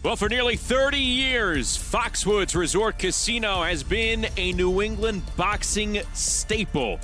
Well, for nearly 30 years, Foxwoods Resort Casino has been a New England boxing staple,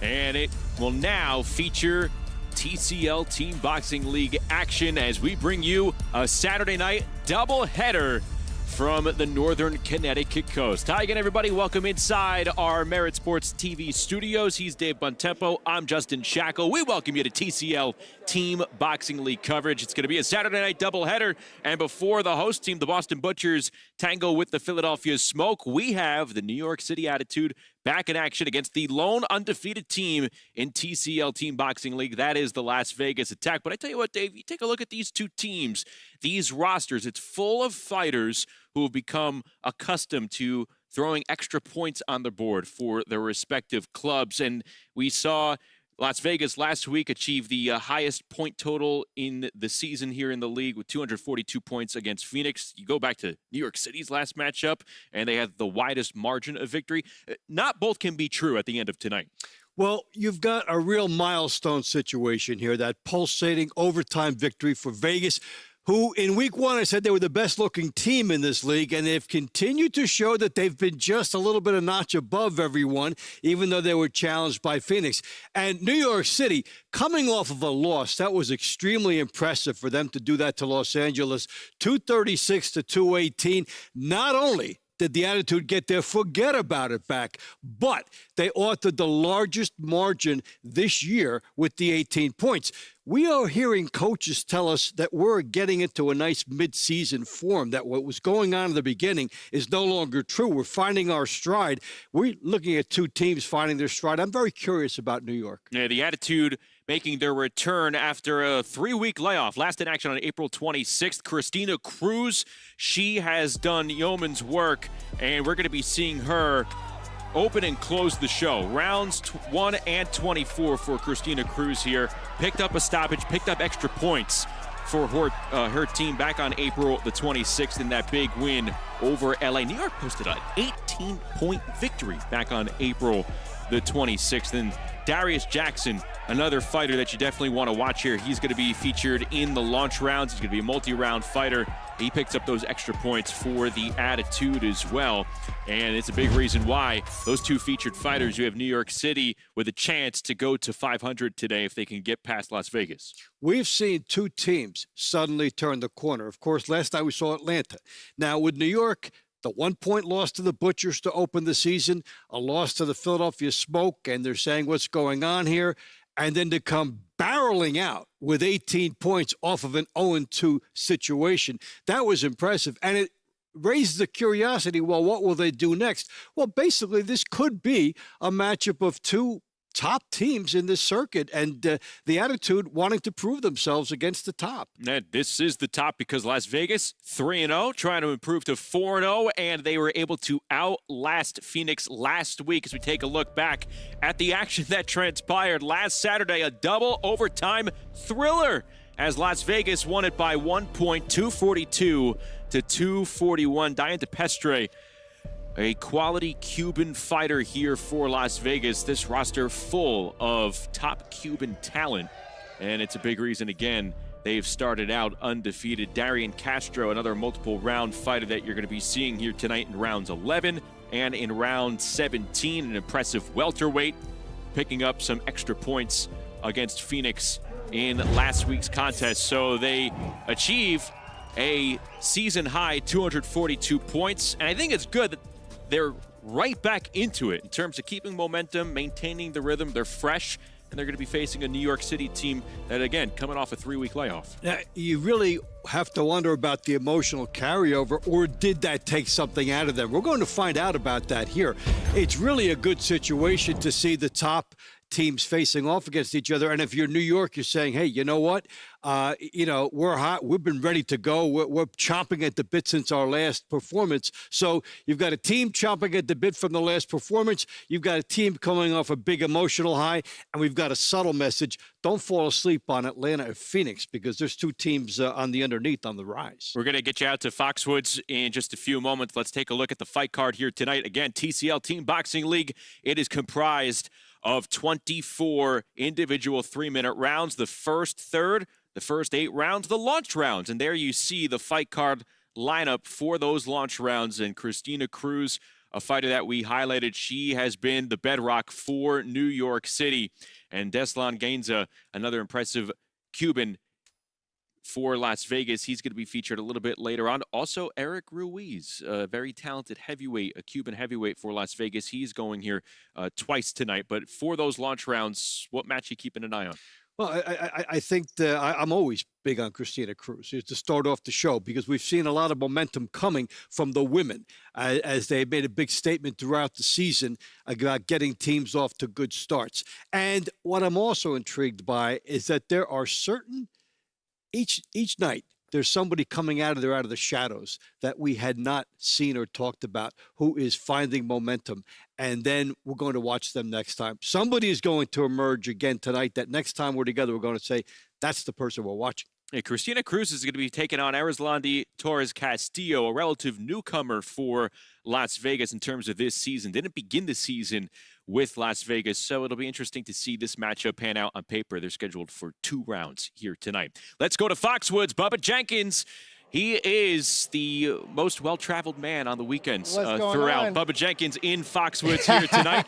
and it will now feature TCL Team Boxing League action as we bring you a Saturday night doubleheader from the Northern Connecticut coast. Hi again, everybody. Welcome inside our Merit Sports TV studios. He's Dave Bontempo. I'm Justin Shackle. We welcome you to TCL Team Boxing League coverage. It's going to be a Saturday night doubleheader. And before the host team, the Boston Butchers, tango with the Philadelphia Smoke, we have the New York City Attitude back in action against the lone undefeated team in TCL Team Boxing League. That is the Las Vegas Attack. But I tell you what, Dave, you take a look at these two teams, these rosters. It's full of fighters who have become accustomed to throwing extra points on the board for their respective clubs. And we saw Las Vegas last week achieve the highest point total in the season here in the league with 242 points against Phoenix. You go back to New York City's last matchup, and they had the widest margin of victory. Not both can be true at the end of tonight. Well, you've got a real milestone situation here, that pulsating overtime victory for Vegas, who in week one I said they were the best-looking team in this league, and they've continued to show that they've been just a little bit a notch above everyone, even though they were challenged by Phoenix. And New York City, coming off of a loss, that was extremely impressive for them to do that to Los Angeles, 236 to 218. Not only did the Attitude get their forget about it back, but they authored the largest margin this year with the 18 points. We are hearing coaches tell us that we're getting into a nice mid-season form, that what was going on in the beginning is no longer true. We're finding our stride. We're looking at two teams finding their stride. I'm very curious about New York. Yeah, the Attitude making their return after a 3-week layoff. Last in action on April 26th. Cruz, she has done yeoman's work, and we're going to be seeing her open and close the show. Rounds 1 and 24 for Cruz here. Picked up a stoppage, picked up extra points for her team back on April the 26th in that big win over LA. New York posted an 18-point victory back on April the 26th. And Darius Jackson, another fighter that you definitely want to watch here. He's going to be featured in the launch rounds. He's going to be a multi-round fighter. He picks up those extra points for the Attitude as well. And it's a big reason why those two featured fighters, you have New York City with a chance to go to 500 today if they can get past Las Vegas. We've seen two teams suddenly turn the corner. Of course, last night we saw Atlanta. Now, with New York, the 1-point loss to the Butchers to open the season, a loss to the Philadelphia Smoke, and they're saying what's going on here, and then to come barreling out with 18 points off of an 0-2 situation. That was impressive, and it raises the curiosity, well, what will they do next? Well, basically, this could be a matchup of two top teams in this circuit, and the Attitude wanting to prove themselves against the top. And this is the top because Las Vegas 3-0, trying to improve to 4-0, and they were able to outlast Phoenix last week. As we take a look back at the action that transpired last Saturday, a double overtime thriller as Las Vegas won it by 1 point, 242 to 241. Diane Depest, a quality Cuban fighter here for Las Vegas. This roster full of top Cuban talent. And it's a big reason, again, they've started out undefeated. Darian Castro, another multiple round fighter that you're going to be seeing here tonight in rounds 11 and in round 17. An impressive welterweight, picking up some extra points against Phoenix in last week's contest. So they achieve a season high 242 points. And I think it's good that they're right back into it in terms of keeping momentum, maintaining the rhythm. They're fresh, and they're going to be facing a New York City team that, again, coming off a 3-week layoff. Now, you really have to wonder about the emotional carryover, or did that take something out of them? We're going to find out about that here. It's really a good situation to see the top teams facing off against each other. And if you're New York, you're saying, hey, you know what? We're hot. We've been ready to go. We're chomping at the bit since our last performance. So you've got a team chomping at the bit from the last performance. You've got a team coming off a big emotional high. And we've got a subtle message. Don't fall asleep on Atlanta and Phoenix, because there's two teams on the underneath on the rise. We're going to get you out to Foxwoods in just a few moments. Let's take a look at the fight card here tonight. Again, TCL Team Boxing League. It is comprised of 24 individual 3-minute rounds. The first third, the first 8 rounds, the launch rounds. And there you see the fight card lineup for those launch rounds. And Christina Cruz, a fighter that we highlighted, she has been the bedrock for New York City. And Deslan Ganza, another impressive Cuban for Las Vegas. He's going to be featured a little bit later on. Also, Eric Ruiz, a very talented heavyweight, a Cuban heavyweight for Las Vegas. He's going here twice tonight. But for those launch rounds, what match are you keeping an eye on? Well, I think I'm always big on Christina Cruz to start off the show, because we've seen a lot of momentum coming from the women as they made a big statement throughout the season about getting teams off to good starts. And what I'm also intrigued by is that there are certain each night, there's somebody coming out of the shadows that we had not seen or talked about who is finding momentum. And then we're going to watch them next time. Somebody is going to emerge again tonight that next time we're together, we're going to say, that's the person we're watching. Hey, Christina Cruz is going to be taking on Arislandi Torres Castillo, a relative newcomer for Las Vegas in terms of this season. Didn't begin the season with Las Vegas, so it'll be interesting to see this matchup pan out on paper. They're scheduled for 2 rounds here tonight. Let's go to Foxwoods. Bubba Jenkins. He is the most well-traveled man on the weekends throughout. Bubba Jenkins in Foxwoods here tonight.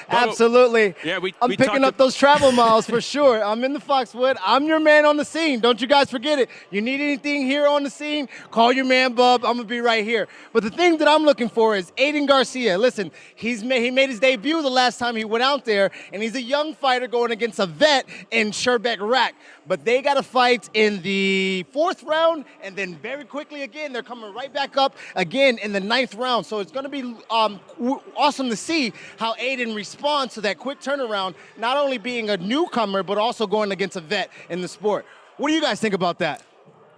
Absolutely. Yeah, I'm picking up those travel miles for sure. I'm in the Foxwood. I'm your man on the scene. Don't you guys forget it. You need anything here on the scene, call your man Bub. I'm going to be right here. But the thing that I'm looking for is Aiden Garcia. Listen, he made his debut the last time he went out there, and he's a young fighter going against a vet in Sherbek Rack. But they got to fight in the 4th round, and then very quickly again, they're coming right back up again in the 9th round. So it's going to be awesome to see how Aiden responds to that quick turnaround, not only being a newcomer, but also going against a vet in the sport. What do you guys think about that?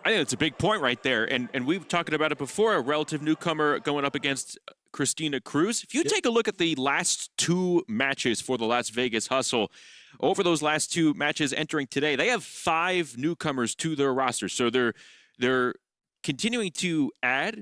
I think it's a big point right there. And we've talked about it before, a relative newcomer going up against Christina Cruz. If you take a look at the last 2 matches for the Las Vegas Hustle, over those last 2 matches entering today, they have 5 newcomers to their roster. So they're continuing to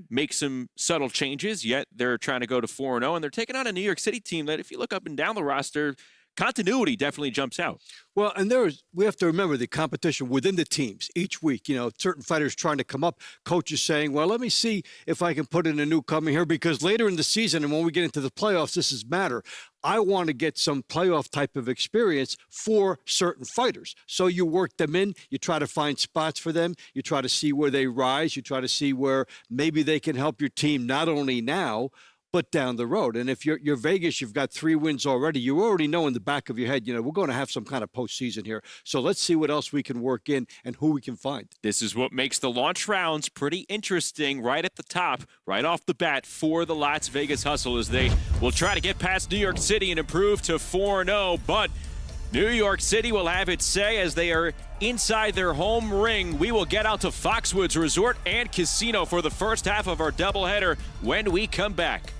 make some subtle changes, yet they're trying to go to 4-0, and they're taking on a New York City team that, if you look up and down the roster, continuity definitely jumps out. Well, and we have to remember the competition within the teams each week. You know, certain fighters trying to come up, coaches saying, well, let me see if I can put in a newcomer here, because later in the season and when we get into the playoffs, this is matter. I want to get some playoff type of experience for certain fighters. So you work them in, you try to find spots for them, you try to see where they rise, you try to see where maybe they can help your team not only now, but down the road. And if you're Vegas, you've got 3 wins already. You already know in the back of your head, we're going to have some kind of postseason here. So let's see what else we can work in and who we can find. This is what makes the launch rounds pretty interesting right at the top, right off the bat for the Las Vegas Hustle, as they will try to get past New York City and improve to 4-0. But New York City will have its say as they are inside their home ring. We will get out to Foxwoods Resort and Casino for the first half of our doubleheader when we come back.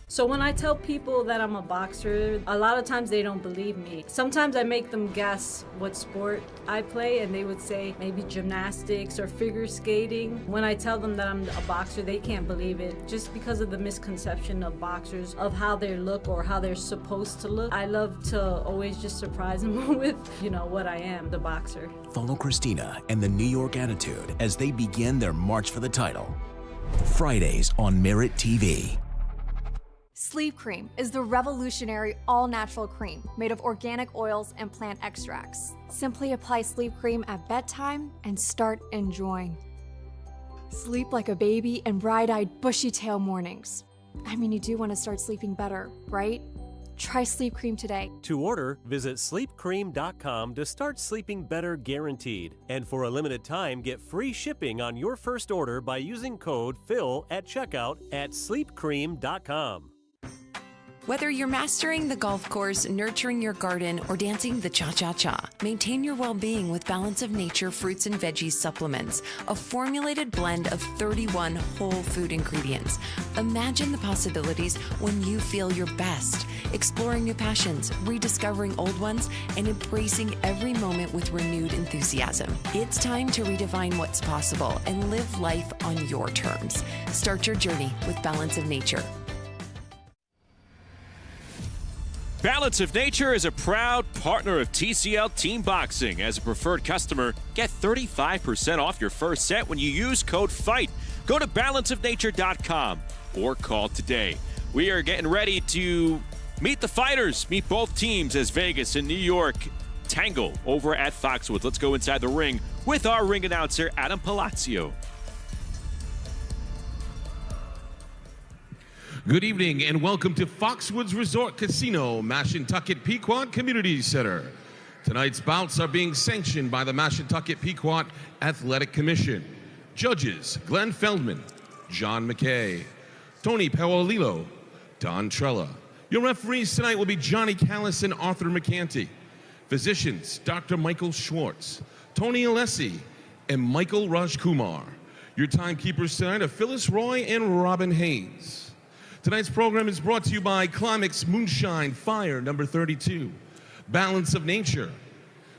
So when I tell people that I'm a boxer, a lot of times they don't believe me. Sometimes I make them guess what sport I play, and they would say maybe gymnastics or figure skating. When I tell them that I'm a boxer, they can't believe it, just because of the misconception of boxers, of how they look or how they're supposed to look. I love to always just surprise them with, what I am, the boxer. Follow Christina and the New York Attitude as they begin their march for the title. Fridays on MeritTV. Sleep Cream is the revolutionary all-natural cream made of organic oils and plant extracts. Simply apply Sleep Cream at bedtime and start enjoying. Sleep like a baby in bright-eyed, bushy-tail mornings. I mean, you do want to start sleeping better, right? Try Sleep Cream today. To order, visit sleepcream.com to start sleeping better guaranteed. And for a limited time, get free shipping on your first order by using code PHIL at checkout at sleepcream.com. Whether you're mastering the golf course, nurturing your garden, or dancing the cha-cha-cha, maintain your well-being with Balance of Nature fruits and veggies supplements, a formulated blend of 31 whole food ingredients. Imagine the possibilities when you feel your best, exploring new passions, rediscovering old ones, and embracing every moment with renewed enthusiasm. It's time to redefine what's possible and live life on your terms. Start your journey with Balance of Nature. Balance of Nature is a proud partner of TCL Team Boxing. As a preferred customer, get 35% off your first set when you use code FIGHT. Go to balanceofnature.com or call today. We are getting ready to meet the fighters, meet both teams as Vegas and New York tangle over at Foxwoods. Let's go inside the ring with our ring announcer, Adam Palazzo. Good evening and welcome to Foxwoods Resort Casino, Mashantucket Pequot Community Center. Tonight's bouts are being sanctioned by the Mashantucket Pequot Athletic Commission. Judges, Glenn Feldman, John McKay, Tony Paolillo, Don Trella. Your referees tonight will be Johnny Callis and Arthur McCanty. Physicians, Dr. Michael Schwartz, Tony Alessi, and Michael Rajkumar. Your timekeepers tonight are Phyllis Roy and Robin Hayes. Tonight's program is brought to you by Climax Moonshine Fire number 32, Balance of Nature,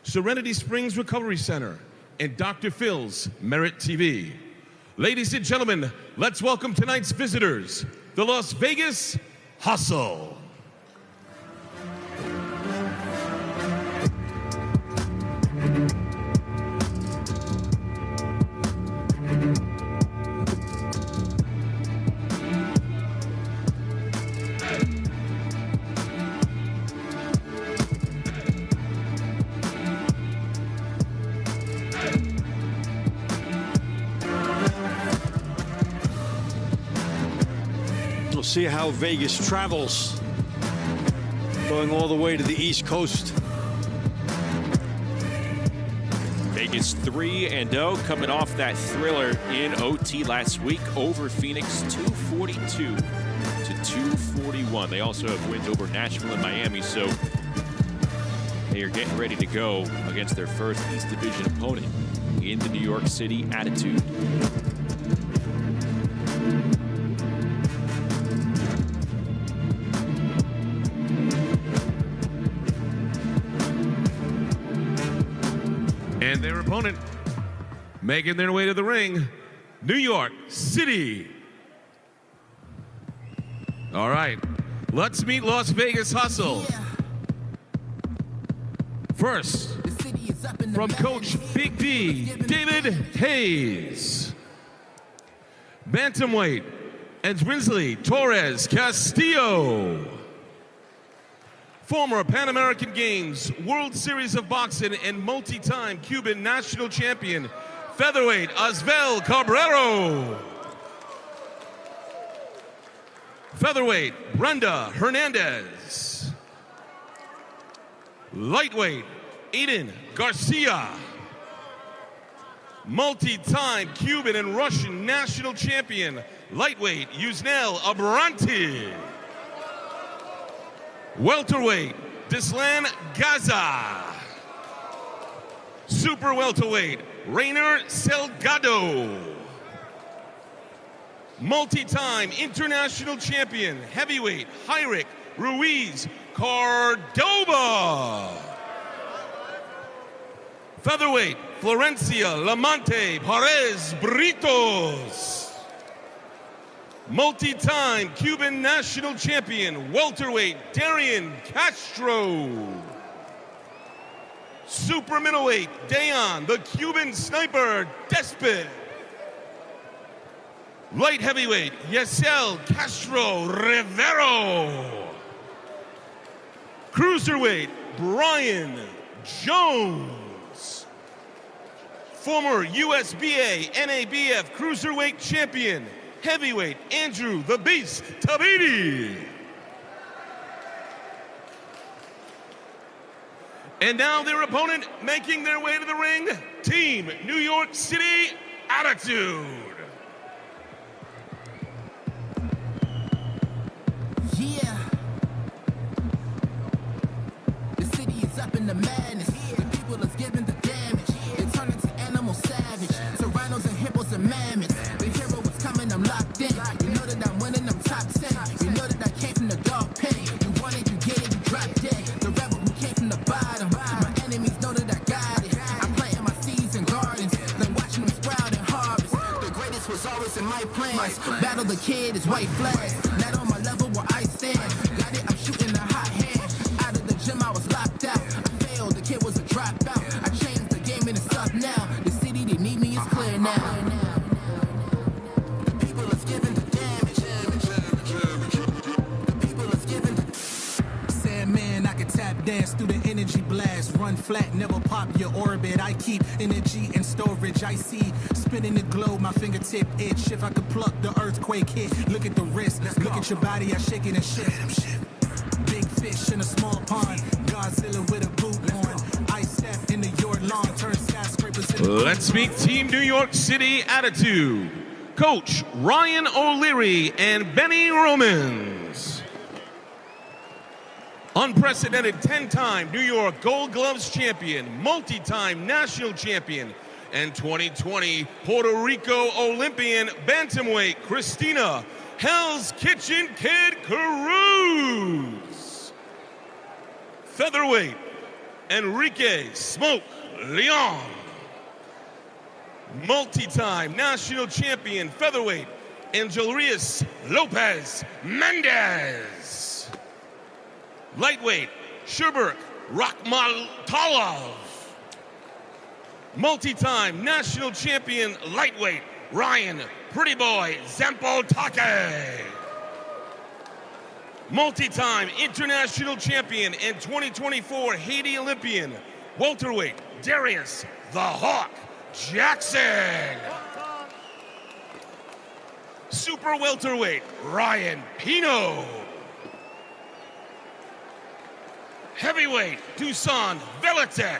Serenity Springs Recovery Center, and Dr. Phil's MeritTV. Ladies and gentlemen, let's welcome tonight's visitors, the Las Vegas Hustle. See how Vegas travels, going all the way to the East Coast. Vegas 3-0, coming off that thriller in OT last week over Phoenix, 242 to 241. They also have wins over Nashville and Miami, so they are getting ready to go against their first East Division opponent in the New York City Attitude. And their opponent, making their way to the ring, New York City. All right, let's meet Las Vegas Hustle. First, from Coach Big D, David Hayes. Bantamweight, Edrinsley Torres Castillo. Former Pan American Games, World Series of Boxing, and multi-time Cuban national champion, featherweight Osvel Cabierro. Featherweight Brenda Hernandez. Lightweight Aiden Garcia. Multi-time Cuban and Russian national champion, lightweight Yusnel Abbranti. Welterweight, Deslan Gaza. Super welterweight, Rainer Salgado. Multi-time international champion, heavyweight, Hyrik Ruiz Cordoba. Featherweight, Florencia Lamonte Perez Britos. Multi-time Cuban national champion, welterweight, Darian Castro. Super middleweight, Dayon, the Cuban sniper, Depest. Light heavyweight, Yesel Castro Rivera. Cruiserweight, Brian Jones. Former USBA NABF Cruiserweight champion, heavyweight Andrew the Beast Tabidi. And now their opponent making their way to the ring, Team New York City Attitude. Yeah. The city is up in the madness. The people is giving the damage. They turn into animal savage. Serranos and hippos and mammoths. The hero is coming, I'm locked in. You know that I'm winning, I'm top 10. You know that I came from the dog pen. You want it, you get it, you drop dead. The rebel who came from the bottom. My enemies know that I got it. I'm planting my seeds and gardens. Then watching them sprout and harvest. The greatest was always in my plans. Battle the kid is white flags. Not on my level where I stand. Got it, I'm shooting a hot hand. I dance through the energy blast. Run flat, never pop your orbit. I keep energy in storage. I see spinning the globe, my fingertip itch. If I could pluck the earthquake hit, look at the wrist, look at your body, I shake it and shift. Big fish in a small pond, Godzilla with a boot on. I step into your lawn, turn skyscrapers into... Let's meet Team New York City Attitude. Coach Ryan O'Leary and Benny Romans. Unprecedented 10-time New York Gold Gloves champion, multi-time national champion, and 2020 Puerto Rico Olympian bantamweight Christina Hell's Kitchen Kid Cruz. Featherweight Enrique Smoke Leon. Multi-time national champion featherweight Angelarius Lopez Mendes. Lightweight Shuberk Rakhmatalov. Multi-time national champion lightweight Ryan Pretty Boy Zambotake. Multi-time international champion and 2024 Haiti Olympian welterweight Darius the Hawk Jackson. Super welterweight Ryan Pino. Heavyweight Dusan Veletic.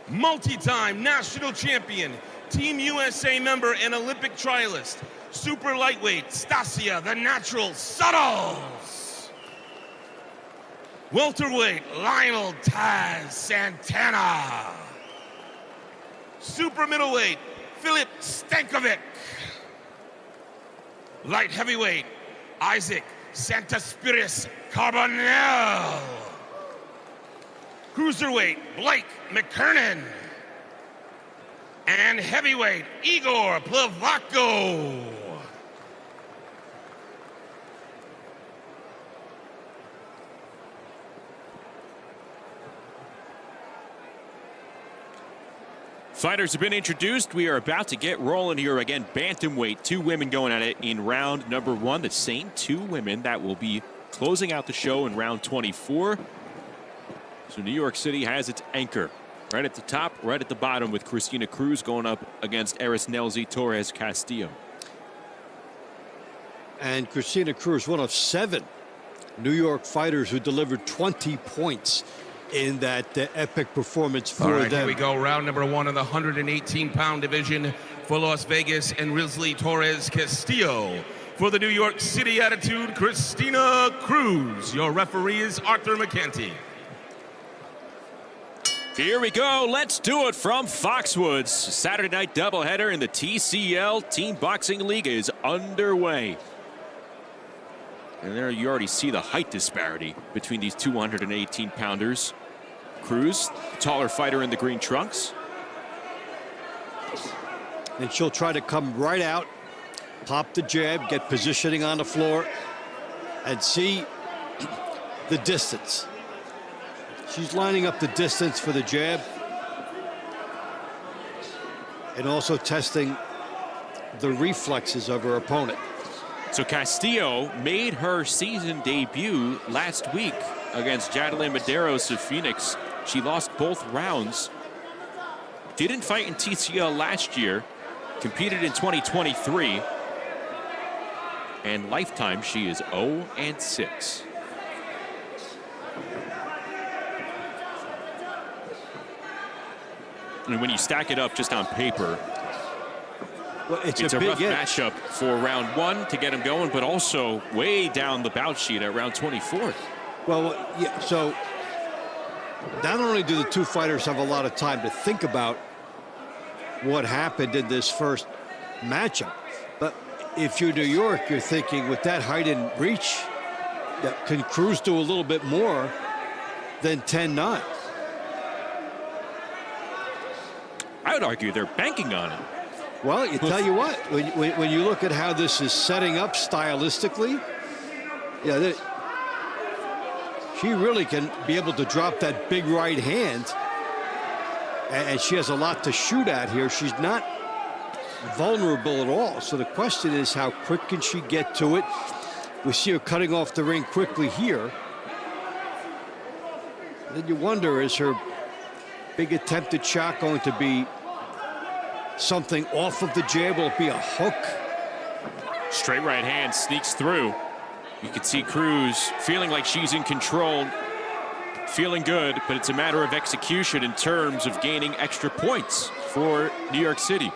Multi-time national champion, Team USA member and Olympic trialist, super lightweight Stasia the Natural Suttles. Welterweight Lionel Taz Santana. Super middleweight Philip Stankovic. Light heavyweight Isaac Santaspiris Carbonel. Cruiserweight Blake Mccernin. And heavyweight Igor Plavaco. Fighters have been introduced. We are about to get rolling here again. Bantamweight, 2 women going at it in round number 1. The same 2 women that will be closing out the show in round 24. So New York City has its anchor right at the top, right at the bottom, with Christina Cruz going up against Eris Nelzy Torres Castillo. And Christina Cruz, one of 7 New York fighters who delivered 20 points in that epic performance for All right, them. Here we go. Round number 1 in the 118-pound division for Las Vegas and Risley Torres Castillo. For the New York City Attitude, Christina Cruz. Your referee is Arthur McCanty. Here we go. Let's do it from Foxwoods. Saturday night doubleheader in the TCL Team Boxing League is underway. And there you already see the height disparity between these 218-pounders. Cruz, the taller fighter in the green trunks. And she'll try to come right out, pop the jab, get positioning on the floor, and see the distance. She's lining up the distance for the jab and also testing the reflexes of her opponent. So Castillo made her season debut last week against Jadalyn Medeiros of Phoenix. She lost both rounds. Didn't fight in TCL last year. Competed in 2023. And lifetime, she is 0-6. And when you stack it up just on paper, well, it's a big rough matchup for round 1 to get him going, but also way down the bout sheet at round 24. Well, yeah, so not only do the 2 fighters have a lot of time to think about what happened in this first matchup, but if you're New York, you're thinking with that height and reach, can Cruz do a little bit more than 10-9? I would argue they're banking on it. Well, you tell you what, when you look at how this is setting up stylistically, yeah, she really can be able to drop that big right hand, and she has a lot to shoot at here. She's not vulnerable at all. So the question is, how quick can she get to it? We see her cutting off the ring quickly here. Then you wonder, is her big attempted shot going to be something off of the jab? Will it be a hook? Straight right hand sneaks through. You can see Cruz feeling like she's in control, feeling good, but it's a matter of execution in terms of gaining extra points for New York City.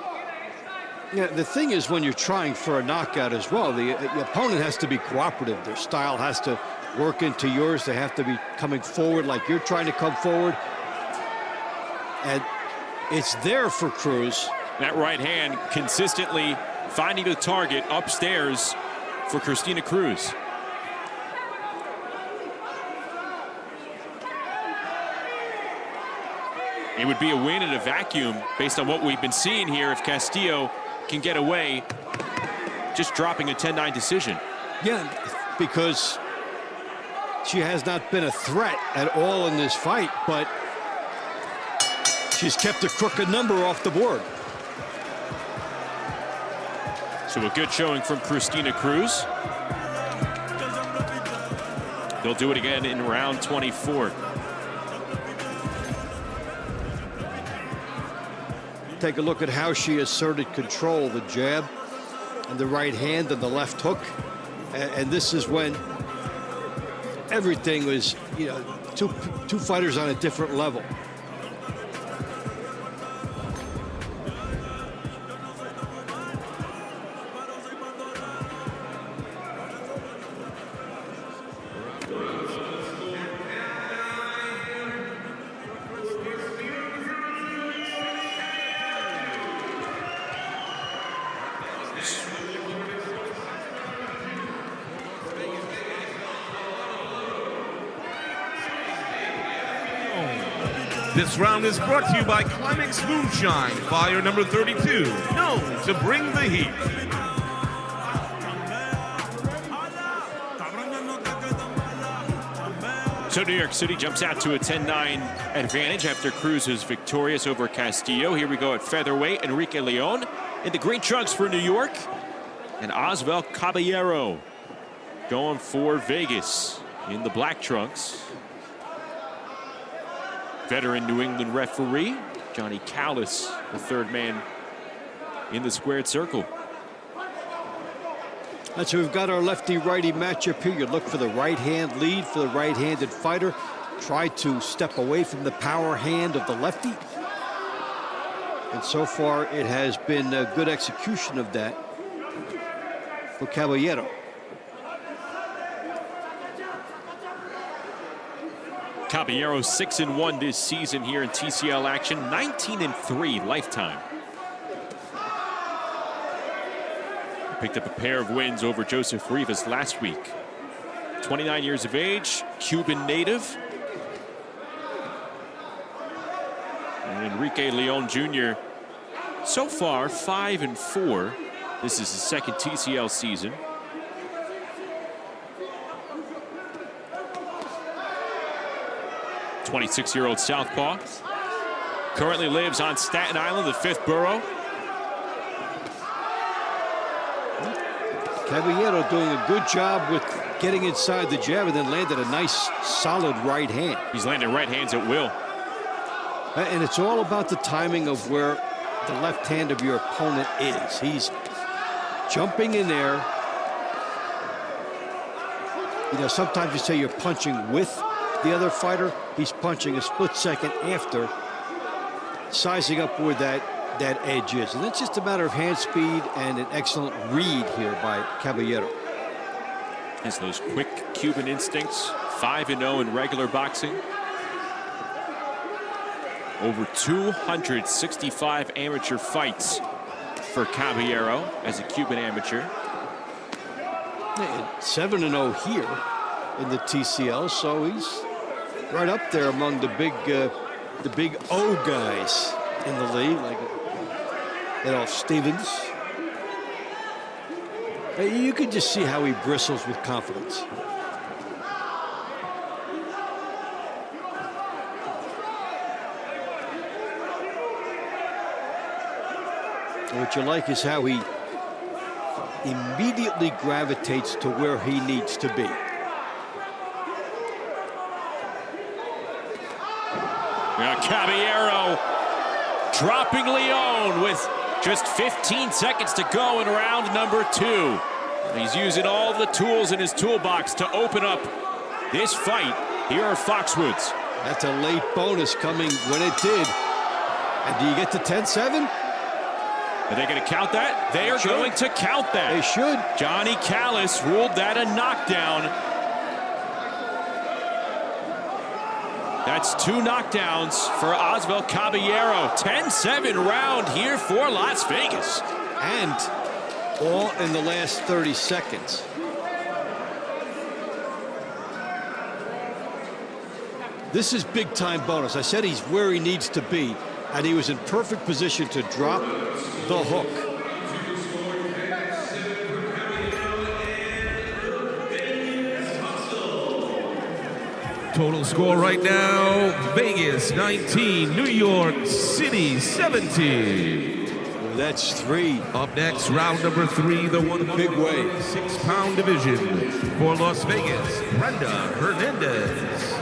Yeah, the thing is, when you're trying for a knockout as well, the opponent has to be cooperative. Their style has to work into yours. They have to be coming forward like you're trying to come forward. And it's there for Cruz. That right hand consistently finding the target upstairs for Christina Cruz. It would be a win in a vacuum based on what we've been seeing here if Castillo can get away just dropping a 10-9 decision. Yeah, because she has not been a threat at all in this fight, but she's kept a crooked number off the board. So a good showing from Christina Cruz. They'll do it again in round 24. Take a look at how she asserted control, the jab and the right hand and the left hook. And this is when everything was, you know, two fighters on a different level. This round is brought to you by Climax Moonshine, fire number 32, known to bring the heat. So New York City jumps out to a 10-9 advantage after Cruz is victorious over Castillo. Here we go at featherweight. Enrique Leon in the green trunks for New York. And Oswald Caballero going for Vegas in the black trunks. Veteran New England referee Johnny Callis, the third man in the squared circle. So we've got our lefty-righty matchup here. You look for the right hand lead for the right-handed fighter. Try to step away from the power hand of the lefty. And so far, it has been a good execution of that for Caballero. Caballero 6-1 this season here in TCL action, 19-3 lifetime. Picked up a pair of wins over Joseph Rivas last week. 29 years of age, Cuban native. And Enrique Leon Jr. so far 5-4. This is his second TCL season. .26-year-old southpaw. Currently lives on Staten Island, the 5th borough. Caballero doing a good job with getting inside the jab and then landed a nice, solid right hand. He's landing right hands at will. And it's all about the timing of where the left hand of your opponent is. He's jumping in there. You know, sometimes you say you're punching with the other fighter. He's punching a split second after, sizing up where that edge is. And it's just a matter of hand speed and an excellent read here by Caballero. Has those quick Cuban instincts. 5-0 in regular boxing. Over 265 amateur fights for Caballero as a Cuban amateur. 7-0 here in the TCL, so he's right up there among the big O guys in the league, like Adolf Stevens. You can just see how he bristles with confidence. And what you like is how he immediately gravitates to where he needs to be. Now Cabierro dropping Leon with just 15 seconds to go in round number 2. He's using all the tools in his toolbox to open up this fight here at Foxwoods. That's a late bonus coming when it did. And do you get to 10-7? Are they going to count that? They are going to count that. They should. Johnny Callis ruled that a knockdown. That's 2 knockdowns for Osvaldo Caballero. 10-7 round here for Las Vegas. And all in the last 30 seconds. This is big time bonus. I said he's where he needs to be, and he was in perfect position to drop the hook. Total score right now, Vegas 19, New York City 17. Well, that's 3. Up next, round number 3, the one Big way. 6-pound division for Las Vegas, Brenda Hernandez.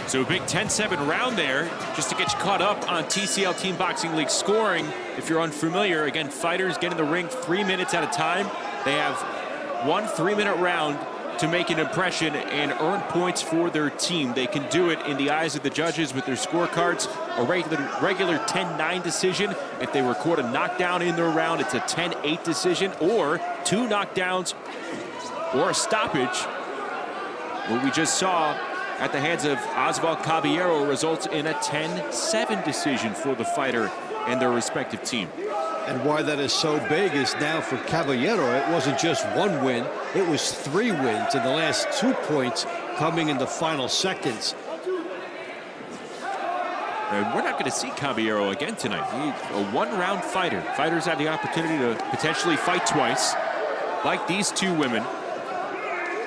So a big 10-7 round there, just to get you caught up on TCL Team Boxing League scoring. If you're unfamiliar, again, fighters get in the ring 3 minutes at a time. They have 1 3-minute round to make an impression and earn points for their team. They can do it in the eyes of the judges with their scorecards. A regular 10-9 decision. If they record a knockdown in their round, it's a 10-8 decision, or 2 knockdowns or a stoppage. What we just saw at the hands of Osvaldo Caballero results in a 10-7 decision for the fighter and their respective team. And why that is so big is now for Caballero, it wasn't just 1 win, it was 3 wins, and the last 2 points coming in the final seconds. And we're not going to see Caballero again tonight. He's a 1-round fighter. Fighters have the opportunity to potentially fight twice, like these 2 women.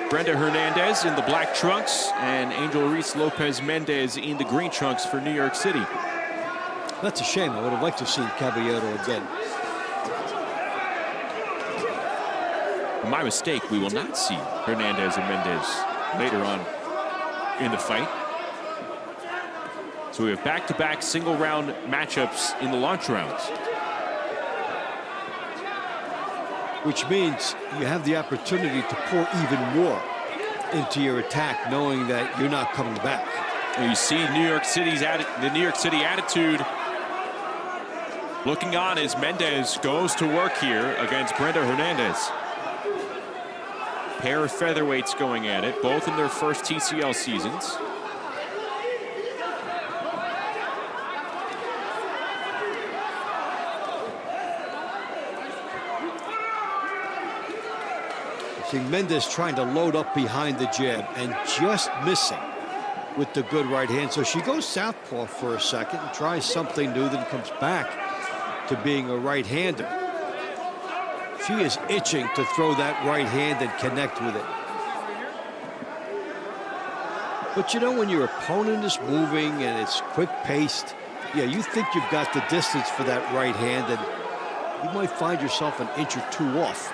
Brenda Hernandez in the black trunks and Angel Ruiz Lopez Mendes in the green trunks for New York City. That's a shame. I would have liked to have seen Caballero again. My mistake, we will not see Hernandez and Mendes later on in the fight. So we have back-to-back single-round matchups in the launch rounds. Which means you have the opportunity to pour even more into your attack, knowing that you're not coming back. And you see the New York City attitude looking on as Mendes goes to work here against Brenda Hernandez. Pair of featherweights going at it, both in their first TCL seasons. See Mendes trying to load up behind the jab and just missing with the good right hand. So she goes southpaw for a second and tries something new, then comes back to being a right-hander. She is itching to throw that right hand and connect with it. But you know, when your opponent is moving and it's quick-paced, yeah, you think you've got the distance for that right hand, and you might find yourself an inch or 2 off.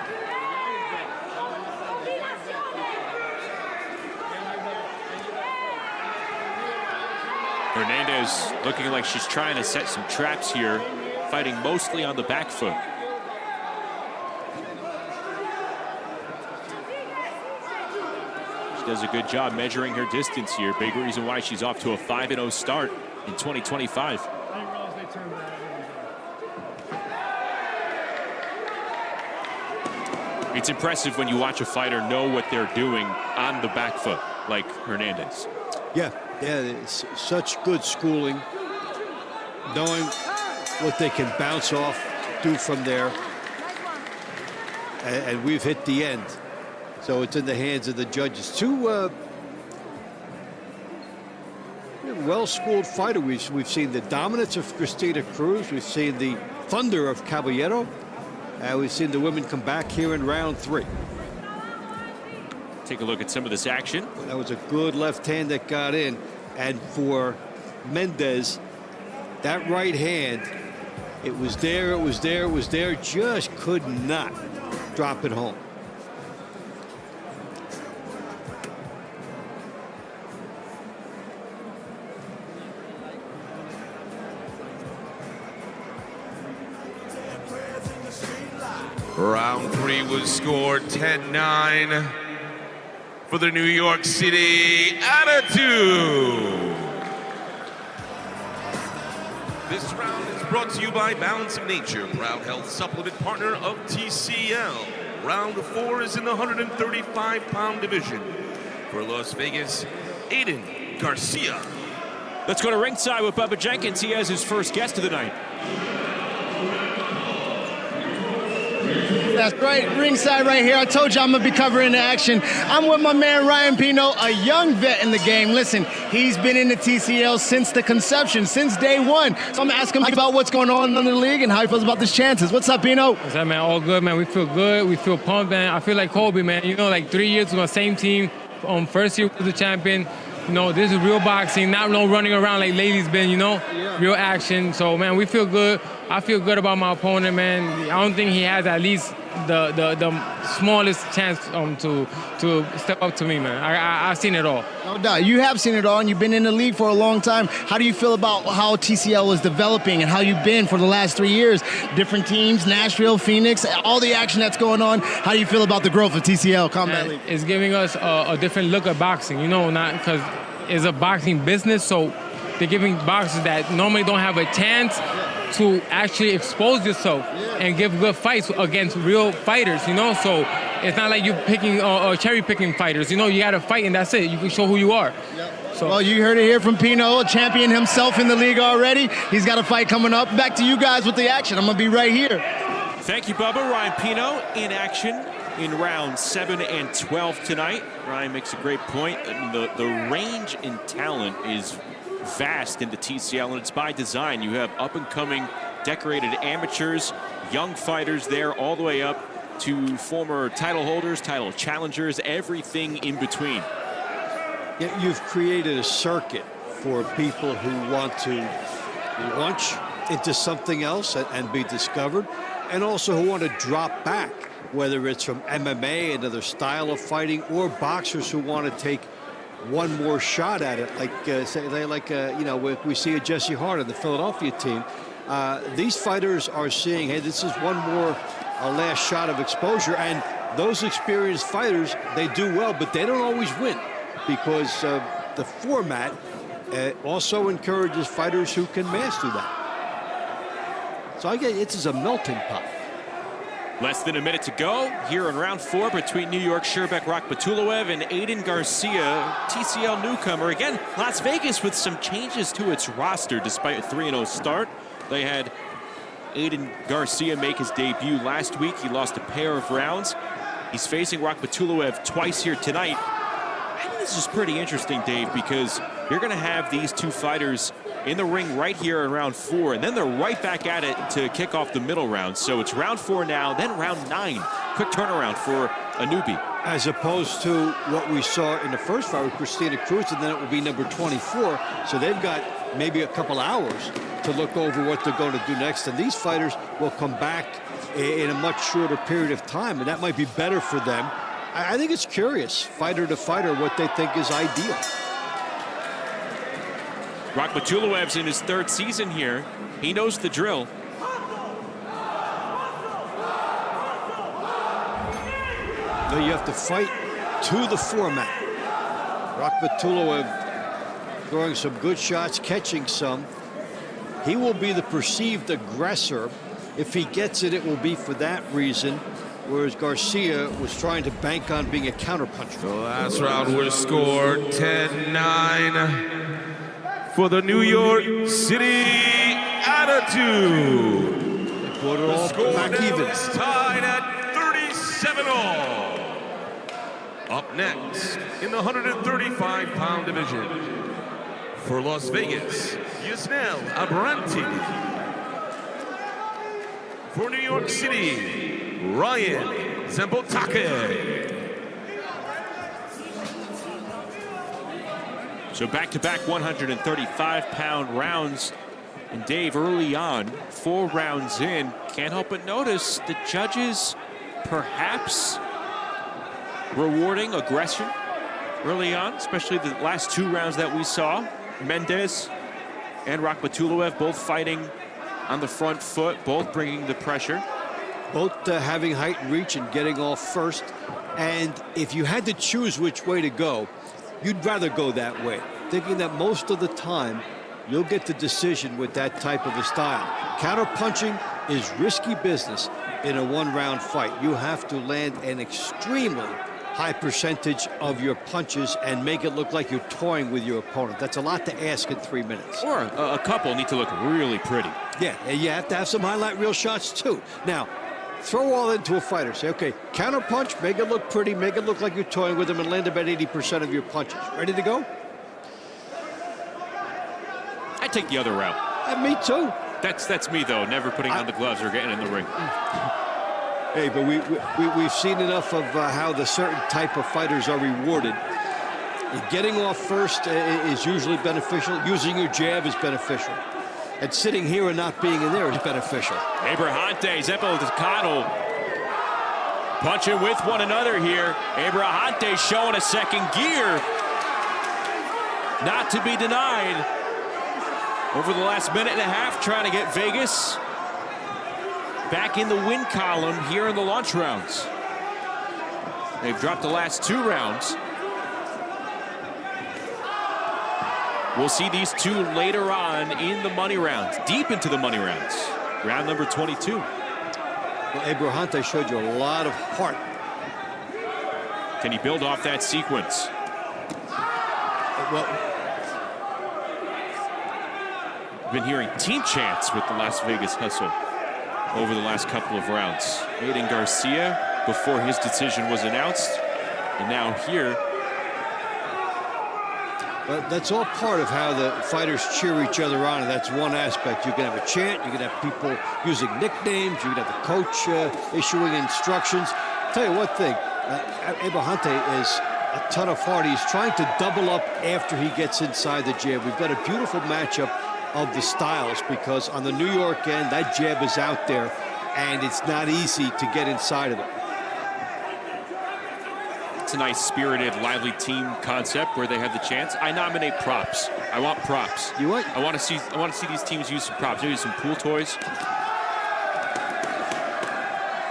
Hernandez looking like she's trying to set some traps here, fighting mostly on the back foot. She does a good job measuring her distance here. Big reason why she's off to a 5-0 start in 2025. It's impressive when you watch a fighter know what they're doing on the back foot, like Hernandez. Yeah, it's such good schooling, knowing what they can bounce off, do from there. And we've hit the end. So it's in the hands of the judges. 2 well-schooled fighter. We've seen the dominance of Cristina Cruz. We've seen the thunder of Caballero. And we've seen the women come back here in round 3. Take a look at some of this action. That was a good left hand that got in. And for Mendes, that right hand, it was there, it was there, it was there, just could not drop it home. Round 3 was scored 10-9 for the New York City Attitude. This round is brought to you by Balance of Nature, proud health supplement partner of TCL. Round 4 is in the 135-pound division. For Las Vegas, Aiden Garcia. Let's go to ringside with Bubba Jenkins. He has his first guest of the night. That's right, ringside right here. I told you I'm going to be covering the action. I'm with my man Ryan Pino, a young vet in the game. Listen, he's been in the TCL since the conception, since day one. So I'm asking him about what's going on in the league and how he feels about his chances. What's up, Pino? What's up, man? All good, man. We feel good. We feel pumped, man. I feel like Kobe, man. You know, like 3 years with my same team. First year was the champion. You know, this is real boxing, not no running around like ladies been, you know? Yeah. Real action. So, man, we feel good. I feel good about my opponent, man. I don't think he has at least the smallest chance to step up to me, man. I've seen it all. No doubt. You have seen it all, and you've been in the league for a long time. How do you feel about how TCL is developing and how you've been for the last 3 years? Different teams, Nashville, Phoenix, all the action that's going on. How do you feel about the growth of TCL Combat League? It's giving us a different look at boxing, you know, not because it's a boxing business, so they're giving boxers that normally don't have a chance to actually expose yourself and give good fights against real fighters, you know? So it's not like you're picking cherry-picking fighters. You know, you got to fight and that's it. You can show who you are. So, well, you heard it here from Pino, a champion himself in the league already. He's got a fight coming up. Back to you guys with the action. I'm going to be right here. Thank you, Bubba. Ryan Pino in action in rounds 7 and 12 tonight. Ryan makes a great point. The range in talent is vast in the TCL, and it's by design. You have up-and-coming decorated amateurs, young fighters there, all the way up to former title holders, title challengers, everything in between. Yeah, you've created a circuit for people who want to launch into something else and be discovered, and also who want to drop back, whether it's from MMA, another style of fighting, or boxers who want to take one more shot at it, like you know, we see a Jesse Hart in the Philadelphia team. These fighters are seeing, hey, this is one more last shot of exposure, and those experienced fighters, they do well, but they don't always win because the format also encourages fighters who can master that. So I guess it is a melting pot. Less than a minute to go here in round 4 between New York Sherbek Patulv and Aiden Garcia, TCL newcomer. Again, Las Vegas with some changes to its roster despite a 3-0 start. They had Aiden Garcia make his debut last week. He lost a pair of rounds. He's facing Patulv twice here tonight. I think this is pretty interesting, Dave, because you're going to have these two fighters in the ring right here in round 4, and then they're right back at it to kick off the middle round. So it's round 4 now, then round 9. Quick turnaround for a newbie. As opposed to what we saw in the first fight with Christina Cruz, and then it will be number 24. So they've got maybe a couple hours to look over what they're going to do next. And these fighters will come back in a much shorter period of time, and that might be better for them. I think it's curious, fighter to fighter, what they think is ideal. Patulv's in his 3rd season here. He knows the drill. Now you have to fight to the format. Patulv throwing some good shots, catching some. He will be the perceived aggressor. If he gets it, it will be for that reason. Whereas Garcia was trying to bank on being a counterpuncher. The last round was scored 10-9 for the New York City Attitude. They put it all back even. Is tied at 37 all. Up next in the 135-pound division for Las Vegas, Yusnel Abbranti. For New York City, Ryan Zambotake. So back-to-back 135-pound rounds. And Dave, early on, 4 rounds in, can't help but notice the judges perhaps rewarding aggression early on, especially the last 2 rounds that we saw. Mendes and Patulv both fighting on the front foot, both bringing the pressure. both having height and reach and getting off first. And if you had to choose which way to go, you'd rather go that way, thinking that most of the time you'll get the decision with that type of a style. Counter-punching is risky business in a one-round fight. You have to land an extremely high percentage of your punches and make it look like you're toying with your opponent. That's a lot to ask in 3 minutes. Or a couple need to look really pretty. Yeah, and you have to have some highlight reel shots too. Now, throw all into a fighter. Say, okay, counter punch, make it look pretty, make it look like you're toying with them, and land about 80% of your punches. Ready to go? I take the other route. Me too. That's me though. Never putting on the gloves or getting in the ring. Hey, but we've seen enough of how the certain type of fighters are rewarded. Getting off first is usually beneficial. Using your jab is beneficial. And sitting here and not being in there is beneficial. Abrahante, Zambotake punching with one another here. Abrahante showing a second gear. Not to be denied. Over the last minute and a half, trying to get Vegas back in the win column here in the launch rounds. They've dropped the last 2 rounds. We'll see these two later on in the money rounds, deep into the money rounds. Round number 22. Well, Abrahante showed you a lot of heart. Can he build off that sequence? Well, been hearing team chants with the Las Vegas Hustle over the last couple of rounds. Aiden Garcia before his decision was announced, and now here. Well, that's all part of how the fighters cheer each other on, and that's one aspect. You can have a chant, you can have people using nicknames, you can have the coach issuing instructions. I'll tell you one thing, Abrahante is a ton of heart. He's trying to double up after he gets inside the jab. We've got a beautiful matchup of the styles, because on the New York end, that jab is out there, and it's not easy to get inside of it. It's a nice, spirited, lively team concept where they have the chance. I nominate props. I want props. You what? I want to see these teams use some props. Maybe some pool toys.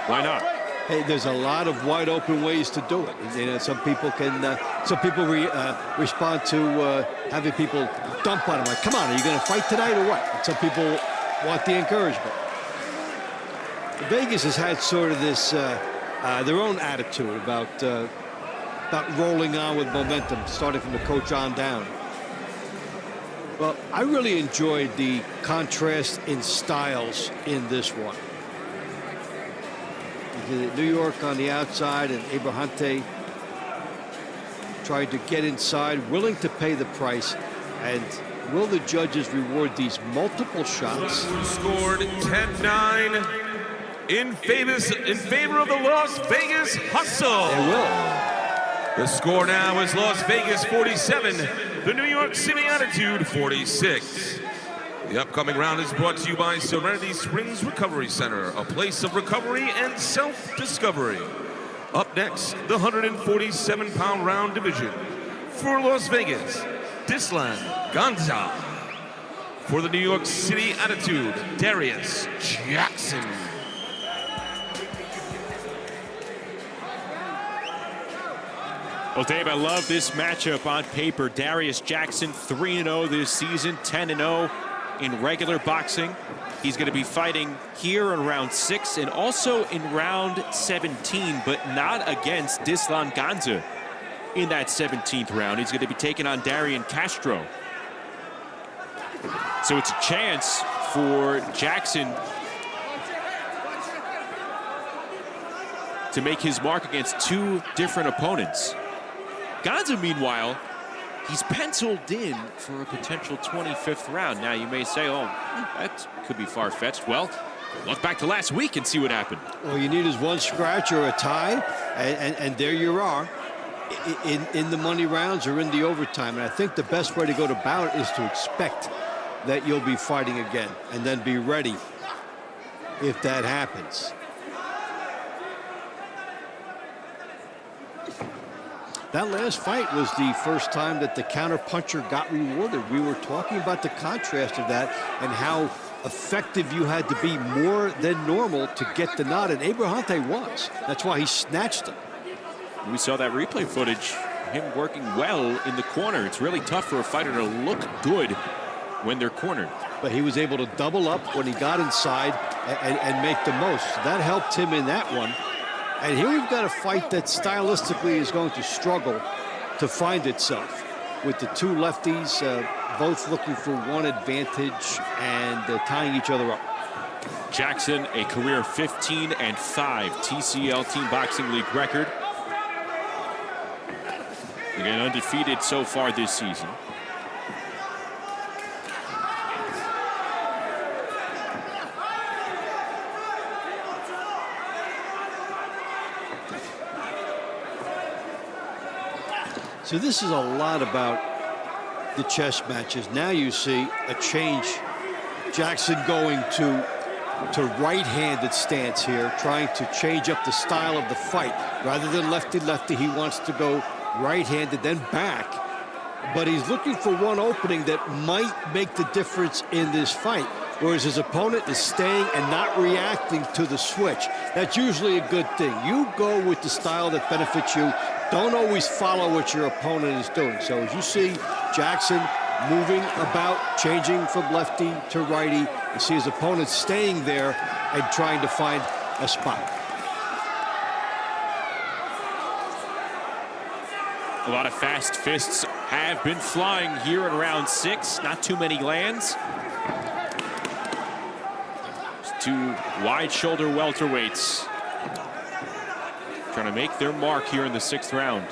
Why not? Hey, there's a lot of wide open ways to do it. You know, some people can, respond to having people dump on them. Like, come on, are you going to fight tonight or what? And some people want the encouragement. Vegas has had sort of this, their own attitude about rolling on with momentum, starting from the coach on down. Well, I really enjoyed the contrast in styles in this one. New York on the outside, and Abrahante tried to get inside, willing to pay the price. And will the judges reward these multiple shots? Scored 10-9 in favor of the Las Vegas Hustle. They will. The score now is Las Vegas 47, the New York City Attitude 46. The upcoming round is brought to you by Serenity Springs Recovery Center, a place of recovery and self-discovery. Up next, the 147-pound round division. For Las Vegas, Dislan Ganza. For the New York City Attitude, Darius Jackson. Well, Dave, I love this matchup on paper. Darius Jackson, 3-0 this season, 10-0 in regular boxing. He's going to be fighting here in round 6 and also in round 17, but not against Dislan Ganza in that 17th round. He's going to be taking on Darian Castro. So it's a chance for Jackson to make his mark against 2 different opponents. Ganza, meanwhile, he's penciled in for a potential 25th round. Now, you may say, oh, that could be far-fetched. Well, look back to last week and see what happened. All you need is one scratch or a tie, and there you are in the money rounds or in the overtime. And I think the best way to go to bout is to expect that you'll be fighting again and then be ready if that happens. That last fight was the first time that the counter puncher got rewarded. We were talking about the contrast of that and how effective you had to be more than normal to get the nod, and Abbranti was. That's why he snatched him. We saw that replay footage, him working well in the corner. It's really tough for a fighter to look good when they're cornered. But he was able to double up when he got inside and make the most. That helped him in that one. And here we've got a fight that stylistically is going to struggle to find itself, with the two lefties both looking for one advantage and tying each other up. Jackson, a career 15-5 TCL Team Boxing League record. Again, undefeated so far this season. So this is a lot about the chess matches. Now you see a change. Jackson going to right-handed stance here, trying to change up the style of the fight. Rather than lefty-lefty, he wants to go right-handed, then back. But he's looking for one opening that might make the difference in this fight, whereas his opponent is staying and not reacting to the switch. That's usually a good thing. You go with the style that benefits you. Don't always follow what your opponent is doing. So as you see Jackson moving about, changing from lefty to righty, you see his opponent staying there and trying to find a spot. A lot of fast fists have been flying here in round 6. Not too many lands. Just two wide-shoulder welterweights trying to make their mark here in the 6th round.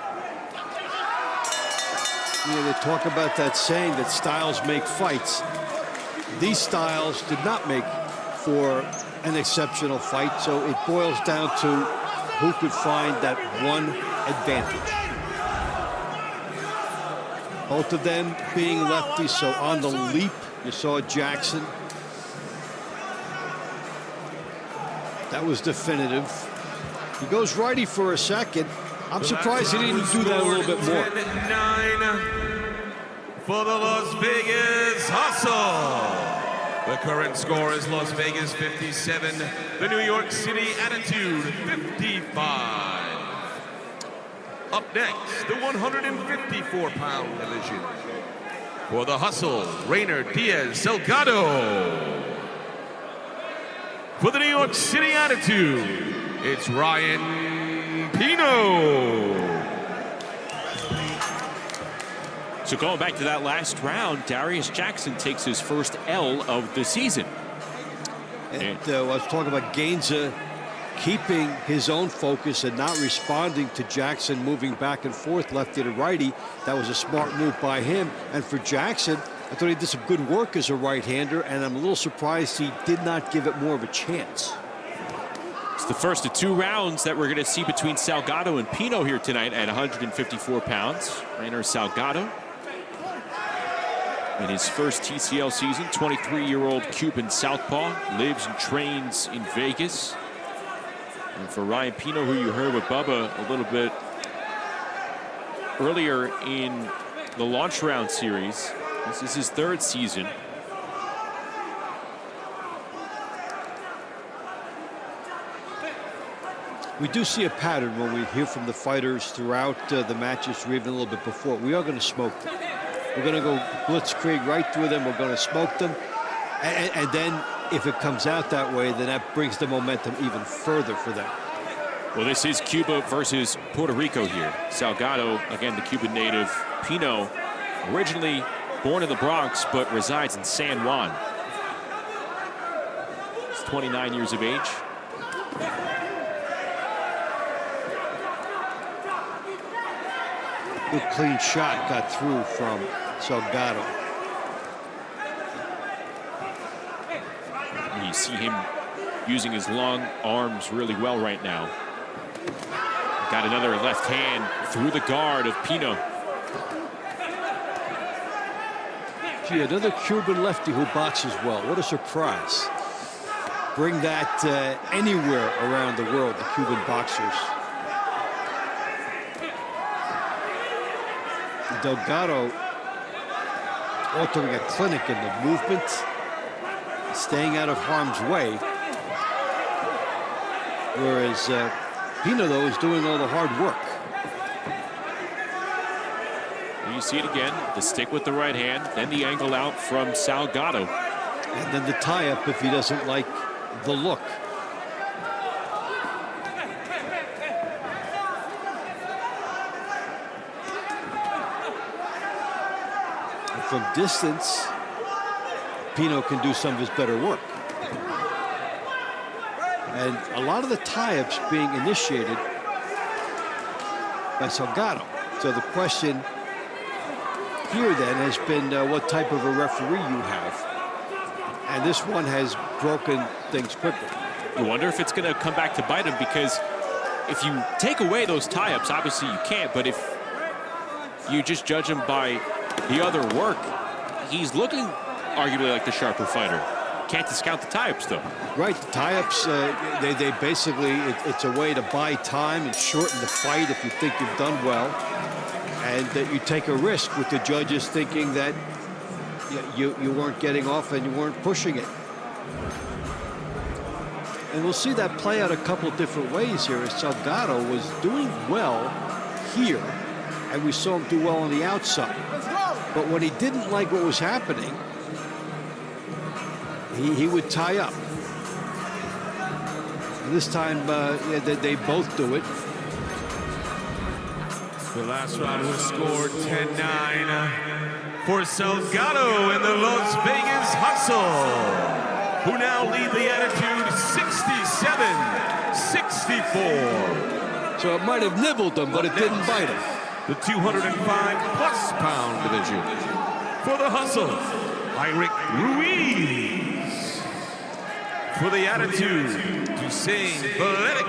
You know, they talk about that saying that styles make fights. These styles did not make for an exceptional fight, so it boils down to who could find that one advantage. Both of them being lefties, so on the leap, you saw Jackson. That was definitive. He goes righty for a second. I'm surprised he didn't do that a little bit more. 10-9 for the Las Vegas Hustle. The current score is Las Vegas 57, the New York City Attitude 55. Up next, the 154-pound division. For the Hustle, Rainer Diaz Salgado. For the New York City Attitude, it's Ryan Pino. So going back to that last round, Darius Jackson takes his first L of the season. And I was talking about Ganza keeping his own focus and not responding to Jackson moving back and forth lefty to righty. That was a smart move by him. And for Jackson, I thought he did some good work as a right-hander, and I'm a little surprised he did not give it more of a chance. It's the first of 2 rounds that we're going to see between Salgado and Pino here tonight at 154 pounds. Rainer Salgado, in his first TCL season, 23-year-old Cuban southpaw, lives and trains in Vegas. And for Ryan Pino, who you heard with Bubba a little bit earlier in the launch round series, this is his 3rd season. We do see a pattern when we hear from the fighters throughout the matches, or even a little bit before. We are going to smoke them. We're going to go blitzkrieg right through them. We're going to smoke them. And then if it comes out that way, then that brings the momentum even further for them. Well, this is Cuba versus Puerto Rico here. Salgado, again, the Cuban native. Pino, originally born in the Bronx, but resides in San Juan. He's 29 years of age. Good clean shot got through from Salgado. You see him using his long arms really well right now. Got another left hand through the guard of Pino. Gee, another Cuban lefty who boxes well. What a surprise. Bring that anywhere around the world, the Cuban boxers. Delgado altering a clinic in the movement. staying out of harm's way. Whereas Pino, though, is doing all the hard work. You see it again, the stick with the right hand, then the angle out from Salgado. And then the tie-up if he doesn't like the look. And from distance, Pino can do some of his better work. And a lot of the tie-ups being initiated by Salgado. So the question here then has been what type of a referee you have. And this one has broken things quickly. You wonder if it's going to come back to bite him, because if you take away those tie-ups, obviously you can't, but if you just judge him by the other work, he's looking arguably like the sharper fighter. Can't discount the tie-ups, though. Right, the tie-ups, they basically, it's a way to buy time and shorten the fight if you think you've done well. And that you take a risk with the judges thinking that you weren't getting off and you weren't pushing it. And we'll see that play out a couple of different ways here, as Salgado was doing well here, and we saw him do well on the outside. But when he didn't like what was happening, he would tie up. And this time, they both do it. The last round was scored 10-9 for Salgado in the Las Vegas Hustle, who now lead the attitude 67-64. So it might have nibbled them, but it didn't bite him. The 205-plus pound division for the Hustle, Ruiz. For the attitude, to sing Veletic.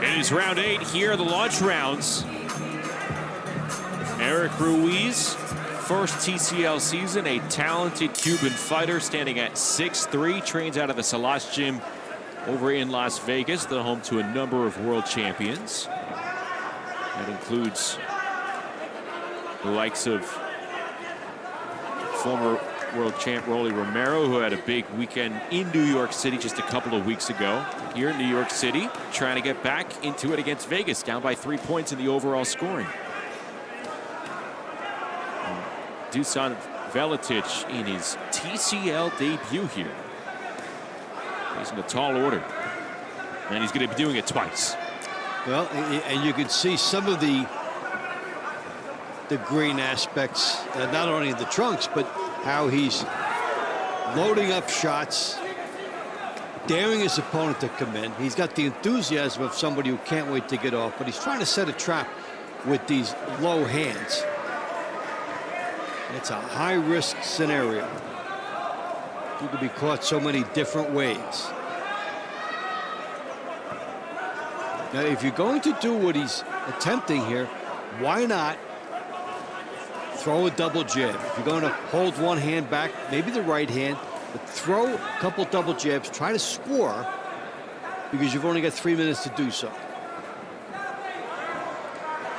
It is round 8 here, the launch rounds. Ruiz, first TCL season, a talented Cuban fighter standing at 6'3", trains out of the Salas gym over in Las Vegas, the home to a number of world champions. That includes the likes of former world champ Rolly Romero, who had a big weekend in New York City just a couple of weeks ago. Here in New York City, trying to get back into it against Vegas, down by 3 points in the overall scoring. Dusan Veletic in his TCL debut here. He's in a tall order, and he's going to be doing it twice. Well, and you can see some of the green aspects, not only in the trunks, but how he's loading up shots, daring his opponent to come in. He's got the enthusiasm of somebody who can't wait to get off, but he's trying to set a trap with these low hands. It's a high-risk scenario. You could be caught so many different ways. Now, if you're going to do what he's attempting here, why not throw a double jab? If you're going to hold one hand back, maybe the right hand, but throw a couple double jabs, try to score, because you've only got 3 minutes to do so.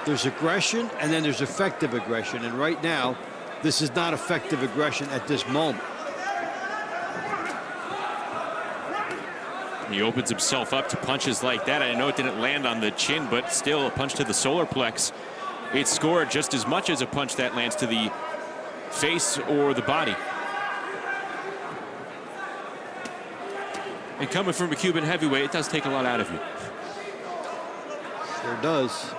There's aggression, and then there's effective aggression, and right now, this is not effective aggression at this moment. He opens himself up to punches like that. I know it didn't land on the chin, but still a punch to the solar plex. It scored just as much as a punch that lands to the face or the body. And coming from a Cuban heavyweight, it does take a lot out of you. Sure does.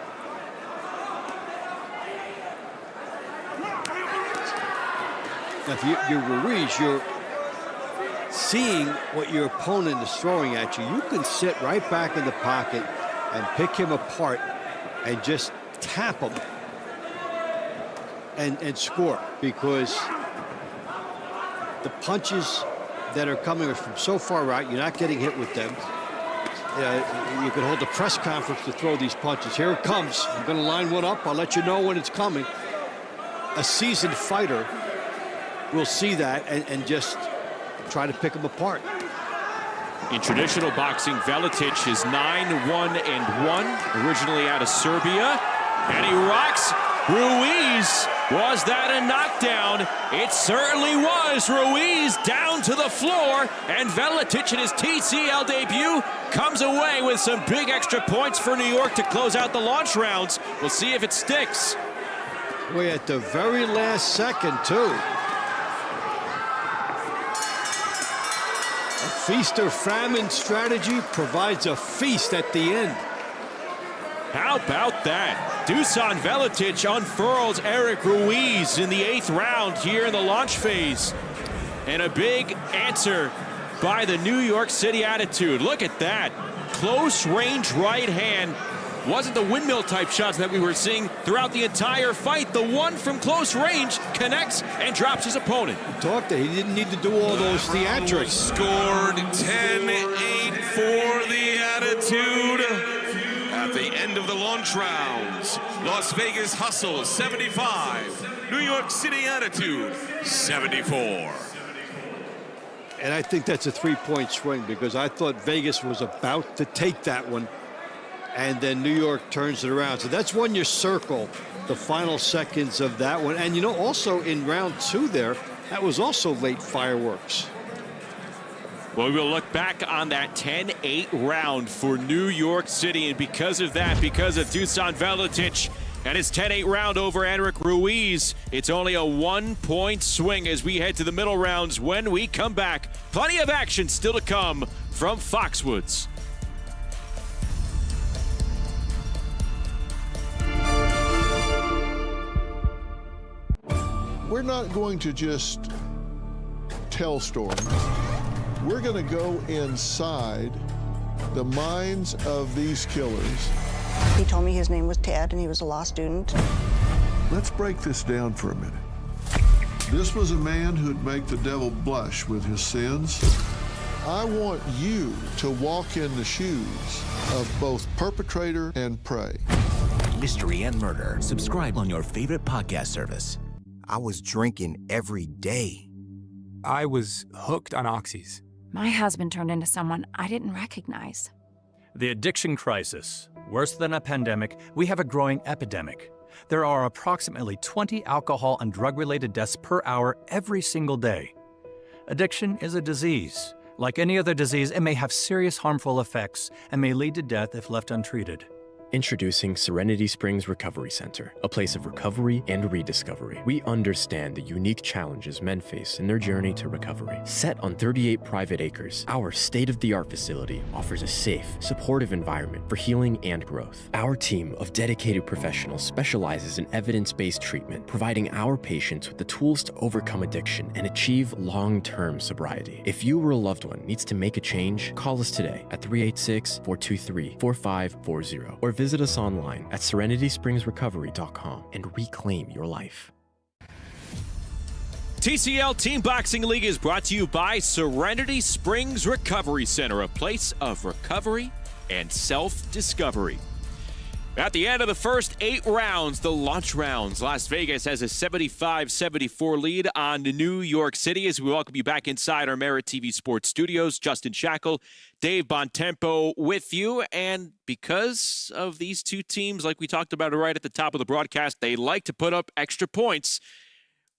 Now, if you're Ruiz, you're seeing what your opponent is throwing at you. You can sit right back in the pocket and pick him apart and just tap him and score, because the punches that are coming from so far out, you're not getting hit with them. You can hold a press conference to throw these punches. Here it comes. I'm going to line one up. I'll let you know when it's coming. A seasoned fighter will see that and just try to pick them apart. In traditional boxing, Veletic is 9-1-1, originally out of Serbia. And he rocks Ruiz. Was that a knockdown? It certainly was. Ruiz down to the floor, and Veletic in his TCL debut comes away with some big extra points for New York to close out the launch rounds. We'll see if it sticks. Way at the very last second, too. A feast or famine strategy provides a feast at the end. How about that? Dusan Veletic unfurls Eric Ruiz in the 8th round here in the launch phase. And a big answer by the New York City Attitude. Look at that. Close range right hand. Wasn't the windmill type shots that we were seeing throughout the entire fight. The one from close range connects and drops his opponent. Talked that he didn't need to do all those theatrics. Scored 10-8 for the Attitude. At the end of the launch rounds, Las Vegas Hustle 75, New York City Attitude 74. And I think that's a 3-point swing because I thought Vegas was about to take that one, and then New York turns it around. So that's when you circle the final seconds of that one. And, you know, also in round 2 there, that was also late fireworks. Well, we will look back on that 10-8 round for New York City, and because of that, because of Dusan Veletic and his 10-8 round over Eric Ruiz, it's only a 1-point swing as we head to the middle rounds. When we come back, plenty of action still to come from Foxwoods. We're not going to just tell stories. We're going to go inside the minds of these killers. He told me his name was Ted and he was a law student. Let's break this down for a minute. This was a man who'd make the devil blush with his sins. I want you to walk in the shoes of both perpetrator and prey. Mystery and Murder. Subscribe on your favorite podcast service. I was drinking every day. I was hooked on oxys. My husband turned into someone I didn't recognize. The addiction crisis. Worse than a pandemic, we have a growing epidemic. There are approximately 20 alcohol and drug-related deaths per hour every single day. Addiction is a disease. Like any other disease, it may have serious harmful effects and may lead to death if left untreated. Introducing Serenity Springs Recovery Center, a place of recovery and rediscovery. We understand the unique challenges men face in their journey to recovery. Set on 38 private acres, our state-of-the-art facility offers a safe, supportive environment for healing and growth. Our team of dedicated professionals specializes in evidence-based treatment, providing our patients with the tools to overcome addiction and achieve long-term sobriety. If you or a loved one needs to make a change, call us today at 386-423-4540 or visit us online at serenityspringsrecovery.com and reclaim your life. TCL Team Boxing League is brought to you by Serenity Springs Recovery Center, a place of recovery and self-discovery. At the end of the first 8 rounds, the launch rounds, Las Vegas has a 75-74 lead on New York City. As we welcome you back inside our MeritTV Sports Studios, Justin Shackle, Dave Bontempo with you. And because of these two teams, like we talked about right at the top of the broadcast, they like to put up extra points.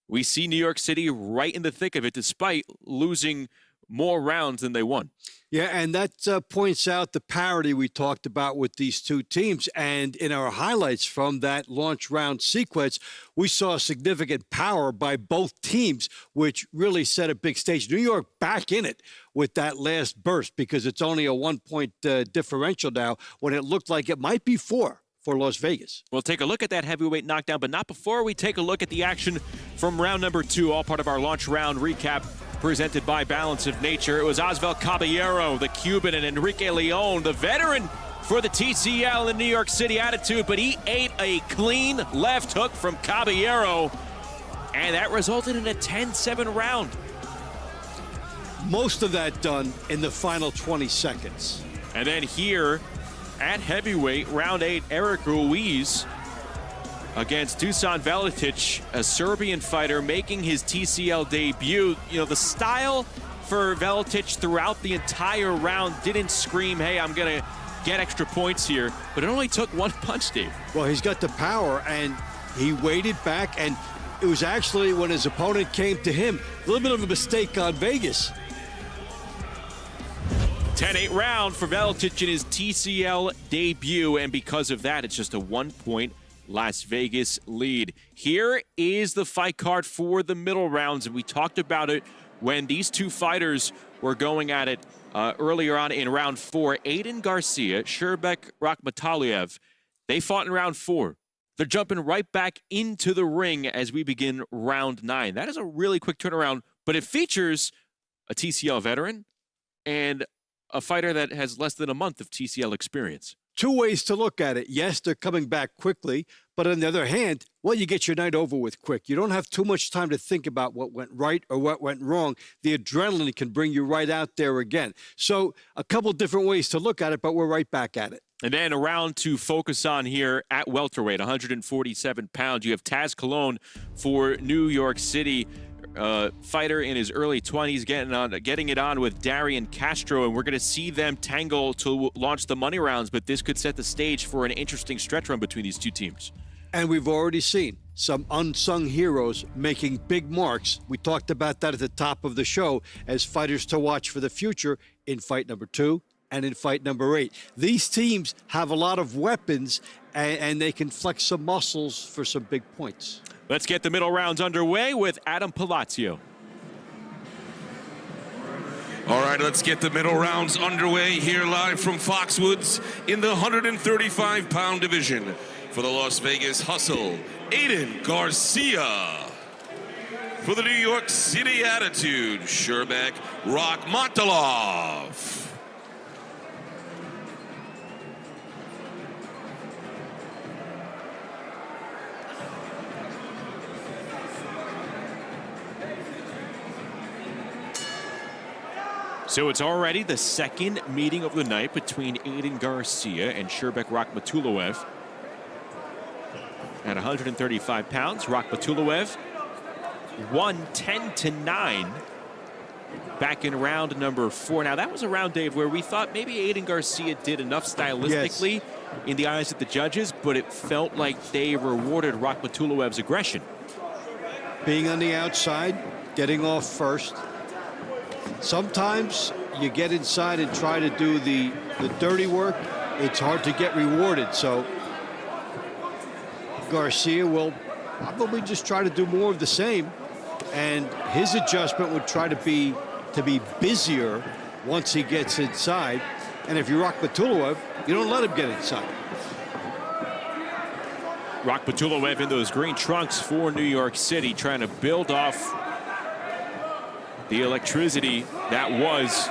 We see New York City right in the thick of it, despite losing more rounds than they won. Yeah, and that points out the parity we talked about with these two teams. And in our highlights from that launch round sequence, we saw significant power by both teams, which really set a big stage. New York back in it with that last burst because it's only a 1-point differential now when it looked like it might be 4 for Las Vegas. We'll take a look at that heavyweight knockdown, but not before we take a look at the action from round number 2, all part of our launch round recap presented by Balance of Nature. It was Osval Cabierro, the Cuban, and Enrique Leon, the veteran for the TCL and New York City Attitude, but he ate a clean left hook from Cabierro, and that resulted in a 10-7 round. Most of that done in the final 20 seconds. And then here at heavyweight, round 8, Eric Ruiz against Dusan Veletic, a Serbian fighter making his TCL debut. You know, the style for Veletic throughout the entire round. Didn't scream, hey, I'm going to get extra points here. But it only took one punch, Dave. Well, he's got the power, and he waited back, and it was actually when his opponent came to him, a little bit of a mistake on Vegas. 10-8 round for Veletic in his TCL debut, and because of that, it's just a 1-point Las Vegas lead. Here is the fight card for the middle rounds, and we talked about it when these two fighters were going at it earlier on in round 4. Aiden Garcia, Sherbek Rakhmataliev, they fought in round 4. They're jumping right back into the ring as we begin round 9. That is a really quick turnaround, but it features a TCL veteran and a fighter that has less than a month of TCL experience. Two ways to look at it. Yes, they're coming back quickly, but on the other hand, well, you get your night over with quick. You don't have too much time to think about what went right or what went wrong. The adrenaline can bring you right out there again. So a couple different ways to look at it, but we're right back at it. And then a round to focus on here at welterweight, 147 pounds. You have Taz Cologne for New York City. Fighter in his early 20s getting it on with Darian Castro, and we're going to see them tangle to launch the money rounds, but this could set the stage for an interesting stretch run between these two teams. And we've already seen some unsung heroes making big marks. We talked about that at the top of the show as fighters to watch for the future in fight number 2 and in fight number 8. These teams have a lot of weapons, and they can flex some muscles for some big points. Let's get the middle rounds underway with Adam Palazzo. All right, let's get the middle rounds underway here live from Foxwoods in the 135-pound division. For the Las Vegas Hustle, Aiden Garcia. For the New York City Attitude, Sherbek Rakhmataliev. So it's already the second meeting of the night between Aiden Garcia and Sherbek Rakhmataliev. At 135 pounds, Rakhmataliev won 10-9 back in round number 4. Now, that was a round, Dave, where we thought maybe Aiden Garcia did enough stylistically in the eyes of the judges, but it felt like they rewarded Rakhmataliev's aggression. Being on the outside, getting off first. Sometimes you get inside and try to do the dirty work. It's hard to get rewarded. So Garcia will probably just try to do more of the same. And his adjustment would try to be busier once he gets inside. And if you're Rakhmataliev, you don't let him get inside. Rakhmataliev in those green trunks for New York City, trying to build off the electricity that was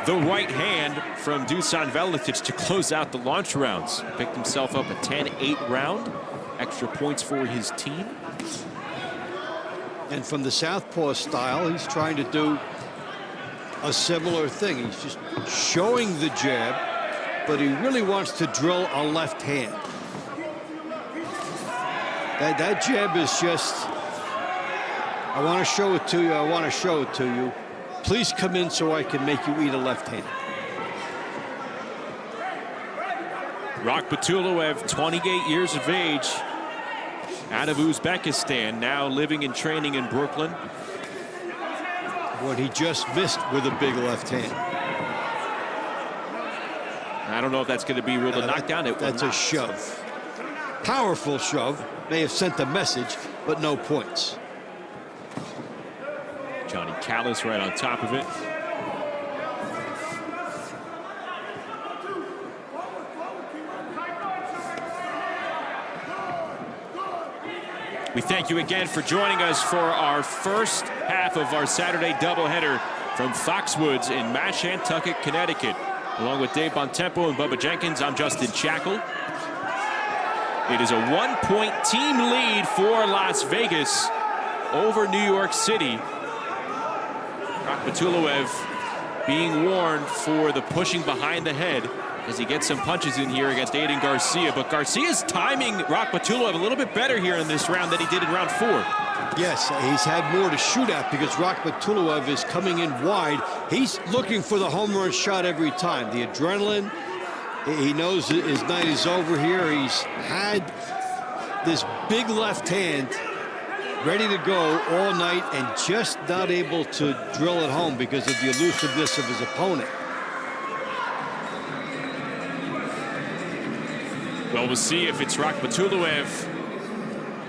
the right hand from Dusan Veletic to close out the launch rounds. Picked himself up a 10-8 round. Extra points for his team. And from the southpaw style, he's trying to do a similar thing. He's just showing the jab, but he really wants to drill a left hand. That jab is just, I want to show it to you, I want to show it to you. Please come in so I can make you eat a left hand. Rakhmataliev, 28 years of age, out of Uzbekistan, now living and training in Brooklyn. What he just missed with a big left hand. I don't know if that's going to be ruled a knockdown. That's a shove. Powerful shove. May have sent a message, but no points. Johnny Callis right on top of it. We thank you again for joining us for our first half of our Saturday doubleheader from Foxwoods in Mashantucket, Connecticut. Along with Dave Bontempo and Bubba Jenkins, I'm Justin Shackle. It is a 1-point team lead for Las Vegas over New York City. Rakhmataliev being warned for the pushing behind the head as he gets some punches in here against Aiden Garcia. But Garcia's timing Patulv a little bit better here in this round than he did in round 4. Yes, he's had more to shoot at because Patulv is coming in wide. He's looking for the home run shot every time. The adrenaline, he knows his night is over here. He's had this big left hand ready to go all night and just not able to drill it home because of the elusiveness of his opponent. Well, we'll see if it's Patulv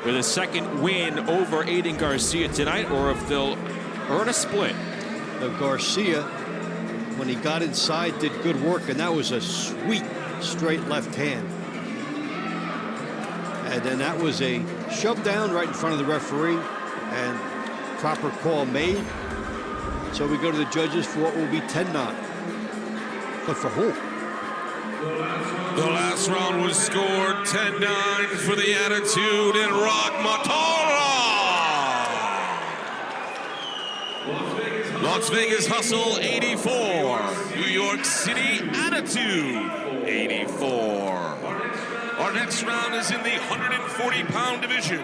with a second win over Aiden Garcia tonight, or if they'll earn a split. The Garcia, when he got inside, did good work, and that was a sweet, straight left hand. And then that was a shove down right in front of the referee, and proper call made. So we go to the judges for what will be 10-9. But for who? The last round was scored 10-9 for the Attitude in Rock Motora. Las Vegas Hustle 84. New York City Attitude 84. Our next round is in the 140-pound division.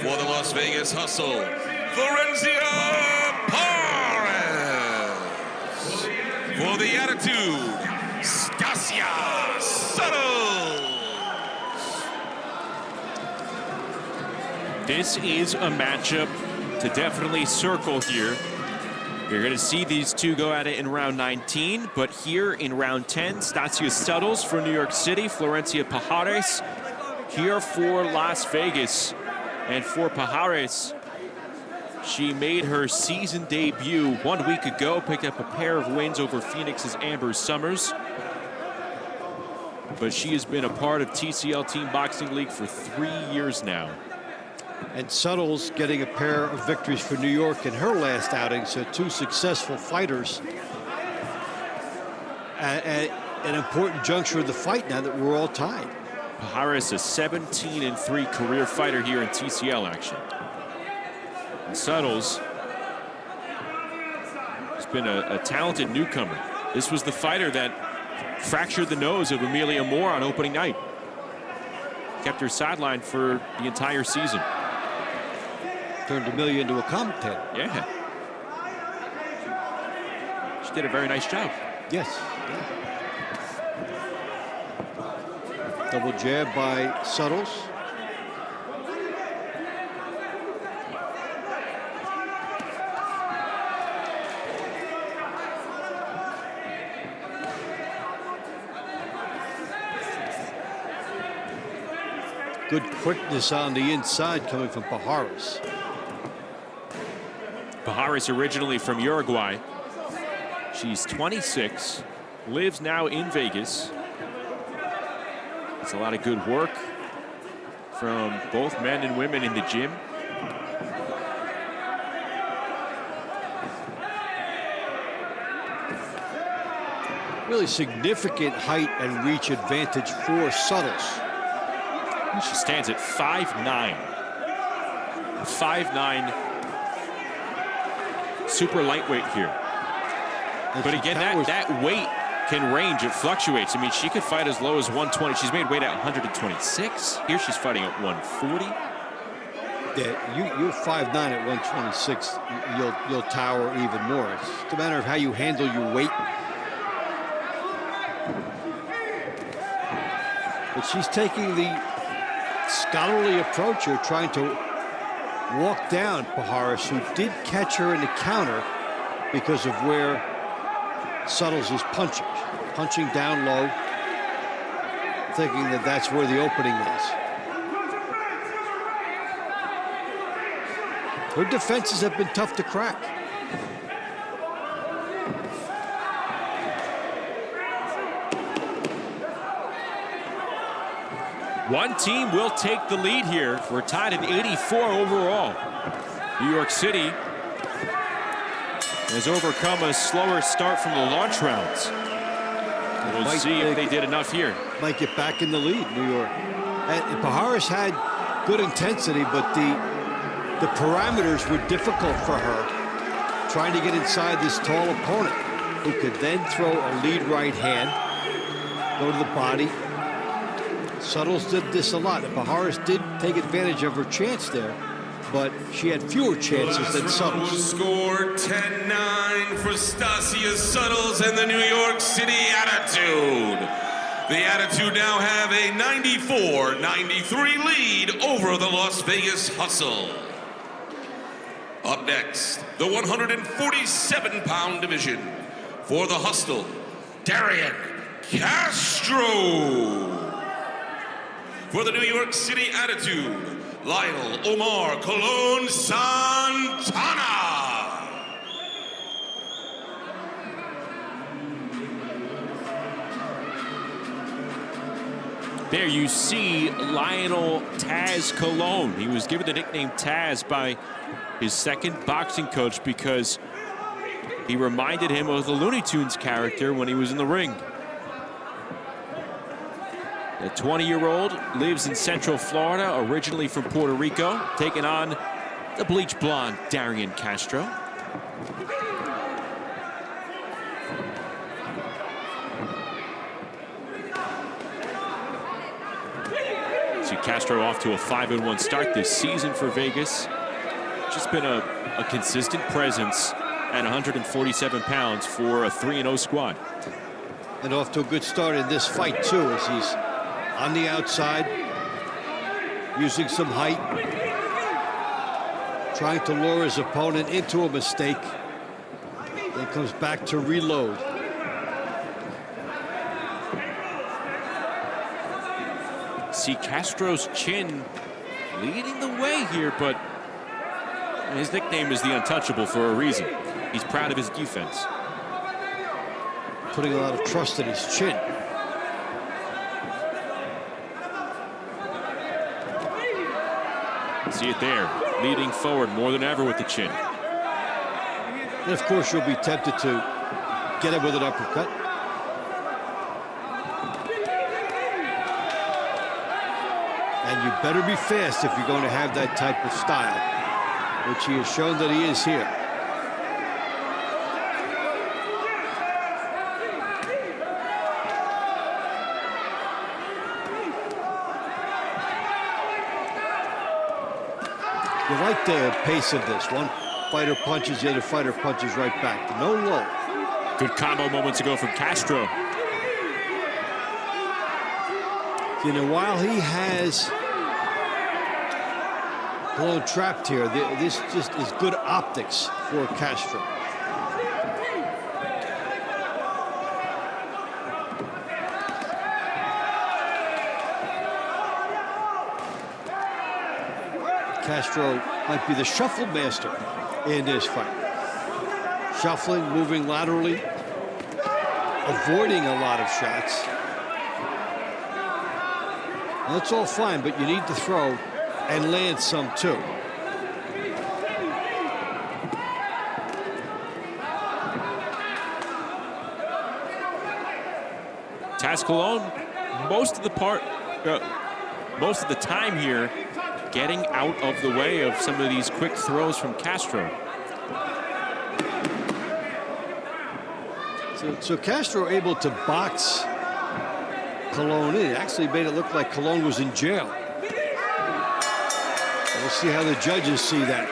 For the Las Vegas Hustle, Florencia Parz. For the Attitude, Garcia Settles. This is a matchup to definitely circle here. You're going to see these two go at it in round 19, but here in round 10, Garcia Settles for New York City, Florencia Parz here for Las Vegas. And for Parz, she made her season debut 1 week ago, picked up a pair of wins over Phoenix's Amber Summers. But she has been a part of TCL Team Boxing League for 3 years now. And Settles getting a pair of victories for New York in her last outing, so two successful fighters at an important juncture of the fight now that we're all tied. Parz, a 17-3 career fighter here in TCL action. And Settles has been a talented newcomer. This was the fighter that fractured the nose of Amelia Moore on opening night. Kept her sidelined for the entire season. Turned Amelia into a commentator. Yeah. She did a very nice job. Yes. Yeah. Double jab by Settles. Good quickness on the inside coming from Parz. Parz originally from Uruguay. She's 26, lives now in Vegas. It's a lot of good work from both men and women in the gym. Really significant height and reach advantage for Settles. She stands at 5'9". 5'9", super lightweight here. But again, that weight can range, it fluctuates. I mean, she could fight as low as 120. She's made weight at 126. Here she's fighting at 140. Yeah, you're 5'9" at 126. You'll tower even more. It's just a matter of how you handle your weight. But she's taking the scholarly approach here, trying to walk down Parz, who did catch her in the counter because of where Settles is punching down low, thinking that that's where the opening is. Her defenses have been tough to crack. One team will take the lead here. We're tied at 84 overall. New York City has overcome a slower start from the launch rounds. We'll see if they did enough here. Might get back in the lead, New York. And Parz had good intensity, but the parameters were difficult for her, trying to get inside this tall opponent. who could then throw a lead right hand, go to the body. Suttles did this a lot. Baharis did take advantage of her chance there, but she had fewer chances than Suttles. Score 10-9 for Stasia Suttles and the New York City Attitude. The Attitude now have a 94-93 lead over the Las Vegas Hustle. Up next, the 147-pound division for the Hustle, Darian Castro. For the New York City Attitude, Lionel Omar Cologne Santana. There you see Lionel Taz Cologne. He was given the nickname Taz by his second boxing coach because he reminded him of the Looney Tunes character when he was in the ring. The 20-year-old lives in Central Florida, originally from Puerto Rico, taking on the bleach blonde Darian Castro. See Castro off to a 5-1 start this season for Vegas. Just been a consistent presence at 147 pounds for a 3-0 squad. And off to a good start in this fight, too, as he's on the outside, using some height, trying to lure his opponent into a mistake, then comes back to reload. See Castro's chin leading the way here, but his nickname is the Untouchable for a reason. He's proud of his defense. Putting a lot of trust in his chin. See it there, leading forward more than ever with the chin. And of course, you'll be tempted to get him with an uppercut. And you better be fast if you're going to have that type of style, which he has shown that he is here. You like the pace of this. One fighter punches, the other fighter punches right back. No lull. Good combo moments ago from Castro. You know, while he has Cologne trapped here, this just is good optics for Castro. Castro might be the shuffle master in this fight. Shuffling, moving laterally, avoiding a lot of shots. That's all fine, but you need to throw and land some too. Taz Cologne, most of the time here, getting out of the way of some of these quick throws from Castro. So Castro able to box Cologne in. It actually made it look like Cologne was in jail. We'll see how the judges see that.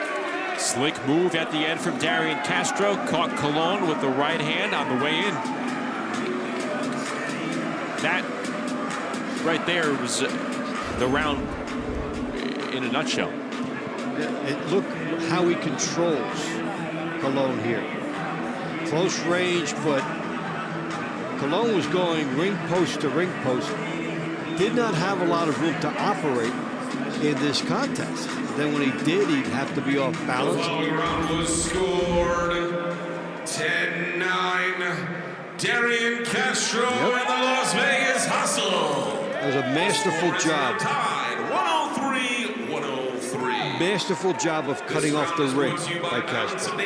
Slick move at the end from Darian Castro. Caught Cologne with the right hand on the way in. That right there was the round in a nutshell. And look how he controls Cologne here. Close range, but Cologne was going ring post to ring post. Did not have a lot of room to operate in this contest. Then when he did, he'd have to be off balance. The round was scored 10-9. Darian Castro and the Las Vegas Hustle. It was a masterful job. 103-103. Masterful job of cutting off the ring by Castro.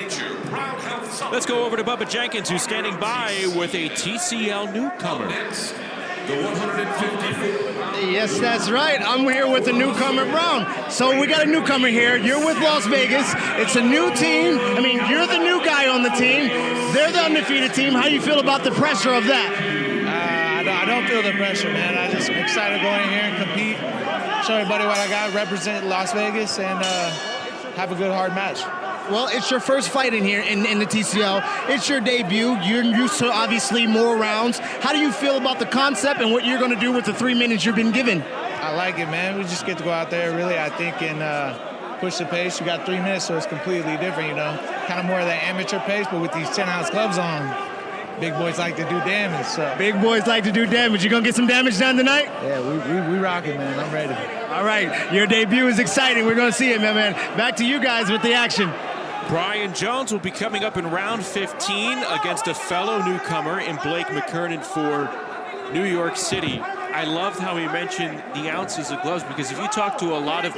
Let's go over to Bubba Jenkins, who's standing by with a TCL newcomer. the 154. Yes, that's right. I'm here with the newcomer, Brown. So we got a newcomer here. You're with Las Vegas. It's a new team. I mean, you're the new guy on the team. They're the undefeated team. How do you feel about the pressure of that? I don't feel the pressure, man. I'm just excited to go in here and compete, show everybody what I got, represent Las Vegas, and have a good, hard match. Well, it's your first fight in here in the TCL. It's your debut. You're used to obviously more rounds. How do you feel about the concept and what you're going to do with the 3 minutes you've been given? I like it, man. We just get to go out there, really, I think, and push the pace. You got 3 minutes, so it's completely different, you know. Kind of more of that amateur pace, but with these 10-ounce gloves on, big boys like to do damage. So. Big boys like to do damage. You going to get some damage done tonight? Yeah, we rocking, man. I'm ready. All right. Your debut is exciting. We're going to see it, man. Back to you guys with the action. Brian Jones will be coming up in round 15 against a fellow newcomer in Blake Mccernin for New York City. I loved how he mentioned the ounces of gloves, because if you talk to a lot of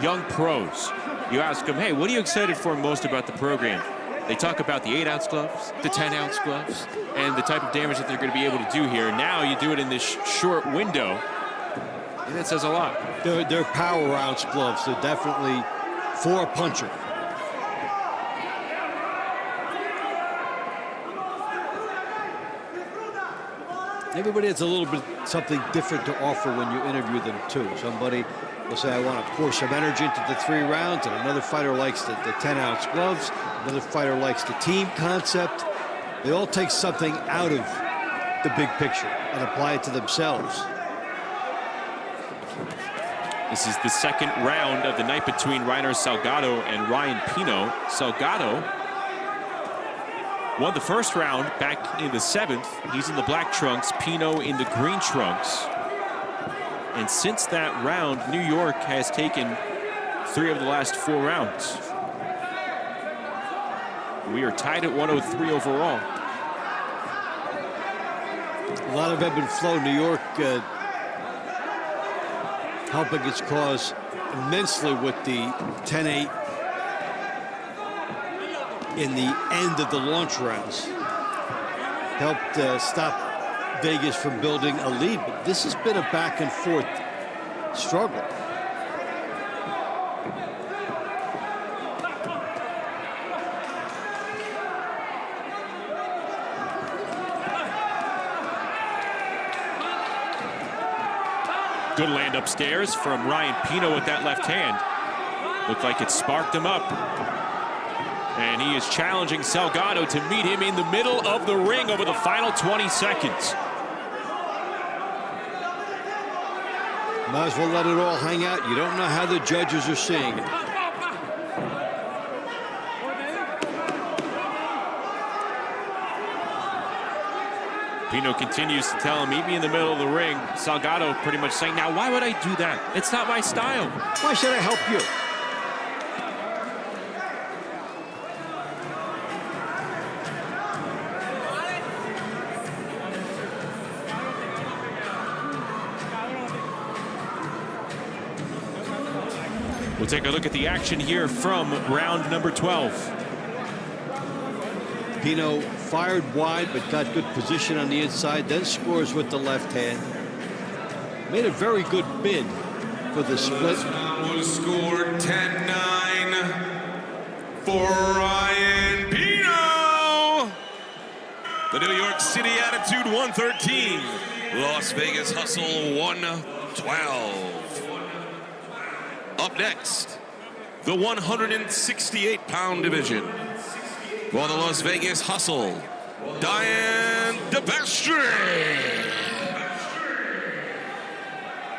young pros, you ask them, hey, what are you excited for most about the program? They talk about the 8-ounce gloves, the 10-ounce gloves, and the type of damage that they're going to be able to do here. Now you do it in this short window, and it says a lot. They're power ounce gloves. They're definitely for a puncher. Everybody has a little bit something different to offer when you interview them too. Somebody will say, I want to pour some energy into the 3 rounds, and another fighter likes the 10-ounce gloves. Another fighter likes the team concept. They all take something out of the big picture and apply it to themselves. This is the second round of the night between Reiner Salgado and Ryan Pino. Salgado won the first round back in the 7th. He's in the black trunks, Pino in the green trunks. And since that round, New York has taken 3 of the last 4 rounds. We are tied at 103 overall. A lot of ebb and flow. New York helping its cause immensely with the 10-8 in the end of the launch rounds. Helped stop Vegas from building a lead, but this has been a back and forth struggle. Good land upstairs from Ryan Pino with that left hand. Looked like it sparked him up. And he is challenging Salgado to meet him in the middle of the ring over the final 20 seconds. Might as well let it all hang out. You don't know how the judges are seeing it. Pino continues to tell him, meet me in the middle of the ring. Salgado pretty much saying, now why would I do that? It's not my style. Why should I help you? We'll take a look at the action here from round number 12. Pino fired wide, but got good position on the inside, then scores with the left hand. Made a very good bid for the split. Was scored 10-9 for Ryan Pino. The New York City Attitude 113. Las Vegas Hustle 112. Up next, the 168-pound division. For the Las Vegas Hustle, Depest.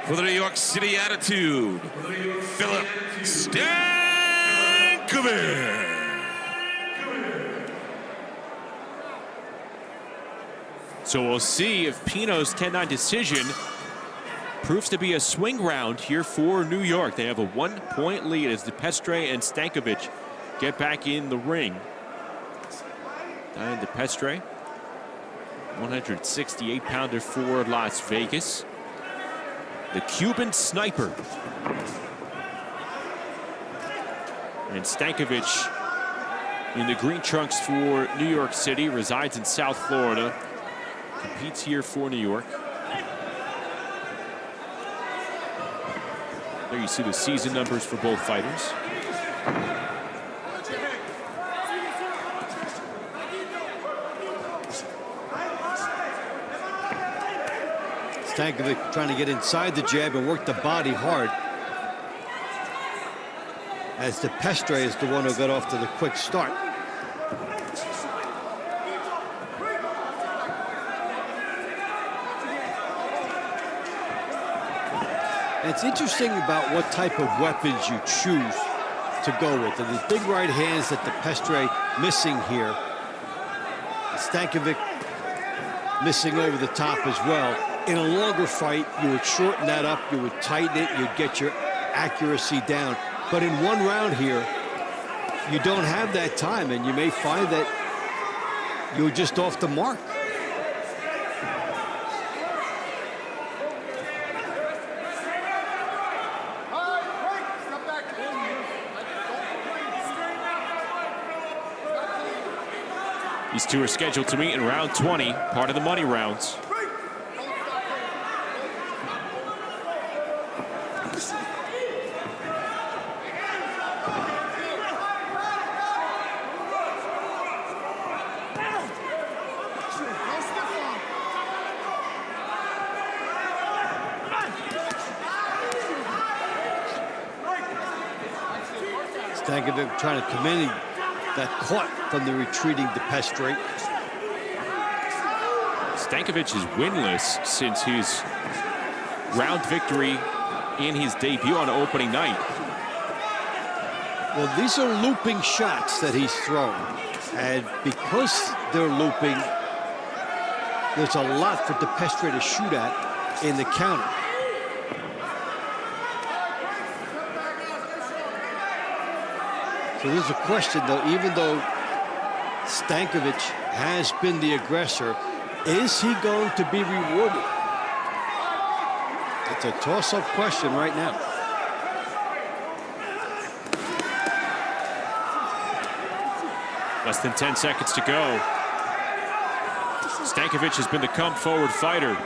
For the New York City Attitude, Philip Stankovic. So we'll see if Pino's 10-9 decision proves to be a swing round here for New York. They have a 1-point lead as Depest and Stankovic get back in the ring. Depest, 168-pounder for Las Vegas. The Cuban sniper. And Stankovic in the green trunks for New York City, resides in South Florida, competes here for New York. There you see the season numbers for both fighters. Stankovic trying to get inside the jab and work the body hard. As Depest is the one who got off to the quick start. And it's interesting about what type of weapons you choose to go with. And the big right hands that Depest missing here. Stankovic missing over the top as well. In a longer fight, you would shorten that up, you would tighten it, you'd get your accuracy down. But in one round here, you don't have that time, and you may find that you're just off the mark. These two are scheduled to meet in round 20, part of the money rounds. Stankovic trying to come in, that caught from the retreating Depest. Stankovic is winless since his round victory in his debut on opening night. Well, these are looping shots that he's thrown. And because they're looping, there's a lot for Depest to shoot at in the counter. So there's a question, though, even though Stankovic has been the aggressor, is he going to be rewarded? It's a toss-up question right now. Less than 10 seconds to go. Stankovic has been the come-forward fighter.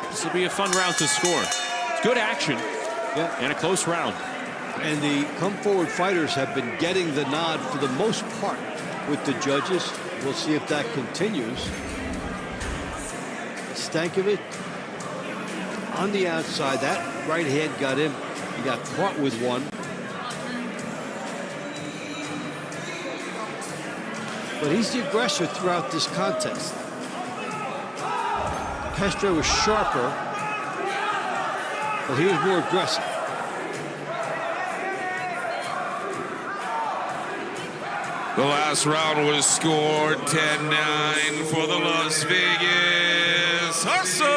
This will be a fun round to score. It's good action, and a close round. And the come-forward fighters have been getting the nod for the most part with the judges. We'll see if that continues. Stankovic on the outside. That right hand got him. He got caught with one. But he's the aggressor throughout this contest. Castro was sharper, but he was more aggressive. The last round was scored 10-9 for the Las Vegas Hustle.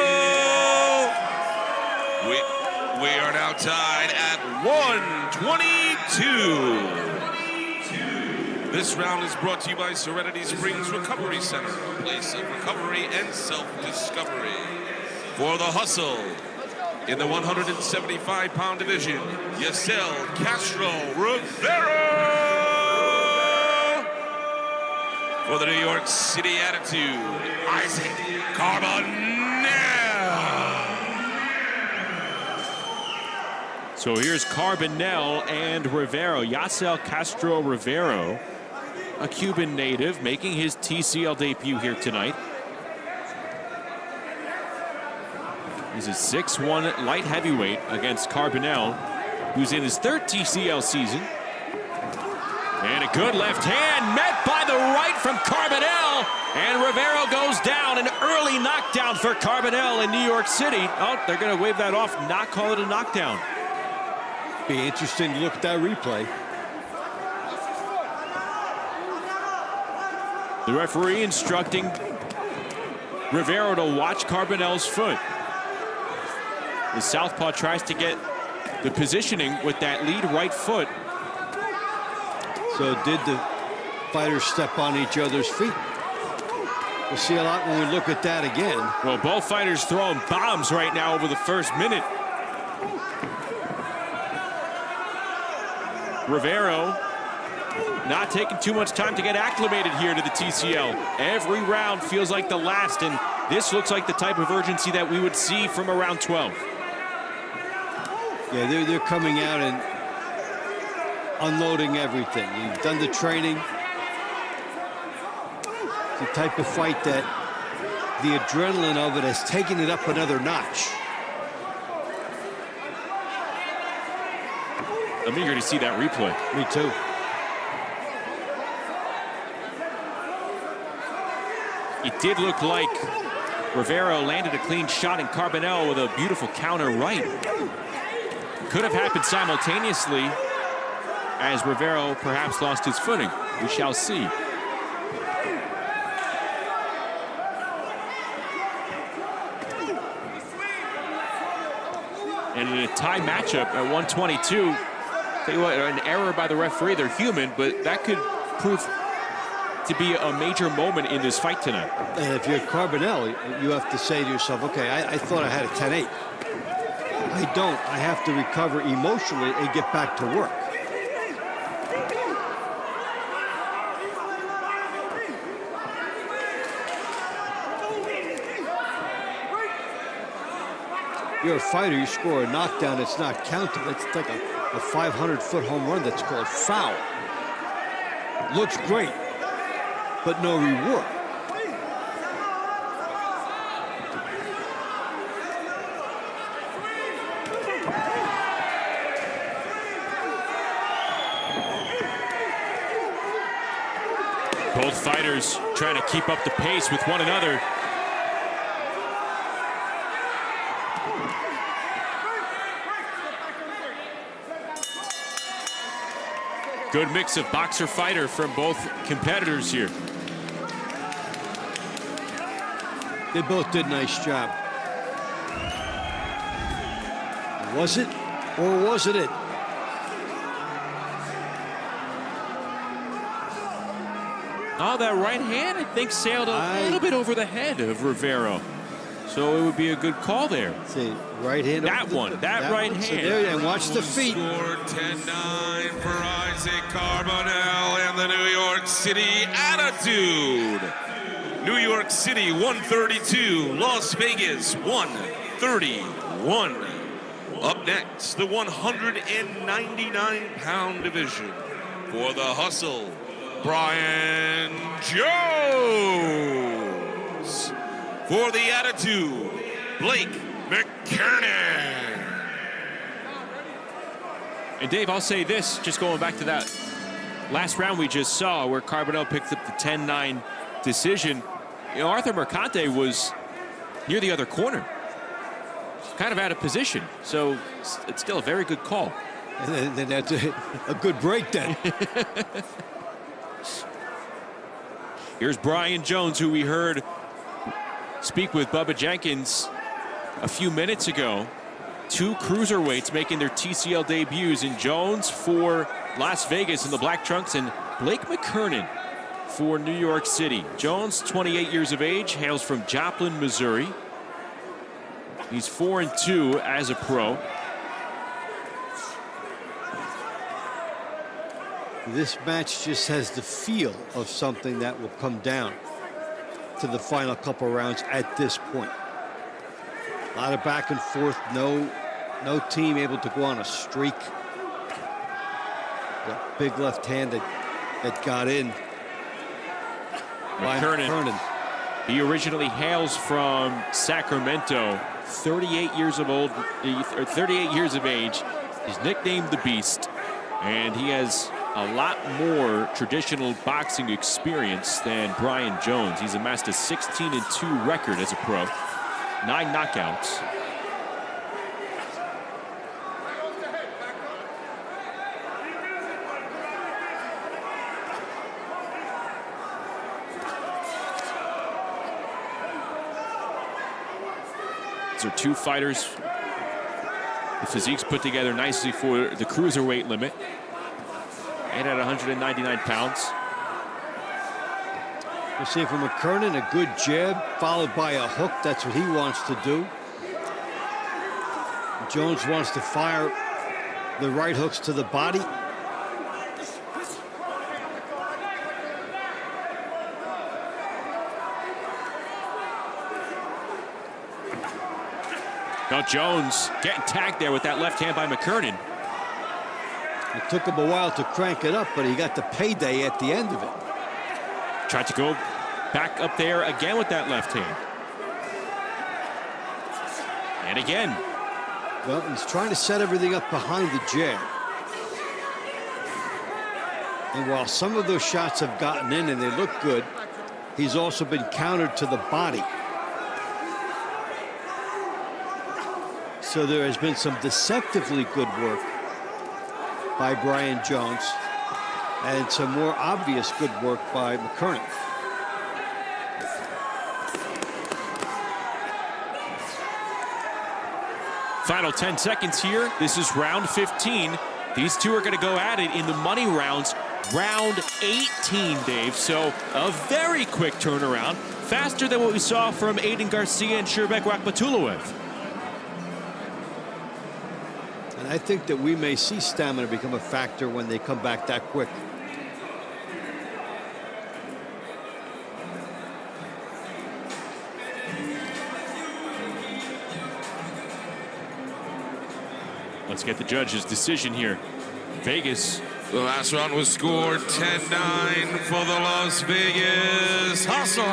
We are now tied at 122. This round is brought to you by Serenity Springs Recovery Center, a place of recovery and self-discovery. For the Hustle, in the 175-pound division, Yasel Castro Rivera. For the New York City Attitude, Isaac Carbonel. So here's Carbonel and Rivera. Yasel Castro Rivera, a Cuban native, making his TCL debut here tonight. He's a 6'1" light heavyweight against Carbonel, who's in his third TCL season. And a good left hand met by the right from Carbonel. And Rivera goes down. An early knockdown for Carbonel in New York City. Oh, they're going to wave that off, not call it a knockdown. Be interesting to look at that replay. The referee instructing Rivera to watch Carbonel's foot. The southpaw tries to get the positioning with that lead right foot. So did the fighters step on each other's feet? We'll see a lot when we look at that again. Well, both fighters throwing bombs right now over the first minute. Rivera not taking too much time to get acclimated here to the TCL. Every round feels like the last, and this looks like the type of urgency that we would see from around 12. Yeah, they're coming out and unloading everything. You've done the training. It's the type of fight that the adrenaline of it has taken it up another notch. I'm eager to see that replay. Me too. It did look like Rivera landed a clean shot in Carbonel with a beautiful counter right. Could have happened simultaneously as Rivera perhaps lost his footing. We shall see. And in a tie matchup at 122, tell you what, an error by the referee, they're human, but that could prove to be a major moment in this fight tonight. And if you're Carbonel, you have to say to yourself, okay, I thought I had a 10-8. I don't. I have to recover emotionally and get back to work. You're a fighter, you score a knockdown, it's not counted. It's like a 500-foot home run that's called foul. Looks great, but no reward. Both fighters trying to keep up the pace with one another. Good mix of boxer-fighter from both competitors here. They both did a nice job. Was it, or wasn't it? Oh, that right hand, I think, sailed a little bit over the head of Rivera. So it would be a good call there. See, right hand. That one, that right hand. So there, and watch the feet. Scored 10-9 for Isaac Carbonel and the New York City Attitude. New York City 132, Las Vegas 131. Up next, the 199-pound division for the Hustle, Brian Jones. For the Attitude, Blake Mccernin. And Dave, I'll say this, just going back to that last round we just saw where Carbonel picked up the 10-9 decision. You know, Arthur Mercante was near the other corner, kind of out of position. So it's still a very good call. And then that's a good break then. Here's Brian Jones, who we heard speak with Bubba Jenkins a few minutes ago. Two cruiserweights making their TCL debuts in Jones for Las Vegas in the black trunks and Blake Mccernin for New York City. Jones, 28 years of age, hails from Joplin, Missouri. He's 4-2 as a pro. This match just has the feel of something that will come down to the final couple rounds at this point. A lot of back and forth, no team able to go on a streak. The big left hand that got in. Mccernin. He originally hails from Sacramento, 38 years of age. He's nicknamed the Beast, and he has a lot more traditional boxing experience than Brian Jones. He's amassed a 16-2 record as a pro, 9 knockouts. These are two fighters. The physiques put together nicely for the cruiserweight limit. And at 199 pounds. We'll see from Mccernin, a good jab followed by a hook. That's what he wants to do. Jones wants to fire the right hooks to the body. Now Jones getting tagged there with that left hand by Mccernin. It took him a while to crank it up, but he got the payday at the end of it. Tried to go back up there again with that left hand. And again. Well, he's trying to set everything up behind the jab. And while some of those shots have gotten in and they look good, he's also been countered to the body. So there has been some deceptively good work by Brian Jones and some more obvious good work by Mccernin. Final 10 seconds here. This is round 15. These two are going to go at it in the money rounds. Round 18, Dave. So a very quick turnaround. Faster than what we saw from Aiden Garcia and Shirbek Patulv. And I think that we may see stamina become a factor when they come back that quick. Let's get the judge's decision here. Vegas. The last round was scored 10-9 for the Las Vegas Hustle.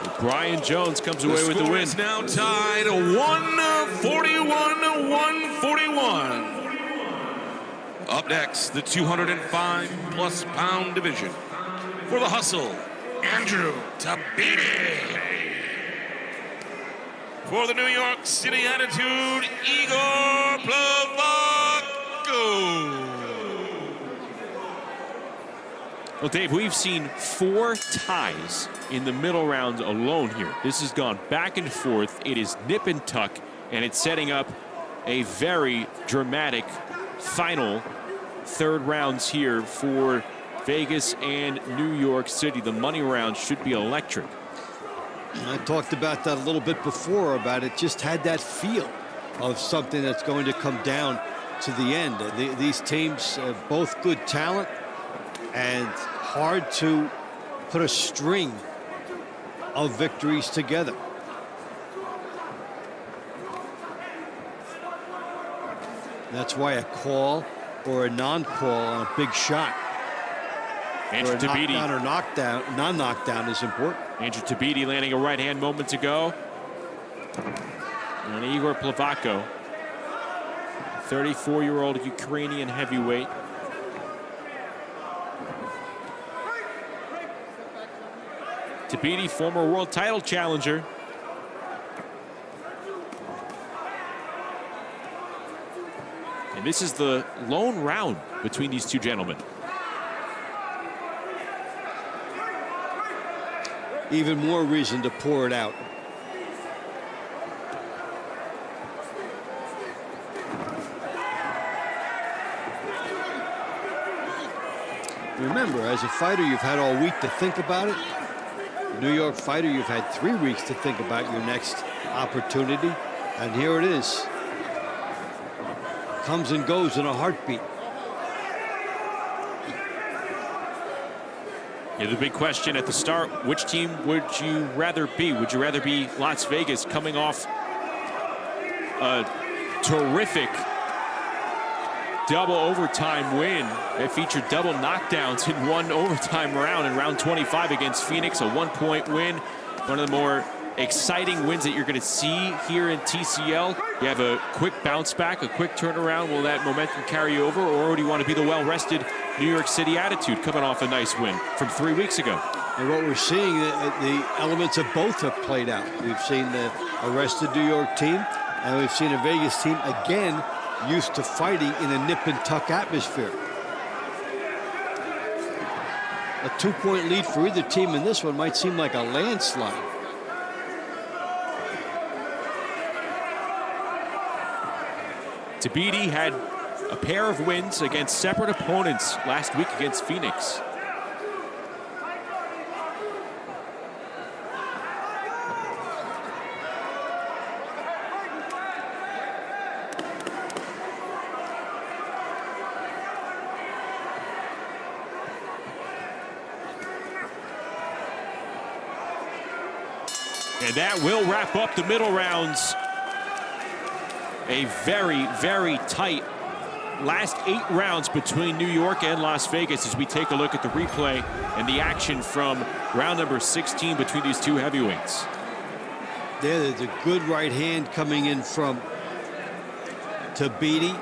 So Brian Jones comes away with the win. Is now tied 141-141. Up next, the 205+ pound division. For the Hustle, Andrew Tabidi. For the New York City Attitude, Igor Plavaco. Well, Dave, we've seen 4 ties in the middle rounds alone here. This has gone back and forth. It is nip and tuck, and it's setting up a very dramatic final third rounds here for Vegas and New York City. The money round should be electric. I talked about that a little bit before, about it just had that feel of something that's going to come down to the end. These teams have both good talent and hard to put a string of victories together. That's why a call or a non-call on a big shot, Andrew or a Tabidi. knockdown or knockdown, non-knockdown is important. Andrew Tabidi landing a right hand moments ago. And Igor Plavaco, 34-year-old Ukrainian heavyweight. Tabidi, former world title challenger. And this is the lone round between these two gentlemen. Even more reason to pour it out. Remember, as a fighter, you've had all week to think about it. New York fighter, you've had 3 weeks to think about your next opportunity. And here it is. Comes and goes in a heartbeat. Yeah, the big question at the start, which team would you rather be? Would you rather be Las Vegas coming off a terrific double overtime win that featured double knockdowns in one overtime round in round 25 against Phoenix, a 1-point win, one of the more exciting wins that you're going to see here in TCL. You have a quick bounce back, a quick turnaround. Will that momentum carry you over, or do you want to be the well-rested New York City Attitude coming off a nice win from 3 weeks ago? And what we're seeing, the elements of both have played out. We've seen the arrested New York team, and we've seen a Vegas team again used to fighting in a nip and tuck atmosphere. A 2-point lead for either team in this one might seem like a landslide. Tabidi had a pair of wins against separate opponents last week against Phoenix. And that will wrap up the middle rounds. A very, very tight last 8 rounds between New York and Las Vegas as we take a look at the replay and the action from round number 16 between these two heavyweights. There's a good right hand coming in from Tabidi.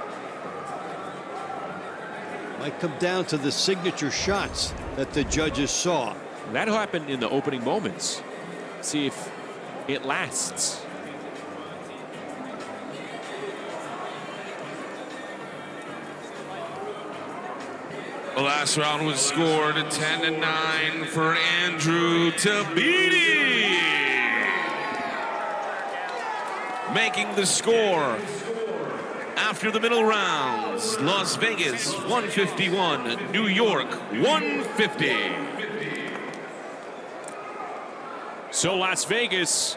Might come down to the signature shots that the judges saw. That happened in the opening moments. See if it lasts. The last round was scored 10-9 for Andrew Tabidi. Making the score after the middle rounds, Las Vegas 151, New York 150. So Las Vegas,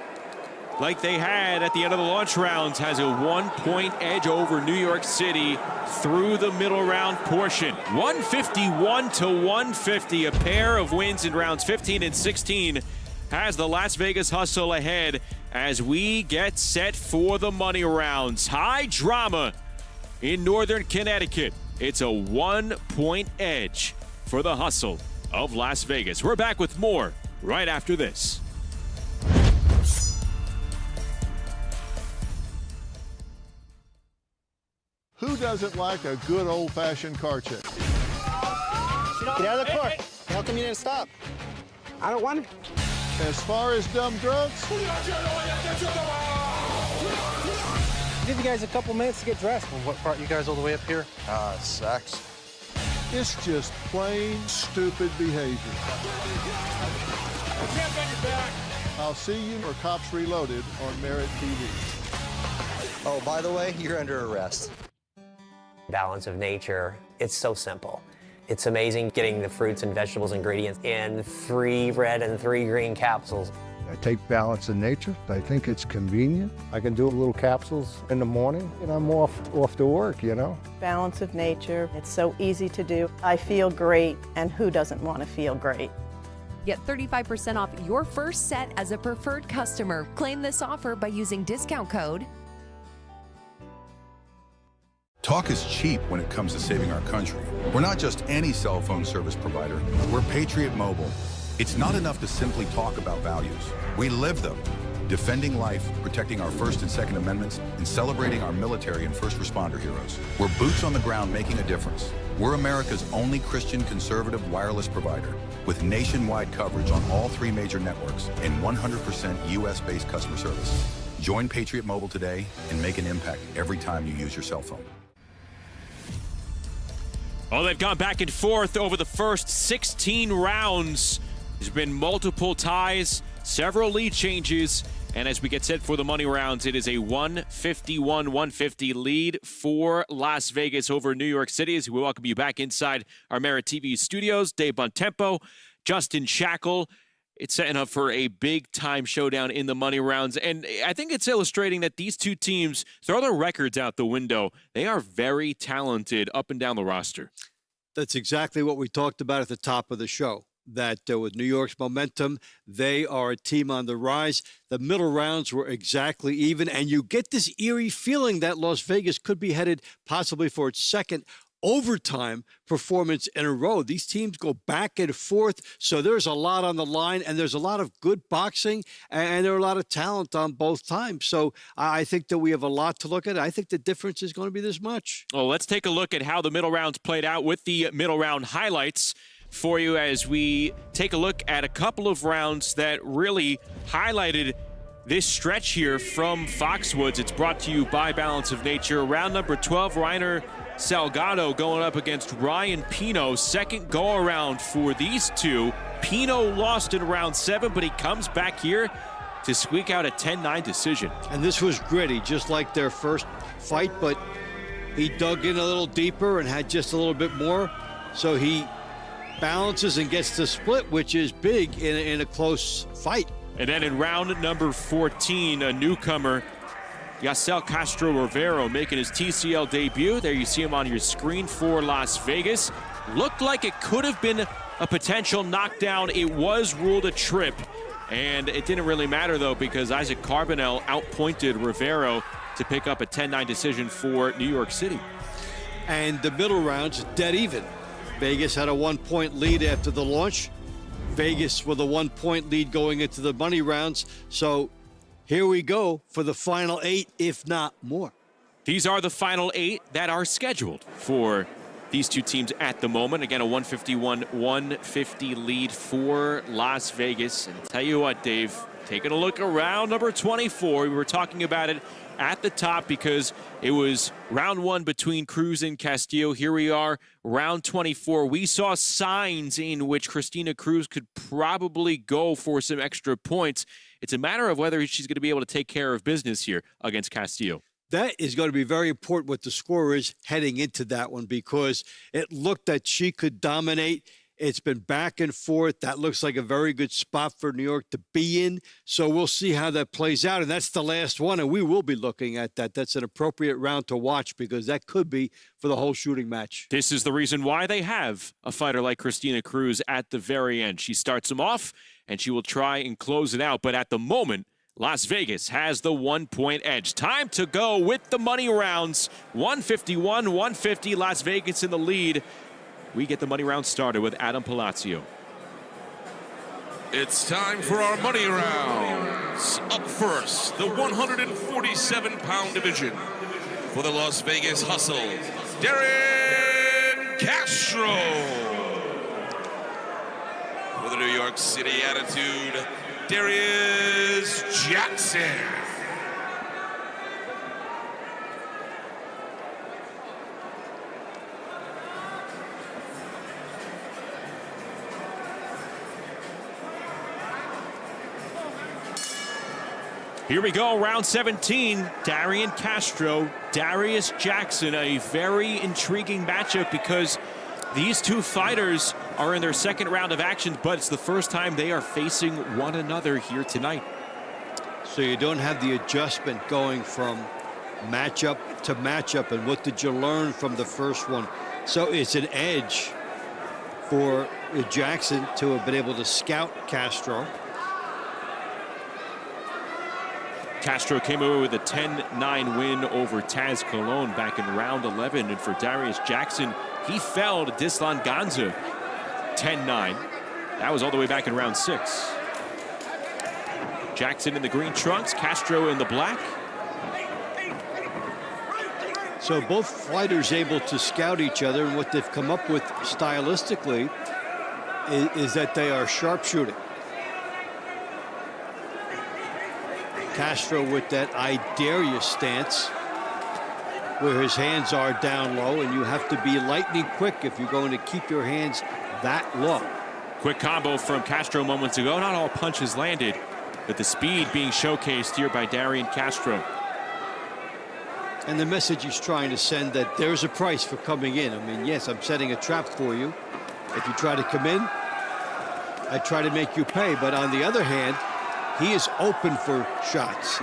like they had at the end of the launch rounds, has a 1-point edge over New York City through the middle round portion. 151 to 150, a pair of wins in rounds 15 and 16 has the Las Vegas Hustle ahead as we get set for the money rounds. High drama in Northern Connecticut. It's a 1-point edge for the Hustle of Las Vegas. We're back with more right after this. Who doesn't like a good old-fashioned car check? Get out of the car. How come you didn't stop? I don't want it. As far as dumb drugs, Give you guys a couple minutes to get dressed. Well, what brought you guys all the way up here? sex. It's just plain stupid behavior. I'll see you for Cops Reloaded on MeritTV. Oh, by the way, you're under arrest. Balance of nature, it's so simple. It's amazing getting the fruits and vegetables ingredients in 3 red and 3 green capsules. I take Balance of Nature. I think it's convenient. I can do little capsules in the morning and I'm off to work, you know. Balance of Nature, it's so easy to do. I feel great, and who doesn't want to feel great? Get 35% off your first set as a preferred customer. Claim this offer by using discount code. Talk is cheap when it comes to saving our country. We're not just any cell phone service provider. We're Patriot Mobile. It's not enough to simply talk about values. We live them. Defending life, protecting our First and Second Amendments, and celebrating our military and first responder heroes. We're boots on the ground making a difference. We're America's only Christian conservative wireless provider with nationwide coverage on all 3 major networks and 100% U.S.-based customer service. Join Patriot Mobile today and make an impact every time you use your cell phone. Oh, they've gone back and forth over the first 16 rounds. There's been multiple ties, several lead changes, and as we get set for the money rounds, it is a 151-150 lead for Las Vegas over New York City. As we welcome you back inside our MeritTV studios, Dave Bontempo, Justin Shackle. It's setting up for a big-time showdown in the money rounds, and I think it's illustrating that these two teams throw their records out the window. They are very talented up and down the roster. That's exactly what we talked about at the top of the show, that with New York's momentum, they are a team on the rise. The middle rounds were exactly even, and you get this eerie feeling that Las Vegas could be headed possibly for its second overtime performance in a row. These teams go back and forth, so there's a lot on the line, and there's a lot of good boxing, and there are a lot of talent on both times. So I think that we have a lot to look at. I think the difference is going to be this much. Well, let's take a look at how the middle rounds played out with the middle round highlights for you as we take a look at a couple of rounds that really highlighted this stretch here from Foxwoods. It's brought to you by Balance of Nature. Round number 12, Reiner Salgado going up against Ryan Pino. Second go-around for these two. Pino lost in round 7, but he comes back here to squeak out a 10-9 decision. And this was gritty, just like their first fight, but he dug in a little deeper and had just a little bit more. So he balances and gets the split, which is big in a close fight. And then in round number 14, a newcomer, Castro Rivera, making his TCL debut. There you see him on your screen for Las Vegas. Looked like it could have been a potential knockdown. It was ruled a trip And it didn't really matter, though, because Isaac Carbonel outpointed Rivera to pick up a 10-9 decision for New York City. And the middle rounds, dead even. Vegas had a 1-point lead after the launch. Vegas with a 1-point lead going into the money rounds. So here we go for the final 8, if not more. These are the final 8 that are scheduled for these two teams at the moment. Again, a 151-150 lead for Las Vegas. And tell you what, Dave, taking a look around number 24. We were talking about it at the top because it was round 1 between Cruz and Castillo. Here we are, round 24. We saw signs in which Cristina Cruz could probably go for some extra points. It's a matter of whether she's going to be able to take care of business here against Castillo. That is going to be very important what the score is heading into that one, because it looked that she could dominate. It's been back and forth. That looks like a very good spot for New York to be in. So we'll see how that plays out. And that's the last one, and we will be looking at that. That's an appropriate round to watch because that could be for the whole shooting match. This is the reason why they have a fighter like Cristina Cruz at the very end. She starts them off, and she will try and close it out. But at the moment, Las Vegas has the 1-point edge. Time to go with the money rounds. 151-150, Las Vegas in the lead. We get the money round started with Adam Palacio. It's time for our money rounds. Up first, the 147-pound division. For the Las Vegas Hustle, Darren Castro. For the New York City Attitude, Darius Jackson. Here we go, round 17. Darren Castro, Darius Jackson. A very intriguing matchup because these two fighters are in their second round of action, but it's the first time they are facing one another here tonight. So you don't have the adjustment going from matchup to matchup. And what did you learn from the first one? So it's an edge for Jackson to have been able to scout Castro. Castro came away with a 10-9 win over Taz Cologne back in round 11. And for Darius Jackson, he fell to Dislan Ganza 10-9. That was all the way back in round 6. Jackson in the green trunks, Castro in the black. So both fighters able to scout each other, and what they've come up with stylistically is that they are sharpshooting. Castro with that I dare you stance, where his hands are down low, and you have to be lightning quick if you're going to keep your hands that low. Quick combo from Castro moments ago. Not all punches landed, but the speed being showcased here by Darren Castro. And the message he's trying to send that there's a price for coming in. I mean, yes, I'm setting a trap for you. If you try to come in, I try to make you pay. But on the other hand, he is open for shots.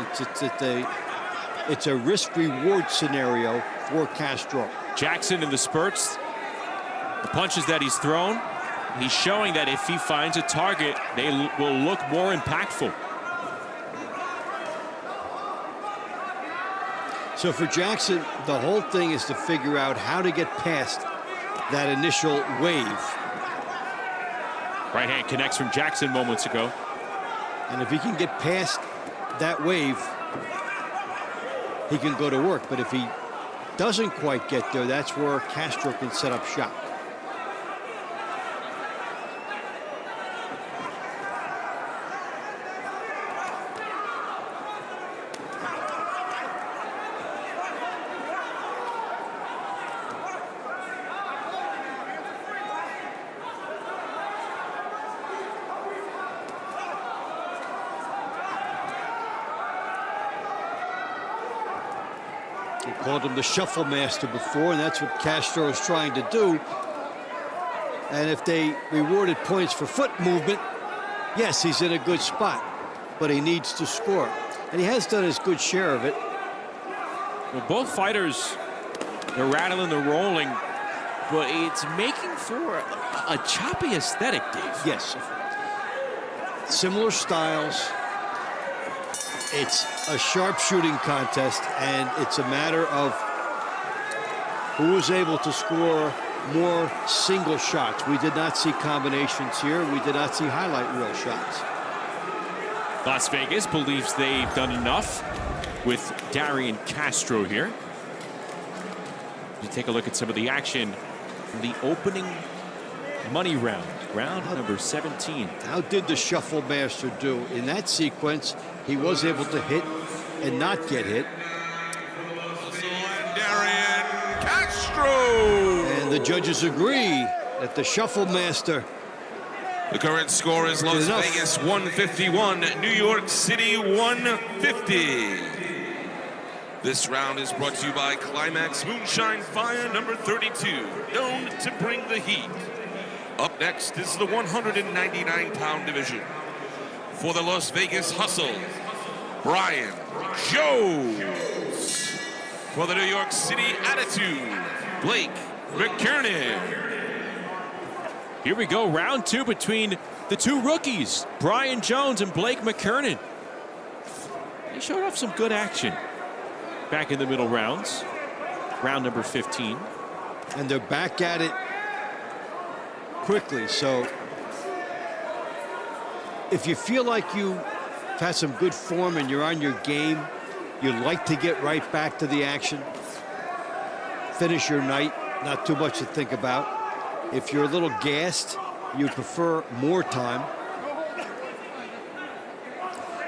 It's a risk-reward scenario for Castro. Jackson in the spurts, the punches that he's thrown, he's showing that if he finds a target, they will look more impactful. So for Jackson, the whole thing is to figure out how to get past that initial wave. Right hand connects from Jackson moments ago. And if he can get past that wave, he can go to work. But if he doesn't quite get there, that's where Castro can set up shop. Called him the shuffle master before, and that's what Castro is trying to do. And if they rewarded points for foot movement, yes, he's in a good spot, but he needs to score. And he has done his good share of it. Well, both fighters, they're rattling, they're rolling, but it's making for a choppy aesthetic, Dave. Yes. Similar styles. It's a sharpshooting contest, and it's a matter of who was able to score more single shots. We did not see combinations here. We did not see highlight reel shots. Las Vegas believes they've done enough with Darian Castro here. You take a look at some of the action from the opening money round, round number 17. How did the shuffle master do? In that sequence, he was able to hit and not get hit. Darian Castro! And the judges agree that the shuffle master. The current score is Las Vegas 151, New York City 150. This round is brought to you by Climax Moonshine Fire number 32, known to bring the heat. Up next is the 199-pound division. For the Las Vegas Hustle, Brian Jones. For the New York City Attitude, Blake Mccernin. Here we go, round two between the two rookies, Brian Jones and Blake Mccernin. They showed off some good action back in the middle rounds, round number 15. And they're back at it quickly. So if you feel like you've had some good form and you're on your game, you like to get right back to the action, finish your night, not too much to think about. If you're a little gassed, you prefer more time.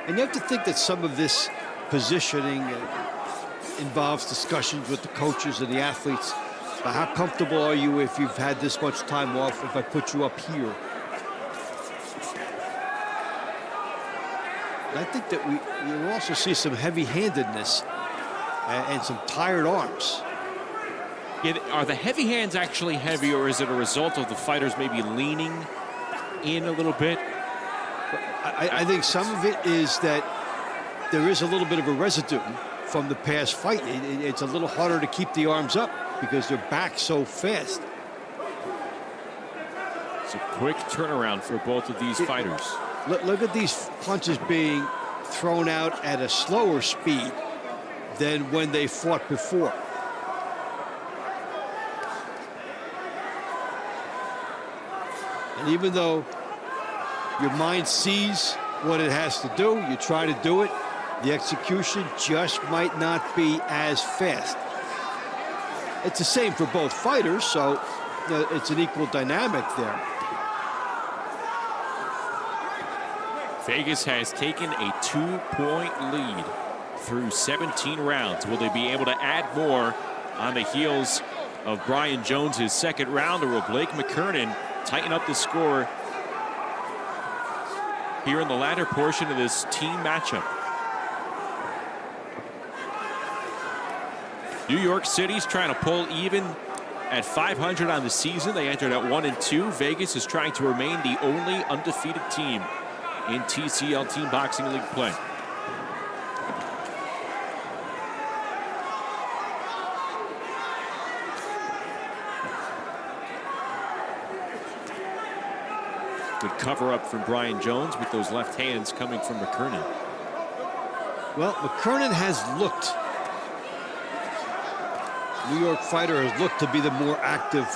And you have to think that some of this positioning involves discussions with the coaches and the athletes. But how comfortable are you if you've had this much time off, if I put you up here? And I think that we will also see some heavy-handedness and some tired arms. Yeah, are the heavy hands actually heavy, or is it a result of the fighters maybe leaning in a little bit? I think some of it is that there is a little bit of a residue from the past fight. It's a little harder to keep the arms up because they're back so fast. It's a quick turnaround for both of these fighters. Look at these punches being thrown out at a slower speed than when they fought before. And even though your mind sees what it has to do, you try to do it, the execution just might not be as fast. It's the same for both fighters, so it's an equal dynamic there. Vegas has taken a 2-point lead through 17 rounds. Will they be able to add more on the heels of Brian Jones' his second round, or will Blake Mccernin tighten up the score here in the latter portion of this team matchup? New York City's trying to pull even at 500 on the season. They entered at 1-2. Vegas is trying to remain the only undefeated team in TCL Team Boxing League play. Good cover up from Brian Jones with those left hands coming from Mccernin. Well, Mccernin has looked, New York fighter has looked to be the more active.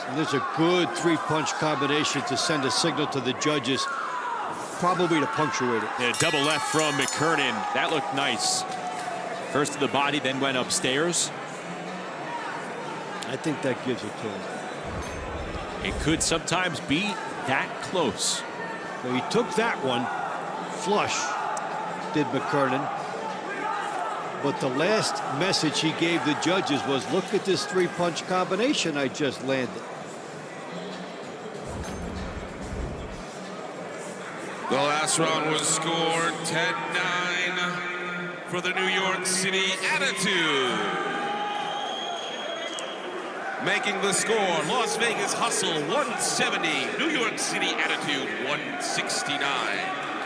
And there's a good three-punch combination to send a signal to the judges, probably to punctuate it. And a double left from Mccernin. That looked nice. First to the body, then went upstairs. I think that gives it to him. It could sometimes be that close. So he took that one flush, did Mccernin. But the last message he gave the judges was, look at this three-punch combination I just landed. The last round was scored 10-9 for the New York City Attitude. Making the score, Las Vegas Hustle 170, New York City Attitude 169.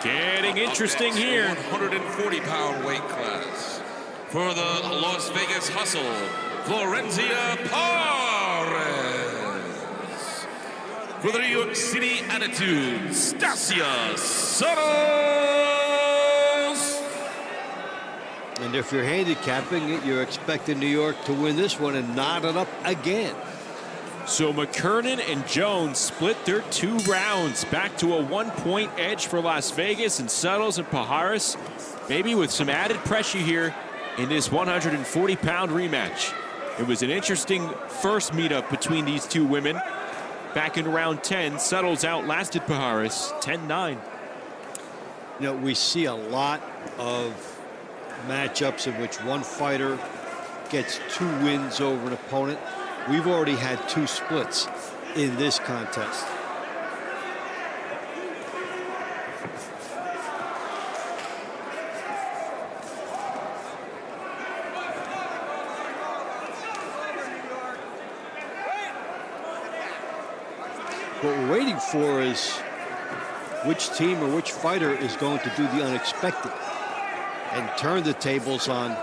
Getting interesting here. 140-pound weight class. For the Las Vegas Hustle, Florencia Parz. For the New York City Attitude, Stasia Santos. And if you're handicapping it, you're expecting New York to win this one and knot it up again. So Mccernin and Jones split their 2 rounds, back to a 1-point edge for Las Vegas, and Settles and Pajares maybe with some added pressure here in this 140-pound rematch. It was an interesting first meetup between these two women. Back in round 10, Settles outlasted Pajares 10-9. You know, we see a lot of matchups in which one fighter gets 2 wins over an opponent. We've already had 2 splits in this contest. What we're waiting for is which team or which fighter is going to do the unexpected and turn the tables on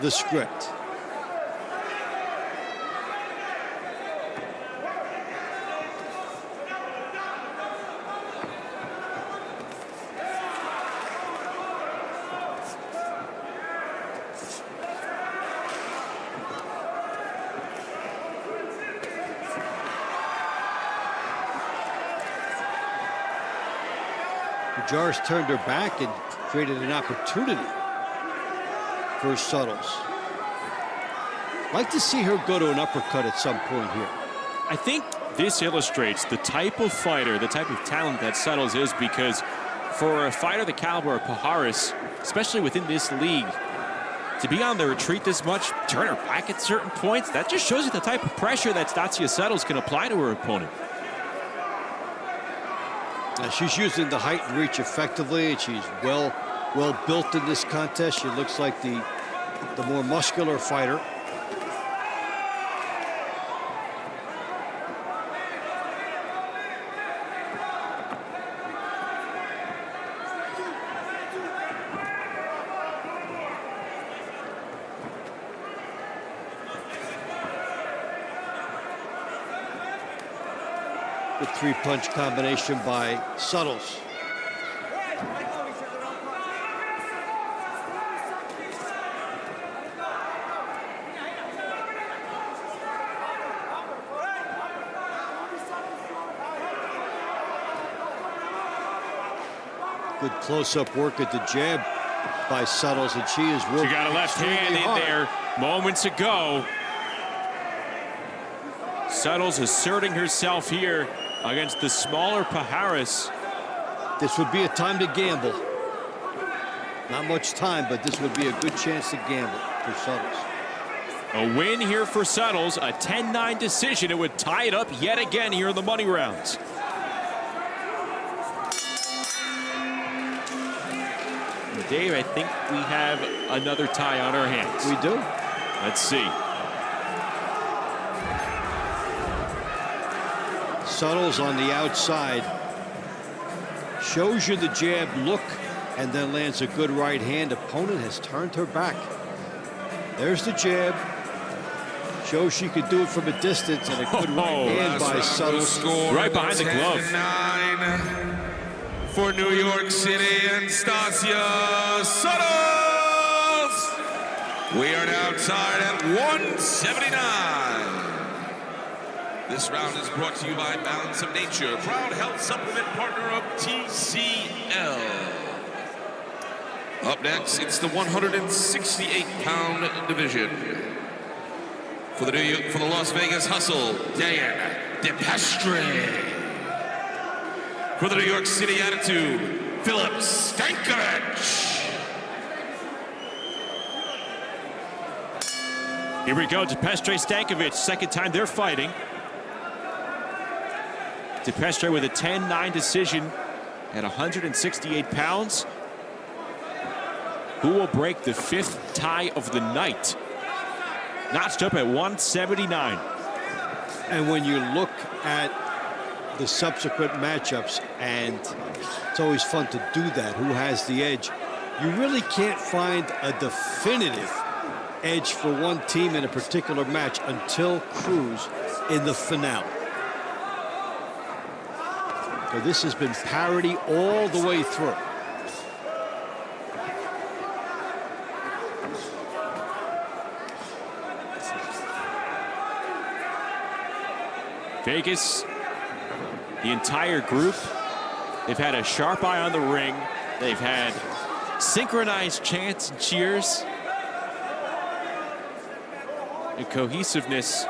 the script. Pajares turned her back and created an opportunity for Settles. Like to see her go to an uppercut at some point here. I think this illustrates the type of fighter, the type of talent that Settles is, because for a fighter the caliber of Pajares, especially within this league, to be on the retreat this much, turn her back at certain points, that just shows you the type of pressure that Stasia Settles can apply to her opponent. She's using the height and reach effectively, and she's well built in this contest. She looks like the more muscular fighter. The 3-punch combination by Settles. Good close-up work at the jab by Settles, and she is working. She got a left hand in there moments ago. Settles asserting herself here against the smaller Pajares. This would be a time to gamble. Not much time, but this would be a good chance to gamble for Settles. A win here for Settles, a 10-9 decision. It would tie it up yet again here in the money rounds. Dave, I think we have another tie on our hands. We do. Let's see. Settles on the outside. Shows you the jab look and then lands a good right hand. Opponent has turned her back. There's the jab. Shows she could do it from a distance, and a good right hand by Settles. Right behind the glove. 10-9 for New York City and Stasia Settles. We are now tied at 179. This round is brought to you by Balance of Nature, proud health supplement partner of TCL. Up next, it's the 168-pound division. For the Las Vegas Hustle, Dan Depest. For the New York City Attitude, Philip Stankovic. Here we go, Depest, Stankovic, second time they're fighting. Depest with a 10-9 decision at 168 pounds. Who will break the 5th tie of the night? Notched up at 179. And when you look at the subsequent matchups, and it's always fun to do that, who has the edge, you really can't find a definitive edge for one team in a particular match until Cruz in the finale. But this has been parity all the way through. Vegas, the entire group, they've had a sharp eye on the ring. They've had synchronized chants and cheers. And cohesiveness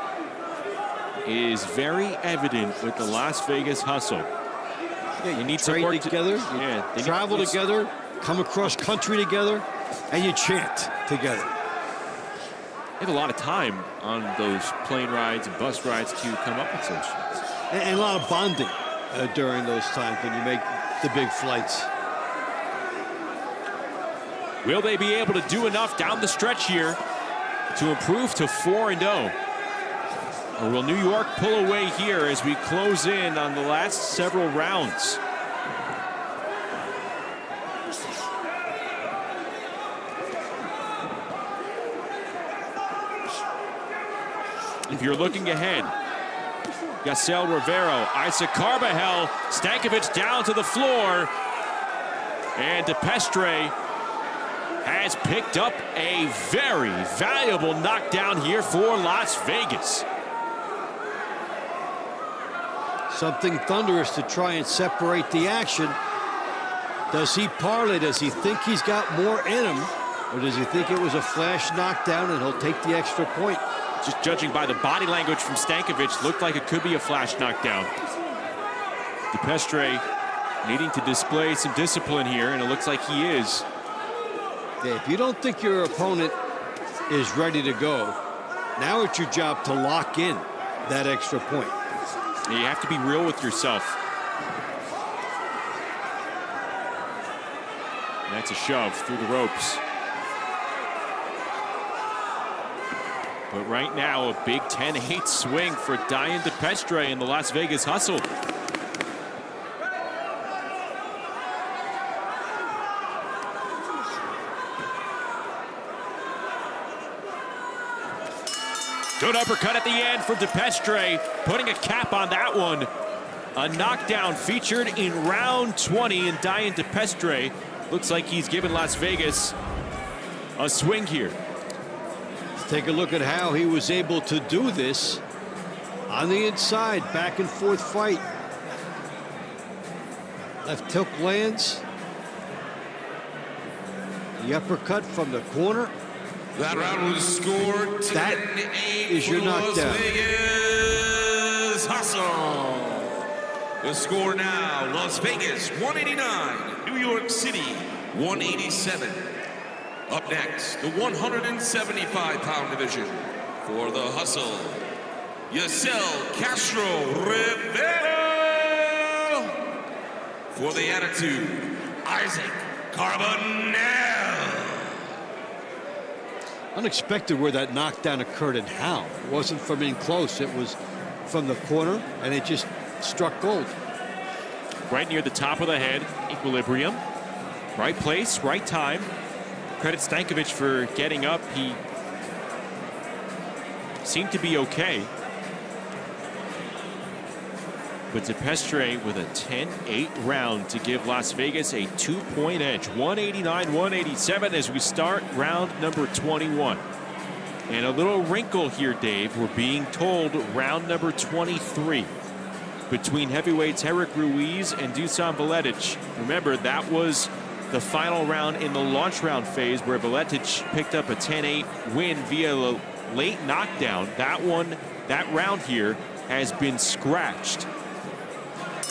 is very evident with the Las Vegas hustle. Yeah, you need to train work together, yeah, you travel together, come across country together, and you chant together. They have a lot of time on those plane rides and bus rides to come up with such chants. And a lot of bonding during those times when you make the big flights. Will they be able to do enough down the stretch here to improve to 4-0? Or will New York pull away here as we close in on the last several rounds? If you're looking ahead, Garcia, Rivera, Isaac Carbonel, Stankovic down to the floor, and Depest has picked up a very valuable knockdown here for Las Vegas. Something thunderous to try and separate the action. Does he parlay? Does he think he's got more in him? Or does he think it was a flash knockdown and he'll take the extra point? Just judging by the body language from Stankovic, looked like it could be a flash knockdown. Depest needing to display some discipline here, and it looks like he is. Yeah, if you don't think your opponent is ready to go, now it's your job to lock in that extra point. You have to be real with yourself. And that's a shove through the ropes. But right now, a big 10-8 swing for Depest in the Las Vegas hustle. Good uppercut at the end from Depest, putting a cap on that one. A knockdown featured in round 20, and Depest looks like he's given Las Vegas a swing here. Take a look at how he was able to do this on the inside, back and forth fight. Left hook lands. The uppercut from the corner. That round was scored 10-8. That is your knockdown. Las Vegas hustle. The score now, Las Vegas 189, New York City 187. Up next, the 175-pound division for the hustle. Castro Rivera. For the attitude, Isaac Carbonel. Unexpected where that knockdown occurred and how. It wasn't from in close, it was from the corner, and it just struck gold. Right near the top of the head, equilibrium. Right place, right time. Credit Stankovic for getting up. He seemed to be okay. But Depest with a 10-8 round to give Las Vegas a 2-point edge. 189-187 as we start round number 21. And a little wrinkle here, Dave. We're being told round number 23 between heavyweights Eric Ruiz and Dusan Veletic. Remember, that was the final round in the launch round phase where Veletic picked up a 10-8 win via a late knockdown. That round here has been scratched.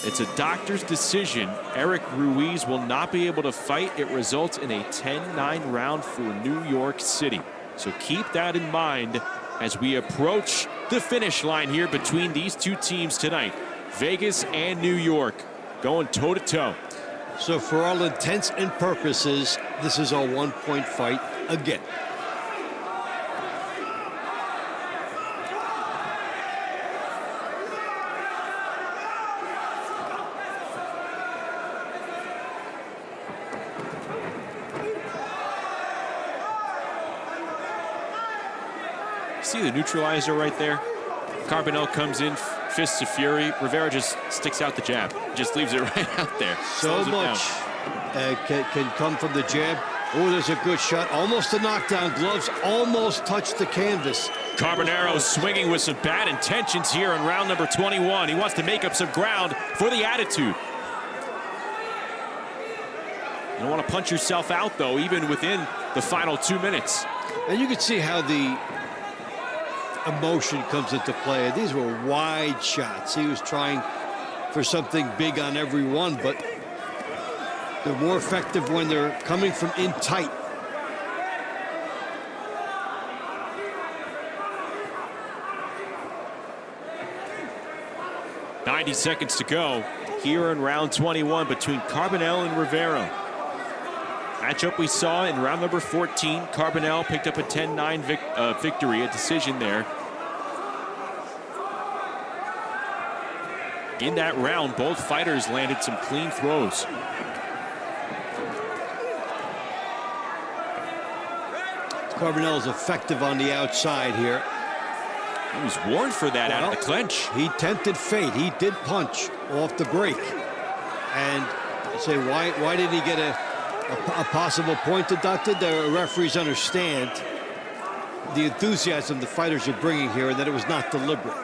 It's a doctor's decision. Eric Ruiz will not be able to fight. It results in a 10-9 round for New York City. So keep that in mind as we approach the finish line here between these two teams tonight. Vegas and New York going toe-to-toe. So for all intents and purposes, this is a 1-point fight again. See the neutralizer right there? Carbonel comes in, fists of fury. Rivera just sticks out the jab. Just leaves it right out there. So much can come from the jab. Oh, there's a good shot. Almost a knockdown. Gloves almost touched the canvas. Carbonero swinging with some bad intentions here in round number 21. He wants to make up some ground for the attitude. You don't want to punch yourself out, though, even within the final 2 minutes. And you can see how the emotion comes into play. These were wide shots. He was trying for something big on every one, but they're more effective when they're coming from in tight. .90 seconds to go here in round 21 between Carbonel and Rivera. Matchup we saw in round number 14. Carbonel picked up a 10-9 victory, a decision there. In that round, both fighters landed some clean throws. Carbonel is effective on the outside here. He was warned for that out of the clinch. He tempted fate. He did punch off the break. And say, why did he get a possible point deducted? The referees understand the enthusiasm the fighters are bringing here and that it was not deliberate.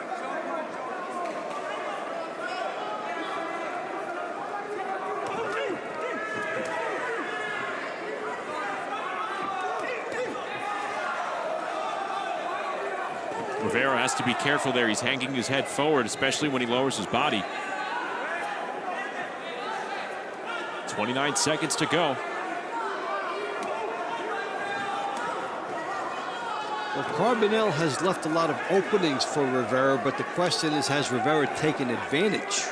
Rivera has to be careful there. He's hanging his head forward, especially when he lowers his body. 29 seconds to go. Well, Carbonel has left a lot of openings for Rivera, but the question is, has Rivera taken advantage?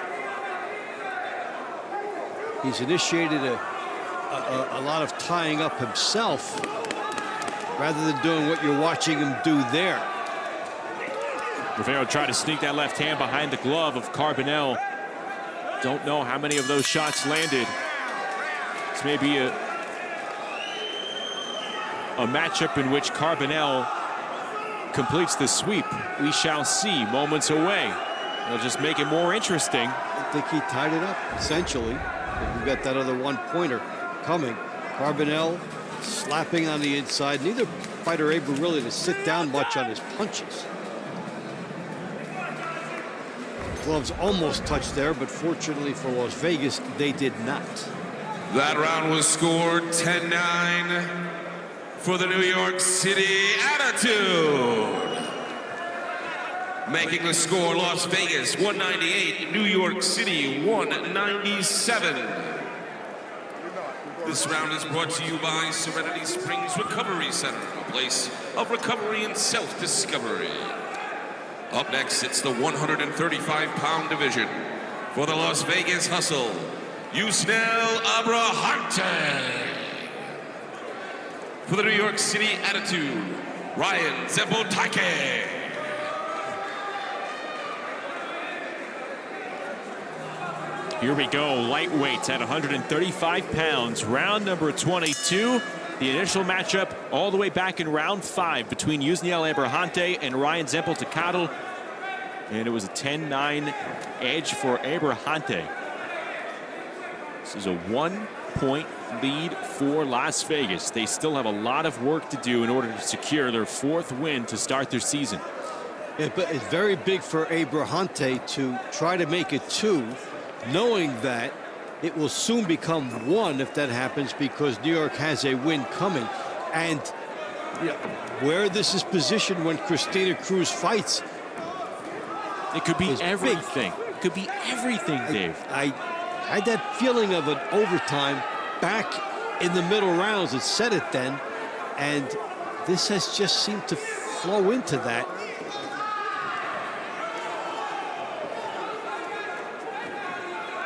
He's initiated a lot of tying up himself rather than doing what you're watching him do there. Rivera tried to sneak that left hand behind the glove of Carbonel. Don't know how many of those shots landed. This may be a matchup in which Carbonel completes the sweep. We shall see moments away. They'll just make it more interesting. I think he tied it up, essentially. We've got that other one-pointer coming. Carbonel slapping on the inside. Neither fighter able really to sit down much on his punches. Gloves almost touched there, but fortunately for Las Vegas, they did not. That round was scored 10-9 for the New York City Attitude. Making the score, Las Vegas 198, New York City 197. This round is brought to you by Serenity Springs Recovery Center, a place of recovery and self-discovery. Up next, it's the 135-pound division. For the Las Vegas Hustle, Yusnel Abrahante. For the New York City Attitude, Ryan Zambotake. Here we go, lightweights at 135 pounds, round number 22. The initial matchup all the way back in round 5 between Yusnel Abrahante and Ryan Zambotake. And it was a 10-9 edge for Abrahante. This is a 1-point lead for Las Vegas. They still have a lot of work to do in order to secure their 4th win to start their season. Yeah, but it's very big for Abrahante to try to make it 2, knowing that it will soon become 1 if that happens, because New York has a win coming. And you know, where this is positioned when Christina Cruz fights, it could be everything. It could be everything, Dave. I had that feeling of an overtime back in the middle rounds. It said it then, and this has just seemed to flow into that.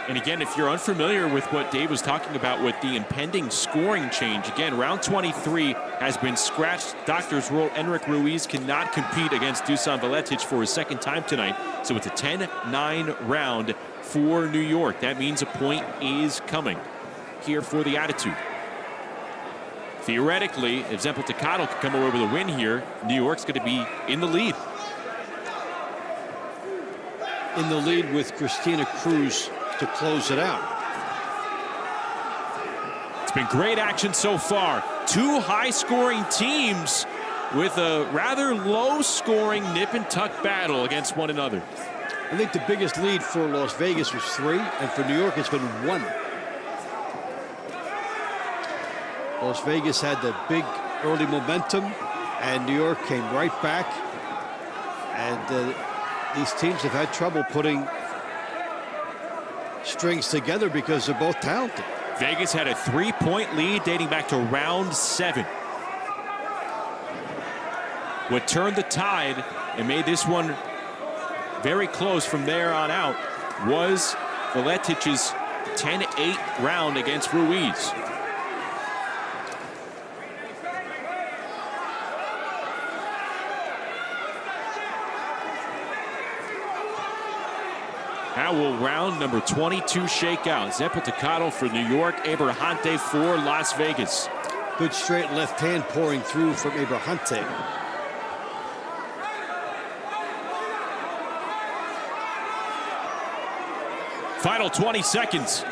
And again, if you're unfamiliar with what Dave was talking about with the impending scoring change, again, round 23 has been scratched. Doctors rule Enric Ruiz cannot compete against Dusan Veletic for his 2nd time tonight. So it's a 10-9 round for New York. That means a point is coming here for the Attitude. Theoretically, if Zambotake could come away with a win here, New York's going to be in the lead. in the lead with Christina Cruz to close it out. It's been great action so far. Two high-scoring teams with a rather low-scoring nip-and-tuck battle against one another. I think the biggest lead for Las Vegas was 3, and for New York it's been 1. Las Vegas had the big early momentum, and New York came right back. And these teams have had trouble putting strings together because they're both talented. Vegas had a 3-point lead dating back to round 7. What turned the tide and made this one very close from there on out was Veletic's 10-8 round against Ruiz. Now will round number 22 shake out. Zambotake for New York, Abbranti for Las Vegas. Good straight left hand pouring through from Abbranti. Final 20 seconds.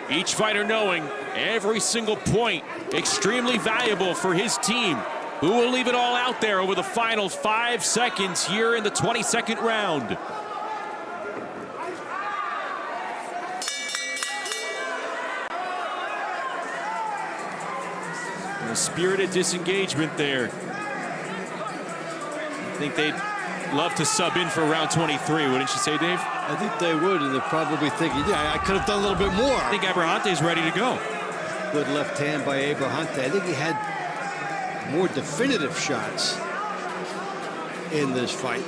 Each fighter knowing every single point extremely valuable for his team, who will leave it all out there over the final 5 seconds here in the 22nd round. A spirited disengagement there. I think they'd love to sub in for round 23, wouldn't you say, Dave? I think they would, and they're probably thinking, yeah, I could have done a little bit more. I think Abbranti's ready to go. Good left hand by Abbranti. I think he had more definitive shots in this fight.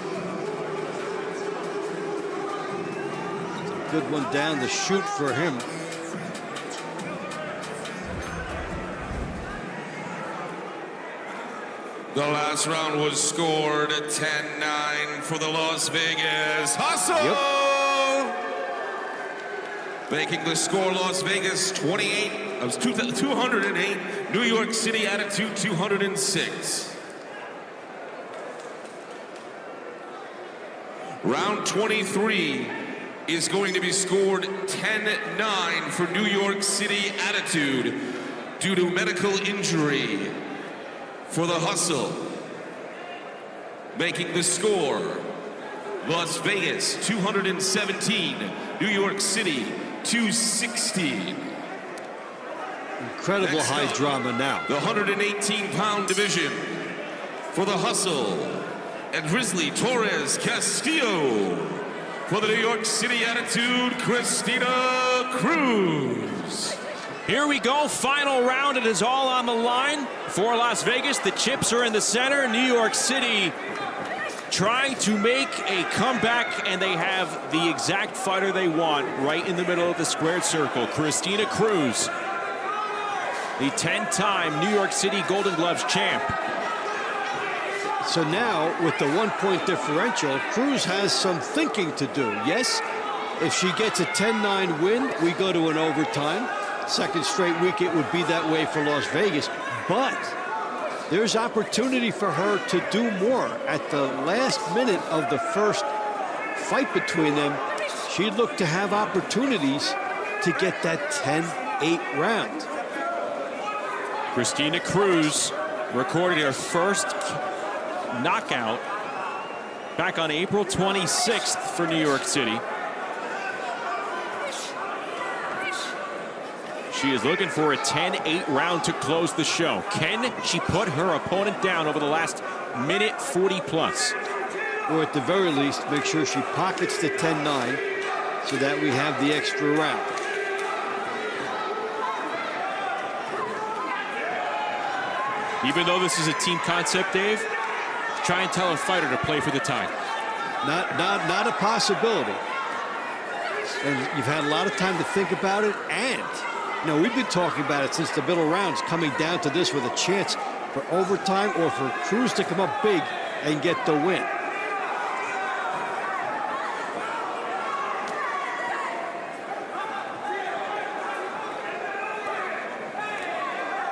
It's a good one down the chute for him. The last round was scored at 10-9 for the Las Vegas Hustle. Yep. Making the score, Las Vegas 208, New York City Attitude 206. Round 23 is going to be scored 10-9 for New York City Attitude due to medical injury. For the Hustle, making the score, Las Vegas 217, New York City 216. Incredible Next high up, drama now. The 118-pound division for the Hustle, and Grizzly Torres Castillo. For the New York City Attitude, Christina Cruz. Here we go, final round. It is all on the line for Las Vegas. The chips are in the center. New York City trying to make a comeback, and they have the exact fighter they want right in the middle of the squared circle. Christina Cruz, the 10-time New York City Golden Gloves champ. So now, with the 1-point differential, Cruz has some thinking to do. Yes, if she gets a 10-9 win, we go to an overtime. Second straight week, it would be that way for Las Vegas. But there's opportunity for her to do more. At the last minute of the first fight between them, she'd look to have opportunities to get that 10-8 round. Christina Cruz recorded her first knockout back on April 26th for New York City. She is looking for a 10-8 round to close the show. Can she put her opponent down over the last minute 40 plus? Or at the very least, make sure she pockets the 10-9 so that we have the extra round. Even though this is a team concept, Dave, try and tell a fighter to play for the tie. Not a possibility. And you've had a lot of time to think about it, and you know, we've been talking about it since the middle rounds, coming down to this with a chance for overtime or for Cruz to come up big and get the win.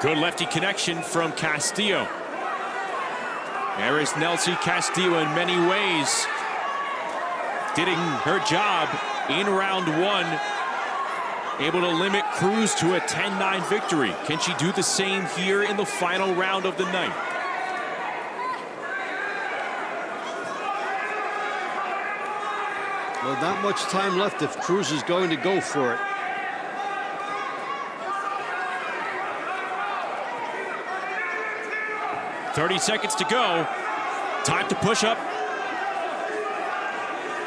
Good lefty connection from Castillo. There is Nelsie Castillo in many ways doing her job in round one, able to limit Cruz to a 10-9 victory. Can she do the same here in the final round of the night? Well, not much time left if Cruz is going to go for it. .30 seconds to go. Time to push up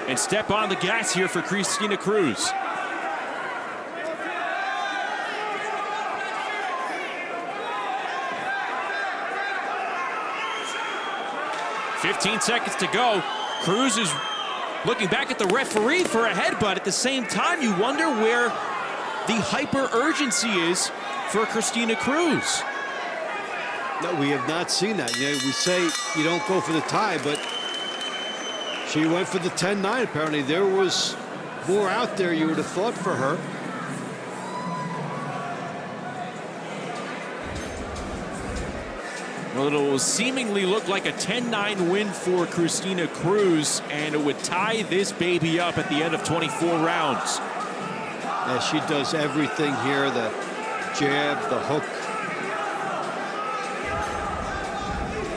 and step on the gas here for Cristina Cruz. .15 seconds to go. Cruz is looking back at the referee for a headbutt. At the same time, you wonder where the hyper urgency is for Cristina Cruz. No, we have not seen that. You know, we say you don't go for the tie, but she went for the 10-9. Apparently, there was more out there, you would have thought, for her. Well, it will seemingly look like a 10-9 win for Cristina Cruz, and it would tie this baby up at the end of 24 rounds. Yeah, she does everything here, the jab, the hook,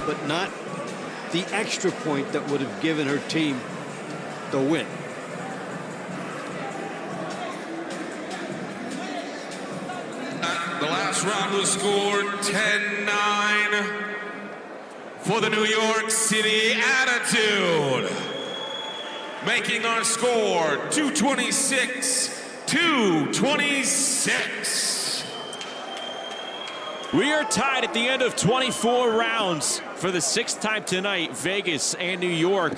but not the extra point that would have given her team the win. The last round was scored 10-9 for the New York City Attitude. Making our score 226-226. We are tied at the end of 24 rounds for the 6th time tonight. Vegas and New York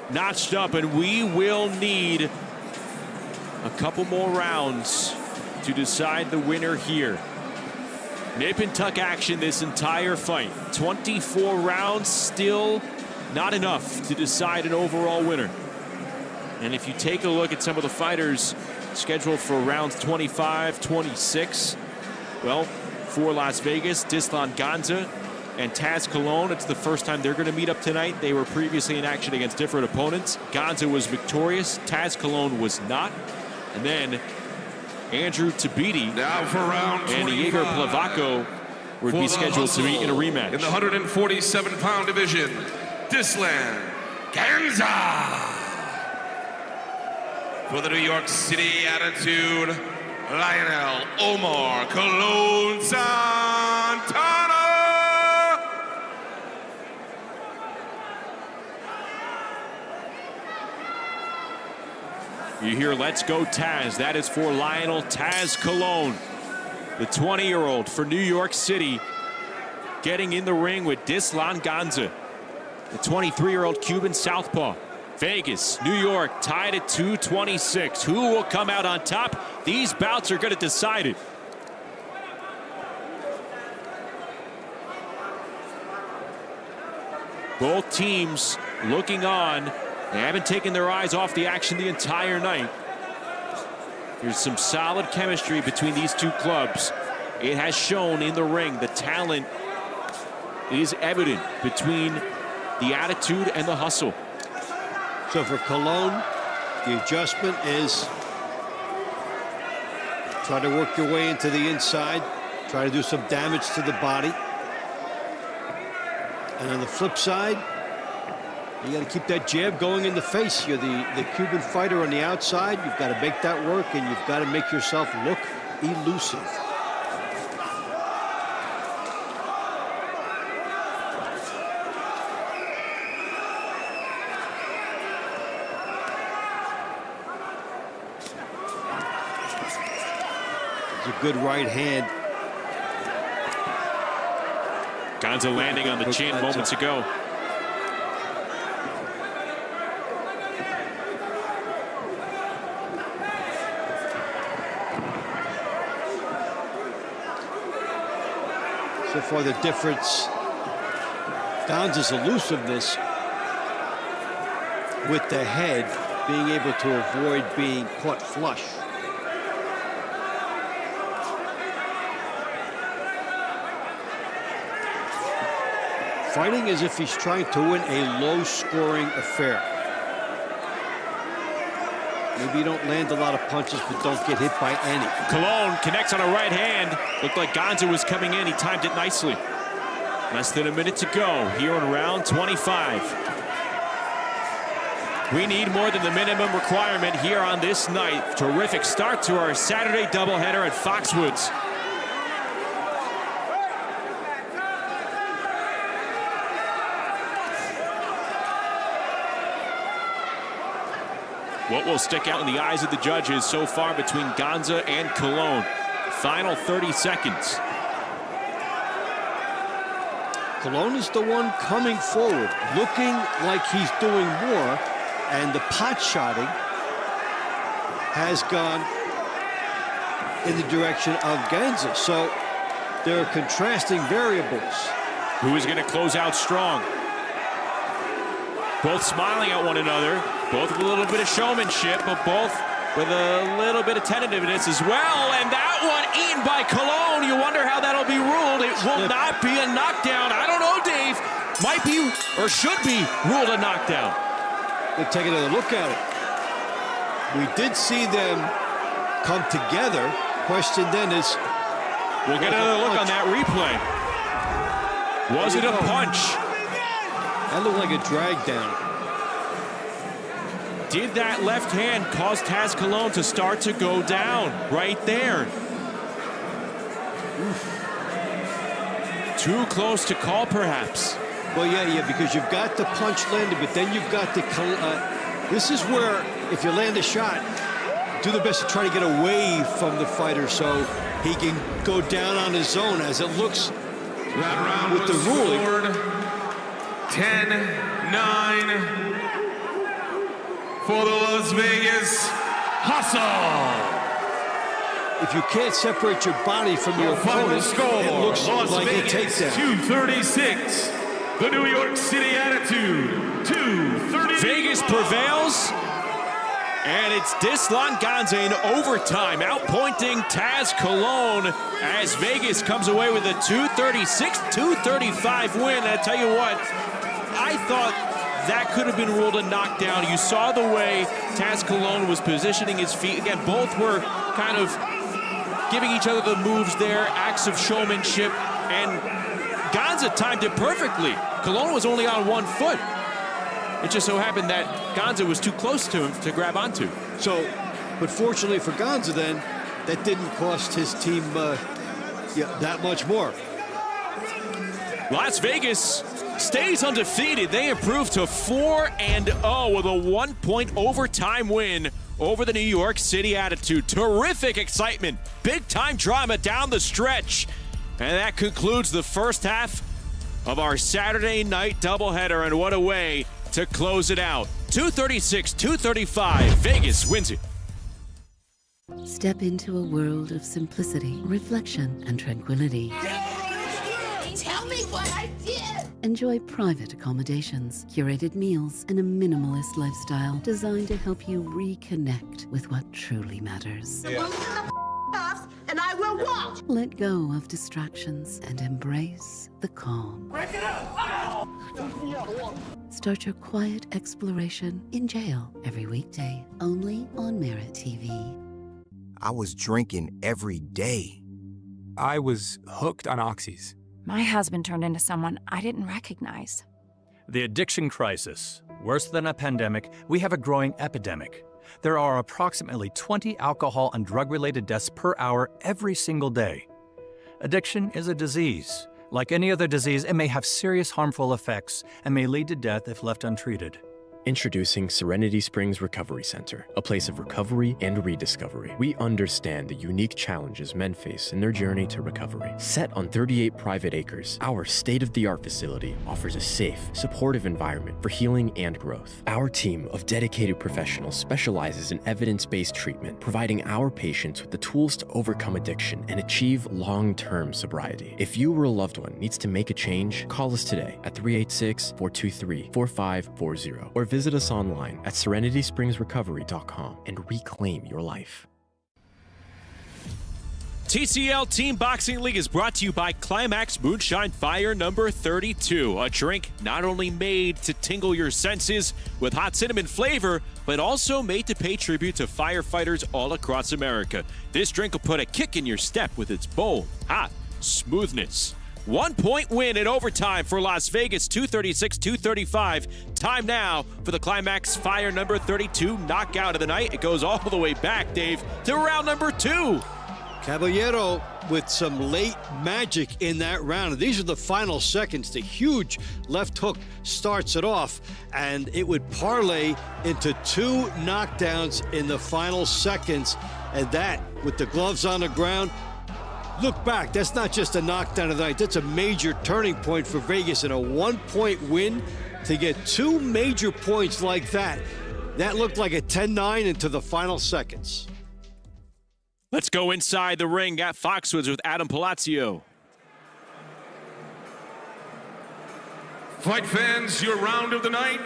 notched up, and we will need a couple more rounds to decide the winner here. Nip and tuck action this entire fight. 24 rounds, still not enough to decide an overall winner. And if you take a look at some of the fighters scheduled for rounds 25, 26, well, for Las Vegas, Dislan Ganza and Taz Cologne, it's the first time they're going to meet up tonight. They were previously in action against different opponents. Ganza was victorious, Taz Cologne was not. And then Andrew Tabidi now for round 25, and Jaeger Plavaco would be scheduled to meet in a rematch. In the 147-pound division, Dislan Ganza. For the New York City Attitude, Lionel Omar Cologne Santana. You hear "Let's go Taz." That is for Lionel Taz Cologne, the 20-year-old for New York City, getting in the ring with Dislan Ganza, the 23-year-old Cuban southpaw. Vegas, New York, tied at 226. Who will come out on top? These bouts are going to decide it. Both teams looking on. They haven't taken their eyes off the action the entire night. There's some solid chemistry between these two clubs. It has shown in the ring. The talent is evident between the attitude and the hustle. So for Cologne, the adjustment is try to work your way into the inside, try to do some damage to the body. And on the flip side, you got to keep that jab going in the face. You're the Cuban fighter on the outside. You've got to make that work, and you've got to make yourself look elusive. It's a good right hand. Ganza landing on the chin moments ago. So far, the difference, Ganza's elusiveness with the head, being able to avoid being caught flush. fighting as if he's trying to win a low-scoring affair. Maybe you don't land a lot of punches, but don't get hit by any. Cologne connects on a right hand. Looked like Ganza was coming in. He timed it nicely. Less than a minute to go here in round 25. We need more than the minimum requirement here on this night. Terrific start to our Saturday doubleheader at Foxwoods. What will stick out in the eyes of the judges so far between Ganza and Cologne? Final 30 seconds. Cologne is the one coming forward, looking like he's doing more, and the pot shotting has gone in the direction of Ganza. So there are contrasting variables. Who is going to close out strong? Both smiling at one another, both with a little bit of showmanship, but both with a little bit of tentativeness as well. And that one eaten by Cologne. You wonder how that'll be ruled. It will not be a knockdown. I don't know, Dave. Might be or should be ruled a knockdown. We'll take another look at it. We did see them come together. Question then is, we'll get another look on that replay. Was it a punch? That looked like a drag down. Did that left hand cause Taz Cologne to start to go down right there? Oof. Too close to call, perhaps. Well, yeah, because you've got the punch landed, but then you've got the... this is where, if you land a shot, do the best to try to get away from the fighter so he can go down on his own, as it looks that round with the ruling. 10-9 for the Las Vegas Hustle. If you can't separate your body from your opponent, it looks like a takedown. 236. The New York City Attitude, 230. Vegas prevails, and it's Dislan Ganza in overtime, outpointing Taz Cologne as Vegas comes away with a 236-235 win. I tell you what, I thought that could have been ruled a knockdown. You saw the way Taz Cologne was positioning his feet. Again, both were kind of giving each other the moves there, acts of showmanship, and Ganza timed it perfectly. Cologne was only on one foot. It just so happened that Ganza was too close to him to grab onto. So, but fortunately for Ganza then, that didn't cost his team that much more. Las Vegas stays undefeated. They improved to 4-0 with a 1-point overtime win over the New York City Attitude. Terrific excitement, big-time drama down the stretch. And that concludes the first half of our Saturday night doubleheader, and what a way to close it out. 236-235, Vegas wins it. Step into a world of simplicity, reflection, and tranquility. Tell me what I did! Enjoy private accommodations, curated meals, and a minimalist lifestyle designed to help you reconnect with what truly matters. And I will watch! Let go of distractions and embrace the calm. Break it up! Start your quiet exploration in jail every weekday, only on MeritTV. I was drinking every day. I was hooked on oxys. My husband turned into someone I didn't recognize. The addiction crisis. Worse than a pandemic, we have a growing epidemic. There are approximately 20 alcohol and drug-related deaths per hour every single day. Addiction is a disease. Like any other disease, it may have serious harmful effects and may lead to death if left untreated. Introducing Serenity Springs Recovery Center, a place of recovery and rediscovery. We understand the unique challenges men face in their journey to recovery. Set on 38 private acres, our state-of-the-art facility offers a safe, supportive environment for healing and growth. Our team of dedicated professionals specializes in evidence-based treatment, providing our patients with the tools to overcome addiction and achieve long-term sobriety. If you or a loved one needs to make a change, call us today at 386-423-4540 or visit us online at serenityspringsrecovery.com and reclaim your life. TCL Team Boxing League is brought to you by Climax Moonshine Fire number 32, a drink not only made to tingle your senses with hot cinnamon flavor, but also made to pay tribute to firefighters all across America. This drink will put a kick in your step with its bold, hot smoothness. 1 point win in overtime for Las Vegas, 236-235. Time now for the Climax Fire number 32 knockout of the night. It goes all the way back, Dave, to round number 2. Caballero with some late magic in that round. These are the final seconds. The huge left hook starts it off, and it would parlay into 2 knockdowns in the final seconds. And that, with the gloves on the ground, look back, that's not just a knockdown of the night. That's a major turning point for Vegas, and a 1-point win to get 2 major points like that. That looked like a 10-9 into the final seconds. Let's go inside the ring at Foxwoods with Adam Palacio. Fight fans, your round of the night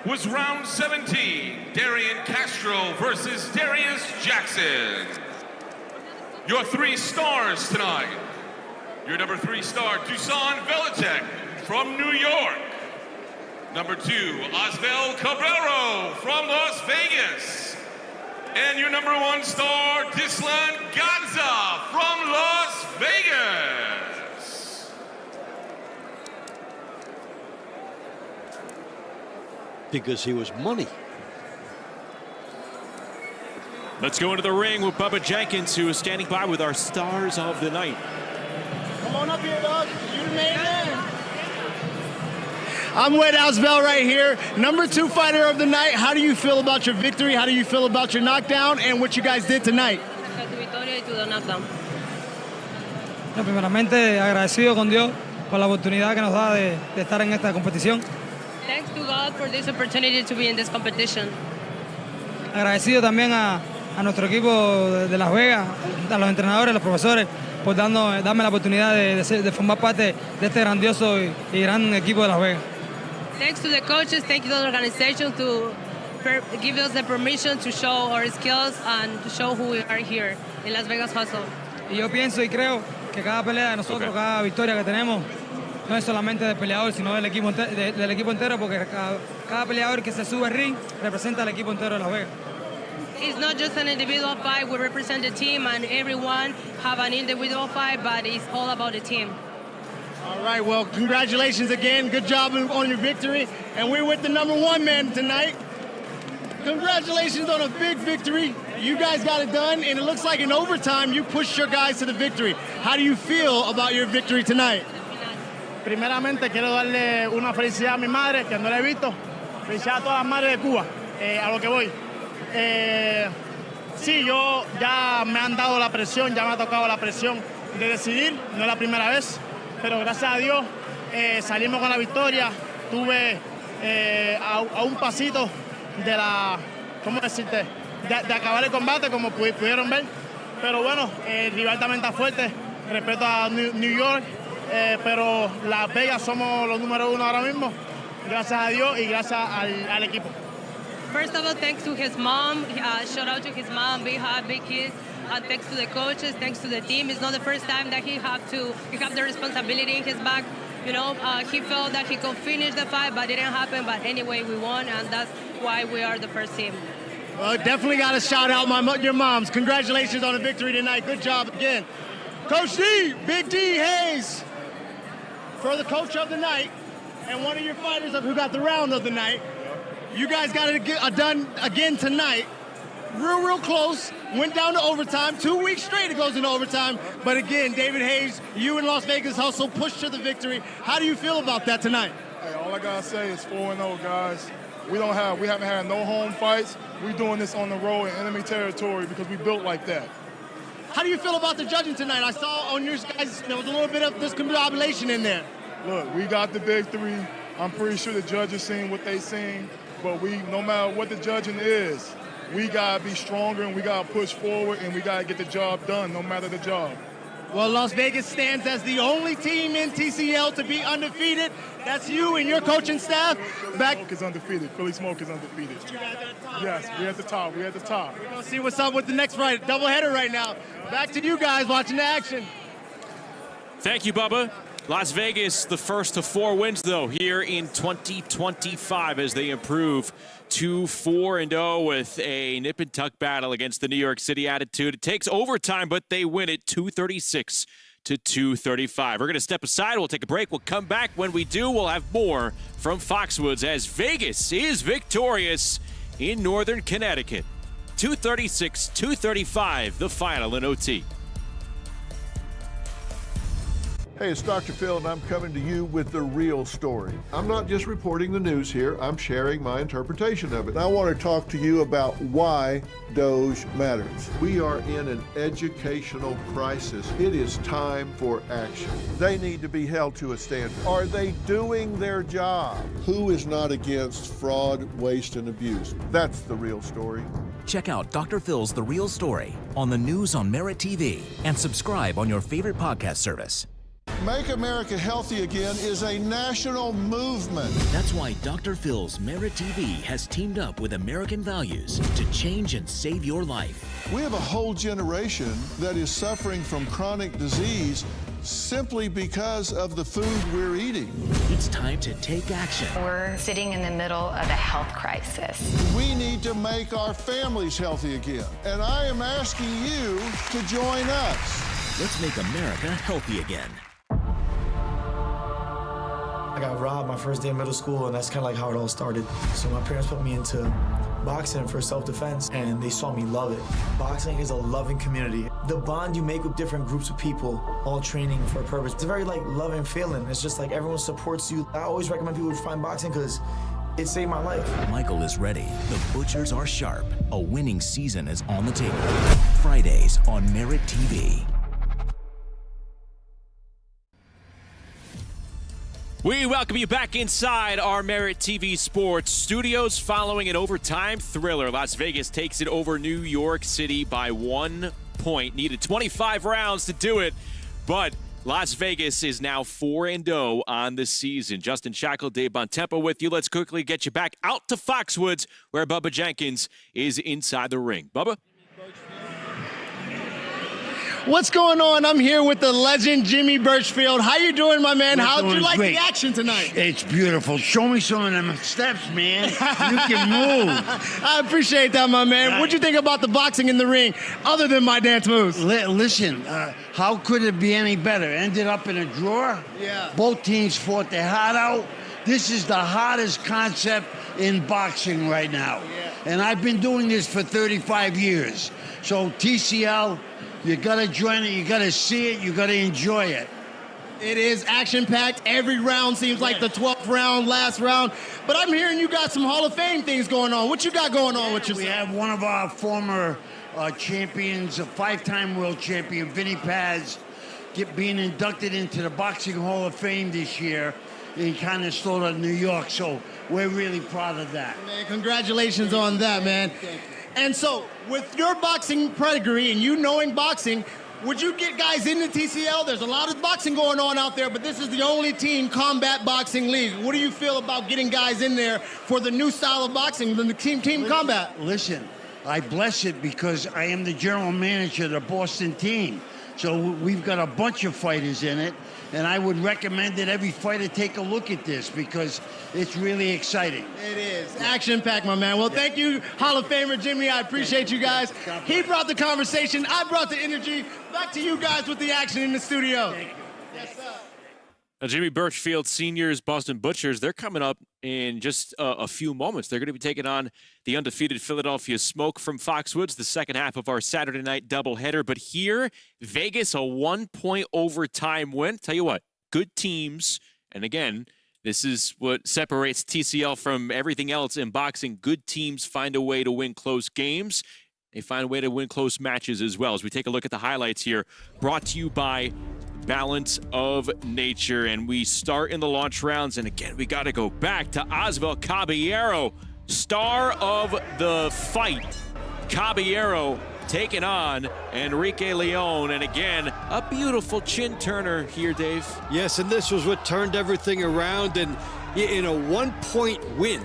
was round 17. Darian Castro versus Darius Jackson. Your 3 stars tonight. Your number 3 star, Dusan Veletic from New York. Number 2, Osvel Cabierro from Las Vegas. And your number 1 star, Dislan Ganza from Las Vegas. Because he was money. Let's go into the ring with Bubba Jenkins, who is standing by with our stars of the night. Come on up here, dog. You the main man. I'm with Osvel right here, number 2 fighter of the night. How do you feel about your victory? How do you feel about your knockdown and what you guys did tonight? No, primeramente, agradecido con Dios por la oportunidad que nos da de estar en esta competición. Thanks to God for this opportunity to be in this competition. Agradecido también a nuestro equipo de Las Vegas, a los entrenadores, a los profesores, por darme la oportunidad de formar parte de este grandioso y gran equipo de Las Vegas. Thanks to the coaches, thank you to the organization to give us the permission to show our skills and to show who we are here in Las Vegas Hustle. Y yo pienso y creo que cada pelea de nosotros, cada victoria que tenemos, no es solamente del peleador, sino del equipo entero, porque cada peleador que se sube al ring representa al equipo entero de Las Vegas. It's not just an individual fight, we represent the team and everyone have an individual fight, but it's all about the team. All right, well, congratulations again. Good job on your victory. And we're with the number 1 man tonight. Congratulations on a big victory. You guys got it done, and it looks like in overtime you pushed your guys to the victory. How do you feel about your victory tonight? Primeramente, quiero darle una felicidad a mi madre, que no la he visto. Felicidad a todas las madres de Cuba, a lo que voy. Sí, yo ya me han dado la presión, ya me ha tocado la presión de decidir, no es la primera vez, pero gracias a Dios salimos con la victoria. Tuve a un pasito de la, ¿cómo decirte? De acabar el combate, como pudieron ver, pero bueno, el rival también está fuerte, respeto a New York, pero Las Vegas somos los número 1 ahora mismo, gracias a Dios y gracias al equipo. First of all, thanks to his mom. Shout out to his mom, big heart, big kids. And thanks to the coaches, thanks to the team. It's not the first time that he have the responsibility in his back. You know, he felt that he could finish the fight, but it didn't happen. But anyway, we won, and that's why we are the first team. Well, definitely got to shout out your moms. Congratulations on the victory tonight. Good job again. Coach D, Big D Hayes, for the coach of the night, and one of your fighters who got the round of the night. You guys got it done again tonight. Real close. Went down to overtime. 2 weeks straight it goes into overtime. But again, David Hayes, you and Las Vegas Hustle pushed to the victory. How do you feel about that tonight? Hey, all I gotta say is 4-0, guys. We haven't had no home fights. We're doing this on the road in enemy territory because we built like that. How do you feel about the judging tonight? I saw on your guys there was a little bit of discombobulation in there. Look, we got the victory. I'm pretty sure the judges seen what they seen. But no matter what the judging is, we gotta be stronger and we gotta push forward and we gotta get the job done, no matter the job. Well, Las Vegas stands as the only team in TCL to be undefeated. That's you and your coaching staff. Smoke is undefeated. Philly Smoke is undefeated. Yes, we're at the top. We're at the top. We're going to see what's up with the next fight. Doubleheader right now. Back to you guys watching the action. Thank you, Bubba. Las Vegas, the first of 4 wins, though, here in 2025 as they improve to 4-0 with a nip-and-tuck battle against the New York City Attitude. It takes overtime, but they win it 236 to 235. We're going to step aside. We'll take a break. We'll come back. When we do, we'll have more from Foxwoods as Vegas is victorious in Northern Connecticut. 236-235, the final in OT. Hey, it's Dr. Phil, and I'm coming to you with the real story. I'm not just reporting the news here, I'm sharing my interpretation of it. And I want to talk to you about why Doge matters. We are in an educational crisis. It is time for action. They need to be held to a standard. Are they doing their job? Who is not against fraud, waste, and abuse? That's the real story. Check out Dr. Phil's The Real Story on the news on MeritTV and subscribe on your favorite podcast service. Make America Healthy Again is a national movement. That's why Dr. Phil's MeritTV has teamed up with American Values to change and save your life. We have a whole generation that is suffering from chronic disease simply because of the food we're eating. It's time to take action. We're sitting in the middle of a health crisis. We need to make our families healthy again. And I am asking you to join us. Let's make America healthy again. I got robbed my first day in middle school, and that's kind of like how it all started. So my parents put me into boxing for self-defense, and they saw me love it. Boxing is a loving community. The bond you make with different groups of people, all training for a purpose, it's a very loving feeling. It's just like everyone supports you. I always recommend people to find boxing because it saved my life. Michael is ready. The butchers are sharp. A winning season is on the table. Fridays on MeritTV. We welcome you back inside our MeritTV Sports studios following an overtime thriller. Las Vegas takes it over New York City by 1 point. Needed 25 rounds to do it, but Las Vegas is now 4-0 on the season. Justin Shackle, Dave Bontempo with you. Let's quickly get you back out to Foxwoods where Bubba Jenkins is inside the ring. Bubba? What's going on? I'm here with the legend, Jimmy Birchfield. How you doing, my man? How'd you like great. the action tonight? It's beautiful. Show me some of them steps, man. You can move. I appreciate that, my man. What'd you think about the boxing in the ring, other than my dance moves? Listen, how could it be any better? Ended up in a draw. Yeah. Both teams fought their heart out. This is the hardest concept in boxing right now. Yeah. And I've been doing this for 35 years. So TCL, you gotta join it, you gotta see it, you gotta enjoy it. It is action-packed. Every round seems like the 12th round, last round. But I'm hearing you got some Hall of Fame things going on. What you got going on with yourself? We have one of our former champions, a 5-time world champion, Vinny Paz, being inducted into the Boxing Hall of Fame this year in Castillo, New York. So we're really proud of that. Man, congratulations on that, man. And so, with your boxing pedigree and you knowing boxing, would you get guys into TCL? There's a lot of boxing going on out there, but this is the only team combat boxing league. What do you feel about getting guys in there for the new style of boxing, the team combat? Listen, I bless it because I am the general manager of the Boston team. So we've got a bunch of fighters in it, and I would recommend that every fighter take a look at this because it's really exciting. It is. Action-packed, my man. Well, thank you, Hall of Famer Jimmy. I appreciate you guys. He brought the conversation. I brought the energy. Back to you guys with the action in the studio. Thank you. Yes, sir. Now, Jimmy Birchfield Senior's Boston Butchers, they're coming up in just a few moments. They're going to be taking on the undefeated Philadelphia Smoke from Foxwoods, the second half of our Saturday night doubleheader. But here, Vegas, a 1-point overtime win. Tell you what, good teams. And again, this is what separates TCL from everything else in boxing. Good teams find a way to win close games. They find a way to win close matches as well. As we take a look at the highlights here, brought to you by Balance of Nature. And we start in the launch rounds. And again, we got to go back to Osval Cabierro, star of the fight. Cabierro taking on Enrique Leon. And again, a beautiful chin turner here, Dave. Yes, and this was what turned everything around. And in a one-point win,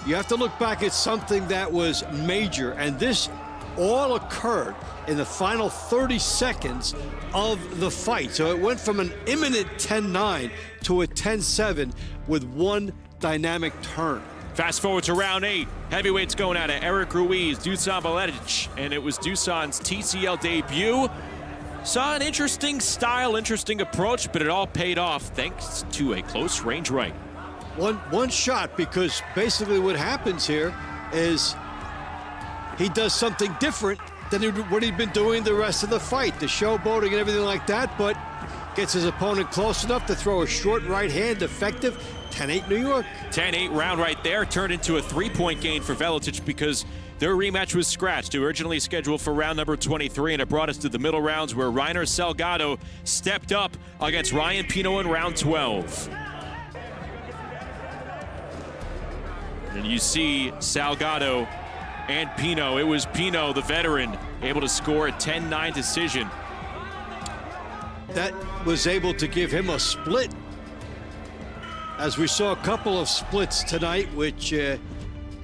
you have to look back at something that was major. And this all occurred in the final 30 seconds of the fight. So it went from an imminent 10-9 to a 10-7 with one dynamic turn. Fast forward to round 8. Heavyweights going at it. Eric Ruiz, Dusan Veletic, and it was Dusan's TCL debut. Saw an interesting style, interesting approach, but it all paid off thanks to a close range right. One shot, because basically what happens here is he does something different than what he'd been doing the rest of the fight, the showboating and everything like that, but gets his opponent close enough to throw a short right hand, effective. 10-8 New York. 10-8 round right there turned into a 3-point gain for Veletic because their rematch was scratched, originally scheduled for round number 23, and it brought us to the middle rounds where Reiner Salgado stepped up against Ryan Pino in round 12. And you see Salgado and Pino. It was Pino, the veteran, able to score a 10-9 decision. That was able to give him a split, as we saw a couple of splits tonight, which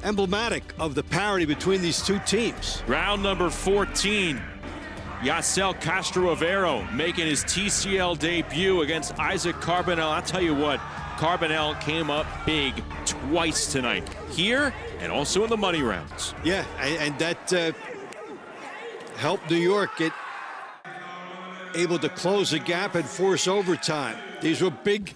emblematic of the parity between these two teams. Round number 14, Yacel Castro making his TCL debut against Isaac Carbonel. I'll tell you what, Carbonel came up big twice tonight, here and also in the money rounds. Yeah, and that helped New York get able to close the gap and force overtime. These were big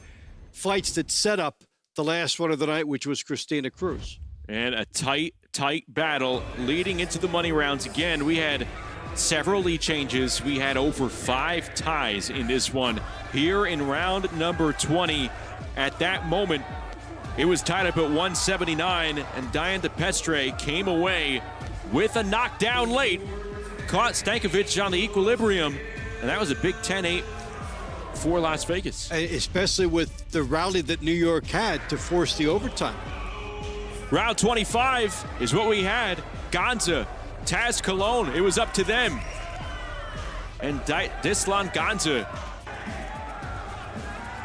fights that set up the last one of the night, which was Christina Cruz. And a tight battle leading into the money rounds. Again, we had several lead changes. We had over 5 ties in this one. Here in round number 20, at that moment, it was tied up at 179, and Diane Depest came away with a knockdown late. Caught Stankovic on the equilibrium, and that was a big 10-8 for Las Vegas. Especially with the rally that New York had to force the overtime. Round 25 is what we had. Ganza, Taz Cologne, it was up to them. And Dislan Ganza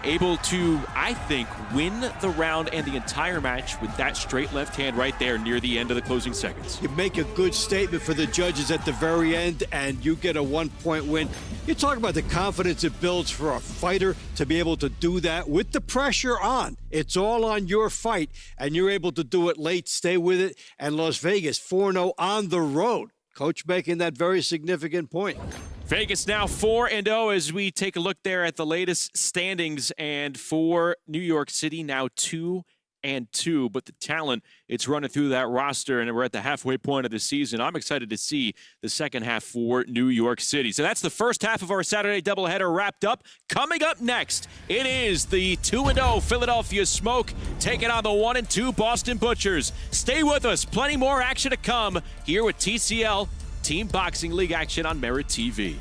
able to, I think, win the round and the entire match with that straight left hand right there near the end of the closing seconds. You make a good statement for the judges at the very end, and you get a 1-point win. You talk about the confidence it builds for a fighter to be able to do that with the pressure on. It's all on your fight, and you're able to do it late, stay with it, and Las Vegas 4-0 on the road. Coach making that very significant point. Vegas now 4-0 as we take a look there at the latest standings, and for New York City now 2-2, but the talent, it's running through that roster, and we're at the halfway point of the season. I'm excited to see the second half for New York City. So that's the first half of our Saturday doubleheader wrapped up. Coming up next, it is the 2-0 Philadelphia Smoke taking on the 1-2 Boston Butchers. Stay with us. Plenty more action to come here with TCL Team Boxing League action on MeritTV.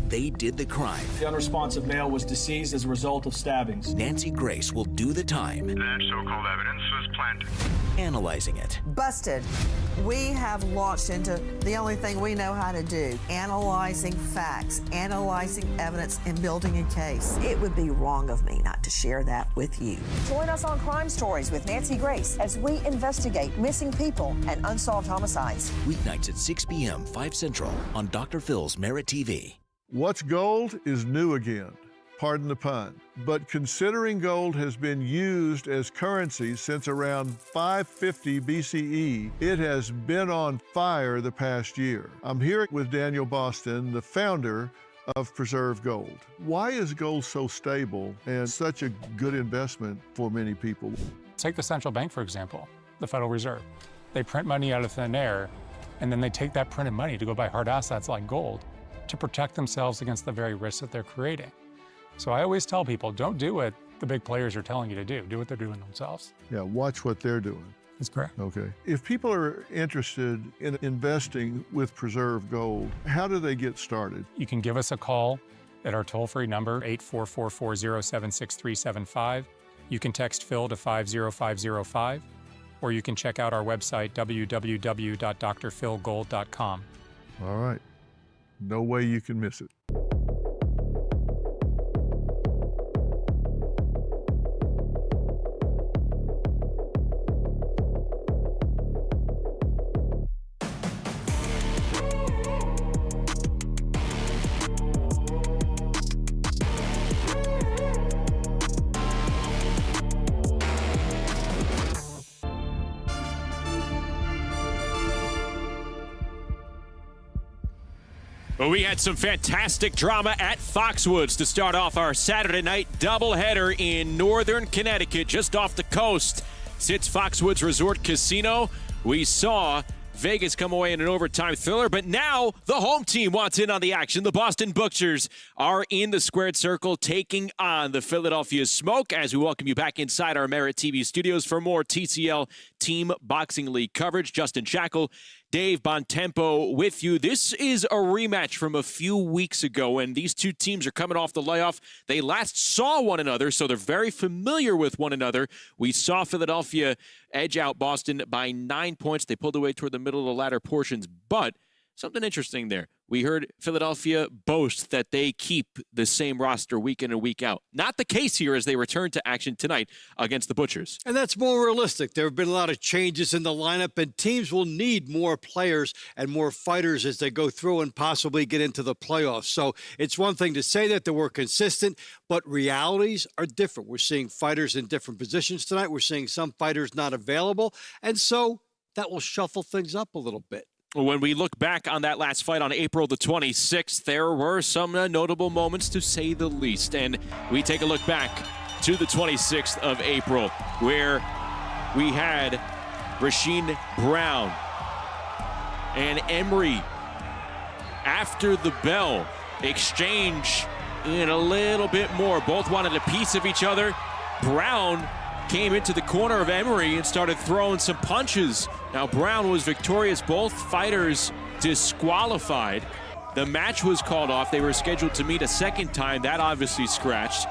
They did the crime. The unresponsive male was deceased as a result of stabbings. Nancy Grace will do the time. That so-called evidence was planted. Analyzing it. Busted. We have launched into the only thing we know how to do, analyzing facts, analyzing evidence, and building a case. It would be wrong of me not to share that with you. Join us on Crime Stories with Nancy Grace as we investigate missing people and unsolved homicides. Weeknights at 6 p.m., 5 Central on Dr. Phil's MeritTV. What's gold is new again, pardon the pun. But considering gold has been used as currency since around 550 BCE, it has been on fire the past year. I'm here with Daniel Boston, the founder of Preserve Gold. Why is gold so stable and such a good investment for many people? Take the central bank, for example, the Federal Reserve. They print money out of thin air, and then they take that printed money to go buy hard assets like gold to protect themselves against the very risks that they're creating. So I always tell people, don't do what the big players are telling you to do. Do what they're doing themselves. Yeah, watch what they're doing. That's correct. Okay. If people are interested in investing with Preserve Gold, how do they get started? You can give us a call at our toll-free number, 844-407-6375. You can text Phil to 50505, or you can check out our website, www.drphilgold.com. All right. No way you can miss it. Well, we had some fantastic drama at Foxwoods to start off our Saturday night doubleheader in northern Connecticut, just off the coast. Sits Foxwoods Resort Casino. We saw Vegas come away in an overtime thriller, but now the home team wants in on the action. The Boston Butchers are in the squared circle taking on the Philadelphia Smoke as we welcome you back inside our MeritTV studios for more TCL Team Boxing League coverage. Justin Shackle, Dave Bontempo with you. This is a rematch from a few weeks ago, and these two teams are coming off the layoff. They last saw one another, so they're very familiar with one another. We saw Philadelphia edge out Boston by 9 points. They pulled away toward the middle of the ladder portions, but something interesting there. We heard Philadelphia boast that they keep the same roster week in and week out. Not the case here as they return to action tonight against the Butchers. And that's more realistic. There have been a lot of changes in the lineup, and teams will need more players and more fighters as they go through and possibly get into the playoffs. So it's one thing to say that they were consistent, but realities are different. We're seeing fighters in different positions tonight. We're seeing some fighters not available, and so that will shuffle things up a little bit. When we look back on that last fight on April the 26th, there were some notable moments to say the least. And we take a look back to the 26th of April, where we had Rasheed Brown and Emery after the bell exchange in a little bit more. Both wanted a piece of each other. Brown came into the corner of Emery and started throwing some punches. Now, Brown was victorious. Both fighters disqualified. The match was called off. They were scheduled to meet a second time. That obviously scratched.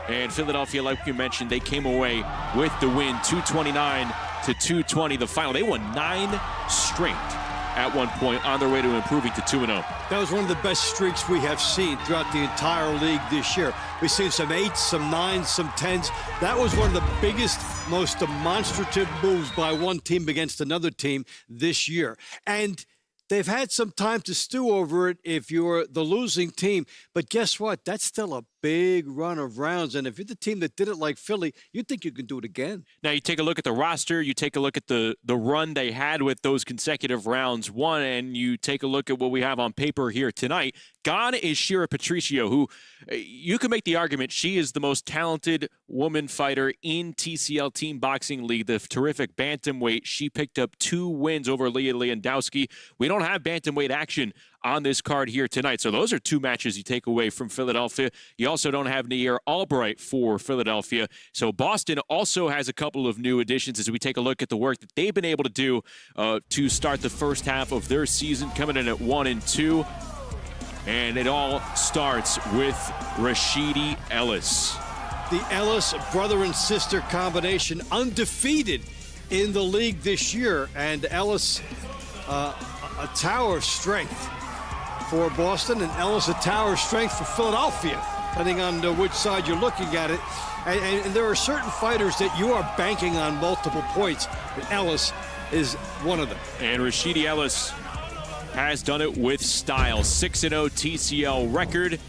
And Philadelphia, like you mentioned, they came away with the win, 229-220, the final. They won 9 straight at one point on their way to improving to 2-0. That was one of the best streaks we have seen throughout the entire league this year. We've seen some 8s, some 9s, some 10s. That was one of the biggest, most demonstrative moves by one team against another team this year. And they've had some time to stew over it if you're the losing team. But guess what? That's still a big run of rounds. And if you're the team that did it like Philly, you think you can do it again. Now, you take a look at the roster, you take a look at the run they had with those consecutive rounds won, and you take a look at what we have on paper here tonight. Gone is Shira Patricio, who you can make the argument she is the most talented woman fighter in TCL Team Boxing League, the terrific bantamweight. She picked up 2 wins over Leah Lewandowski. We don't have bantamweight action on this card here tonight. So those are 2 matches you take away from Philadelphia. You also don't have Nair Albright for Philadelphia. So Boston also has a couple of new additions as we take a look at the work that they've been able to do to start the first half of their season, coming in at 1-2. And it all starts with Rasheed Ellis. The Ellis brother and sister combination, undefeated in the league this year. And Ellis, a tower of strength for Boston, and Ellis a tower of strength for Philadelphia, depending on which side you're looking at it. And there are certain fighters that you are banking on multiple points, but Ellis is one of them. And Rasheed Ellis has done it with style. 6-0 TCL record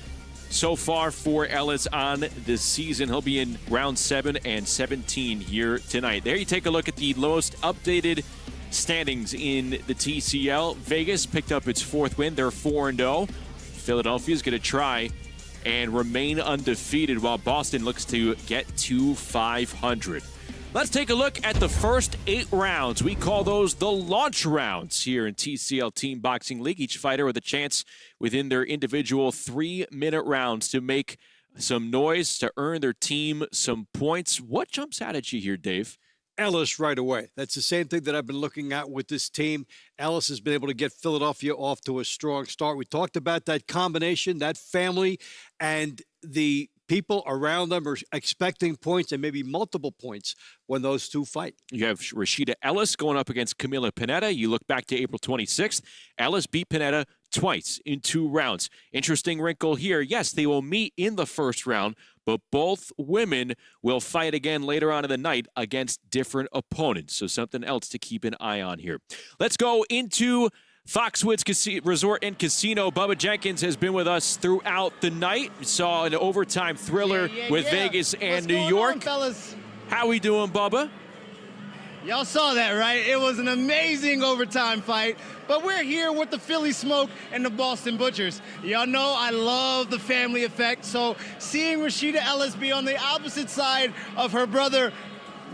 so far for Ellis on the season. He'll be in round 7 and 17 here tonight. There you take a look at the most updated standings in the TCL. Vegas picked up its 4th win. They're 4-0. Philadelphia's going to try and remain undefeated while Boston looks to get to 500. Let's take a look at the first 8 rounds. We call those the launch rounds here in TCL Team Boxing League. Each fighter with a chance within their individual 3-minute rounds to make some noise, to earn their team some points. What jumps out at you here, Dave? Ellis right away. That's the same thing that I've been looking at with this team. Ellis has been able to get Philadelphia off to a strong start. We talked about that combination, that family, and the people around them are expecting points and maybe multiple points when those two fight. You have Rashida Ellis going up against Camila Pineda. You look back to April 26th. Ellis beat Pineda twice in 2 rounds. Interesting wrinkle here. Yes, they will meet in the first round, but both women will fight again later on in the night against different opponents. So something else to keep an eye on here. Let's go into Foxwoods Resort and Casino. Bubba Jenkins has been with us throughout the night. We saw an overtime thriller with Vegas and New York. On, fellas? How we doing, Bubba? Y'all saw that, right? It was an amazing overtime fight, but we're here with the Philly Smoke and the Boston Butchers. Y'all know I love the family effect, so seeing Rashida Ellis be on the opposite side of her brother,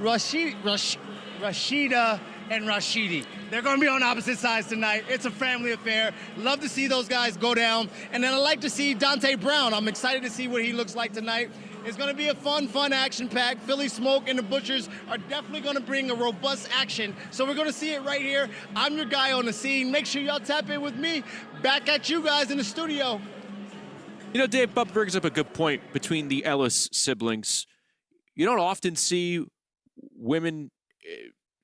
Rashida and Rashidi. They're going to be on opposite sides tonight. It's a family affair. Love to see those guys go down. And then I like to see Dante Brown. I'm excited to see what he looks like tonight. It's going to be a fun action-pack. Philly Smoke and the Butchers are definitely going to bring a robust action. So we're going to see it right here. I'm your guy on the scene. Make sure y'all tap in with me. Back at you guys in the studio. You know, Dave, Bubba brings up a good point between the Ellis siblings. You don't often see women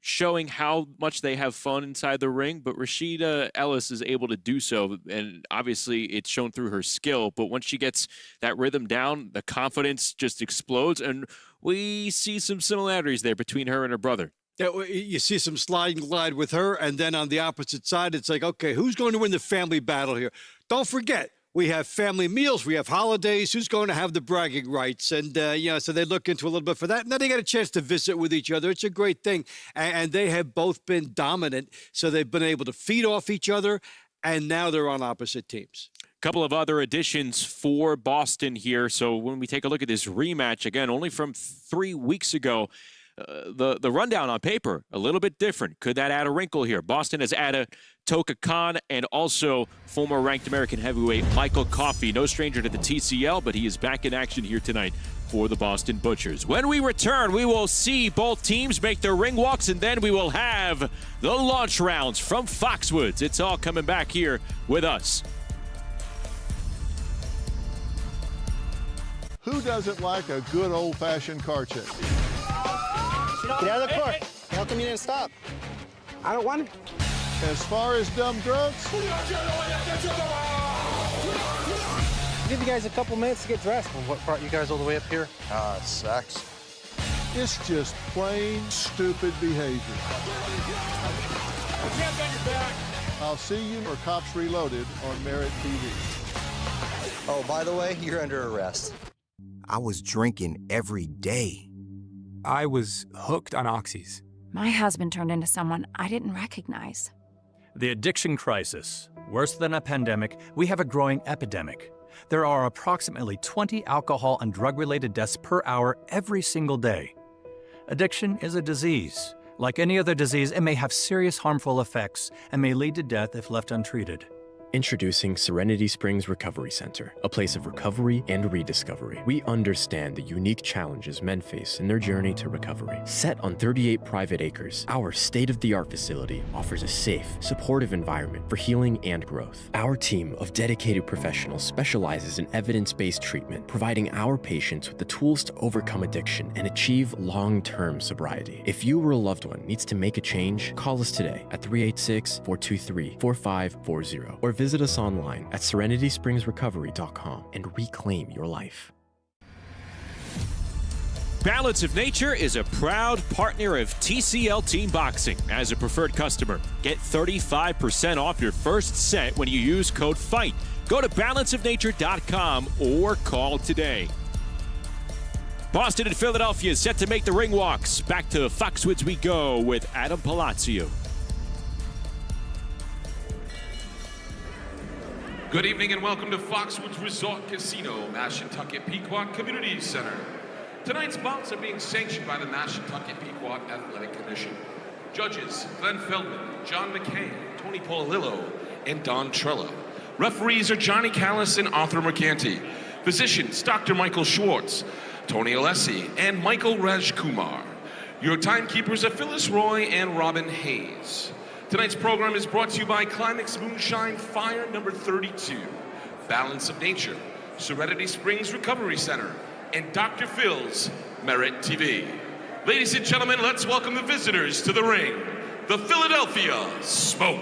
showing how much they have fun inside the ring, but Rashida Ellis is able to do so, and obviously it's shown through her skill, but once she gets that rhythm down, the confidence just explodes, and we see some similarities there between her and her brother. Yeah, you see some sliding glide with her, and then on the opposite side, it's like, okay, who's going to win the family battle here? Don't forget, we have family meals, we have holidays, who's going to have the bragging rights? And, so they look into a little bit for that. And then they get a chance to visit with each other. It's a great thing. And they have both been dominant, so they've been able to feed off each other, and now they're on opposite teams. Couple of other additions for Boston here. So when we take a look at this rematch, again, only from 3 weeks ago, the rundown on paper, a little bit different. Could that add a wrinkle here? Boston has added Toka Khan and also former ranked American heavyweight Michael Coffey. No stranger to the TCL, but he is back in action here tonight for the Boston Butchers. When we return, we will see both teams make their ring walks, and then we will have the launch rounds from Foxwoods. It's all coming back here with us. Who doesn't like a good old-fashioned car check? Get out of the car. How come you didn't stop? I don't want it. As far as dumb drugs, give you guys a couple minutes to get dressed. Well, what brought you guys all the way up here? sex. It's just plain stupid behavior. I'll see you for Cops Reloaded on MeritTV. Oh, by the way, you're under arrest. I was drinking every day. I was hooked on oxys. My husband turned into someone I didn't recognize. The addiction crisis. Worse than a pandemic, we have a growing epidemic. There are approximately 20 alcohol and drug-related deaths per hour every single day. Addiction is a disease. Like any other disease, it may have serious harmful effects and may lead to death if left untreated. Introducing Serenity Springs Recovery Center, a place of recovery and rediscovery. We understand the unique challenges men face in their journey to recovery. Set on 38 private acres, our state-of-the-art facility offers a safe, supportive environment for healing and growth. Our team of dedicated professionals specializes in evidence-based treatment, providing our patients with the tools to overcome addiction and achieve long-term sobriety. If you or a loved one needs to make a change, call us today at 386-423-4540 or visit us online at serenityspringsrecovery.com and reclaim your life. Balance of Nature is a proud partner of TCL Team Boxing. As a preferred customer, get 35% off your first set when you use code FIGHT. Go to balanceofnature.com or call today. Boston and Philadelphia set to make the ring walks. Back to Foxwoods we go with Adam Palacio. Good evening and welcome to Foxwoods Resort Casino, Mashantucket Pequot Community Center. Tonight's bouts are being sanctioned by the Mashantucket Pequot Athletic Commission. Judges, Glenn Feldman, John McKay, Tony Paulillo, and Don Trello. Referees are Johnny Callis and Arthur Mercanti. Physicians, Dr. Michael Schwartz, Tony Alessi, and Michael Rajkumar. Your timekeepers are Phyllis Roy and Robin Hayes. Tonight's program is brought to you by Climax Moonshine Fire number 32, Balance of Nature, Serenity Springs Recovery Center, and Dr. Phil's MeritTV. Ladies and gentlemen, let's welcome the visitors to the ring, the Philadelphia Smoke.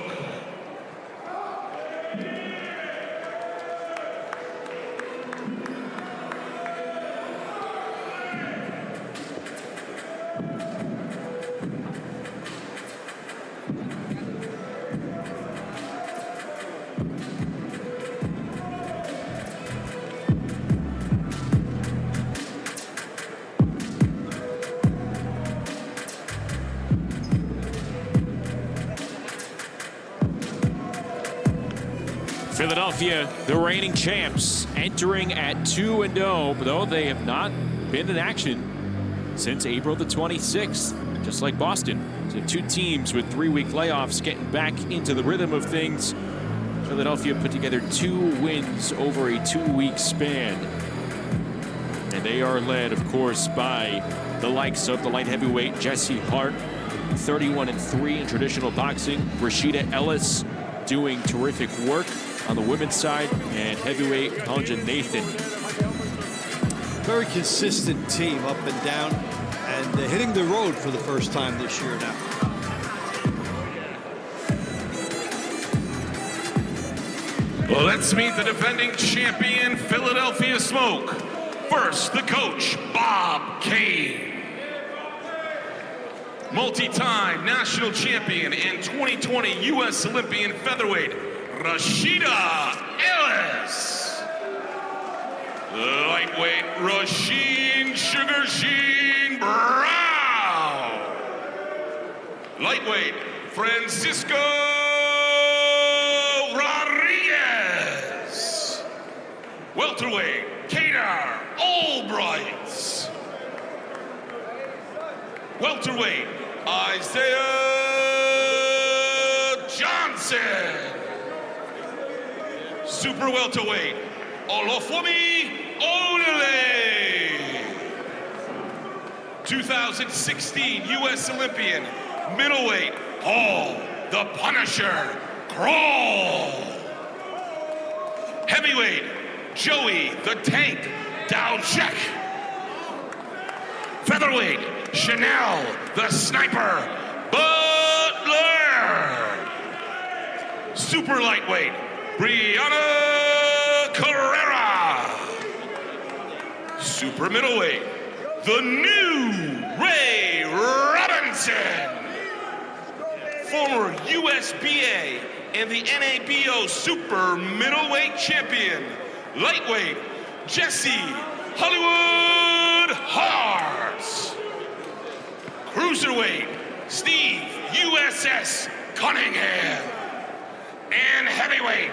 Philadelphia, the reigning champs, entering at 2-0, though they have not been in action since April the 26th, just like Boston. So two teams with 3-week layoffs getting back into the rhythm of things. Philadelphia put together 2 wins over a 2-week span. And they are led, of course, by the likes of the light heavyweight Jesse Hart, 31-3 in traditional boxing. Rashida Ellis doing terrific work on the women's side, and heavyweight Tonja Nathan. Very consistent team up and down, and hitting the road for the first time this year now. Well, let's meet the defending champion, Philadelphia Smoke. First, the coach, Bob Kane. Multi-time national champion and 2020 U.S. Olympian featherweight, Rashida Ellis. Lightweight, Rasheen Sugar Sheen Brown. Lightweight, Francisco Rodriguez. Welterweight, Kader Albright. Welterweight, Isaiah Johnson. Super welterweight, Olufemi Odele. 2016 U.S. Olympian, middleweight, Paul the Punisher Crawl. Heavyweight, Joey the Tank Dowchek. Featherweight, Chanel the Sniper Butler. Super lightweight, Brianna Carrera. Super middleweight, the new Ray Robinson. Former USBA and the NABO super middleweight champion, lightweight, Jesse Hollywood Hart. Cruiserweight, Steve USS Cunningham. And heavyweight,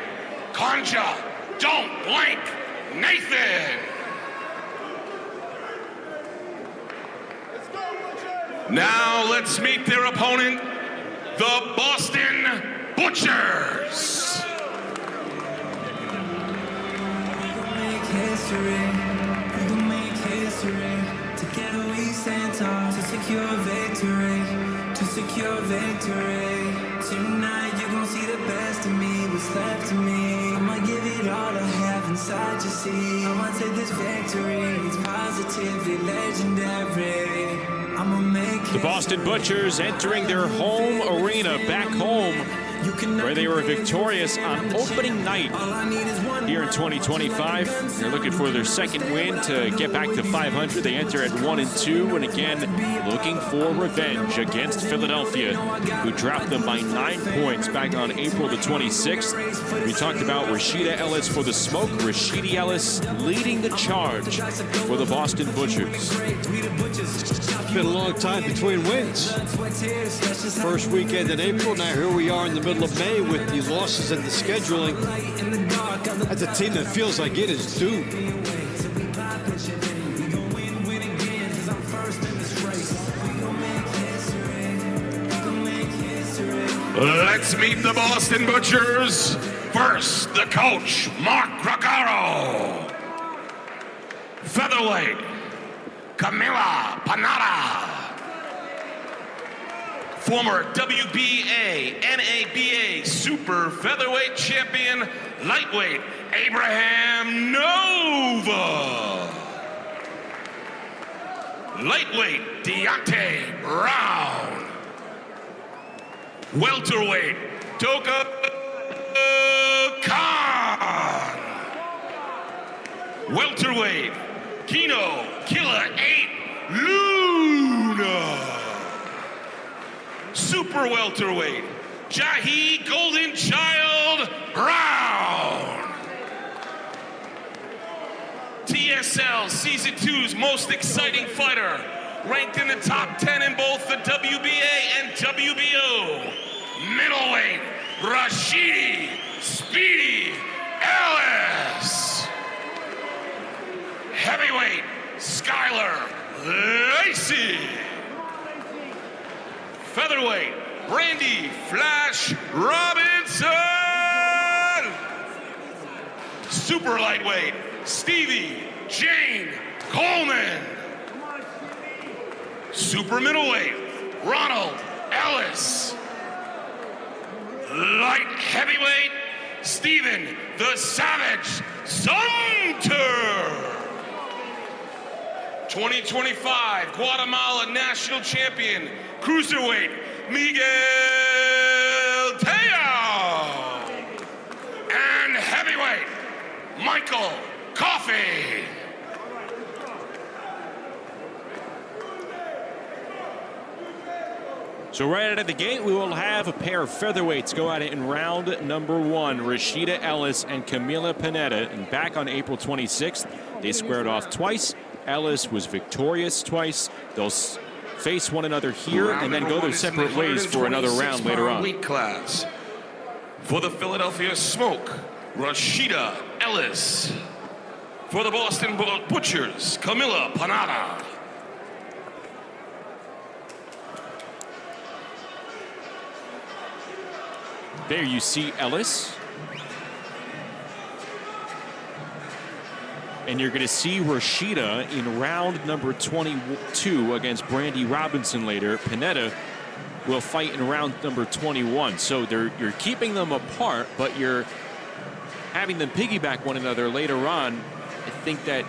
Conja Don't Blank Nathan. Now let's meet their opponent, the Boston Butchers. Together we stand tall to secure victory, Tonight you gon' see the best of me, what's left of me. I'ma give it all I have inside, you see. I'ma take this victory, it's positively legendary. I'ma make The Boston Butchers entering their home arena back home, where they were victorious on opening night here in 2025. They're looking for their second win to get back to 500. They enter at 1-2, and again, looking for revenge against Philadelphia, who dropped them by 9 points back on April the 26th. We talked about Rashida Ellis for the Smoke. Rashida Ellis leading the charge for the Boston Butchers. It's been a long time between wins. First weekend in April, now here we are in the middle of May with the losses and the scheduling. That's a team that feels like it is doomed. Let's meet the Boston Butchers. First, the coach, Mark Crocaro. Featherweight, Camila Panada. Former WBA, NABA Super Featherweight Champion, lightweight, Abraham Nova. Lightweight, Deontay Brown. Welterweight, Toka Khan. Welterweight, Pino Killer 8 Luna. Super welterweight, Jahi Golden Child Brown. TSL Season 2's most exciting fighter, ranked in the top 10 in both the WBA and WBO. Middleweight, Rashidi Speedy Ellis. Heavyweight, Skylar Lacey. Featherweight, Brandy Flash Robinson. Super lightweight, Stevie Jane Coleman. Super middleweight, Ronald Ellis. Light heavyweight, Steven the Savage Sumter. 2025 Guatemala National Champion, Cruiserweight, Miguel Teo. And heavyweight, Michael Coffey. So right out of the gate, we will have a pair of featherweights go at it in round number 1. Rashida Ellis and Camila Pineda. And back on April 26th, they squared off twice. Ellis was victorious twice. They'll face one another here and then go their separate ways for another round later on. Weight class. For the Philadelphia Smoke, Rashida Ellis. For the Boston Butchers, Camila Pineda. There you see Ellis. And you're going to see Rashida in round number 22 against Brandy Robinson later. Pineda will fight in round number 21. So you're keeping them apart, but you're having them piggyback one another later on. I think that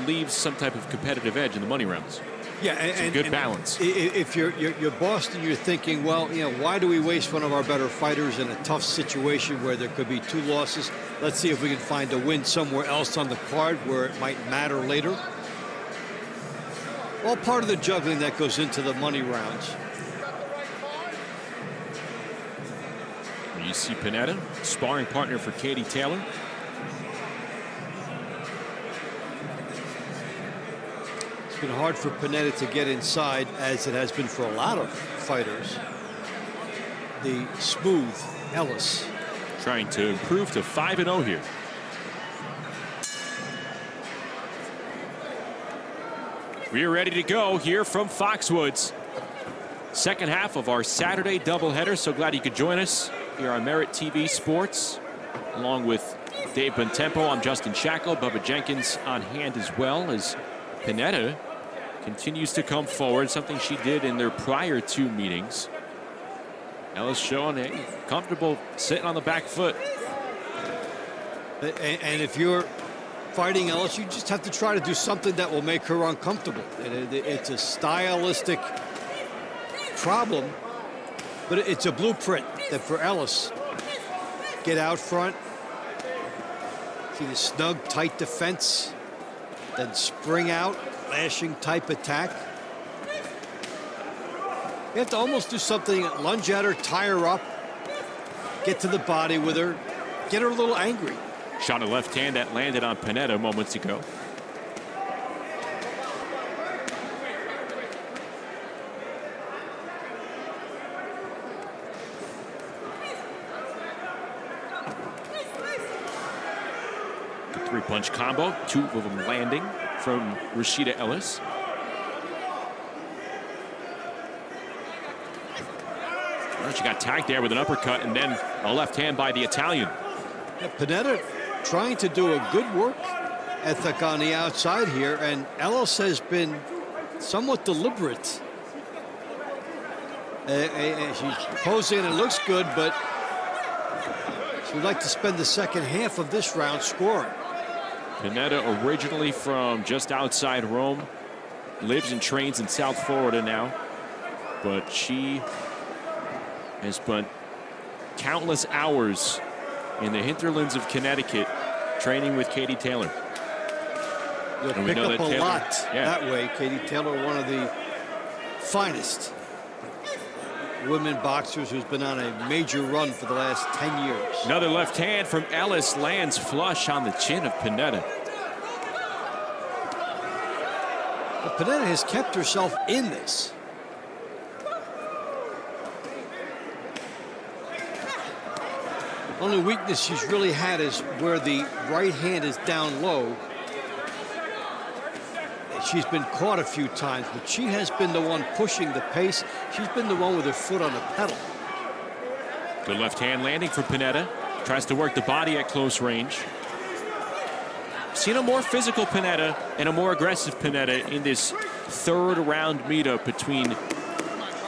leaves some type of competitive edge in the money rounds. Yeah, it's a good balance. If you're Boston, you're thinking, well, you know, why do we waste one of our better fighters in a tough situation where there could be 2 losses? Let's see if we can find a win somewhere else on the card where it might matter later. All part of the juggling that goes into the money rounds. You see Pineda, sparring partner for Katie Taylor. It's been hard for Pineda to get inside, as it has been for a lot of fighters. The smooth Ellis. Trying to improve to 5-0 here. We are ready to go here from Foxwoods. Second half of our Saturday doubleheader. So glad you could join us here on MeritTV Sports. Along with Dave Bontempo, I'm Justin Shackle. Bubba Jenkins on hand as well, as Pineda continues to come forward, something she did in their prior 2 meetings. Ellis showing comfortable sitting on the back foot. And if you're fighting Ellis, you just have to try to do something that will make her uncomfortable. It's a stylistic problem, but it's a blueprint that for Ellis, get out front, see the snug, tight defense, then spring out, lashing type attack. You have to almost do something, lunge at her, tie her up, get to the body with her, get her a little angry. Shot a left hand that landed on Pineda moments ago. The 3-punch combo, 2 of them landing from Rashida Ellis. Well, she got tagged there with an uppercut and then a left hand by the Italian. Yeah, Pineda trying to do a good work ethic on the outside here, and Ellis has been somewhat deliberate. She's posing and it looks good, but she would like to spend the second half of this round scoring. Pineda originally from just outside Rome. lives and trains in South Florida now, but she has spent countless hours in the hinterlands of Connecticut training with Katie Taylor. You'll And we pick know up that a Taylor- lot yeah. that way. Katie Taylor, one of the finest women boxers who's been on a major run for the last 10 years. Another left hand from Ellis lands flush on the chin of Pineda. But Pineda has kept herself in this. Only weakness she's really had is where the right hand is down low. She's been caught a few times, but she has been the one pushing the pace. She's been the one with her foot on the pedal. Good left hand landing for Pineda. Tries to work the body at close range. Seen a more physical Pineda and a more aggressive Pineda in this third round meetup between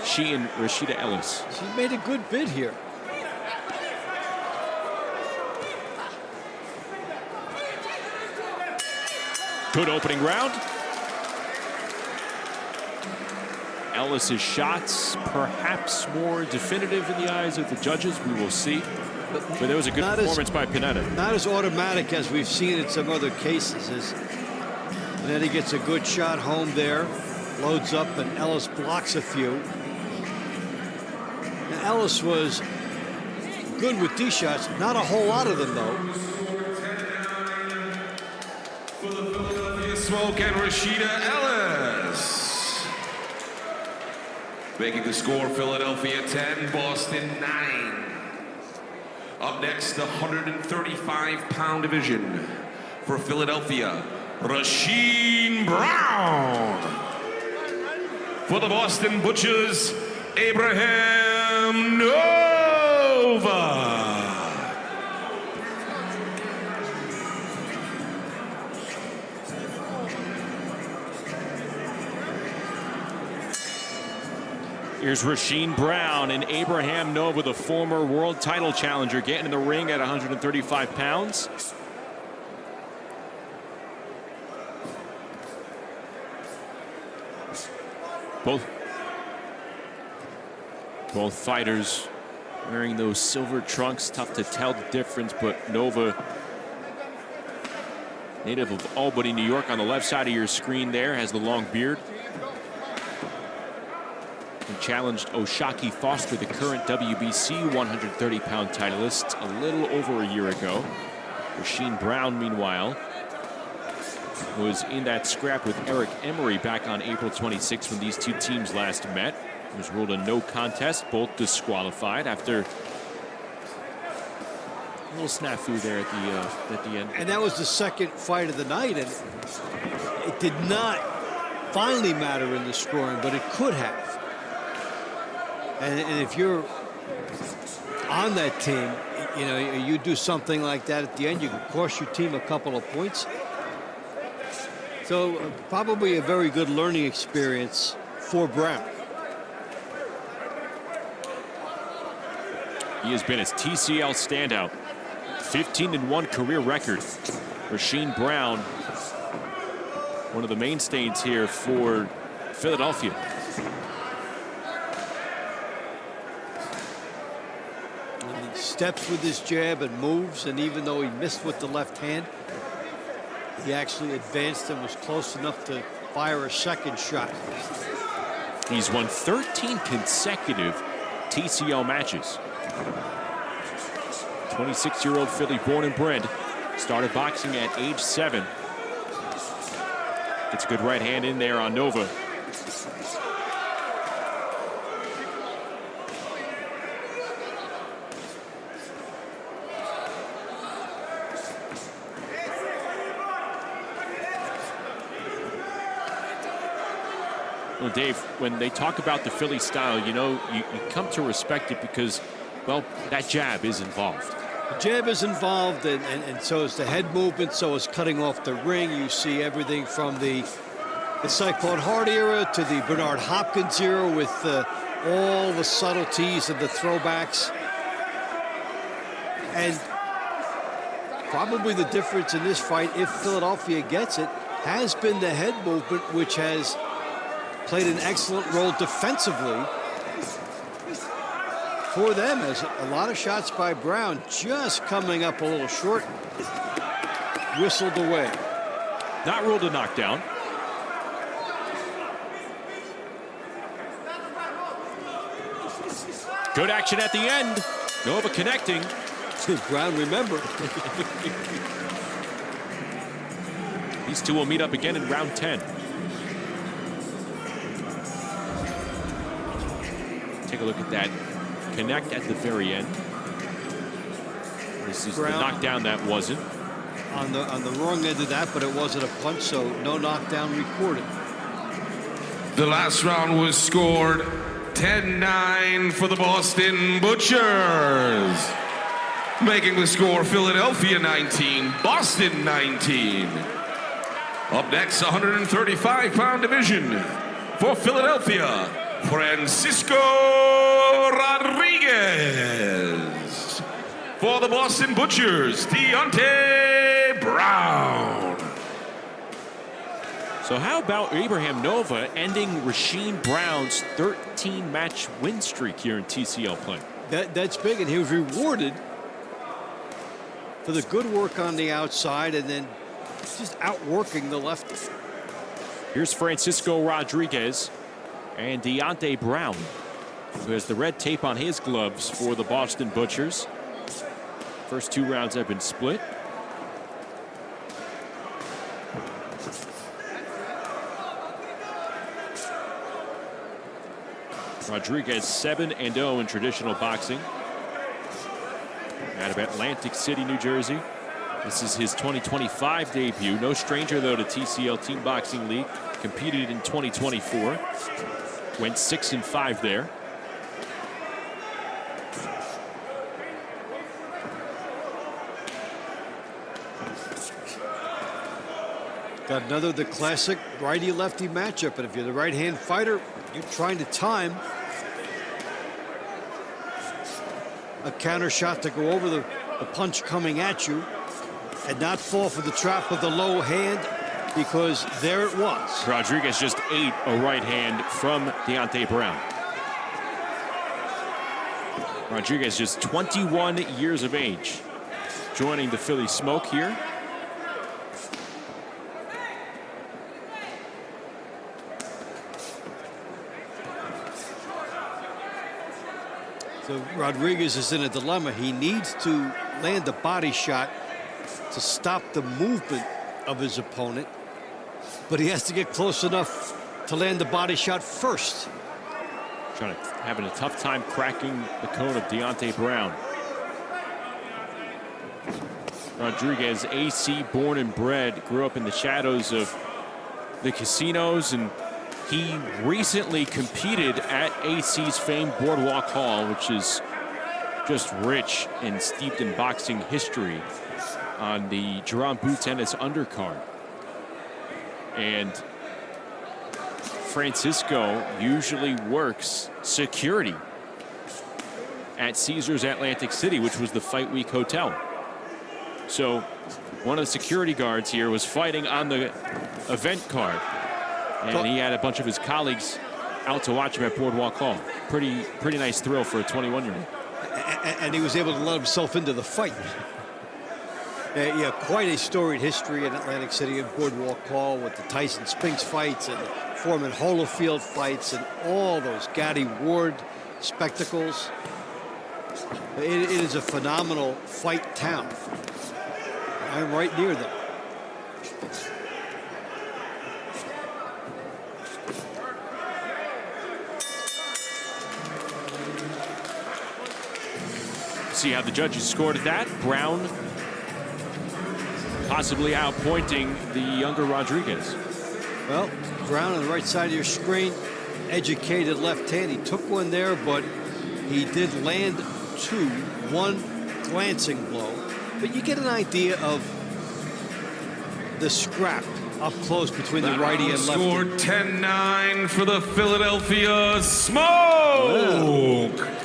she and Rashida Ellis. She made a good bid here. Good opening round. Ellis's shots perhaps more definitive in the eyes of the judges. We will see. But there was a good performance by Pineda. Not as automatic as we've seen in some other cases. Pineda gets a good shot home there, loads up, and Ellis blocks a few. Now, Ellis was good with these shots, not a whole lot of them though. For the Philadelphia Smoke and Rashida Ellis. Making the score, Philadelphia 10, Boston 9. Up next, the 135-pound division for Philadelphia, Rasheed Brown. For the Boston Butchers, Abraham Nova. Here's Rasheed Brown and Abraham Nova, the former world title challenger, getting in the ring at 135 pounds. Both fighters wearing those silver trunks. Tough to tell the difference, but Nova, native of Albany, New York, on the left side of your screen there, has the long beard. And challenged Oshaki Foster, the current WBC 130-pound titleist, a little over a year ago. Rasheed Brown, meanwhile, was in that scrap with Eric Emery back on April 26 when these two teams last met. It was ruled a no contest, both disqualified after a little snafu there at the end. And that was the second fight of the night, and it did not finally matter in the scoring, but it could have. And if you're on that team, you know, you do something like that at the end, you can cost your team a couple of points. So probably a very good learning experience for Brown. He has been his TCL standout. 15-1 career record. Rasheed Brown, one of the mainstays here for Philadelphia. And he steps with his jab and moves, and even though he missed with the left hand, he actually advanced and was close enough to fire a second shot. He's won 13 consecutive TCL matches. 26-year-old Philly, born and bred, started boxing at age 7. Gets a good right hand in there on Nova. Well, Dave, when they talk about the Philly style, you know, you come to respect it because, well, that jab is involved. The jab is involved, and so is the head movement, so is cutting off the ring. You see everything from the Cyclone Hart era to the Bernard Hopkins era with all the subtleties and the throwbacks. And probably the difference in this fight, if Philadelphia gets it, has been the head movement, which has played an excellent role defensively for them, as a lot of shots by Brown just coming up a little short, whistled away. Not ruled a knockdown. Good action at the end. Nova connecting. Brown, remember. These two will meet up again in round 10. Take a look at that connect at the very end. This is Brown, the knockdown that wasn't. On the wrong end of that, but it wasn't a punch, so no knockdown recorded. The last round was scored 10-9 for the Boston Butchers. Making the score, Philadelphia 19, Boston 19. Up next, 135-pound division for Philadelphia, Francisco Rodriguez. For the Boston Butchers, Deontay Brown. So how about Abraham Nova ending Rasheem Brown's 13-match win streak here in TCL play? That's big, and he was rewarded for the good work on the outside and then just outworking the lefty. Here's Francisco Rodriguez and Deontay Brown, who has the red tape on his gloves for the Boston Butchers. First 2 rounds have been split. Rodriguez 7-0 in traditional boxing. Out of Atlantic City, New Jersey. This is his 2025 debut. No stranger, though, to TCL Team Boxing League. Competed in 2024. Went 6-5 there. Got another the classic righty-lefty matchup, and if you're the right-hand fighter, you're trying to time a counter shot to go over the punch coming at you and not fall for the trap of the low hand, because there it was. Rodriguez just ate a right hand from Deontay Brown. Rodriguez just 21 years of age, joining the Philly Smoke here. So Rodriguez is in a dilemma. He needs to land a body shot to stop the movement of his opponent, but he has to get close enough to land the body shot first. Having a tough time cracking the cone of Deontay Brown. Rodriguez, AC born and bred, grew up in the shadows of the casinos, and he recently competed at AC's famed Boardwalk Hall, which is just rich and steeped in boxing history, on the Jerome Boot Tennis undercard. And Francisco usually works security at Caesars Atlantic City, which was the Fight Week hotel. So one of the security guards here was fighting on the event card, and he had a bunch of his colleagues out to watch him at Boardwalk Hall. Pretty nice thrill for a 21-year-old. And he was able to let himself into the fight. Yeah, quite a storied history in Atlantic City and Boardwalk Hall, with the Tyson Spinks fights and the Foreman Holyfield fights and all those Gatti Ward spectacles. It is a phenomenal fight town. I'm right near them. See how the judges scored at that. Brown possibly outpointing the younger Rodriguez. Well, Brown on the right side of your screen, educated left hand. He took one there, but he did land two, one glancing blow. But you get an idea of the scrap up close between the righty and lefty. Scored 10-9 for the Philadelphia Smoke. Wow.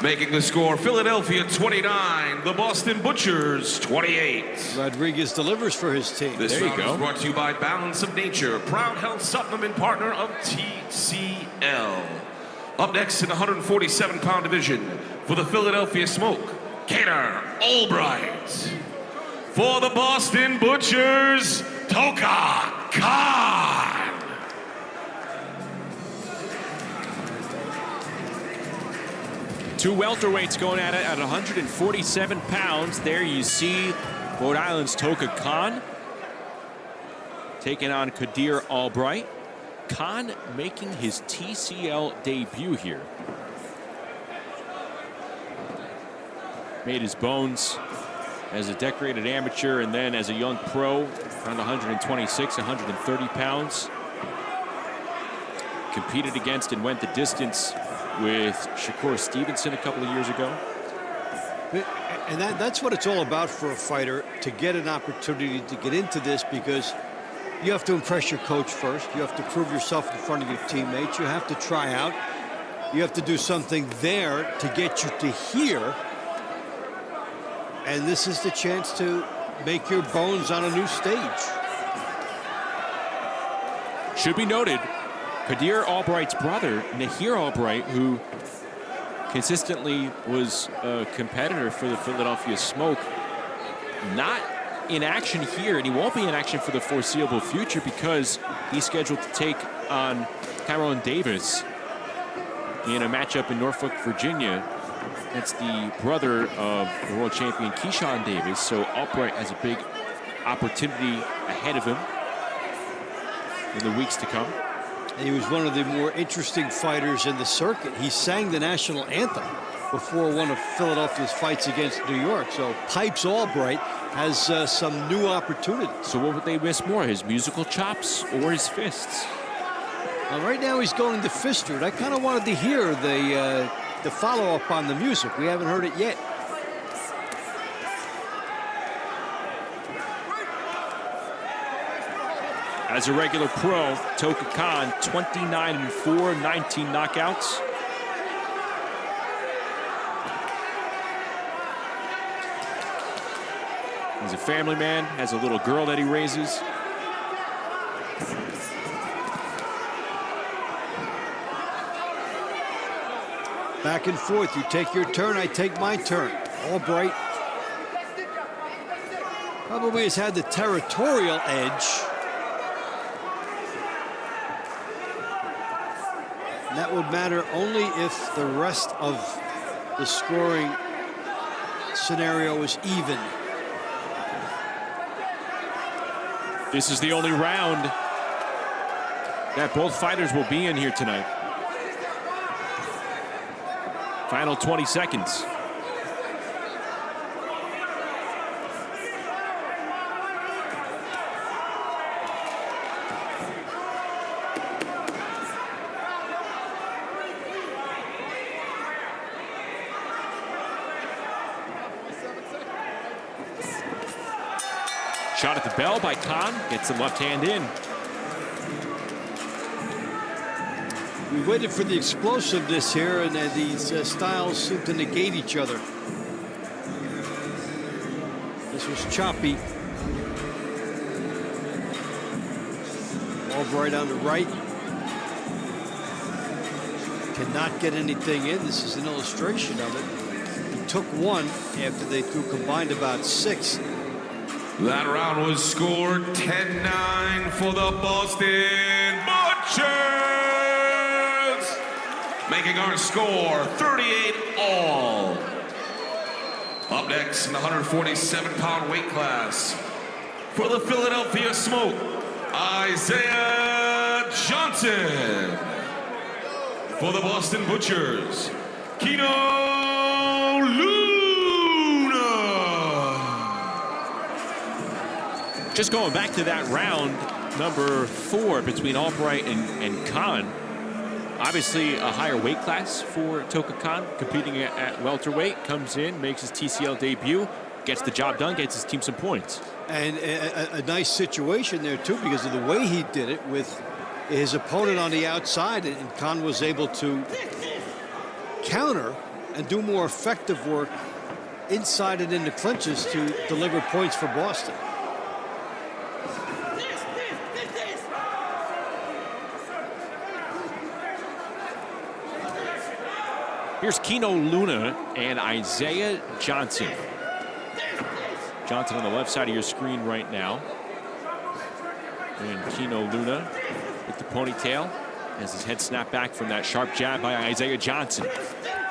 Making the score, Philadelphia 29, the Boston Butchers 28. Rodriguez delivers for his team. This round is brought to you by Balance of Nature, proud health supplement partner of TCL. Up next in the 147-pound division for the Philadelphia Smoke, Gator Albright. For the Boston Butchers, Toka Khan. Two welterweights going at it at 147 pounds. There you see Rhode Island's Toka Khan taking on Kadir Albright. Khan making his TCL debut here. Made his bones as a decorated amateur and then as a young pro, around 126, 130 pounds. Competed against and went the distance with Shakur Stevenson a couple of years ago. And that's what it's all about for a fighter, to get an opportunity to get into this, because you have to impress your coach first. You have to prove yourself in front of your teammates. You have to try out. You have to do something there to get you to here. And this is the chance to make your bones on a new stage. Should be noted, Kadir Albright's brother, Nahir Albright, who consistently was a competitor for the Philadelphia Smoke, not in action here, and he won't be in action for the foreseeable future because he's scheduled to take on Tyrone Davis in a matchup in Norfolk, Virginia. That's the brother of the world champion Keyshawn Davis, so Albright has a big opportunity ahead of him in the weeks to come. And he was one of the more interesting fighters in the circuit. He sang the national anthem before one of Philadelphia's fights against New York. So Pipes Albright has some new opportunities. So what would they miss more, his musical chops or his fists? Well, right now he's going the fist route. I kind of wanted to hear the follow-up on the music. We haven't heard it yet. As a regular pro, Toka Khan, 29-4, 19 knockouts. He's a family man, has a little girl that he raises. Back and forth, you take your turn, I take my turn. Albright probably has had the territorial edge. And that would matter only if the rest of the scoring scenario is even. This is the only round that both fighters will be in here tonight. Final 20 seconds. Shot at the bell by Khan, gets the left hand in. We waited for the explosiveness here, and these styles seem to negate each other. This was choppy. Albright on the right. Cannot get anything in. This is an illustration of it. He took one after they threw combined about 6. That round was scored 10-9 for the Boston Butchers, making our score 38-all. Up next in the 147-pound weight class for the Philadelphia Smoke, Isaiah Johnson. For the Boston Butchers, Kino Luna. Just going back to that round, number 4 between Albright and Khan. Obviously a higher weight class for Toka Khan, competing at welterweight, comes in, makes his TCL debut, gets the job done, gets his team some points. And a nice situation there too, because of the way he did it with his opponent on the outside, and Khan was able to counter and do more effective work inside and in the clinches to deliver points for Boston. Here's Kino Luna and Isaiah Johnson. Johnson on the left side of your screen right now. And Kino Luna with the ponytail as his head snapped back from that sharp jab by Isaiah Johnson.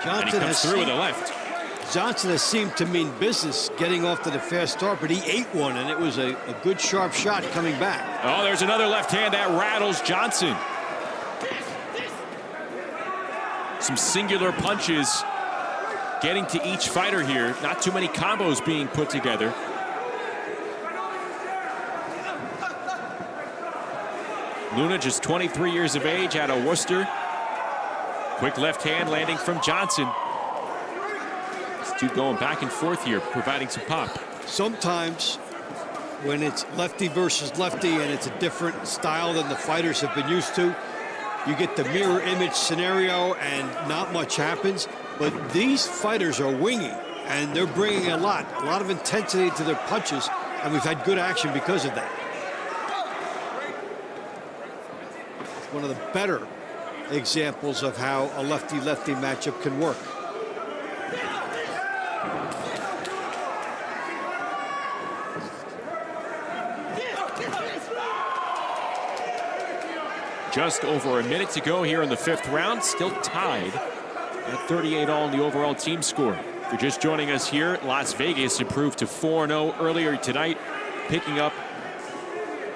And he comes through with the left. Johnson has seemed to mean business getting off to the fast start, but he ate one, and it was a good sharp shot coming back. Oh, there's another left hand that rattles Johnson. Some singular punches getting to each fighter here. Not too many combos being put together. Luna, just 23 years of age, out of Worcester. Quick left hand landing from Johnson. This dude going back and forth here, providing some pop. Sometimes when it's lefty versus lefty and it's a different style than the fighters have been used to, you get the mirror image scenario and not much happens. But these fighters are winging, and they're bringing a lot of intensity to their punches, and we've had good action because of that. One of the better examples of how a lefty-lefty matchup can work. Just over a minute to go here in the 5th round. Still tied at 38 all in the overall team score. If you're just joining us here, Las Vegas improved to 4-0 earlier tonight, picking up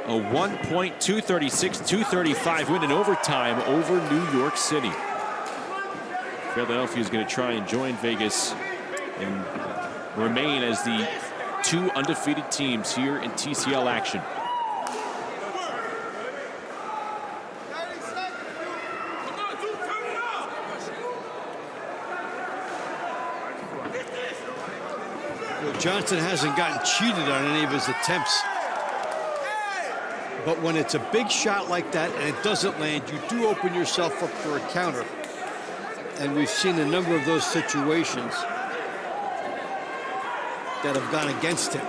a 1-point, 236-235 win in overtime over New York City. Philadelphia is going to try and join Vegas and remain as the 2 undefeated teams here in TCL action. Johnson hasn't gotten cheated on any of his attempts. But when it's a big shot like that and it doesn't land, you do open yourself up for a counter. And we've seen a number of those situations that have gone against him.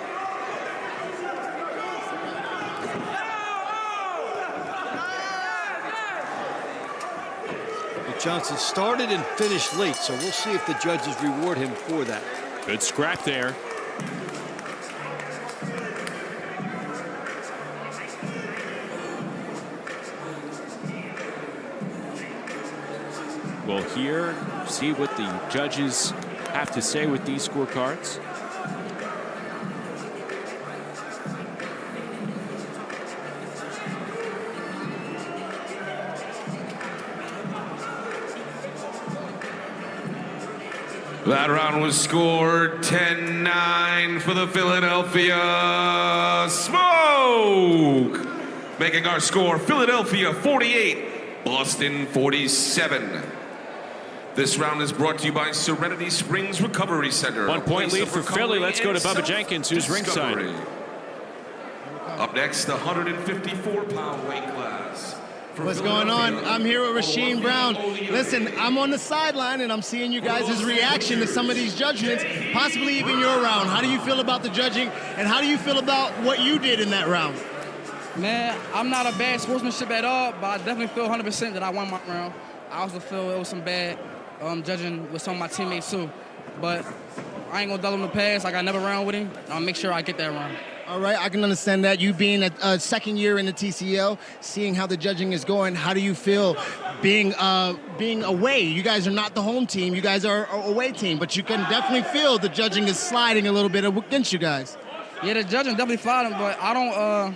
But Johnson started and finished late, so we'll see if the judges reward him for that. Good scrap there. We'll see what the judges have to say with these scorecards. That round was scored 10-9 for the Philadelphia Smoke. Making our score Philadelphia 48, Boston 47. This round is brought to you by Serenity Springs Recovery Center. 1-point lead for Philly. Let's go to Bubba Jenkins, who's ringside. Up next, the 154-pound weight class. What's going on? I'm here with Rasheem Brown. Listen, I'm on the sideline and I'm seeing you guys' reaction to some of these judgments, possibly even your round. How do you feel about the judging, and how do you feel about what you did in that round? Man, I'm not a bad sportsmanship at all, but I definitely feel 100% that I won my round. I also feel it was some bad judging with some of my teammates too. But I ain't gonna dull him the pass. I got another round with him. I'll make sure I get that round. All right, I can understand that. You being a second year in the TCL, seeing how the judging is going, how do you feel being away? You guys are not the home team. You guys are an away team, but you can definitely feel the judging is sliding a little bit against you guys. Yeah, the judging definitely sliding, but I don't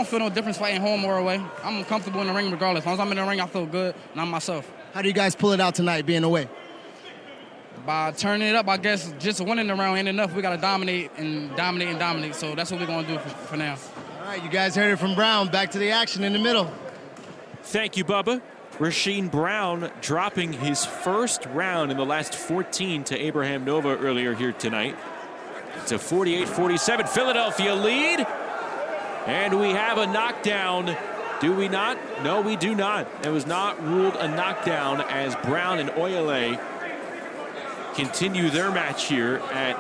feel no difference fighting home or away. I'm comfortable in the ring regardless. As long as I'm in the ring, I feel good, and I'm myself. How do you guys pull it out tonight being away? By turning it up, I guess just winning the round ain't enough. We got to dominate and dominate and dominate. So that's what we're going to do for now. All right, you guys heard it from Brown. Back to the action in the middle. Thank you, Bubba. Rasheem Brown dropping his first round in the last 14 to Abraham Nova earlier here tonight. It's a 48-47 Philadelphia lead. And we have a knockdown. Do we not? No, we do not. It was not ruled a knockdown as Brown and Oyele continue their match here at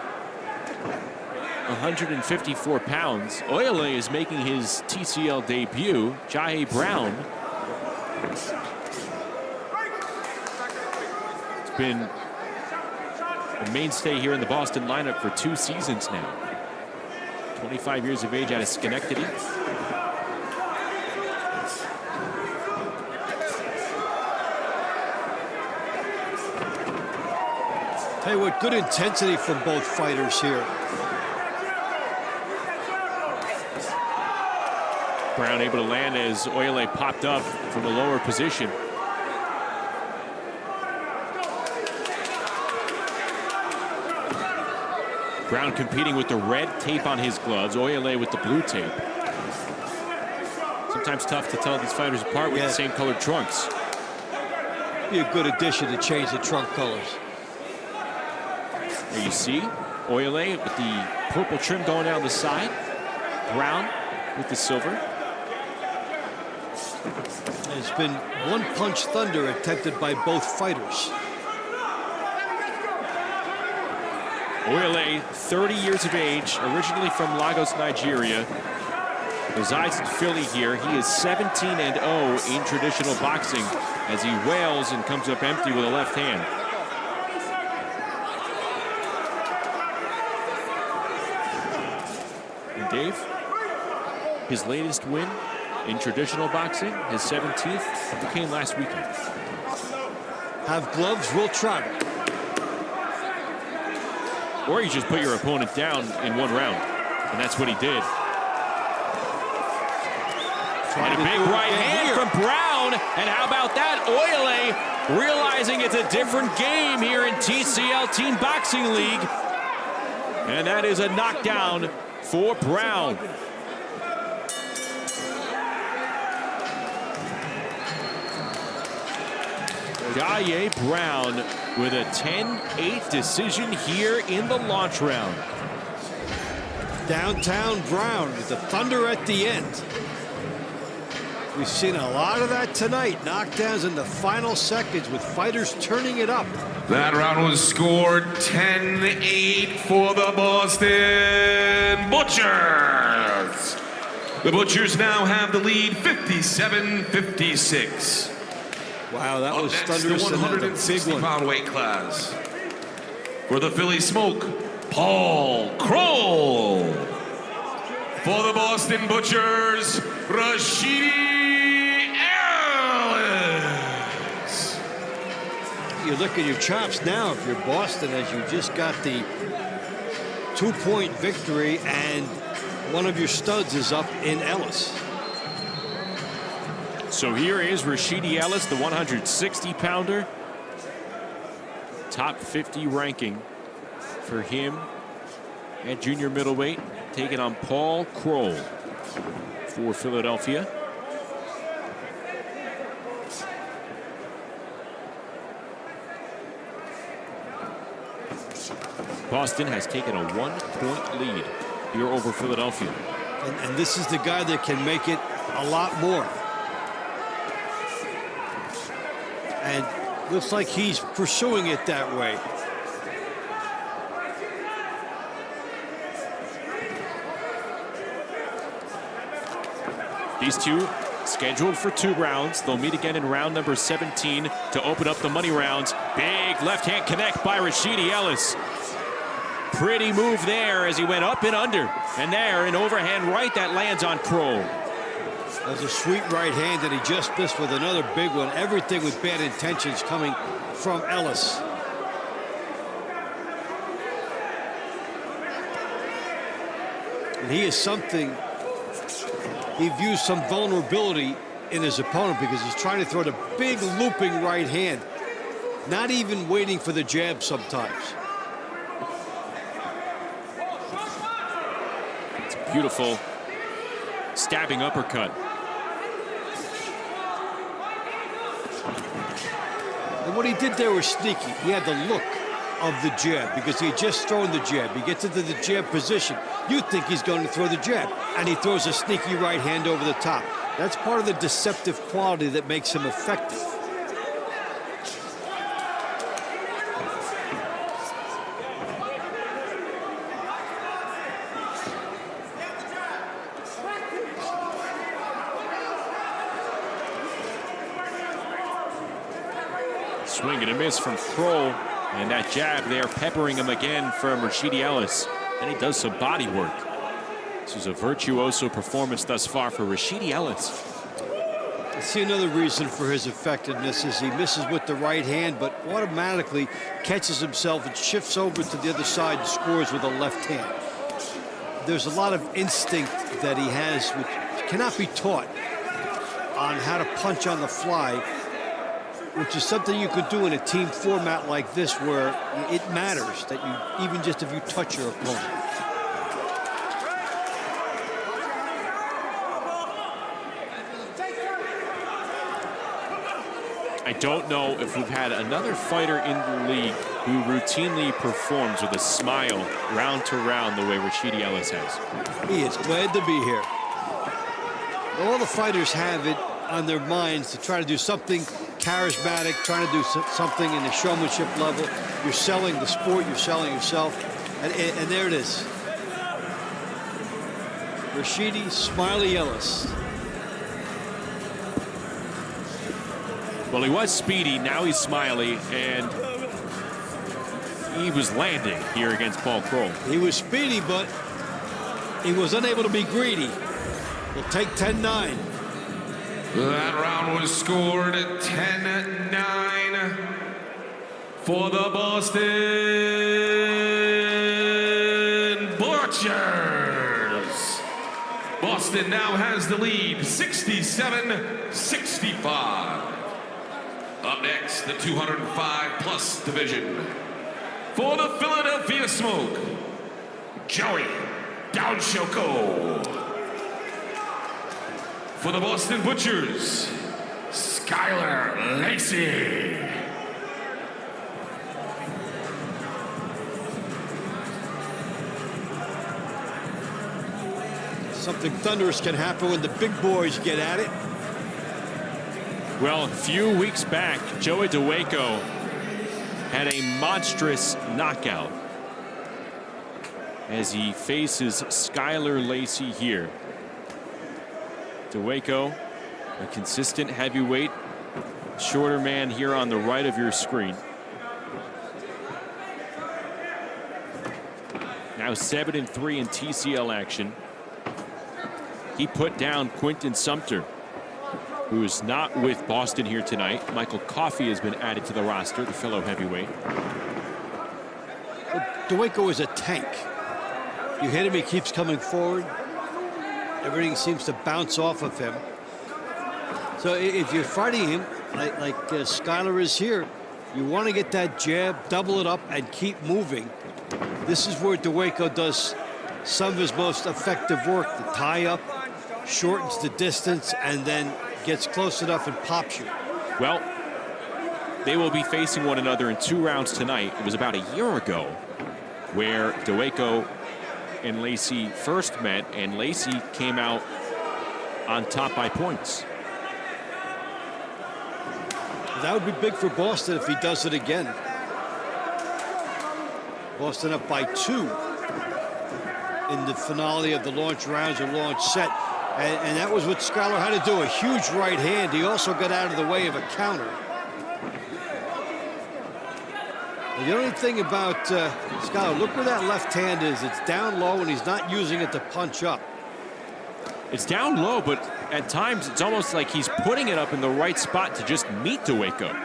154 pounds. Oyele is making his TCL debut. Jahe Brown has been a mainstay here in the Boston lineup for 2 seasons now. 25 years of age out of Schenectady. Tell you what, good intensity from both fighters here. Brown able to land as Oyele popped up from a lower position. Brown competing with the red tape on his gloves, Oyele with the blue tape. Sometimes tough to tell these fighters apart with the same colored trunks. Be a good addition to change the trunk colors. There you see Oyele with the purple trim going down the side. Brown with the silver. It's been one-punch thunder attempted by both fighters. Oyele, 30 years of age, originally from Lagos, Nigeria. Resides in Philly here. He is 17-0 in traditional boxing as he wails and comes up empty with a left hand. And Dave, his latest win in traditional boxing, his 17th, came last weekend. Have gloves, will travel. Or you just put your opponent down in 1 round, and that's what he did. And a big right hand from Brown, and how about that? Oyele realizing it's a different game here in TCL Team Boxing League. And that is a knockdown for Brown. Jahe Brown with a 10-8 decision here in the launch round. Downtown Brown with the thunder at the end. We've seen a lot of that tonight. Knockdowns in the final seconds with fighters turning it up. That round was scored 10-8 for the Boston Butchers. The Butchers now have the lead 57-56. Wow, that was thunderous. thunderous. The 160-pound weight class. For the Philly Smoke, Paul Kroll. For the Boston Butchers, Rashidi Ellis. You look at your chops now if you're Boston, as you just got the 2-point victory and one of your studs is up in Ellis. So here is Rashidi Ellis, the 160-pounder. Top 50 ranking for him at junior middleweight, taking on Paul Kroll for Philadelphia. Boston has taken a 1-point lead here over Philadelphia. And this is the guy that can make it a lot more. And looks like he's pursuing it that way. These two scheduled for 2 rounds. They'll meet again in round number 17 to open up the money rounds. Big left hand connect by Rashidi Ellis. Pretty move there as he went up and under. And there, an overhand right that lands on Kroll. That was a sweet right hand that he just missed with another big one. Everything with bad intentions coming from Ellis. And he is something, he views some vulnerability in his opponent because he's trying to throw the big looping right hand, not even waiting for the jab sometimes. It's a beautiful stabbing uppercut. And what he did there was sneaky. He had the look of the jab because he had just thrown the jab. He gets into the jab position. You think he's going to throw the jab, and he throws a sneaky right hand over the top. That's part of the deceptive quality that makes him effective. Swing and a miss from Kroll. And that jab there peppering him again from Rashidi Ellis. And he does some body work. This is a virtuoso performance thus far for Rashidi Ellis. I see another reason for his effectiveness is he misses with the right hand, but automatically catches himself and shifts over to the other side and scores with a left hand. There's a lot of instinct that he has, which cannot be taught, on how to punch on the fly, which is something you could do in a team format like this where it matters that you, even just if you touch your opponent. I don't know if we've had another fighter in the league who routinely performs with a smile round to round the way Rashidi Ellis has. He is glad to be here. All the fighters have it on their minds to try to do something charismatic, trying to do something in the showmanship level. You're selling the sport, you're selling yourself, and there it is. Rashidi Smiley Ellis. Well, he was speedy, now he's smiley, and he was landing here against Paul Kroll. He was speedy, but he was unable to be greedy. He'll take 10-9. That round was scored at 10-9 for the Boston Butchers. Boston now has the lead, 67-65. Up next, the 205-plus division. For the Philadelphia Smoke, Joey Downshoko. For the Boston Butchers, Skylar Lacey. Something thunderous can happen when the big boys get at it. Well, a few weeks back, Joey DeWaco had a monstrous knockout as he faces Skylar Lacey here. DeWaco, a consistent heavyweight, shorter man here on the right of your screen. Now 7-3 in TCL action. He put down Quinton Sumter, who is not with Boston here tonight. Michael Coffey has been added to the roster, the fellow heavyweight. DeWaco is a tank. You hit him, he keeps coming forward. Everything seems to bounce off of him. So if you're fighting him, like Skylar is here, you want to get that jab, double it up, and keep moving. This is where DeWaco does some of his most effective work. The tie-up, shortens the distance, and then gets close enough and pops you. Well, they will be facing one another in 2 rounds tonight. It was about a year ago where DeWaco and Lacey first met, and Lacey came out on top by points. That would be big for Boston if he does it again. Boston up by 2 in the finale of the launch rounds or launch set. And that was what Skylar had to do, a huge right hand. He also got out of the way of a counter. And the only thing about Skylar, look where that left hand is. It's down low, and he's not using it to punch up. It's down low, but at times it's almost like he's putting it up in the right spot to just meet DeWaco.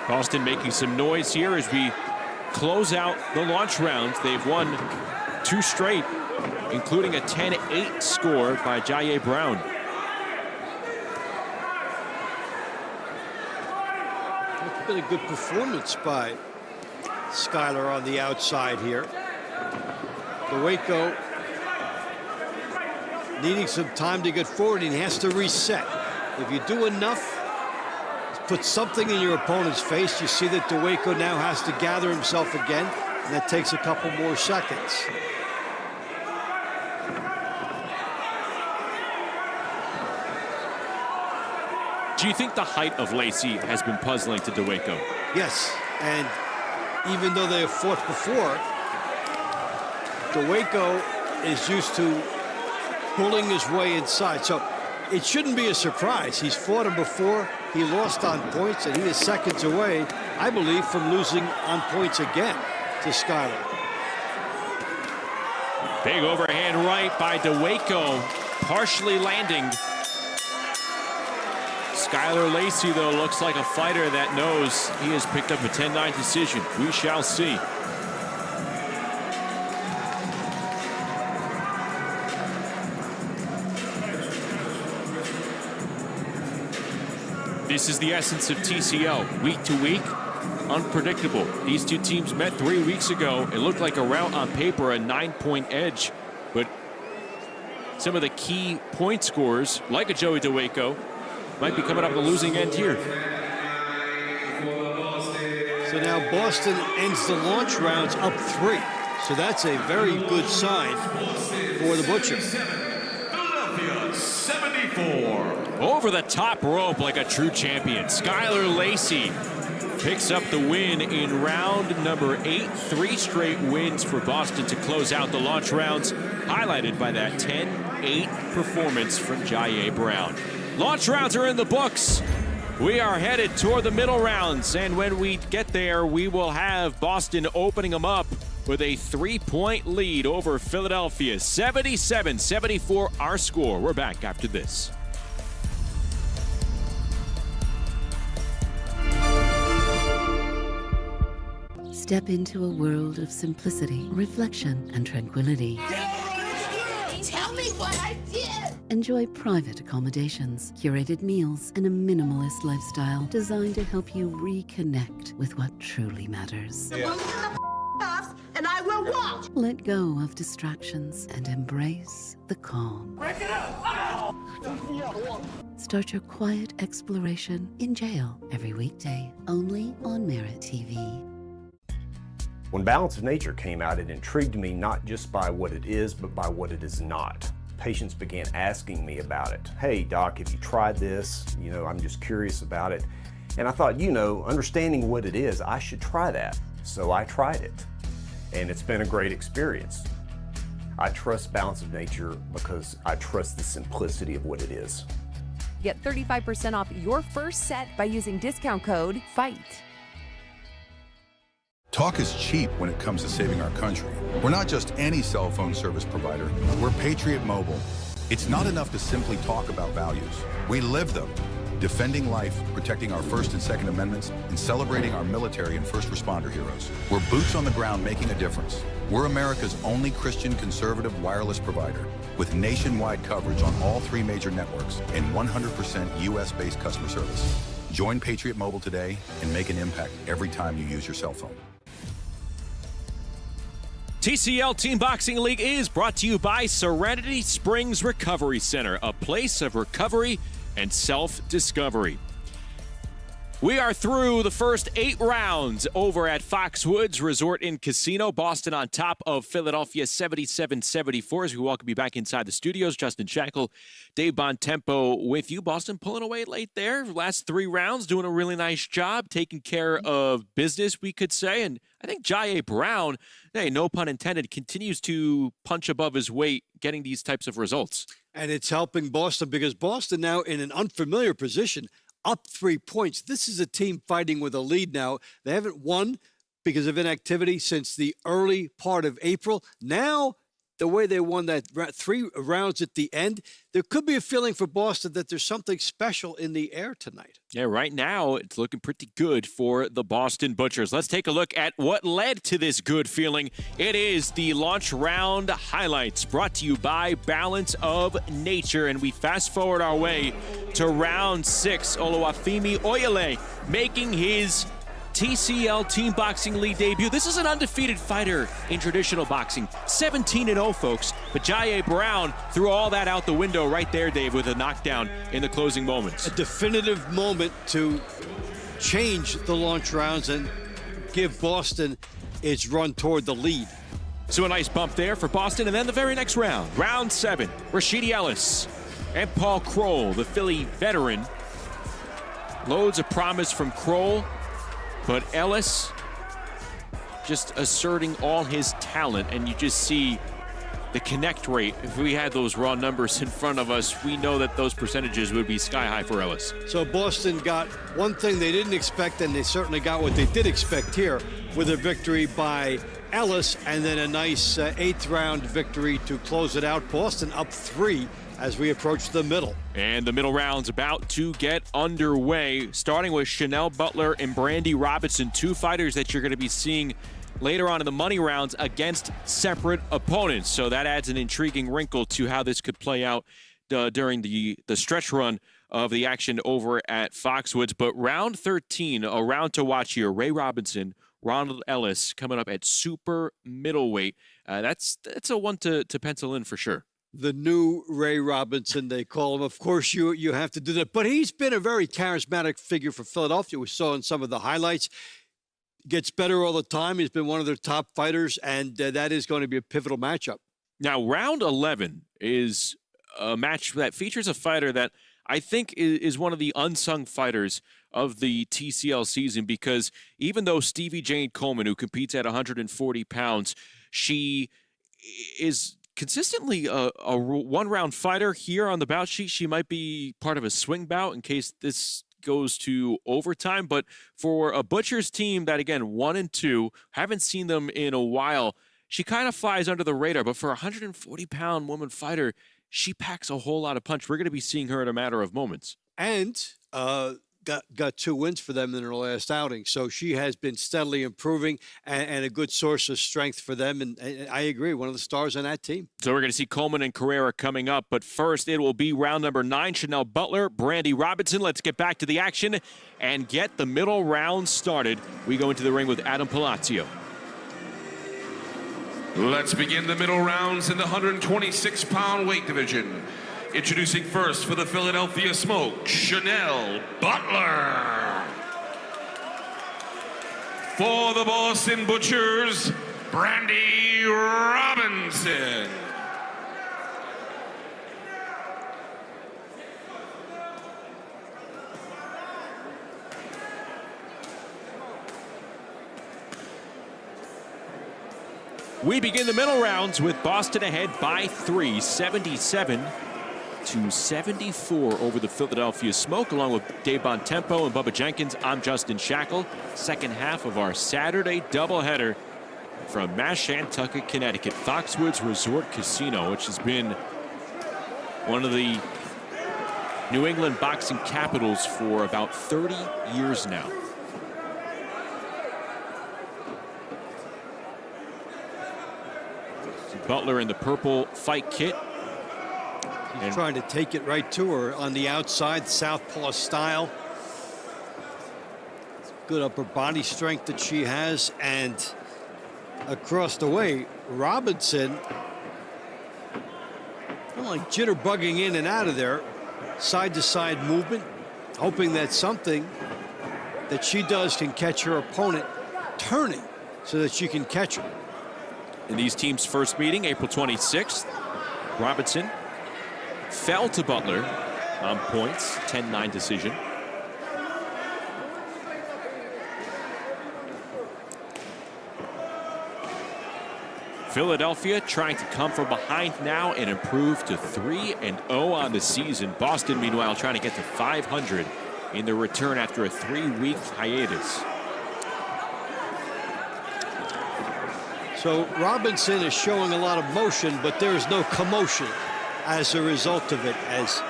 Boston making some noise here as we close out the launch rounds. They've won 2 straight, including a 10-8 score by Jaye Brown. It's been a good performance by Skylar on the outside here. DeWaco needing some time to get forward, and he has to reset. If you do enough, put something in your opponent's face, you see that DeWaco now has to gather himself again, and that takes a couple more seconds. Do you think the height of Lacey has been puzzling to DeWaco? Yes, and even though they have fought before, DeWaco is used to pulling his way inside. So it shouldn't be a surprise. He's fought him before. He lost on points, and he is seconds away, I believe, from losing on points again to Skyler. Big overhand right by DeWaco, partially landing. Skyler Lacey, though, looks like a fighter that knows he has picked up a 10-9 decision. We shall see. This is the essence of TCL. Week to week, unpredictable. These two teams met 3 weeks ago. It looked like a rout on paper, a 9-point edge. But some of the key point scorers, like a Joey DeWaco, might be coming up on the losing end here. So now Boston ends the launch rounds up 3. So that's a very good sign for the Butcher. Philadelphia 74. Over the top rope like a true champion. Skyler Lacey picks up the win in round number 8. 3 straight wins for Boston to close out the launch rounds, highlighted by that 10-8 performance from Jaye Brown. Launch rounds are in the books. We are headed toward the middle rounds, and when we get there, we will have Boston opening them up with a 3-point lead over Philadelphia. 77-74 our score. We're back after this. Step into a world of simplicity, reflection, and tranquility. Tell me what I did! Enjoy private accommodations, curated meals, and a minimalist lifestyle designed to help you reconnect with what truly matters. And I will watch! Let go of distractions and embrace the calm. Break it up! Start your quiet exploration in jail every weekday, only on MeritTV. When Balance of Nature came out, it intrigued me not just by what it is, but by what it is not. Patients began asking me about it. Hey, doc, have you tried this? You know, I'm just curious about it. And I thought, you know, understanding what it is, I should try that. So I tried it, and it's been a great experience. I trust Balance of Nature because I trust the simplicity of what it is. Get 35% off your first set by using discount code FIGHT. Talk is cheap when it comes to saving our country. We're not just any cell phone service provider. We're Patriot Mobile. It's not enough to simply talk about values. We live them. Defending life, protecting our First and Second Amendments, and celebrating our military and first responder heroes. We're boots on the ground making a difference. We're America's only Christian conservative wireless provider with nationwide coverage on all 3 major networks and 100% US-based customer service. Join Patriot Mobile today and make an impact every time you use your cell phone. TCL Team Boxing League is brought to you by Serenity Springs Recovery Center, a place of recovery and self-discovery. We are through the first 8 rounds over at Foxwoods Resort and Casino. Boston on top of Philadelphia 77-74 as we welcome you back inside the studios. Justin Shackle, Dave Bontempo with you. Boston pulling away late there. Last 3 rounds, doing a really nice job, taking care of business, we could say. And I think Jaye Brown, hey, no pun intended, continues to punch above his weight, getting these types of results. And it's helping Boston because Boston now in an unfamiliar position, up 3 points. This is a team fighting with a lead now. They haven't won because of inactivity since the early part of April. Now, the way they won that 3 rounds at the end, there could be a feeling for Boston that there's something special in the air tonight. Yeah, right now it's looking pretty good for the Boston Butchers. Let's take a look at what led to this good feeling. It is the launch round highlights brought to you by Balance of Nature. And we fast forward our way to round 6. Oluwafemi Oyele making his TCL Team Boxing League debut. This is an undefeated fighter in traditional boxing. 17-0, folks. But Jaye Brown threw all that out the window right there, Dave, with a knockdown in the closing moments. A definitive moment to change the launch rounds and give Boston its run toward the lead. So a nice bump there for Boston. And then the very next round, round 7, Rashidi Ellis and Paul Kroll, the Philly veteran. Loads of promise from Kroll. But Ellis just asserting all his talent, and you just see the connect rate, if we had those raw numbers in front of us, we know that those percentages would be sky high for Ellis. So Boston got one thing they didn't expect, and they certainly got what they did expect here with a victory by Ellis, and then a nice 8th round victory to close it out. Boston up 3 as we approach the middle. And the middle round's about to get underway, starting with Chanel Butler and Brandy Robinson, 2 fighters that you're going to be seeing later on in the money rounds against separate opponents. So that adds an intriguing wrinkle to how this could play out during the stretch run of the action over at Foxwoods. But round 13, a round to watch here. Ray Robinson, Ronald Ellis coming up at super middleweight. That's a one to pencil in for sure. The new Ray Robinson, they call him. Of course, you have to do that. But he's been a very charismatic figure for Philadelphia. We saw in some of the highlights. Gets better all the time. He's been one of their top fighters, and that is going to be a pivotal matchup. Now, round 11 is a match that features a fighter that I think is one of the unsung fighters of the TCL season, because even though Stevie Jane Coleman, who competes at 140 pounds, she is consistently a one-round fighter here on the bout sheet. She might be part of a swing bout in case this goes to overtime. But for a Butcher's team that, again, 1-2, haven't seen them in a while, she kind of flies under the radar. But for a 140-pound woman fighter, she packs a whole lot of punch. We're going to be seeing her in a matter of moments. And got 2 wins for them in her last outing. So she has been steadily improving and a good source of strength for them. And I agree, one of the stars on that team. So we're going to see Coleman and Carrera coming up. But first, it will be round number 9. Chanel Butler, Brandy Robinson. Let's get back to the action and get the middle round started. We go into the ring with Adam Palazzo. Let's begin the middle rounds in the 126-pound weight division. Introducing first for the Philadelphia Smoke, Chanel Butler. For the Boston Butchers, Brandy Robinson. We begin the middle rounds with Boston ahead by 3, 77-74 over the Philadelphia Smoke, along with Dave Bontempo and Bubba Jenkins. I'm Justin Shackle. Second half of our Saturday doubleheader from Mashantucket, Connecticut, Foxwoods Resort Casino, which has been one of the New England boxing capitals for about 30 years now. Butler in the purple fight kit. He's trying to take it right to her on the outside, southpaw style. Good upper body strength that she has. And across the way, Robinson, like jitterbugging in and out of there, side-to-side movement, hoping that something that she does can catch her opponent turning so that she can catch her. In these teams' first meeting, April 26th, Robinson fell to Butler on points, 10-9 decision. Philadelphia trying to come from behind now and improve to 3-0 on the season. Boston, meanwhile, trying to get to 500 in their return after a 3-week hiatus. So Robinson is showing a lot of motion, but there is no commotion as a result of it, as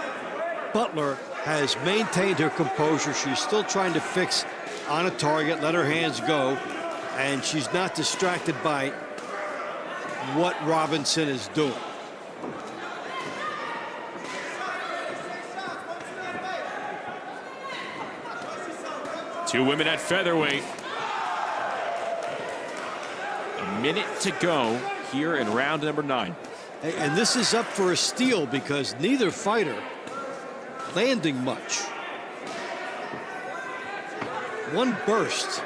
Butler has maintained her composure. She's still trying to fix on a target, let her hands go, and she's not distracted by what Robinson is doing. Two women at featherweight. A minute to go here in round number 9. And this is up for a steal because neither fighter landing much. One burst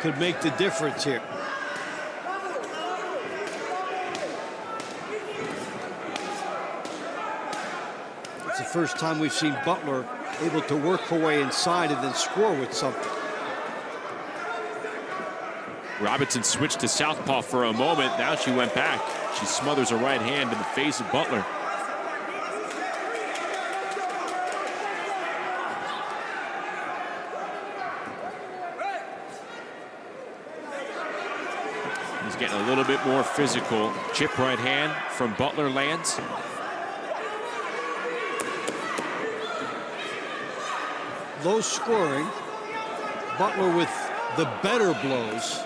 could make the difference here. It's the first time we've seen Butler able to work her way inside and then score with something. Robinson switched to southpaw for a moment. Now she went back. She smothers a right hand in the face of Butler. He's getting a little bit more physical. Chip right hand from Butler lands. Low scoring. Butler with the better blows.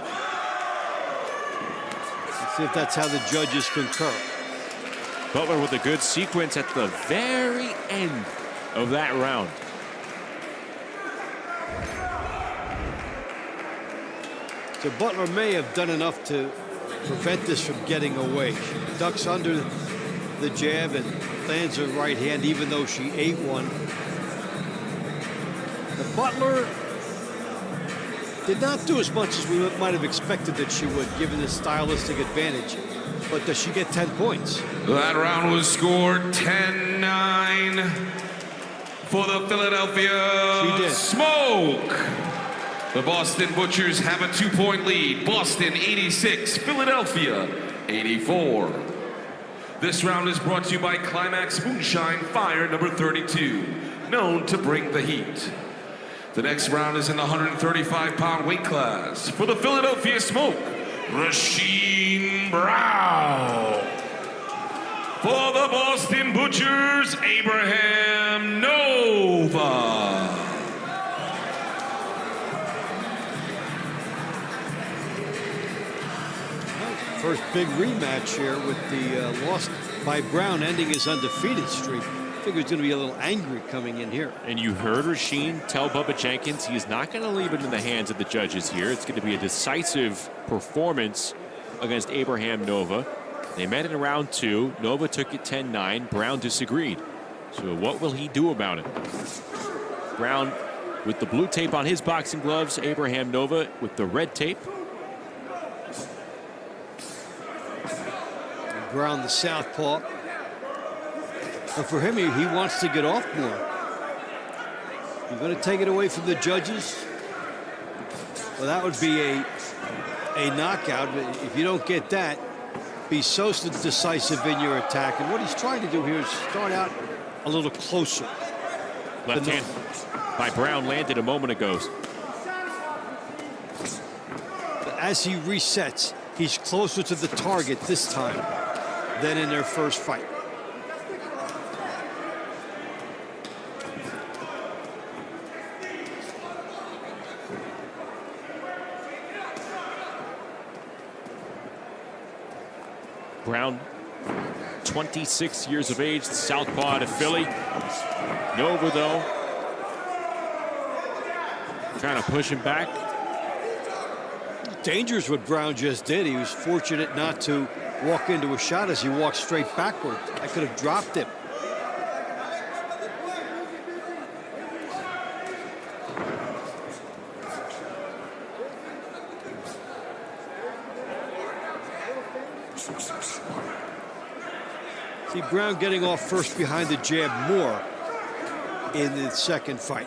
Let's see if that's how the judges concur. Butler with a good sequence at the very end of that round. So Butler may have done enough to prevent this from getting away. She ducks under the jab and lands her right hand, even though she ate one. The Butler did not do as much as we might have expected that she would, given the stylistic advantage. But does she get 10 points? That round was scored 10-9 for the Philadelphia Smoke. The Boston Butchers have a 2-point lead. Boston 86, Philadelphia 84. This round is brought to you by Climax Moonshine Fire number 32, known to bring the heat. The next round is in the 135-pound weight class. For the Philadelphia Smoke, Rasheem Brown. For the Boston Butchers, Abraham Nova. First big rematch here with the loss by Brown ending his undefeated streak. I think he's going to be a little angry coming in here. And you heard Rasheem tell Bubba Jenkins he's not going to leave it in the hands of the judges here. It's going to be a decisive performance against Abraham Nova. They met in round 2. Nova took it 10-9. Brown disagreed. So what will he do about it? Brown with the blue tape on his boxing gloves. Abraham Nova with the red tape. Brown the southpaw. But for him, he wants to get off more. You're going to take it away from the judges? Well, that would be a knockout. But if you don't get that, be so decisive in your attack. And what he's trying to do here is start out a little closer. Left hand by Brown landed a moment ago. But as he resets, he's closer to the target this time than in their first fight. Brown, 26 years of age, the southpaw out of Philly. Nova, though, trying to push him back. Dangerous what Brown just did. He was fortunate not to walk into a shot as he walked straight backward. I could have dropped him. See Brown getting off first behind the jab more in the second fight.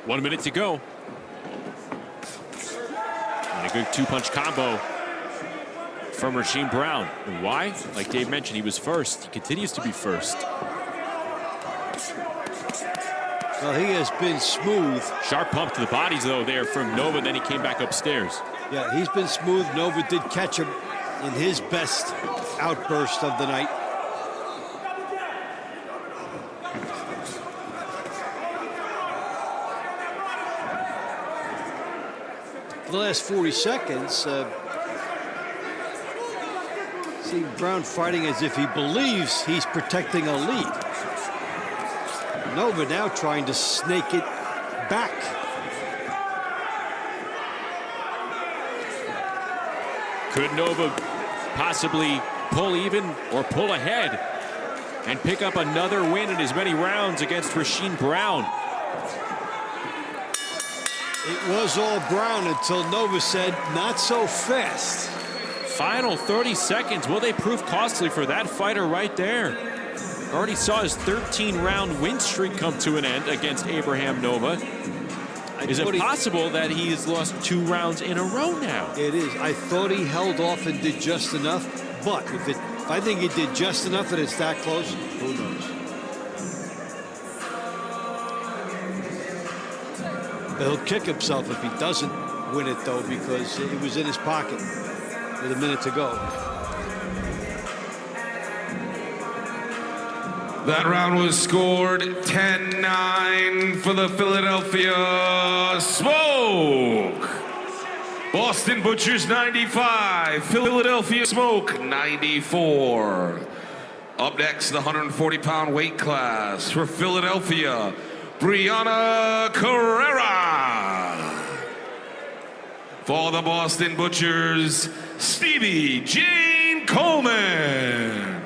One minute to go. And a good two-punch combo from Rasheem Brown. And why? Like Dave mentioned, he was first. He continues to be first. Well, he has been smooth. Sharp pump to the bodies, though, there from Nova. Then he came back upstairs. Yeah, he's been smooth. Nova did catch him in his best outburst of the night. The last 40 seconds, see Brown fighting as if he believes he's protecting a lead. Nova now trying to snake it back. Could Nova possibly pull even or pull ahead and pick up another win in as many rounds against Rasheem Brown? It was all Brown until Nova said, not so fast. Final 30 seconds. Will they prove costly for that fighter right there? Already saw his 13-round win streak come to an end against Abraham Nova. Is it possible that he has lost 2 rounds in a row now? It is. I thought he held off and did just enough, but if I think he did just enough and it's that close, who knows? He'll kick himself if he doesn't win it, though, because it was in his pocket with a minute to go. That round was scored 10-9 for the Philadelphia Smoke. Boston Butchers 95, Philadelphia Smoke 94. Up next, the 140-pound weight class for Philadelphia, Brianna Carrera. For the Boston Butchers, Stevie Jane Coleman.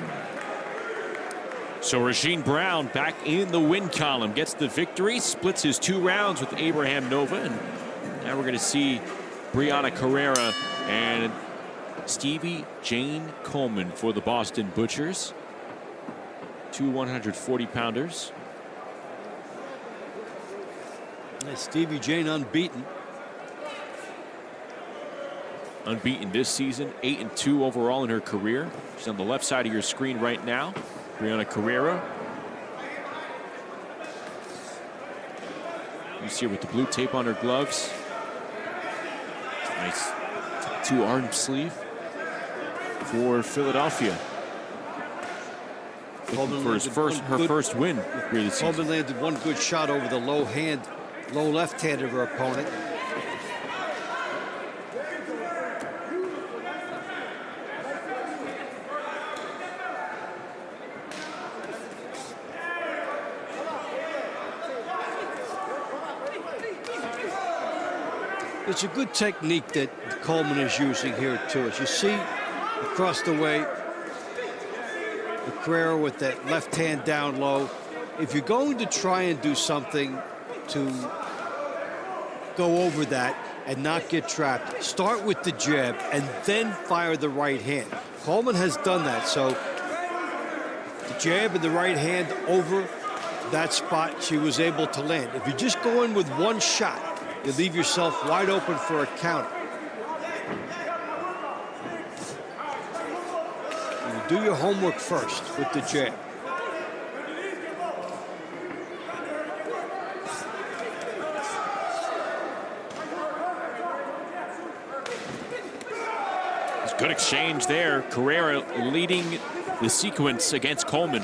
So Regine Brown back in the win column, gets the victory, splits his 2 rounds with Abraham Nova, and now we're going to see Brianna Carrera and Stevie Jane Coleman for the Boston Butchers. 2 140-pounders. Stevie Jane unbeaten. Unbeaten this season, 8-2 overall in her career. She's on the left side of your screen right now. Brianna Carrera. You see her with the blue tape on her gloves. Nice 2-arm sleeve for Philadelphia. Looking for her first win here this season. Coleman landed 1 good shot over the low left hand of her opponent. It's a good technique that Coleman is using here, too. As you see across the way, the Carrera with that left hand down low. If you're going to try and do something to go over that and not get trapped, start with the jab and then fire the right hand. Coleman has done that, so the jab and the right hand over that spot she was able to land. If you just go in with 1 shot, you leave yourself wide open for a counter. You do your homework first with the jab. It's a good exchange there. Carrera leading the sequence against Coleman.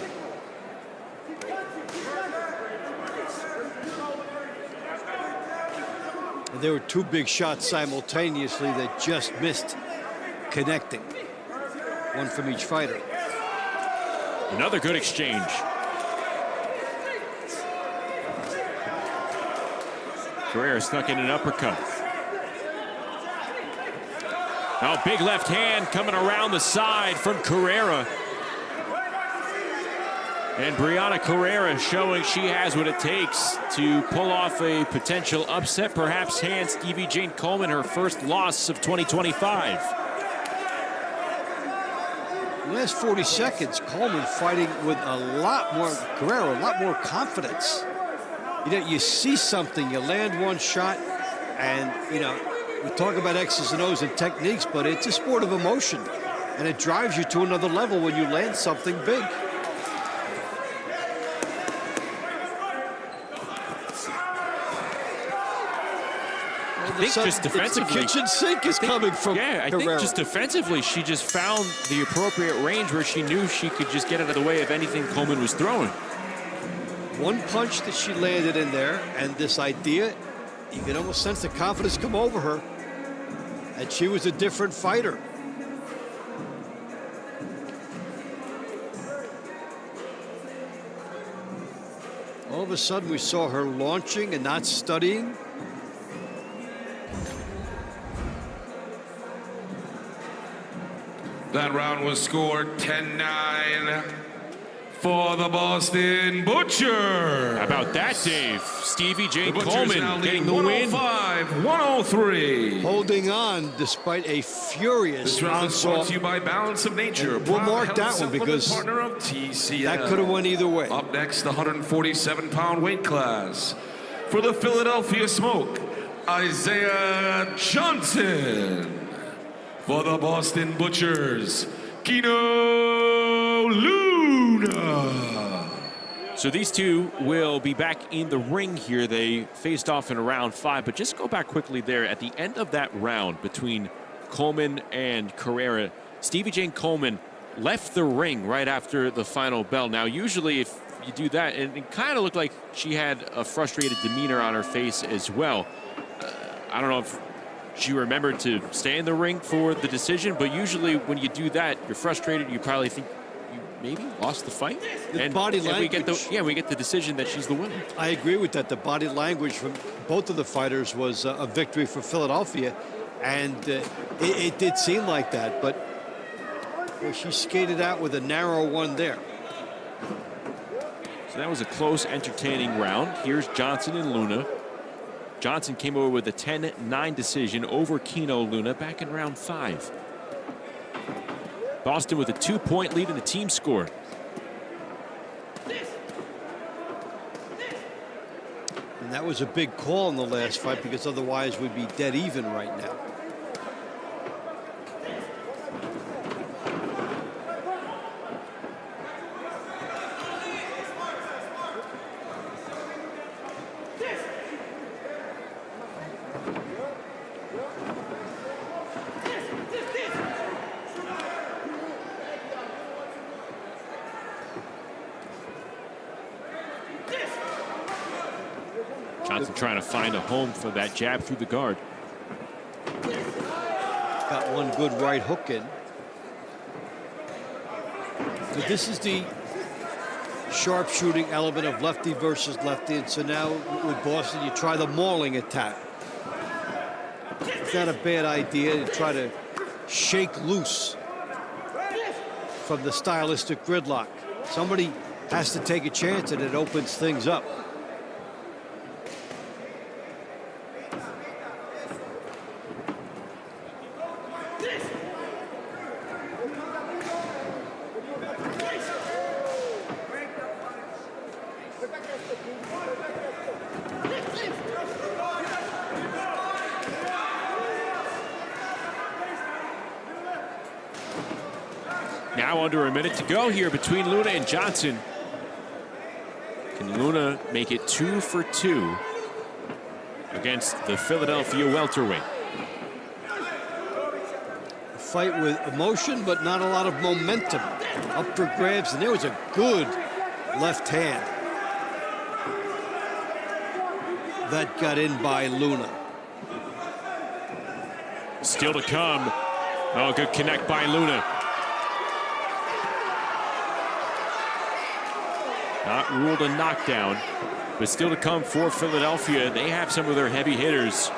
There were 2 big shots simultaneously that just missed connecting. 1 from each fighter. Another good exchange. Carrera snuck in an uppercut. Now big left hand coming around the side from Carrera. And Brianna Carrera showing she has what it takes to pull off a potential upset, perhaps hand Stevie Jane Coleman her first loss of 2025. The last 40 seconds, Coleman fighting with a lot more, Carrera, a lot more confidence. You know, you see something, you land 1 shot, and, you know, we talk about X's and O's and techniques, but it's a sport of emotion, and it drives you to another level when you land something big. I think just defensively, the kitchen sink is coming from I Carrera. think just defensively, she just found the appropriate range where she knew she could just get out of the way of anything Coleman was throwing. 1 punch that she landed in there, and this idea, you can almost sense the confidence come over her, and she was a different fighter. All of a sudden, we saw her launching and not studying. That round was scored 10-9. for the Boston Butcher. How about that, Dave? Stevie J. The Butchers Coleman now getting leading the win. 105-103. Holding on despite a furious This round is brought to you by Balance of Nature. We'll mark that one because partner of TCL. that could have went either way. Up next, the 147-pound weight class. For the Philadelphia Smoke, Isaiah Johnson. For the Boston Butchers, Kino Luna. So these two will be back in the ring here. They faced off in round 5, but just go back quickly there. At the end of that round between Coleman and Carrera, Stevie Jane Coleman left the ring right after the final bell. Now, usually if you do that, and it kind of looked like she had a frustrated demeanor on her face as well. I don't know if she remembered to stay in the ring for the decision, but usually when you do that, you're frustrated. You probably think you maybe lost the fight. And body language. We get the decision that she's the winner. I agree with that. The body language from both of the fighters was a victory for Philadelphia, and it did seem like that, but she skated out with a narrow one there. So that was a close, entertaining round. Here's Johnson and Luna. Johnson came over with a 10-9 decision over Kino Luna back in round 5. Boston with a 2-point lead in the team score. And that was a big call in the last fight because otherwise we'd be dead even right now. Johnson trying to find a home for that jab through the guard. Got one good right hook in. But this is the sharpshooting element of lefty versus lefty. And so now with Boston, you try the mauling attack. It's not a bad idea to try to shake loose from the stylistic gridlock. Somebody has to take a chance and it opens things up. Now under a minute to go here between Luna and Johnson. Can Luna make it 2 for 2 against the Philadelphia welterweight? A fight with emotion, but not a lot of momentum. Up for grabs, and there was a good left hand. That got in by Luna. Still to come. Oh, good connect by Luna. Not ruled a knockdown, but still to come for Philadelphia. They have some of their heavy hitters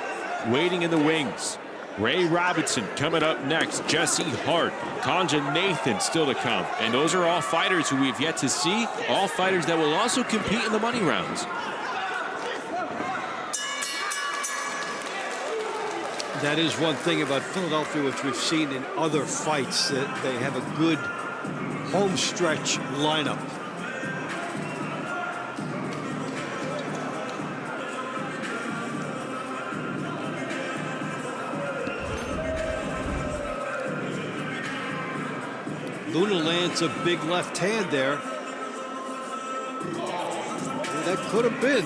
waiting in the wings. Ray Robinson coming up next. Jesse Hart, Conja Nathan still to come. And those are all fighters who we've yet to see. All fighters that will also compete in the money rounds. That is one thing about Philadelphia, which we've seen in other fights, that they have a good home stretch lineup. Luna lands a big left hand there. That could have been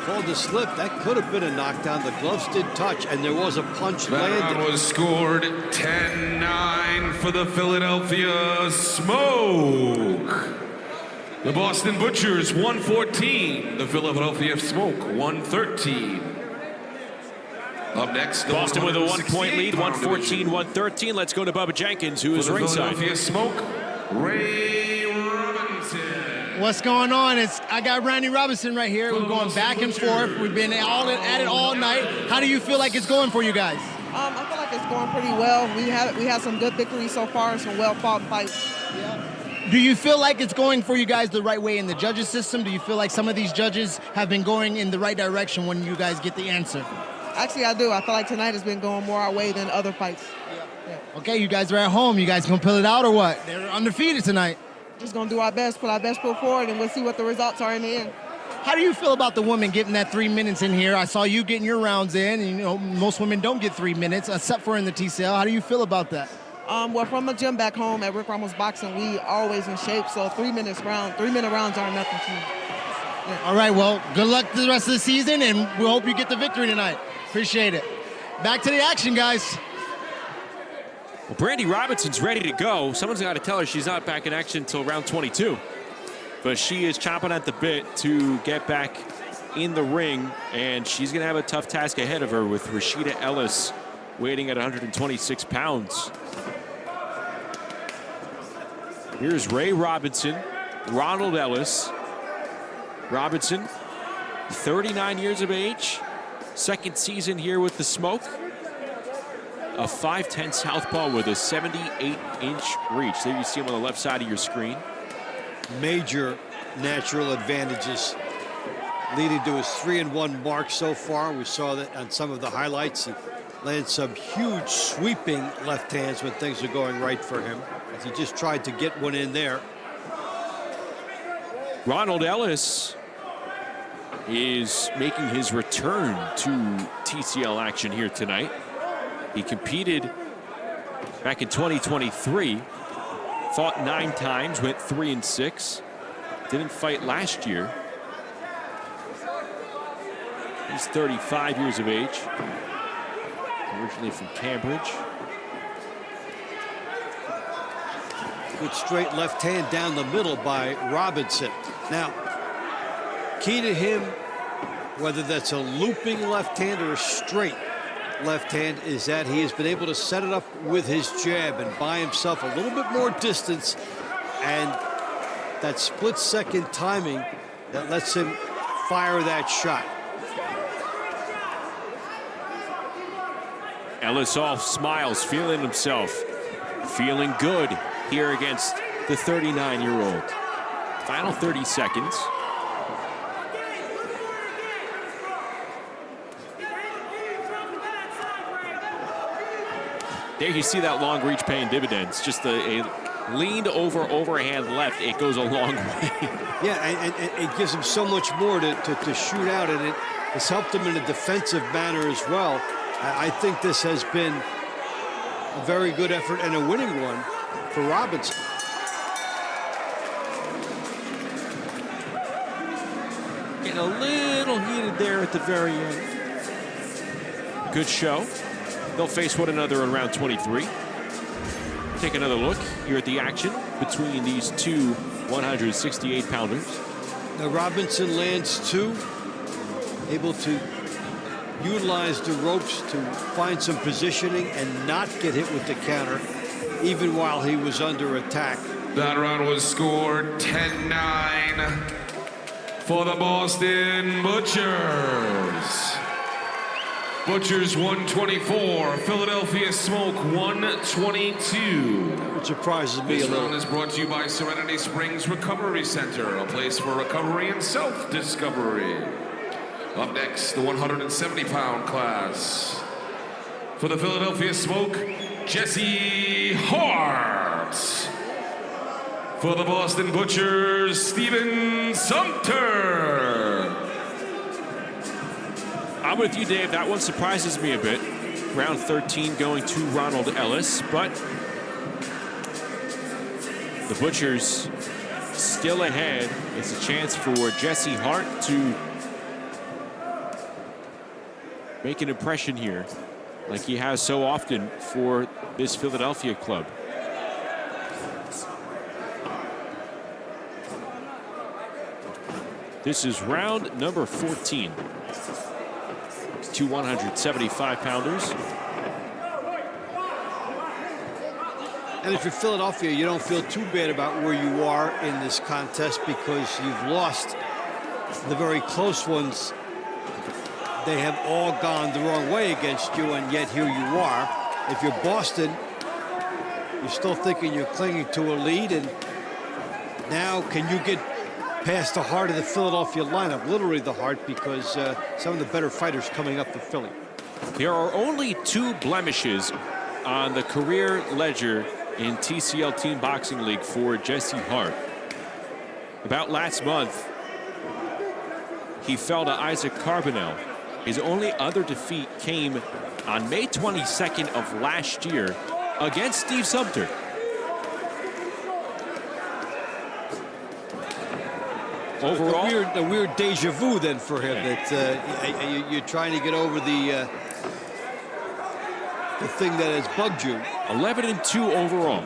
called a slip. That could have been a knockdown. The gloves did touch, and there was a punch landed. That was scored 10-9 for the Philadelphia Smoke. The Boston Butchers 114. The Philadelphia Smoke 113. Up next, Boston with a 1-point lead, 114-113. Let's go to Bubba Jenkins, who is ringside. Philadelphia Smoke, Ray Robinson. What's going on? I got Randy Robinson right here. We're going back and forth. We've been at it all night. How do you feel like it's going for you guys? I feel like it's going pretty well. We had some good victories so far, some well-fought fights. Yeah. Do you feel like it's going for you guys the right way in the judges system? Do you feel like some of these judges have been going in the right direction when you guys get the answer? Actually, I do. I feel like tonight has been going more our way than other fights. Yeah. Okay, you guys are at home. You guys gonna pull it out or what? They're undefeated tonight. Just gonna do our best, put our best foot forward, and we'll see what the results are in the end. How do you feel about the women getting that 3 minutes in here? I saw you getting your rounds in, and you know most women don't get 3 minutes, except for in the TCL. How do you feel about that? Well, from the gym back home at Rick Ramos Boxing, we always in shape, so 3 minute rounds aren't nothing to me. Yeah. All right, well, good luck the rest of the season, and we hope you get the victory tonight. Appreciate it. Back to the action, guys. Well, Brandy Robinson's ready to go. Someone's got to tell her she's not back in action until round 22. But she is chomping at the bit to get back in the ring, and she's going to have a tough task ahead of her with Rashida Ellis waiting at 126 pounds. Here's Ray Robinson, Ronald Ellis. Robinson, 39 years of age, second season here with the Smoke. A 5'10" southpaw with a 78-inch reach. There you see him on the left side of your screen. Major natural advantages leading to his 3-1 mark so far. We saw that on some of the highlights. He lands some huge sweeping left hands when things are going right for him, as he just tried to get one in there. Ronald Ellis is making his return to TCL action here tonight. He competed back in 2023, fought 9 times, went 3-6. Didn't fight last year. He's 35 years of age, originally from Cambridge. Good straight left hand down the middle by Robinson. Now, key to him, whether that's a looping left hand or a straight left hand, is that he has been able to set it up with his jab and buy himself a little bit more distance, and that split-second timing that lets him fire that shot. Ellis all smiles, feeling himself, feeling good here against the 39-year-old. Final 30 seconds. There you see that long reach paying dividends. Just a leaned over overhand left. It goes a long way. Yeah, and it gives him so much more to shoot out, and it has helped him in a defensive manner as well. I think this has been a very good effort and a winning one for Robinson. Getting a little heated there at the very end. Good show. They'll face one another in round 23. Take another look here at the action between these two 168-pounders. Now Robinson lands 2, able to utilize the ropes to find some positioning and not get hit with the counter, even while he was under attack. That round was scored 10-9 for the Boston Butchers. Butchers 124, Philadelphia Smoke 122. Which surprises me a little. This round is brought to you by Serenity Springs Recovery Center, a place for recovery and self-discovery. Up next, the 170-pound class. For the Philadelphia Smoke, Jesse Hart. For the Boston Butchers, Stephen Sumter. I'm with you, Dave. That one surprises me a bit. Round 13 going to Ronald Ellis, but the Butchers still ahead. It's a chance for Jesse Hart to make an impression here, like he has so often for this Philadelphia club. This is round number 14. Two 175-pounders. And if you're Philadelphia, you don't feel too bad about where you are in this contest, because you've lost the very close ones. They have all gone the wrong way against you, and yet here you are. If you're Boston, you're still thinking you're clinging to a lead, and Now, can you get past the heart of the Philadelphia lineup? Literally the heart, because some of the better fighters coming up for Philly. There are only 2 blemishes on the career ledger in TCL Team Boxing League for Jesse Hart. About last month, he fell to Isaac Carbonel. His only other defeat came on May 22nd of last year against Steve Sumter. Overall, a weird deja vu then for him. That you're trying to get over the thing that has bugged you. 11-2 overall.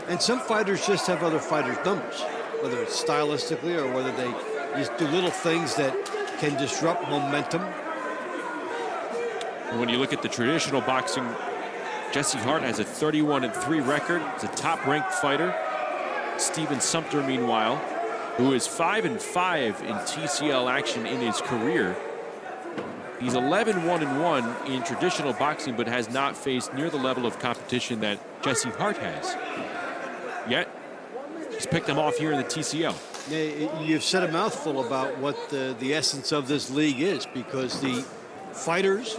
And some fighters just have other fighters' numbers, whether it's stylistically or whether they just do little things that can disrupt momentum. When you look at the traditional boxing, Jesse Hart has a 31-3 record. He's a top-ranked fighter. Steven Sumter, meanwhile, who is 5-5 in TCL action in his career. He's 11-1-1 in traditional boxing, but has not faced near the level of competition that Jesse Hart has. Yet, he's picked them off here in the TCL. Yeah, you've said a mouthful about what the essence of this league is, because the fighters,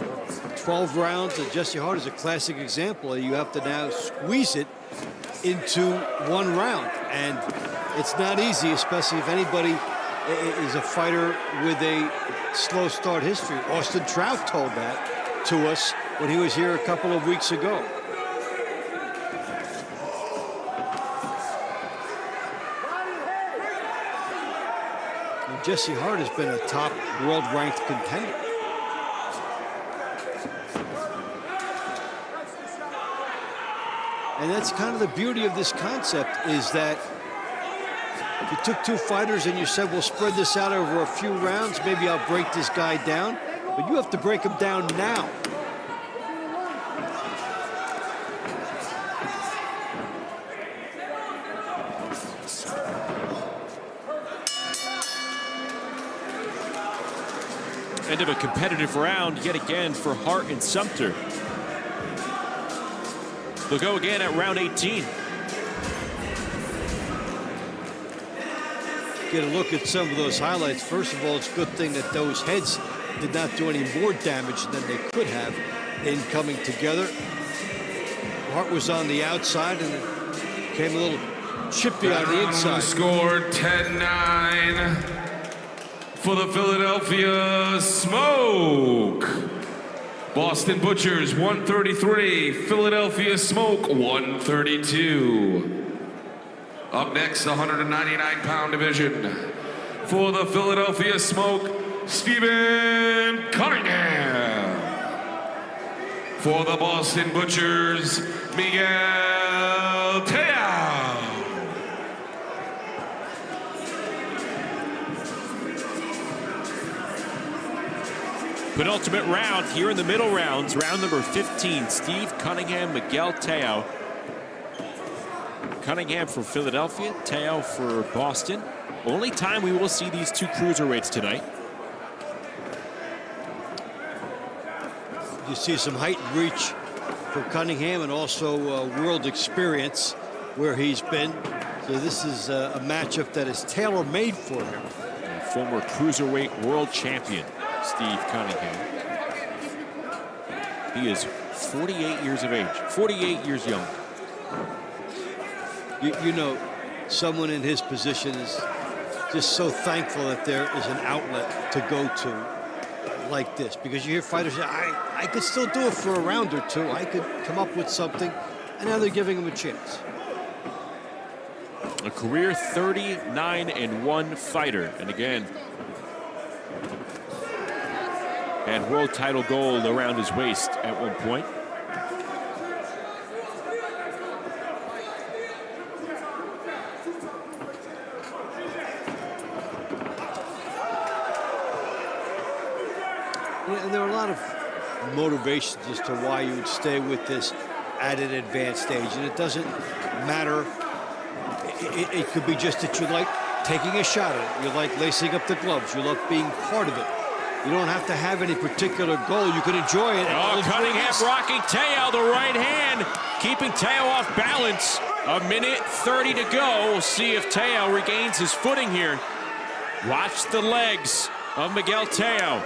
12 rounds, and Jesse Hart is a classic example. You have to now squeeze it into 1 round, and it's not easy, especially if anybody is a fighter with a slow start history. Austin Trout told that to us when he was here a couple of weeks ago. And Jesse Hart has been a top world-ranked contender. And that's kind of the beauty of this concept, is that if you took 2 fighters and you said, we'll spread this out over a few rounds, maybe I'll break this guy down, but you have to break him down now. End of a competitive round yet again for Hart and Sumter. They'll go again at round 18. Get a look at some of those highlights. First of all, it's a good thing that those heads did not do any more damage than they could have in coming together. Hart was on the outside and it came a little chippy on the inside. Score 10-9 for the Philadelphia Smoke. Boston Butchers 133, Philadelphia Smoke 132. Up next, the 199-pound division. For the Philadelphia Smoke, Stephen Cunningham. For the Boston Butchers, Miguel Teo. Penultimate round here in the middle rounds. Round number 15, Steve Cunningham, Miguel Teo. Cunningham for Philadelphia, Teo for Boston. Only time we will see these 2 cruiserweights tonight. You see some height and reach for Cunningham, and also world experience where he's been. So this is a matchup that is tailor-made for him. And former cruiserweight world champion, Steve Cunningham. He is 48 years of age, 48 years young. You know, someone in his position is just so thankful that there is an outlet to go to like this, because you hear fighters say, I could still do it for a round or 2. I could come up with something, and now they're giving him a chance. A career 39-1 fighter, and again, had world title gold around his waist at one point. And there are a lot of motivations as to why you would stay with this at an advanced stage. And it doesn't matter. It could be just that you like taking a shot at it. You like lacing up the gloves. You love being part of it. You don't have to have any particular goal. You can enjoy it. Oh, Cunningham rocking Teo, the right hand, keeping Teo off balance. A minute 30 to go. We'll see if Teo regains his footing here. Watch the legs of Miguel Teo.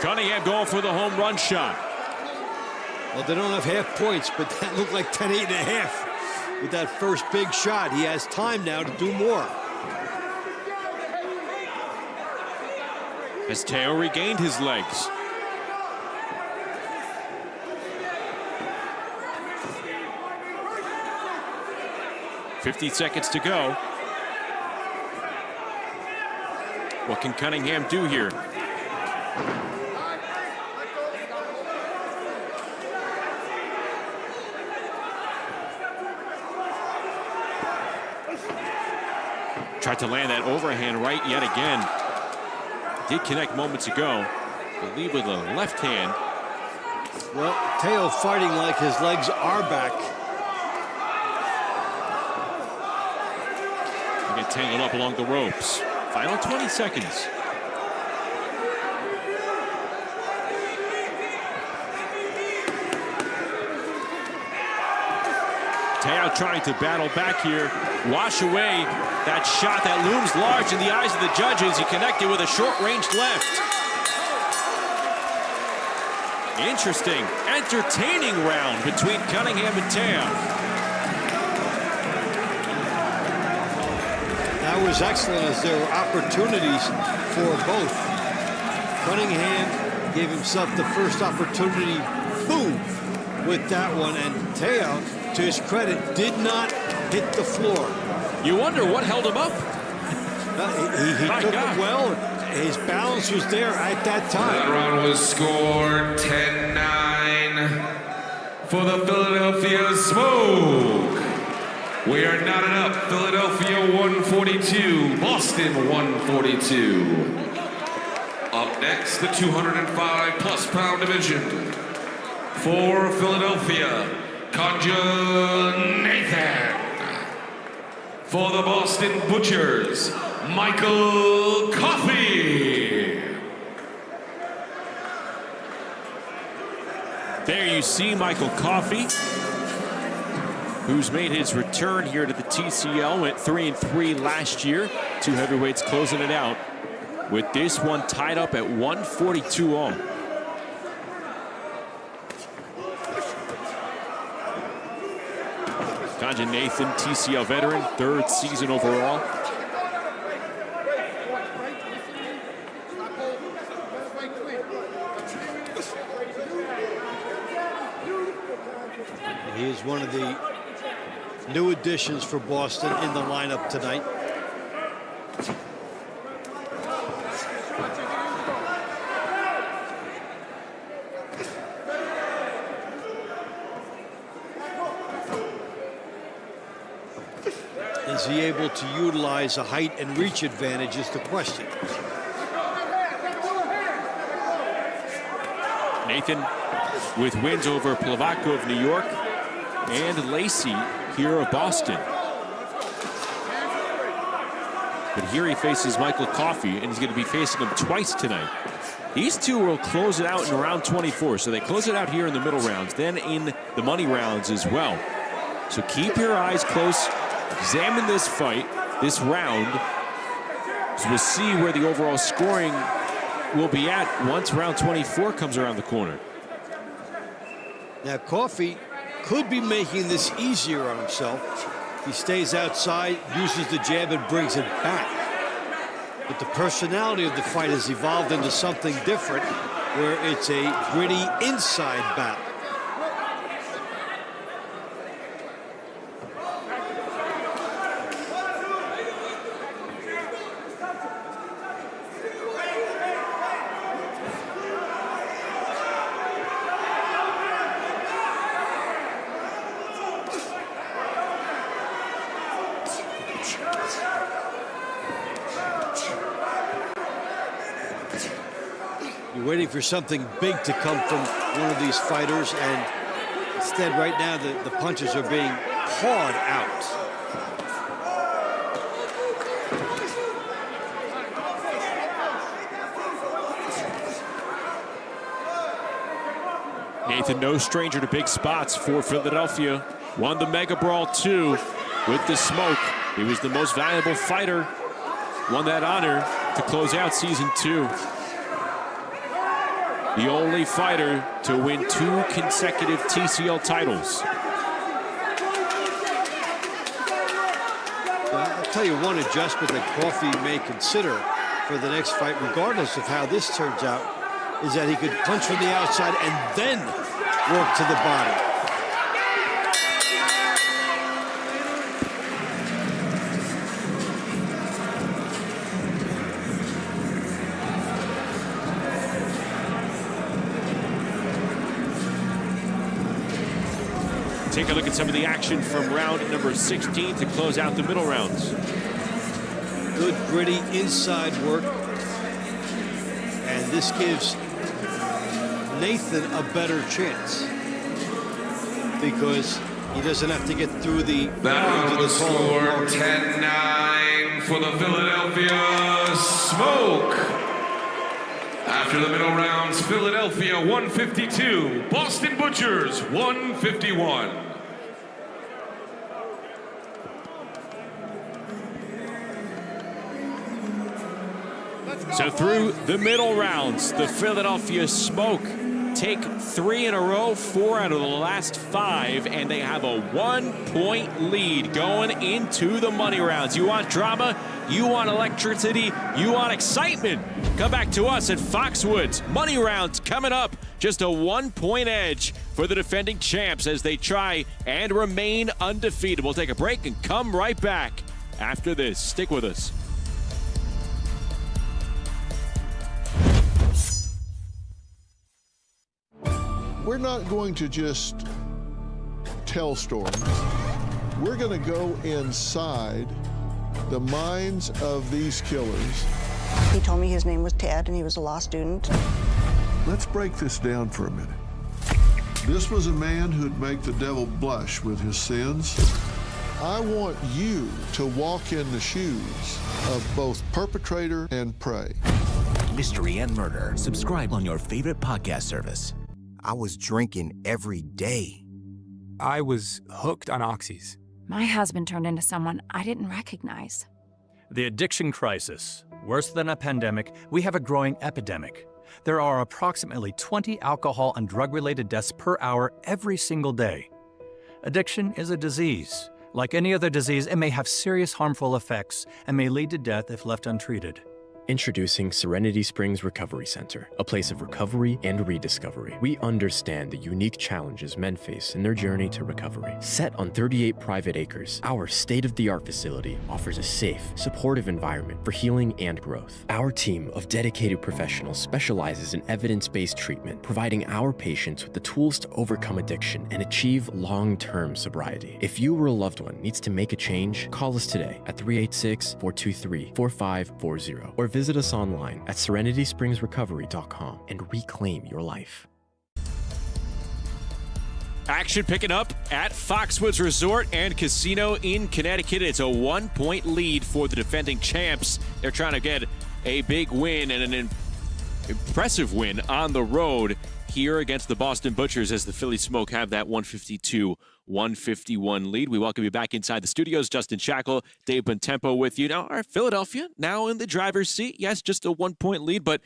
Cunningham going for the home run shot. Well, they don't have half points, but that looked like 10-8.5 with that first big shot. He has time now to do more. As Teo regained his legs. $50 seconds to go. What can Cunningham do here? Tried to land that overhand right yet again. Did connect moments ago. I believe with a left hand. Well, Teo fighting like his legs are back. They get tangled up along the ropes. Final 20 seconds. Teo trying to battle back here. Wash away that shot that looms large in the eyes of the judges. He connected with a short-range left. Interesting, entertaining round between Cunningham and Teo. That was excellent as there were opportunities for both. Cunningham gave himself the first opportunity, boom, with that one, and Teo, to his credit, did not hit the floor. You wonder what held him up. He took it well. His balance was there at that time. That round was scored 10-9 for the Philadelphia Smoke. We are knotted up. Philadelphia 142, Boston 142. Up next, the 205+ pound division. For Philadelphia, Conjure Nathan. For the Boston Butchers, Michael Coffey. There you see Michael Coffey, who's made his return here to the TCL. Went 3-3 last year. Two heavyweights closing it out with this one tied up at 142 all. Conjure Nathan, TCL veteran, third season overall. He is one of the new additions for Boston in the lineup tonight. Is he able to utilize a height and reach advantage is the question. Nathan with wins over Plavaco of New York and Lacey here of Boston. But here he faces Michael Coffey, and he's going to be facing him twice tonight. These two will close it out in round 24, so they close it out here in the middle rounds, then in the money rounds as well. So keep your eyes close. Examine this fight, this round, so we'll see where the overall scoring will be at once round 24 comes around the corner. Now, Coffey could be making this easier on himself. He stays outside, uses the jab, and brings it back. But the personality of the fight has evolved into something different, where it's a gritty inside battle. You're waiting for something big to come from one of these fighters, and instead right now the punches are being pawed out. Nathan, no stranger to big spots for Philadelphia. Won the Mega Brawl 2 with the smoke. He was the most valuable fighter. Won that honor to close out season 2. The only fighter to win 2 consecutive TCL titles. I'll tell you one adjustment that Coffey may consider for the next fight, regardless of how this turns out, is that he could punch from the outside and then work to the body. Take a look at some of the action from round number 16 to close out the middle rounds. Good, gritty inside work. And this gives Nathan a better chance because he doesn't have to get through the... That round was scored 10-9 for the Philadelphia Smoke. After the middle rounds, Philadelphia 152, Boston Butchers 151. So through the middle rounds, the Philadelphia Smoke take 3 in a row, 4 out of the last 5, and they have a 1-point lead going into the money rounds. You want drama? You want electricity? You want excitement? Come back to us at Foxwoods. Money rounds coming up. Just a 1-point edge for the defending champs as they try and remain undefeated. We'll take a break and come right back after this. Stick with us. We're not going to just tell stories. We're going to go inside the minds of these killers. He told me his name was Ted and he was a law student. Let's break this down for a minute. This was a man who'd make the devil blush with his sins. I want you to walk in the shoes of both perpetrator and prey. Mystery and Murder. Subscribe on your favorite podcast service. I was drinking every day. I was hooked on oxys. My husband turned into someone I didn't recognize. The addiction crisis. Worse than a pandemic, we have a growing epidemic. There are approximately 20 alcohol and drug-related deaths per hour every single day. Addiction is a disease. Like any other disease, it may have serious harmful effects and may lead to death if left untreated. Introducing Serenity Springs Recovery Center, a place of recovery and rediscovery. We understand the unique challenges men face in their journey to recovery. Set on 38 private acres, our state-of-the-art facility offers a safe, supportive environment for healing and growth. Our team of dedicated professionals specializes in evidence-based treatment, providing our patients with the tools to overcome addiction and achieve long-term sobriety. If you or a loved one needs to make a change, call us today at 386-423-4540 or visit us online at serenityspringsrecovery.com and reclaim your life. Action picking up at Foxwoods Resort and Casino in Connecticut. It's a 1-point lead for the defending champs. They're trying to get a big win and an impressive win on the road here against the Boston Butchers as the Philly Smoke have that 152-151 lead. We welcome you back inside the studios. Justin Shackle, Dave Bontempo with you. Now, our Philadelphia now in the driver's seat. Yes, just a 1-point lead, but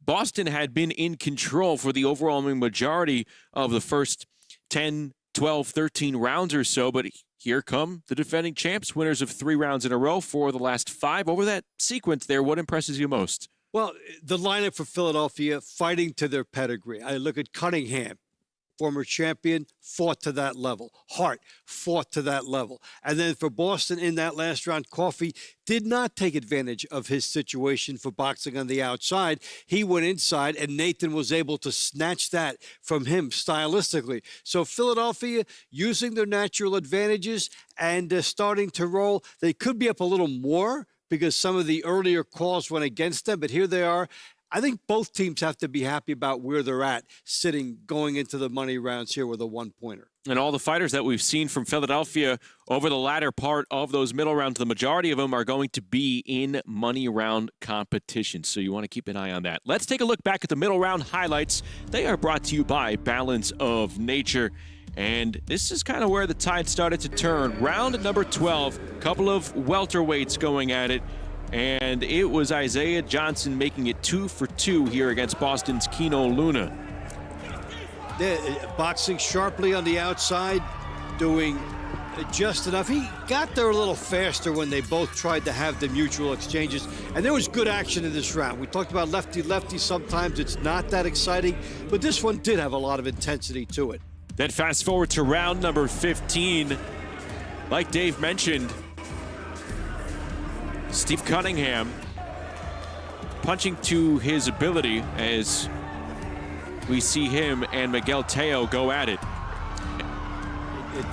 Boston had been in control for the overwhelming majority of the first 10, 12, 13 rounds or so. But here come the defending champs, winners of 3 rounds in a row for the last 5. Over that sequence there, what impresses you most? Well, the lineup for Philadelphia, fighting to their pedigree. I look at Cunningham, former champion, fought to that level. Hart fought to that level. And then for Boston in that last round, Coffey did not take advantage of his situation for boxing on the outside. He went inside, and Nathan was able to snatch that from him stylistically. So Philadelphia, using their natural advantages and starting to roll, they could be up a little more because some of the earlier calls went against them, but here they are. I think both teams have to be happy about where they're at, sitting, going into the money rounds here with a 1-pointer. And all the fighters that we've seen from Philadelphia over the latter part of those middle rounds, the majority of them are going to be in money round competition. So you want to keep an eye on that. Let's take a look back at the middle round highlights. They are brought to you by Balance of Nature. And this is kind of where the tide started to turn. Round number 12, couple of welterweights going at it. And it was Isaiah Johnson making it 2 for 2 here against Boston's Kino Luna. Boxing sharply on the outside, doing just enough. He got there a little faster when they both tried to have the mutual exchanges. And there was good action in this round. We talked about lefty-lefty. Sometimes it's not that exciting, but this one did have a lot of intensity to it. Then fast forward to round number 15. Like Dave mentioned, Steve Cunningham punching to his ability as we see him and Miguel Teo go at it.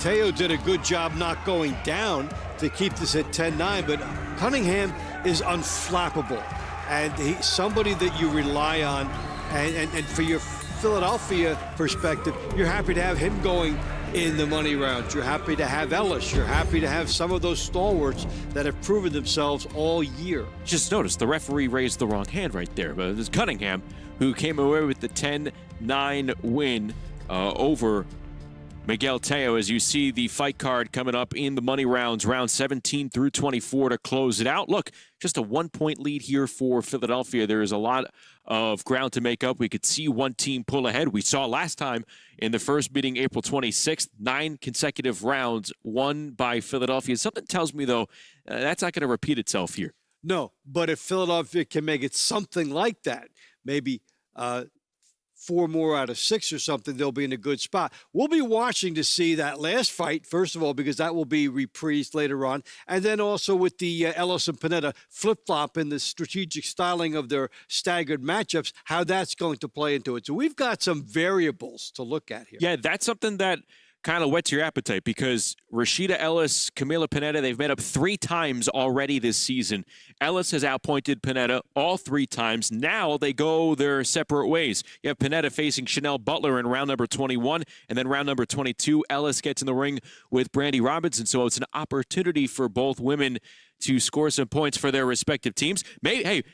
Teo did a good job not going down to keep this at 10-9, but Cunningham is unflappable. And he's somebody that you rely on. And for your Philadelphia perspective, you're happy to have him going in the money rounds. You're happy to have Ellis. You're happy to have some of those stalwarts that have proven themselves all year. Just notice the referee raised the wrong hand right there, but it was Cunningham who came away with the 10-9 win over Miguel Teo. As you see the fight card coming up in the money rounds, round 17 through 24 to close it out. Look, just a 1-point lead here for Philadelphia. There is a lot of ground to make up. We could see one team pull ahead. We saw last time in the first meeting, April 26th, 9 consecutive rounds won by Philadelphia. Something tells me, though, that's not going to repeat itself here. No, but if Philadelphia can make it something like that, maybe 4 more out of 6 or something, they'll be in a good spot. We'll be watching to see that last fight, first of all, because that will be reprised later on. And then also with the Ellis and Pineda flip-flop in the strategic styling of their staggered matchups, how that's going to play into it. So we've got some variables to look at here. Yeah, that's something that kind of whets your appetite because Rashida Ellis, Camila Pineda, they've met up 3 times already this season. Ellis has outpointed Pineda all 3 times. Now they go their separate ways. You have Pineda facing Chanel Butler in round number 21, and then round number 22, Ellis gets in the ring with Brandy Robinson. So it's an opportunity for both women to score some points for their respective teams. Maybe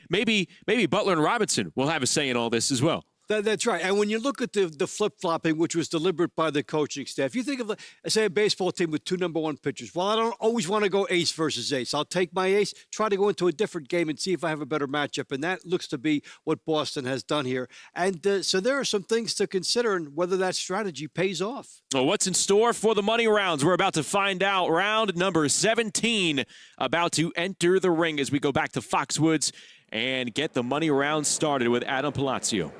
Butler and Robinson will have a say in all this as well. That's right. And when you look at the flip-flopping, which was deliberate by the coaching staff, you think of, say, a baseball team with 2 number 1 pitchers. Well, I don't always want to go ace versus ace. I'll take my ace, try to go into a different game and see if I have a better matchup. And that looks to be what Boston has done here. And so there are some things to consider and whether that strategy pays off. Well, what's in store for the money rounds? We're about to find out. Round number 17 about to enter the ring as we go back to Foxwoods and get the money round started with Adam Palacio.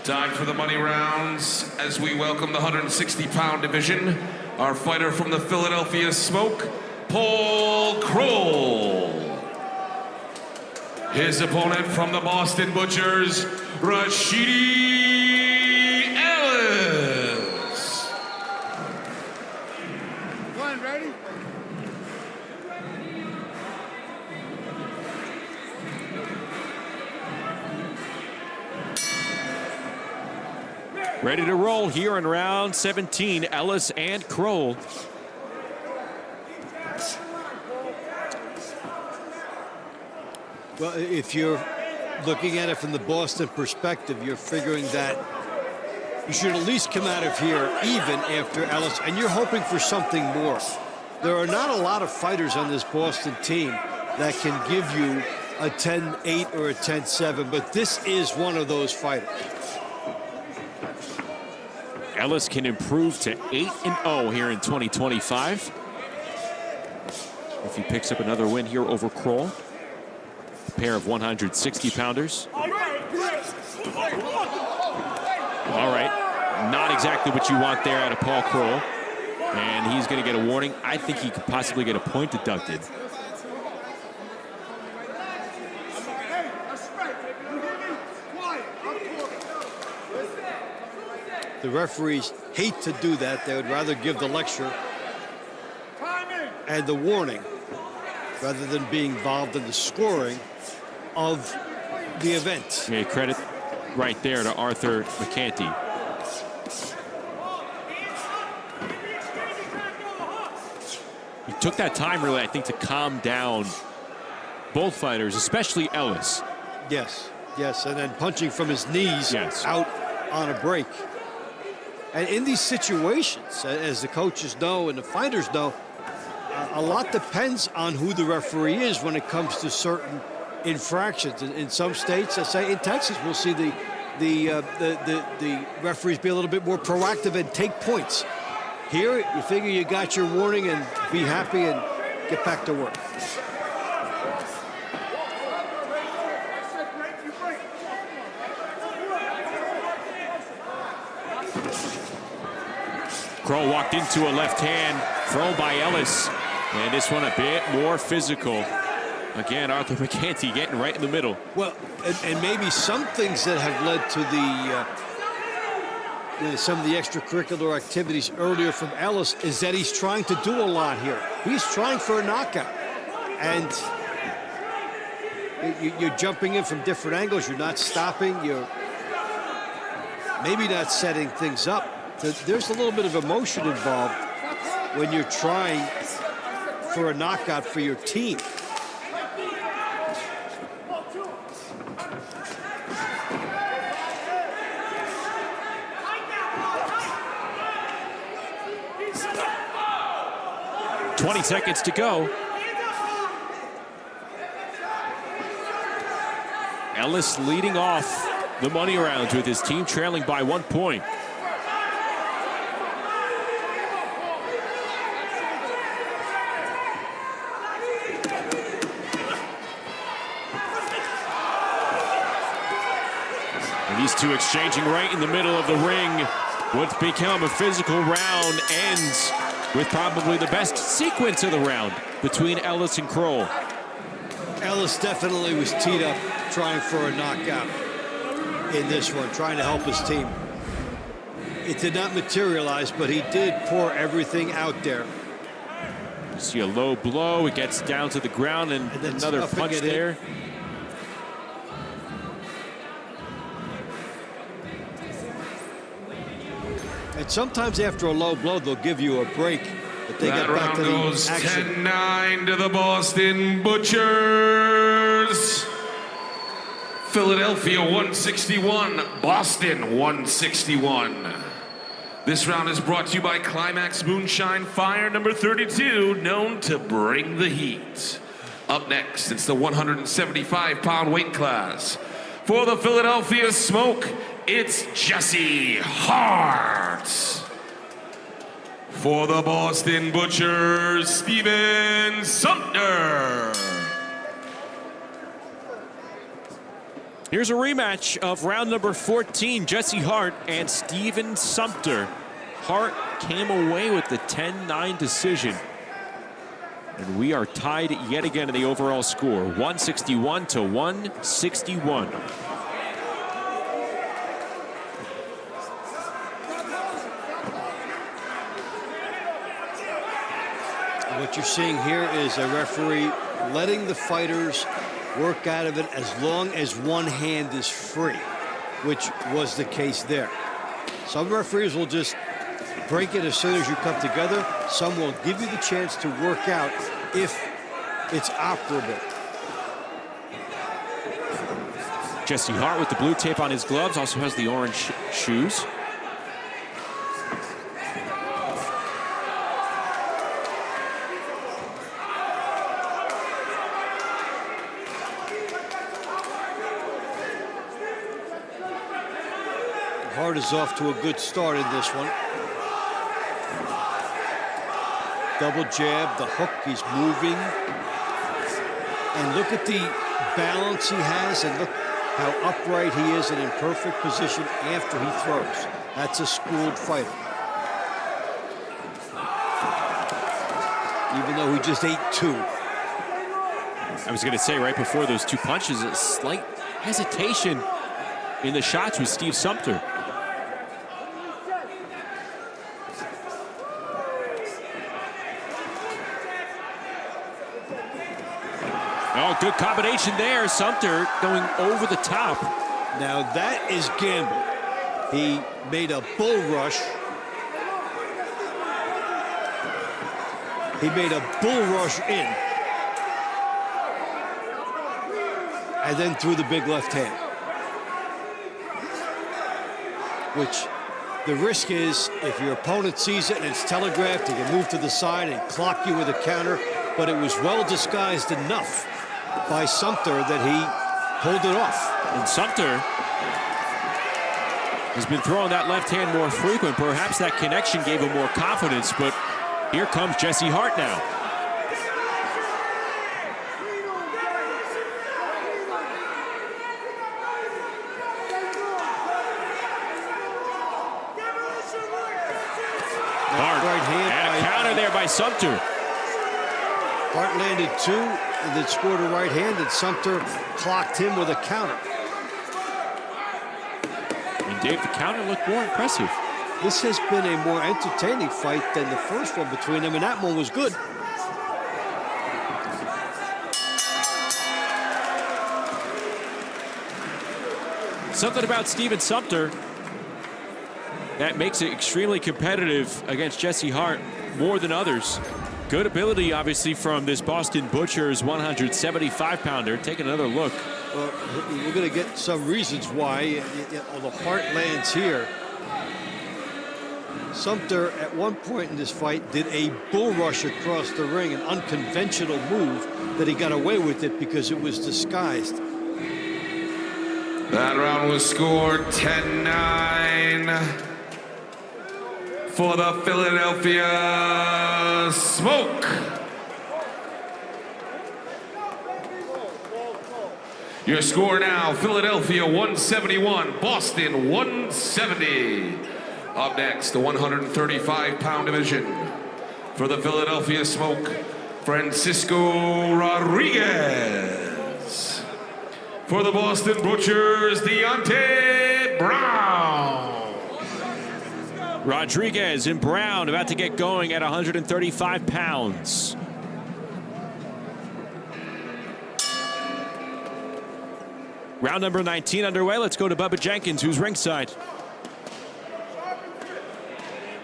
Time for the money rounds as we welcome the 160-pound division. Our fighter from the Philadelphia Smoke, Paul Kroll. His opponent from the Boston Butchers, Rashidi Ellis. One, ready? Ready to roll here in round 17, Ellis and Kroll. Well, if you're looking at it from the Boston perspective, you're figuring that you should at least come out of here even after Ellis, and you're hoping for something more. There are not a lot of fighters on this Boston team that can give you a 10-8 or a 10-7, but this is one of those fighters. Ellis can improve to 8-0 here in 2025. If he picks up another win here over Kroll, a pair of 160-pounders. All right, not exactly what you want there out of Paul Kroll. And he's going to get a warning. I think he could possibly get a point deducted. The referees hate to do that. They would rather give the lecture and the warning rather than being involved in the scoring of the event. Yeah, credit right there to Arthur McCanty. took that time, really, I think, to calm down both fighters, especially Ellis. Yes, yes, and then punching from his knees out on a break. And in these situations, as the coaches know and the fighters know, a lot depends on who the referee is when it comes to certain infractions. In some states, let's say in Texas, we'll see the referees be a little bit more proactive and take points. Here, you figure you got your warning and be happy and get back to work. Crow walked into a left hand throw by Ellis. And this one a bit more physical. Again, Arthur McCanty getting right in the middle. Well, and maybe some things that have led to some of the extracurricular activities earlier from Ellis is that he's trying to do a lot here. He's trying for a knockout. And you're jumping in from different angles. You're not stopping. You're maybe not setting things up. There's a little bit of emotion involved when you're trying for a knockout for your team. "20 seconds to go." Ellis leading off the money rounds with his team trailing by 1 point. These two exchanging right in the middle of the ring. What's become a physical round ends with probably the best sequence of the round between Ellis and Kroll. Ellis definitely was teed up trying for a knockout in this one, trying to help his team. It did not materialize, but he did pour everything out there. You see a low blow. It gets down to the ground, and another punch there. And sometimes after a low blow, they'll give you a break. But they That get back round to the goes action. 10-9 to the Boston Butchers. Philadelphia 161, Boston 161. This round is brought to you by Climax Moonshine Fire number 32, known to bring the heat. Up next, it's the 175-pound weight class. For the Philadelphia Smoke, it's Jesse Hart. For the Boston Butchers, Steven Sumter. Here's a rematch of round number 14, Jesse Hart and Steven Sumter. Hart came away with the 10-9 decision. And we are tied yet again in the overall score, 161 to 161. What you're seeing here is a referee letting the fighters work out of it as long as one hand is free, which was the case there. Some referees will just break it as soon as you come together. Some will give you the chance to work out if it's operable. Jesse Hart with the blue tape on his gloves, also has the orange shoes. Hart is off to a good start in this one. Double jab, the hook, he's moving. And look at the balance he has, and look how upright he is and in perfect position after he throws. That's a schooled fighter. Even though he just ate two. I was going to say right before those two punches, a slight hesitation in the shots with Steve Sumter. Oh, good combination there. Sumter going over the top. Now that is gamble. He made a bull rush. He made a bull rush in. And then threw the big left hand. Which the risk is, if your opponent sees it and it's telegraphed, he can move to the side and clock you with a counter. But it was well disguised enough by Sumter that he pulled it off. And Sumter has been throwing that left hand more frequent. Perhaps that connection gave him more confidence, but here comes Jesse Hart now. Hart, right hand and a counter there by Sumter. Hart landed 2 and then scored a right hand, and Sumter clocked him with a counter. And Dave, the counter looked more impressive. This has been a more entertaining fight than the first one between them, and that one was good. Something about Steven Sumter that makes it extremely competitive against Jesse Hart more than others. Good ability, obviously, from this Boston Butcher's 175-pounder. Take another look. Well, we're going to get some reasons why. The Hart lands here. Sumter, at one point in this fight, did a bull rush across the ring, an unconventional move that he got away with it because it was disguised. That round was scored 10-9 for the Philadelphia Smoke. Your score now, Philadelphia 171, Boston 170. Up next, the 135-pound division. For the Philadelphia Smoke, Francisco Rodriguez. For the Boston Butchers, Deontay Brown. Rodriguez and Brown about to get going at 135 pounds. Round number 19 underway. Let's go to Bubba Jenkins, who's ringside.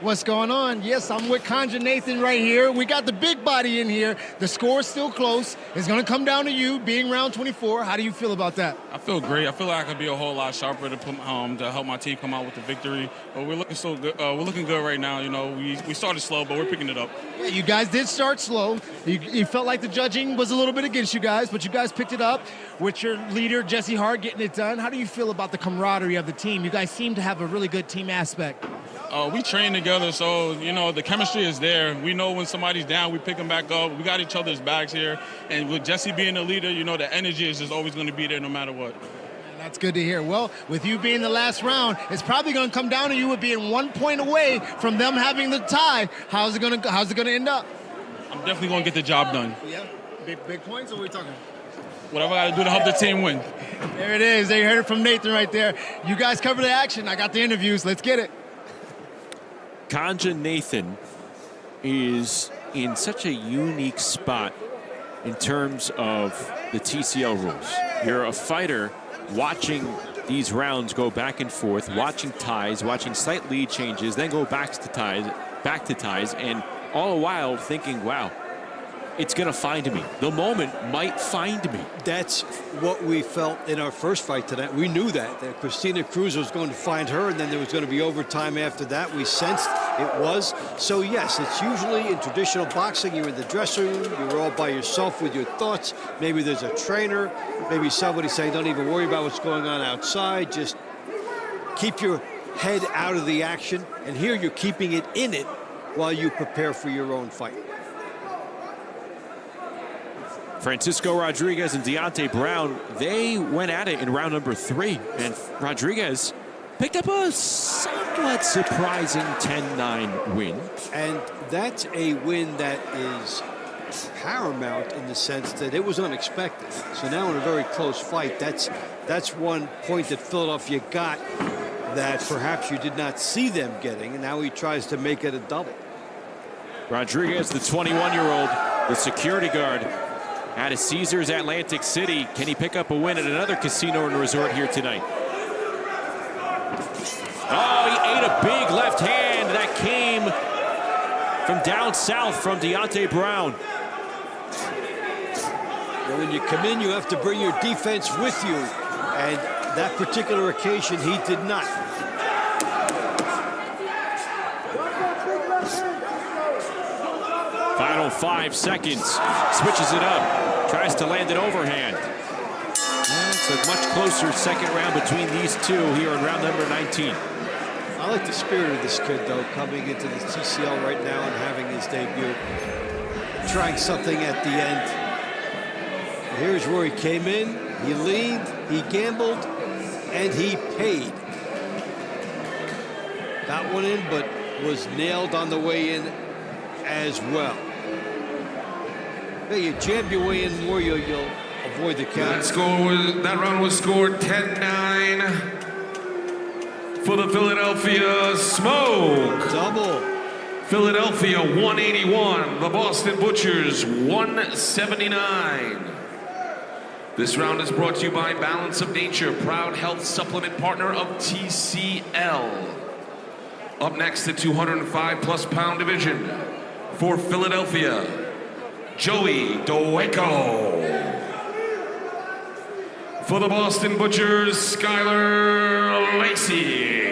What's going on? Yes, I'm with Conjure Nathan right here. We got the big body in here. The score's still close. It's going to come down to you, being round 24. How do you feel about that? I feel great. I feel like I could be a whole lot sharper to help my team come out with the victory. But we're looking so good. We're looking good right now. You know, we started slow, but we're picking it up. Yeah, you guys did start slow. You felt like the judging was a little bit against you guys, but you guys picked it up with your leader, Jesse Hart, getting it done. How do you feel about the camaraderie of the team? You guys seem to have a really good team aspect. We train together, so, you know, the chemistry is there. We know when somebody's down, we pick them back up. We got each other's backs here. And with Jesse being the leader, you know, the energy is just always going to be there no matter what. That's good to hear. Well, with you being the last round, it's probably going to come down to you with being 1 point away from them having the tie. How's it going to end up? I'm definitely going to get the job done. Yeah, big points, or what are we talking? Whatever I got to do to help the team win. There it is. They heard it from Nathan right there. You guys cover the action. I got the interviews. Let's get it. Conjure Nathan is in such a unique spot in terms of the TCL rules. You're a fighter watching these rounds go back and forth, watching ties, watching slight lead changes, then go back to ties, and all the while thinking, wow, it's going to find me. The moment might find me. That's what we felt in our first fight tonight. We knew that Christina Cruz was going to find her, and then there was going to be overtime after that. We sensed it was. So, yes, it's usually in traditional boxing, you're in the dressing room, you're all by yourself with your thoughts. Maybe there's a trainer, maybe somebody saying, don't even worry about what's going on outside. Just keep your head out of the action. And here you're keeping it in it while you prepare for your own fight. Francisco Rodriguez and Deontay Brown, they went at it in round number 3. And Rodriguez picked up a somewhat surprising 10-9 win. And that's a win that is paramount in the sense that it was unexpected. So now in a very close fight, that's one point that Philadelphia got that perhaps you did not see them getting, and now he tries to make it a double. Rodriguez, the 21-year-old, the security guard out of Caesars Atlantic City. Can he pick up a win at another casino and resort here tonight? Oh, he ate a big left hand that came from down south from Deontay Brown. Well, when you come in, you have to bring your defense with you. And that particular occasion, he did not. Final 5 seconds. Switches it up. Tries to land it overhand. It's a much closer second round between these two here in round number 19. I like the spirit of this kid, though, coming into the TCL right now and having his debut. Trying something at the end. Here's where he came in. He leaned, he gambled, and he paid. Got one in, but was nailed on the way in as well. Hey, you jab your way in more, you'll avoid the count. That round was scored 10-9 for the Philadelphia Smoke. Double. Philadelphia 181, the Boston Butchers 179. This round is brought to you by Balance of Nature, proud health supplement partner of TCL. Up next, the 205+ pound division for Philadelphia, Joey Doweko. For the Boston Butchers, Skylar Lacey.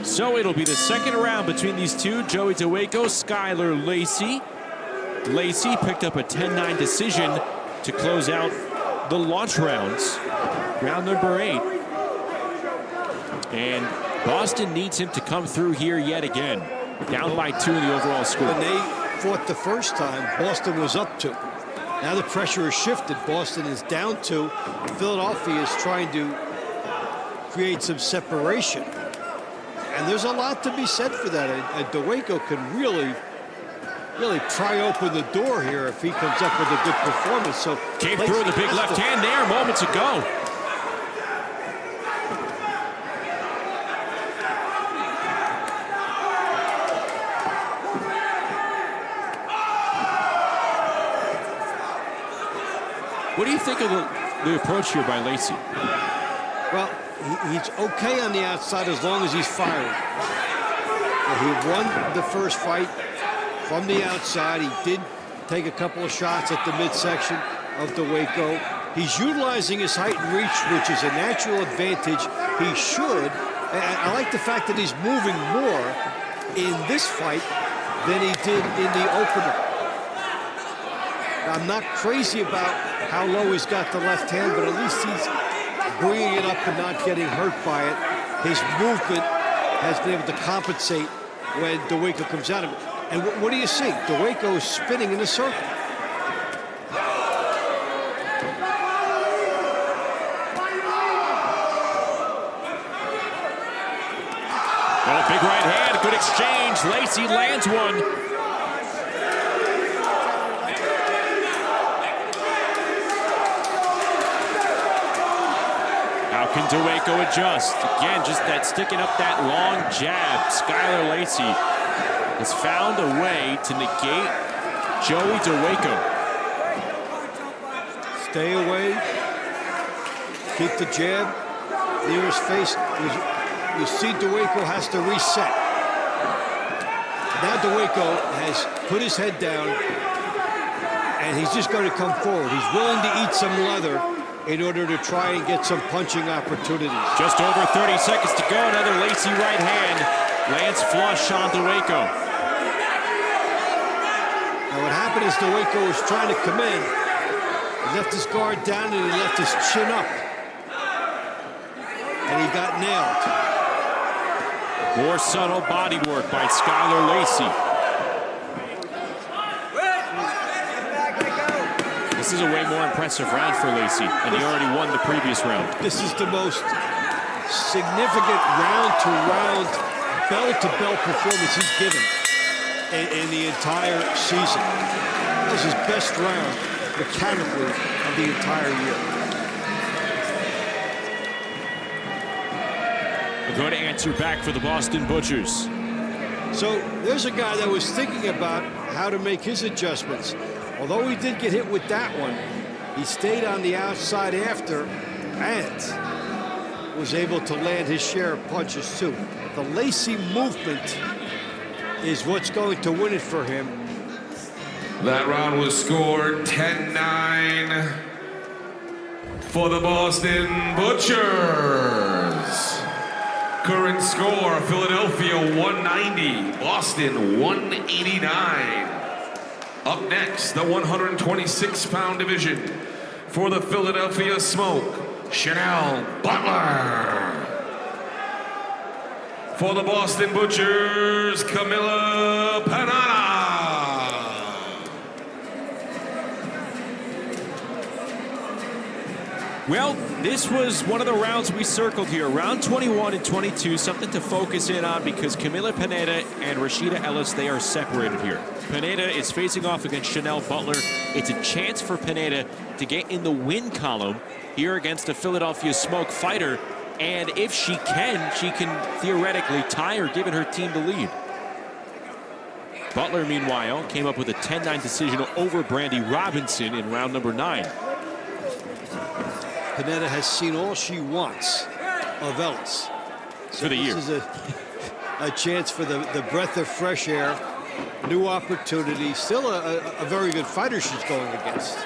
So it'll be the second round between these two, Joey Doweko, Skylar Lacey. Lacey picked up a 10-9 decision to close out the launch rounds, round number 8. And Boston needs him to come through here yet again. Down by 2 in the overall score. When they fought the first time, Boston was up 2. Now the pressure has shifted. Boston is down 2. Philadelphia is trying to create some separation. And there's a lot to be said for that. And Doweko can really pry open the door here if he comes up with a good performance. So came through the big left hand there moments ago. What do you think of the approach here by Lacey? Well, he's okay on the outside as long as he's firing. He won the first fight from the outside. He did take a couple of shots at the midsection of Doweko. He's utilizing his height and reach, which is a natural advantage. He should. And I like the fact that he's moving more in this fight than he did in the opener. I'm not crazy about how low he's got the left hand, but at least he's bringing it up and not getting hurt by it. His movement has been able to compensate when Doweko comes out of it. And what do you see? Doweko is spinning in a circle. Oh, big right hand, good exchange. Lacey lands one. How can Doweko adjust? Again, just that sticking up that long jab. Skylar Lacey has found a way to negate Joey Doweko. Stay away. Keep the jab near his face. You see Doweko has to reset. Now Doweko has put his head down, and he's just going to come forward. He's willing to eat some leather in order to try and get some punching opportunities. Just over 30 seconds to go. Another Lacey right hand lands flush on Doweko. Now what happened is Doweko was trying to come in. He left his guard down and he left his chin up. And he got nailed. More subtle body work by Skylar Lacey. This is a way more impressive round for Lacey, and he already won the previous round. This is the most significant round-to-round, bell-to-bell performance he's given in the entire season. This is his best round mechanically of the entire year. A good answer back for the Boston Butchers. So there's a guy that was thinking about how to make his adjustments. Although he did get hit with that one, he stayed on the outside after, and was able to land his share of punches too. The lacy movement is what's going to win it for him. That round was scored 10-9 for the Boston Butchers. Current score, Philadelphia 190, Boston 189. Up next, the 126-pound division for the Philadelphia Smoke, Chanel Butler. For the Boston Butchers, Camila Panana. Well, this was one of the rounds we circled here. Round 21 and 22, something to focus in on because Camila Pineda and Rashida Ellis, they are separated here. Pineda is facing off against Chanel Butler. It's a chance for Pineda to get in the win column here against a Philadelphia Smoke fighter. And if she can theoretically tie her, giving her team the lead. Butler, meanwhile, came up with a 10-9 decision over Brandy Robinson in round number 9. Pineda has seen all she wants of Ellis. So for the year. This is a chance for the breath of fresh air, new opportunity. Still a very good fighter she's going against.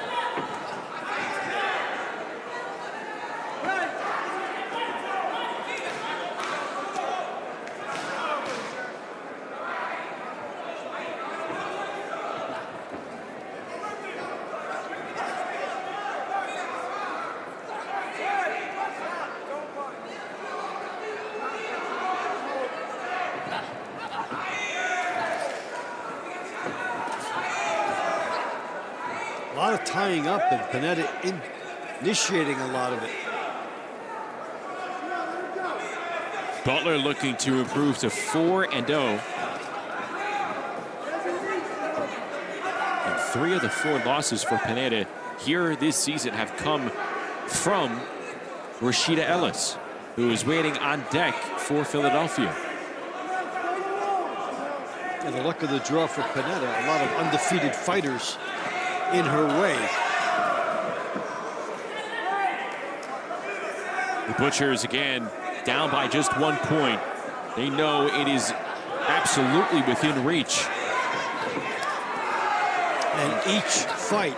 A lot of tying up and Pineda initiating a lot of it. Butler looking to improve to 4-0. And 3 of the 4 losses for Pineda here this season have come from Rashida Ellis, who is waiting on deck for Philadelphia. And the luck of the draw for Pineda, a lot of undefeated fighters in her way. The Butchers again down by just 1 point. They know it is absolutely within reach. And each fight,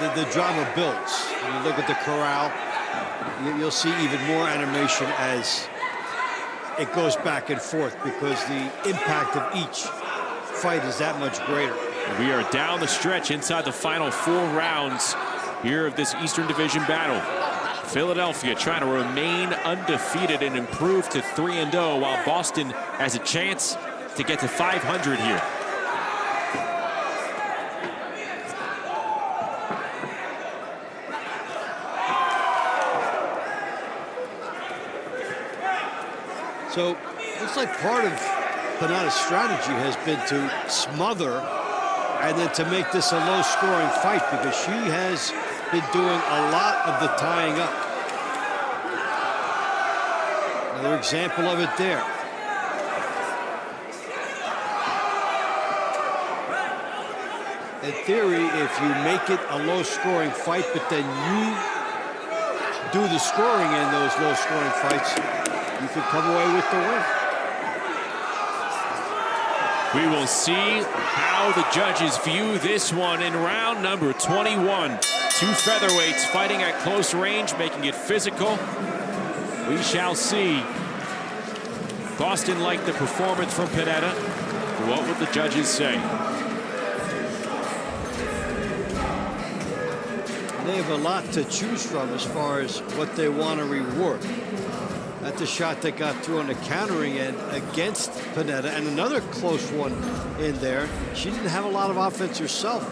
the drama builds. When you look at the corral, you'll see even more animation as it goes back and forth because the impact of each fight is that much greater. We are down the stretch inside the final 4 rounds here of this Eastern Division battle. Philadelphia trying to remain undefeated and improve to 3-0, while Boston has a chance to get to 500 here. So looks like part of Pineda's strategy has been to smother and then to make this a low-scoring fight because she has been doing a lot of the tying up. Another example of it there. In theory, if you make it a low-scoring fight, but then you do the scoring in those low-scoring fights, you could come away with the win. We will see how the judges view this one in round number 21. 2 featherweights fighting at close range, making it physical. We shall see. Boston liked the performance from Pineda. What would the judges say? They have a lot to choose from as far as what they want to reward. That's the shot that got through on the countering end against Pineda, and another close one in there. She didn't have a lot of offense herself.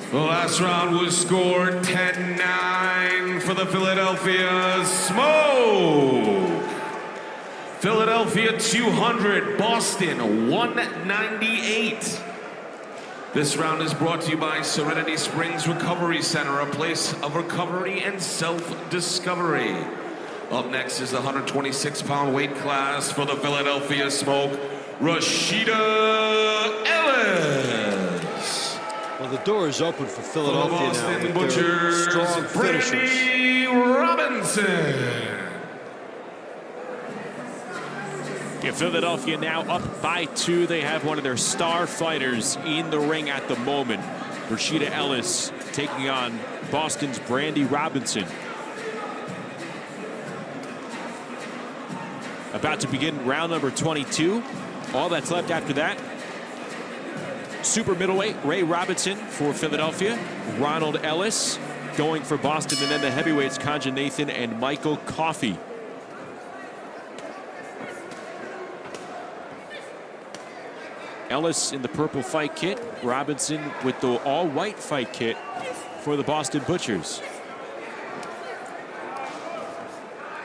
The last round was scored 10-9 for the Philadelphia Smoke. Philadelphia 200, Boston 198. This round is brought to you by Serenity Springs Recovery Center, a place of recovery and self-discovery. Up next is the 126-pound weight class for the Philadelphia Smoke, Rashida Ellis. Well, the door is open for Philadelphia now Boston with Butchers, their strong finishers. Robinson. Yeah, Philadelphia now up by 2. They have one of their star fighters in the ring at the moment. Rashida Ellis taking on Boston's Brandy Robinson. About to begin round number 22. All that's left after that. Super middleweight, Ray Robinson for Philadelphia. Ronald Ellis going for Boston. And then the heavyweights, Kanja Nathan and Michael Coffey. Ellis in the purple fight kit. Robinson with the all-white fight kit for the Boston Butchers.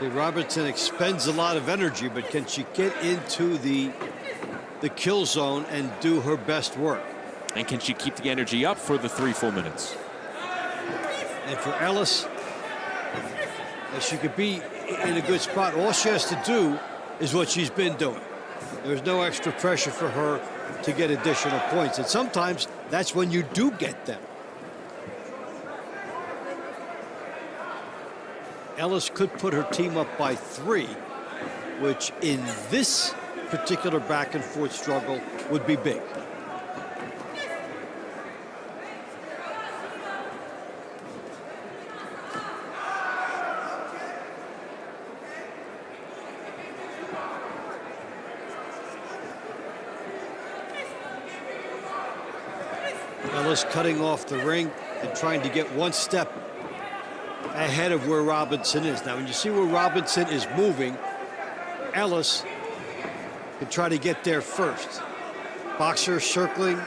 Robinson expends a lot of energy, but can she get into the kill zone and do her best work? And can she keep the energy up for the 3 full minutes? And for Ellis, she could be in a good spot. All she has to do is what she's been doing. There's no extra pressure for her to get additional points. And sometimes that's when you do get them. Ellis could put her team up by 3, which in this particular back and forth struggle would be big. Ellis cutting off the ring and trying to get one step ahead of where Robinson is. Now, when you see where Robinson is moving, Ellis can try to get there first. Boxer circling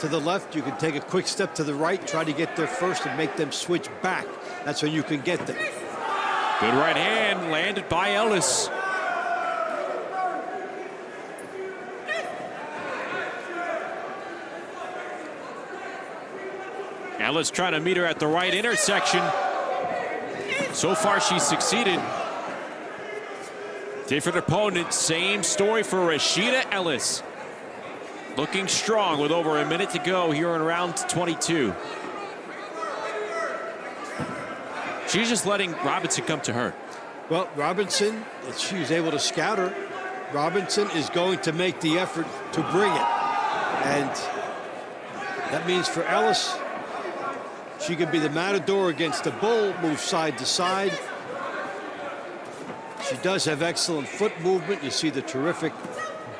to the left. You can take a quick step to the right, try to get there first and make them switch back. That's when you can get there. Good right hand landed by Ellis. Ellis trying to meet her at the right intersection. So far, she's succeeded. Different opponent, same story for Rashida Ellis. Looking strong with over a minute to go here in round 22. She's just letting Robinson come to her. Well, Robinson, if she was able to scout her, Robinson is going to make the effort to bring it. And that means for Ellis, she could be the matador against the bull, move side to side. She does have excellent foot movement. You see the terrific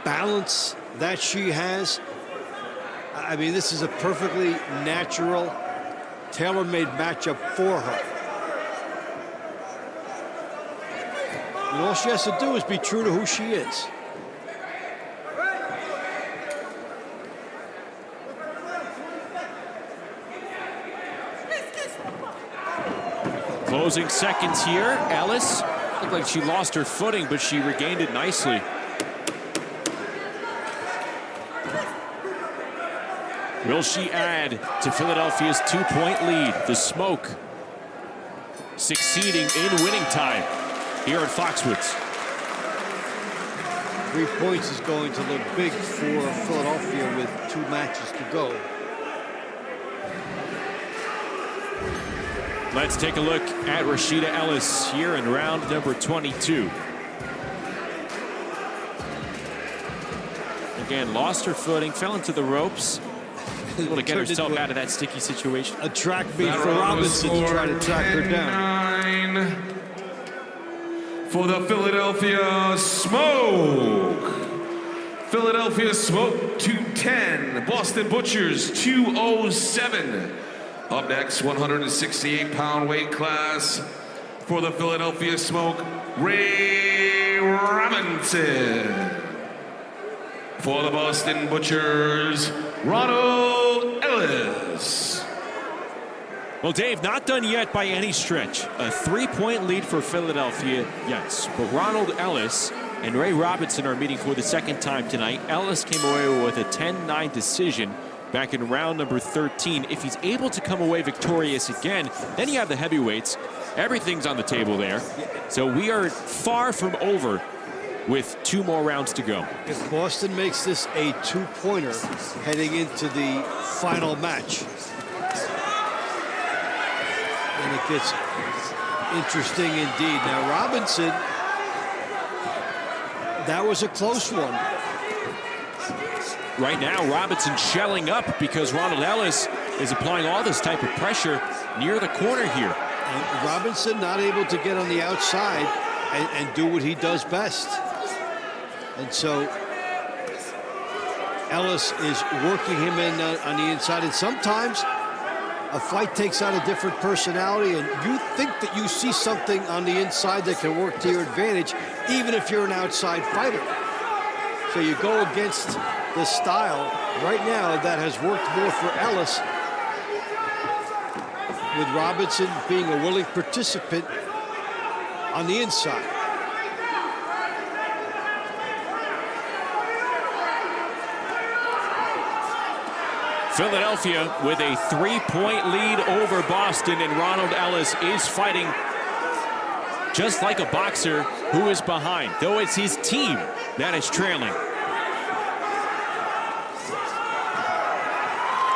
balance that she has. I mean, this is a perfectly natural, tailor-made matchup for her. And all she has to do is be true to who she is. Closing seconds here. Ellis looked like she lost her footing, but she regained it nicely. Will she add to Philadelphia's 2-point lead? The smoke succeeding in winning time here at Foxwoods. 3 points is going to look big for Philadelphia with 2 matches to go. Let's take a look at Rashida Ellis here in round number 22. Again, lost her footing, fell into the ropes. Able to get herself out of that sticky situation. A track meet for Robinson to try to track her down. For the Philadelphia Smoke. Philadelphia Smoke 210. Boston Butchers 207. Up next, 168-pound weight class for the Philadelphia Smoke, Ray Robinson. For the Boston Butchers, Ronald Ellis. Well, Dave, not done yet by any stretch. A 3-point lead for Philadelphia, yes. But Ronald Ellis and Ray Robinson are meeting for the second time tonight. Ellis came away with a 10-9 decision back in round number 13. If he's able to come away victorious again, then you have the heavyweights. Everything's on the table there. So we are far from over with 2 more rounds to go. If Boston makes this a 2-pointer heading into the final match, and it gets interesting indeed. Now Robinson, that was a close one. Right now, Robinson shelling up because Ronald Ellis is applying all this type of pressure near the corner here. And Robinson not able to get on the outside and do what he does best. And so Ellis is working him in on the inside. And sometimes a fight takes on a different personality, and you think that you see something on the inside that can work to your advantage, even if you're an outside fighter. So you go against the style right now that has worked more for Ellis, with Robinson being a willing participant on the inside. Philadelphia with a 3-point lead over Boston, and Ronald Ellis is fighting just like a boxer who is behind, though it's his team that is trailing.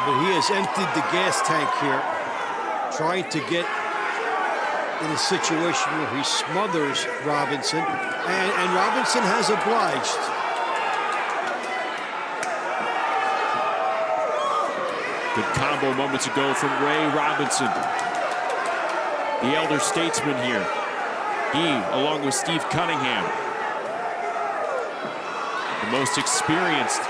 But he has emptied the gas tank here, trying to get in a situation where he smothers Robinson, and Robinson has obliged. Good combo moments ago from Ray Robinson, the elder statesman here. He, along with Steve Cunningham, the most experienced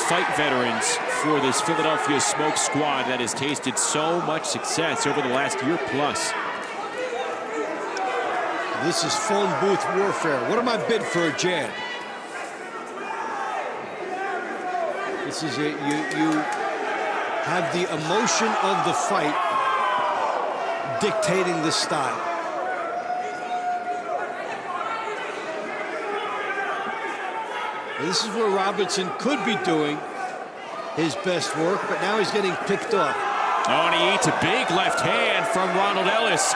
fight veterans for this Philadelphia Smoke squad that has tasted so much success over the last year plus. This is phone booth warfare. What am I bid for a jab? This is it. You have the emotion of the fight dictating the style. This is where Robinson could be doing his best work, but now he's getting picked off. Oh, and he eats a big left hand from Ronald Ellis.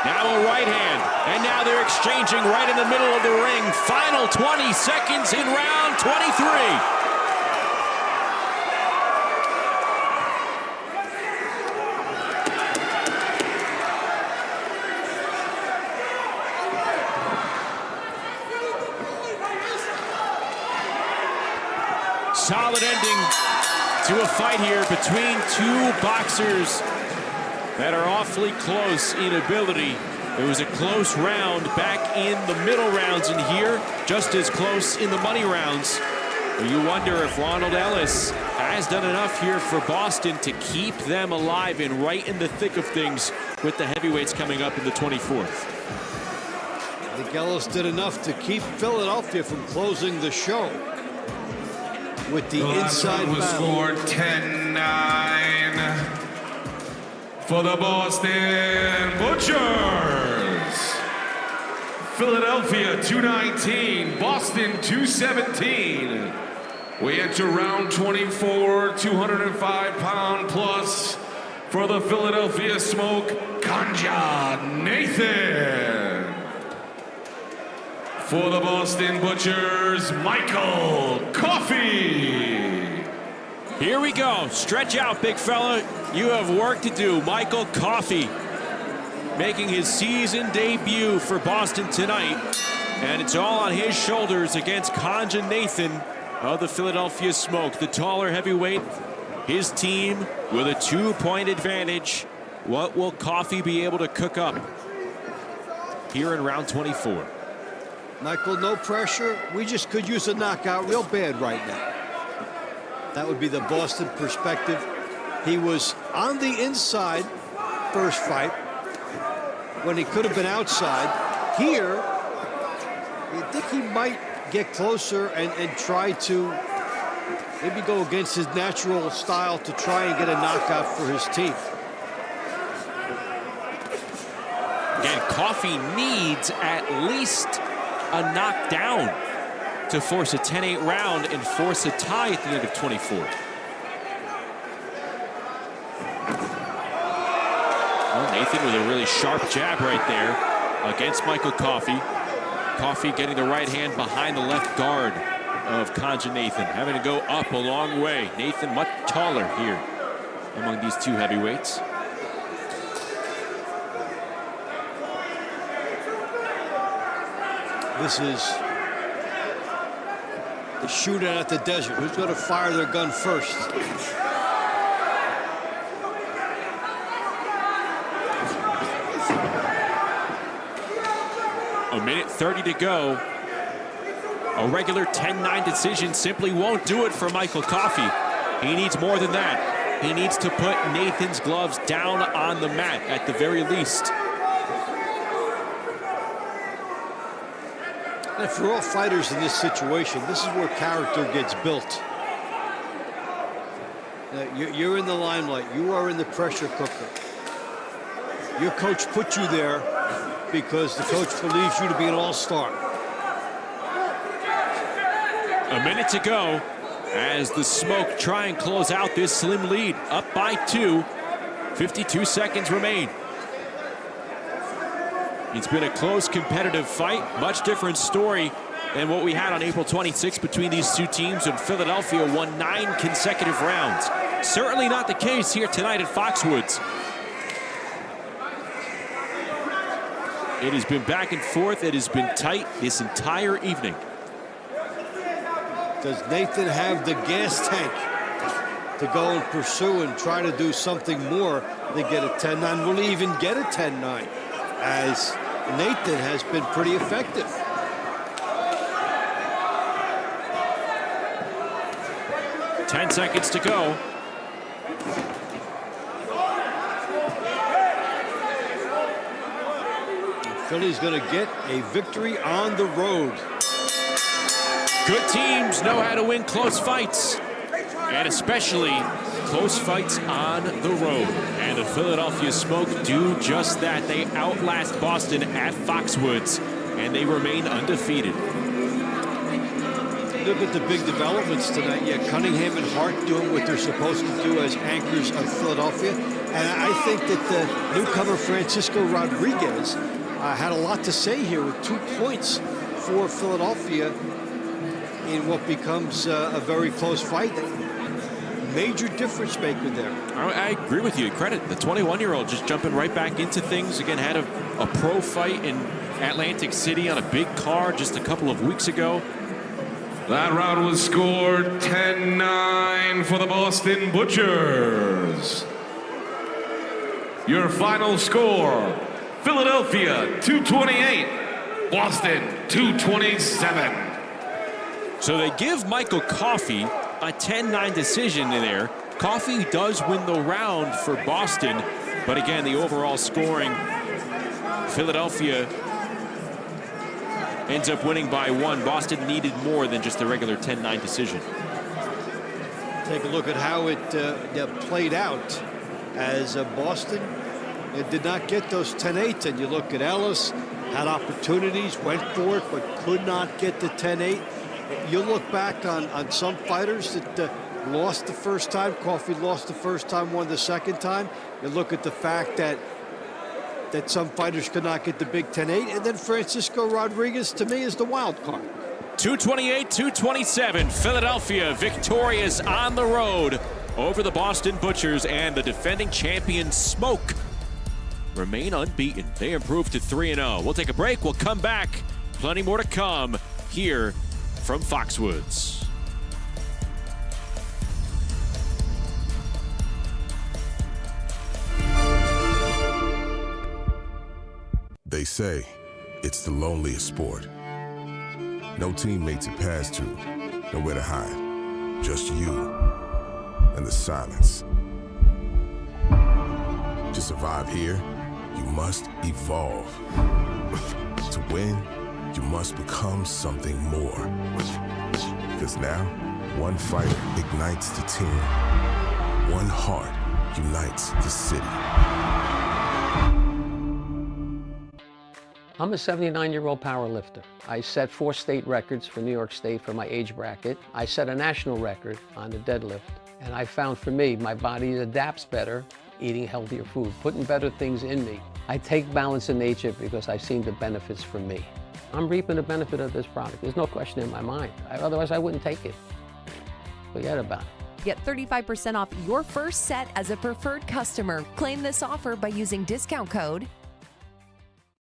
Now a right hand, and now they're exchanging right in the middle of the ring. Final 20 seconds in round 23. Solid ending to a fight here between 2 boxers that are awfully close in ability. It was a close round back in the middle rounds, and here just as close in the money rounds. You wonder if Ronald Ellis has done enough here for Boston to keep them alive and right in the thick of things with the heavyweights coming up in the 24th. I think Ellis did enough to keep Philadelphia from closing the show with the inside was battle. scored 10-9 for the Boston Butchers. Philadelphia 219, Boston 217. We enter round 24, 205-pound plus for the Philadelphia Smoke, Ganja Nathan. For the Boston Butchers, Michael Coffey. Here we go. Stretch out, big fella. You have work to do. Michael Coffey making his season debut for Boston tonight. And it's all on his shoulders against Ganja Nathan of the Philadelphia Smoke. The taller heavyweight, his team with a 2-point advantage. What will Coffey be able to cook up here in round 24? Michael, no pressure. We just could use a knockout real bad right now. That would be the Boston perspective. He was on the inside first fight when he could have been outside. Here, you think he might get closer and try to maybe go against his natural style to try and get a knockout for his team. Again, Coffey needs at least a knockdown to force a 10-8 round and force a tie at the end of 24. Well, Nathan with a really sharp jab right there against Michael Coffey. Coffey getting the right hand behind the left guard of Kanja Nathan, having to go up a long way. Nathan much taller here among these two heavyweights. This is the shootout at the desert. Who's going to fire their gun first? A minute 30 to go. A regular 10-9 decision simply won't do it for Michael Coffey. He needs more than that. He needs to put Nathan's gloves down on the mat at the very least. And for all fighters in this situation, this is where character gets built. You're in the limelight. You are in the pressure cooker. Your coach put you there because the coach believes you to be an all-star. A minute to go as the Smoke try and close out this slim lead. Up by 2. 52 seconds remain. It's been a close, competitive fight. Much different story than what we had on April 26th between these two teams, and Philadelphia won 9 consecutive rounds. Certainly not the case here tonight at Foxwoods. It has been back and forth. It has been tight this entire evening. Does Nathan have the gas tank to go and pursue and try to do something more than get a 10-9? Will he even get a 10-9? As Nathan has been pretty effective. Ten seconds to go. Philly's going to get a victory on the road. Good teams know how to win close fights, and especially close fights on the road. And the Philadelphia Smoke do just that. They outlast Boston at Foxwoods, and they remain undefeated. Look at the big developments tonight. Yeah, Cunningham and Hart doing what they're supposed to do as anchors of Philadelphia. And I think that the newcomer Francisco Rodriguez had a lot to say here with 2 points for Philadelphia in what becomes a very close fight. Major difference maker there. I agree with you. Credit the 21-year-old just jumping right back into things. Again, had a pro fight in Atlantic City on a big card just a couple of weeks ago. That round was scored 10-9 for the Boston Butchers. Your final score, Philadelphia 228, Boston 227. So they give Michael Coffey a 10-9 decision in there. Coffey does win the round for Boston, but again, the overall scoring, Philadelphia ends up winning by 1. Boston needed more than just a regular 10-9 decision. Take a look at how it played out as Boston did not get those 10-8s. And you look at Ellis, had opportunities, went for it, but could not get the 10-8. You look back on some fighters that lost the first time. Coffey lost the first time, won the second time. You look at the fact that some fighters could not get the big 10-8. And then Francisco Rodriguez, to me, is the wild card. 228-227. Philadelphia victorious on the road over the Boston Butchers, and the defending champion Smoke remain unbeaten. They improved to 3-0. We'll take a break. We'll come back. Plenty more to come here from Foxwoods. They say it's the loneliest sport. No teammate to pass to, nowhere to hide. Just you and the silence. To survive here, you must evolve. To win, you must become something more. Because now, one fighter ignites the team. One heart unites the city. I'm a 79-year-old powerlifter. I set 4 state records for New York State for my age bracket. I set a national record on the deadlift. And I found for me, my body adapts better eating healthier food, putting better things in me. I take balance in nature because I've seen the benefits for me. I'm reaping the benefit of this product. There's no question in my mind. Otherwise, I wouldn't take it. Forget about it. Get 35% off your first set as a preferred customer. Claim this offer by using discount code.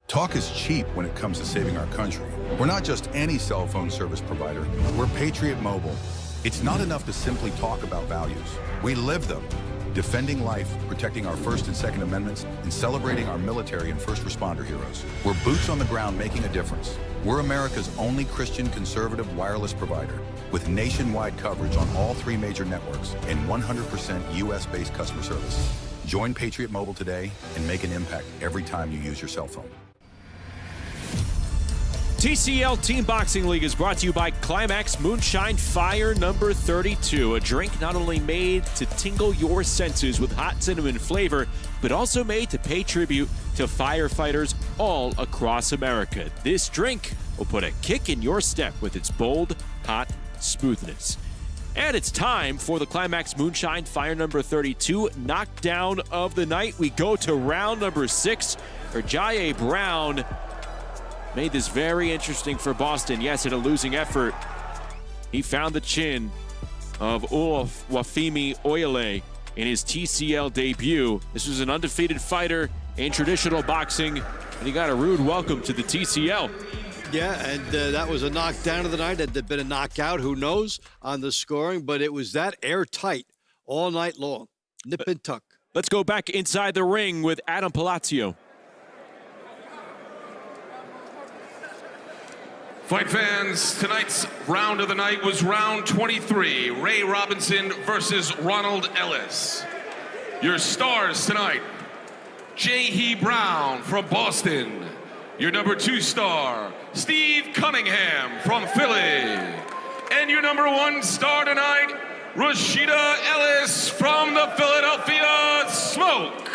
Talk is cheap when it comes to saving our country. We're not just any cell phone service provider. We're Patriot Mobile. It's not enough to simply talk about values. We live them. Defending life, protecting our First and Second Amendments, and celebrating our military and first responder heroes. We're boots on the ground making a difference. We're America's only Christian conservative wireless provider with nationwide coverage on all 3 major networks and 100% US-based customer service. Join Patriot Mobile today and make an impact every time you use your cell phone. TCL Team Boxing League is brought to you by Climax Moonshine Fire number 32, a drink not only made to tingle your senses with hot cinnamon flavor, but also made to pay tribute to firefighters all across America. This drink will put a kick in your step with its bold, hot smoothness. And it's time for the Climax Moonshine Fire number 32 knockdown of the night. We go to round number 6. Jaye Brown made this very interesting for Boston. Yes, in a losing effort, he found the chin of Oluwafemi Oyele in his TCL debut. This was an undefeated fighter in traditional boxing, and he got a rude welcome to the TCL. Yeah, and that was a knockdown of the night. It had been a knockout, who knows, on the scoring, but it was that airtight all night long. Nip and tuck. Let's go back inside the ring with Adam Palazzo. Fight fans, tonight's round of the night was round 23. Ray Robinson versus Ronald Ellis. Your stars tonight, Jaye Brown from Boston. Your number 2 star, Steve Cunningham from Philly. And your number 1 star tonight, Rashida Ellis from the Philadelphia Smoke.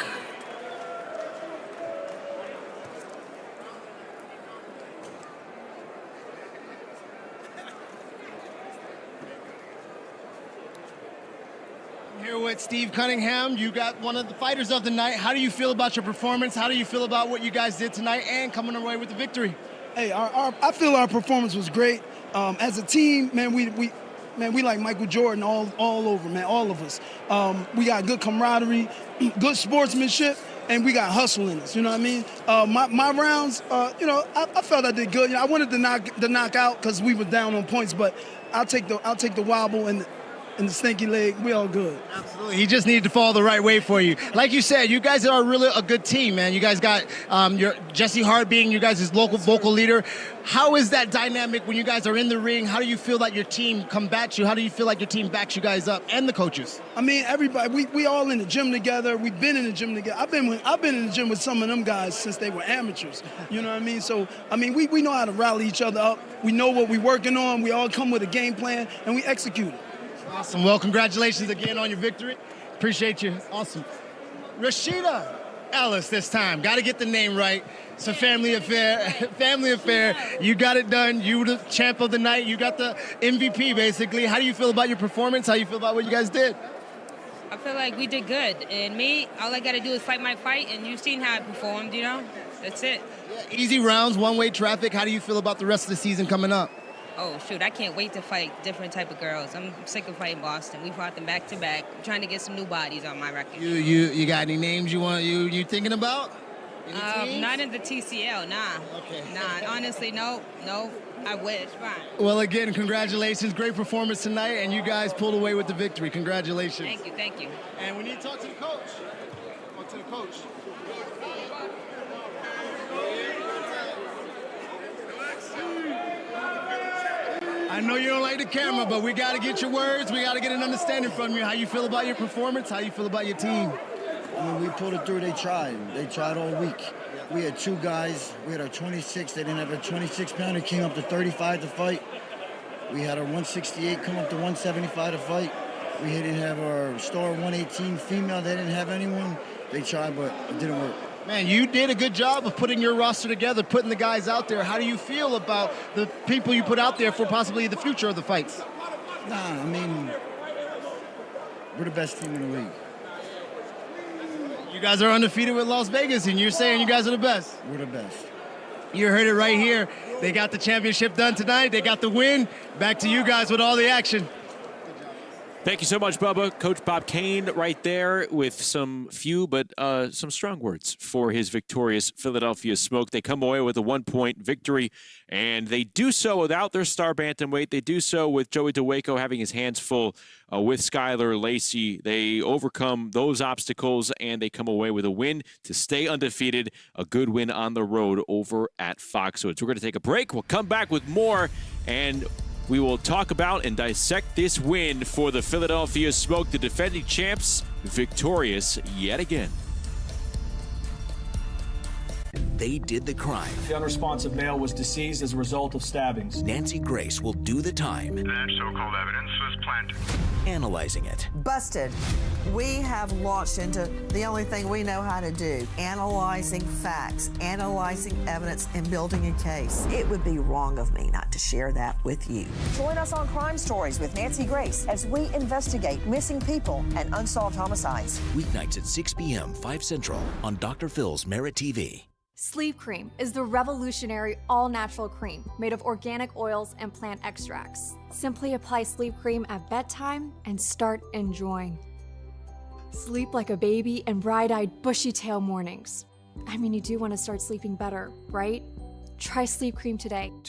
Here with Steve Cunningham. You got one of the fighters of the night. How do you feel about your performance? How do you feel about what you guys did tonight and coming away with the victory? Hey, I feel our performance was great. As a team, man, we like Michael Jordan all over, man, all of us. We got good camaraderie, good sportsmanship, and we got hustle in us. You know what I mean? My rounds, I felt I did good. I wanted to knock out because we were down on points, but I'll take the wobble and the stinky leg. We all good. Absolutely. He just needed to fall the right way for you. Like you said, you guys are really a good team, man. You guys got your Jesse Hart being you guys' local vocal leader. How is that dynamic when you guys are in the ring? How do you feel that your team combats you? How do you feel like your team backs you guys up and the coaches? I mean, everybody. We all in the gym together. We've been in the gym together. I've been in the gym with some of them guys since they were amateurs. You know what I mean? So I mean, we know how to rally each other up. We know what we're working on. We all come with a game plan and we execute it. Awesome. Well, congratulations again on your victory. Appreciate you. Awesome. Rashida Ellis this time. Got to get the name right. It's a family affair. Family affair. You got it done. You were the champ of the night. You got the MVP, basically. How do you feel about your performance? How do you feel about what you guys did? I feel like we did good. And me, all I got to do is fight my fight, and you've seen how I performed, you know? That's it. Yeah, easy rounds, one-way traffic. How do you feel about the rest of the season coming up? Oh, shoot, I can't wait to fight different type of girls. I'm sick of fighting Boston. We fought them back-to-back. I'm trying to get some new bodies on my record. You got any names you thinking about? Not in the TCL, nah. Okay. Nah, honestly, no, I wish, fine. Well, again, congratulations. Great performance tonight, and you guys pulled away with the victory. Congratulations. Thank you. And we need to talk to the coach. Talk to the coach. I know you don't like the camera, but we got to get your words. We got to get an understanding from you. How you feel about your performance? How you feel about your team? I mean, we pulled it through. They tried. They tried all week. We had 2 guys. We had our 26. They didn't have a 26-pounder. Came up to 35 to fight. We had our 168 come up to 175 to fight. We didn't have our star 118 female. They didn't have anyone. They tried, but it didn't work. Man, you did a good job of putting your roster together, putting the guys out there. How do you feel about the people you put out there for possibly the future of the fights? Nah, I mean, we're the best team in the league. You guys are undefeated with Las Vegas, and you're saying you guys are the best. We're the best. You heard it right here. They got the championship done tonight. They got the win. Back to you guys with all the action. Thank you so much, Bubba. Coach Bob Kane right there with some few but some strong words for his victorious Philadelphia Smoke. They come away with a 1-point victory, and they do so without their star bantamweight. They do so with Joey DeWaco having his hands full with Skylar Lacey. They overcome those obstacles, and they come away with a win to stay undefeated, a good win on the road over at Foxwoods. We're going to take a break. We'll come back with more, and we will talk about and dissect this win for the Philadelphia Smoke, the defending champs, victorious yet again. They did the crime. The unresponsive male was deceased as a result of stabbings. Nancy Grace will do the time. That so-called evidence was planted. Analyzing it. Busted. We have launched into the only thing we know how to do, analyzing facts, analyzing evidence, and building a case. It would be wrong of me not to share that with you. Join us on Crime Stories with Nancy Grace as we investigate missing people and unsolved homicides. Weeknights at 6 p.m., 5 Central on Dr. Phil's MeritTV. Sleep Cream is the revolutionary all-natural cream made of organic oils and plant extracts. Simply apply Sleep Cream at bedtime and start enjoying. Sleep like a baby and bright-eyed, bushy-tail mornings. I mean, you do want to start sleeping better, right? Try Sleep Cream today.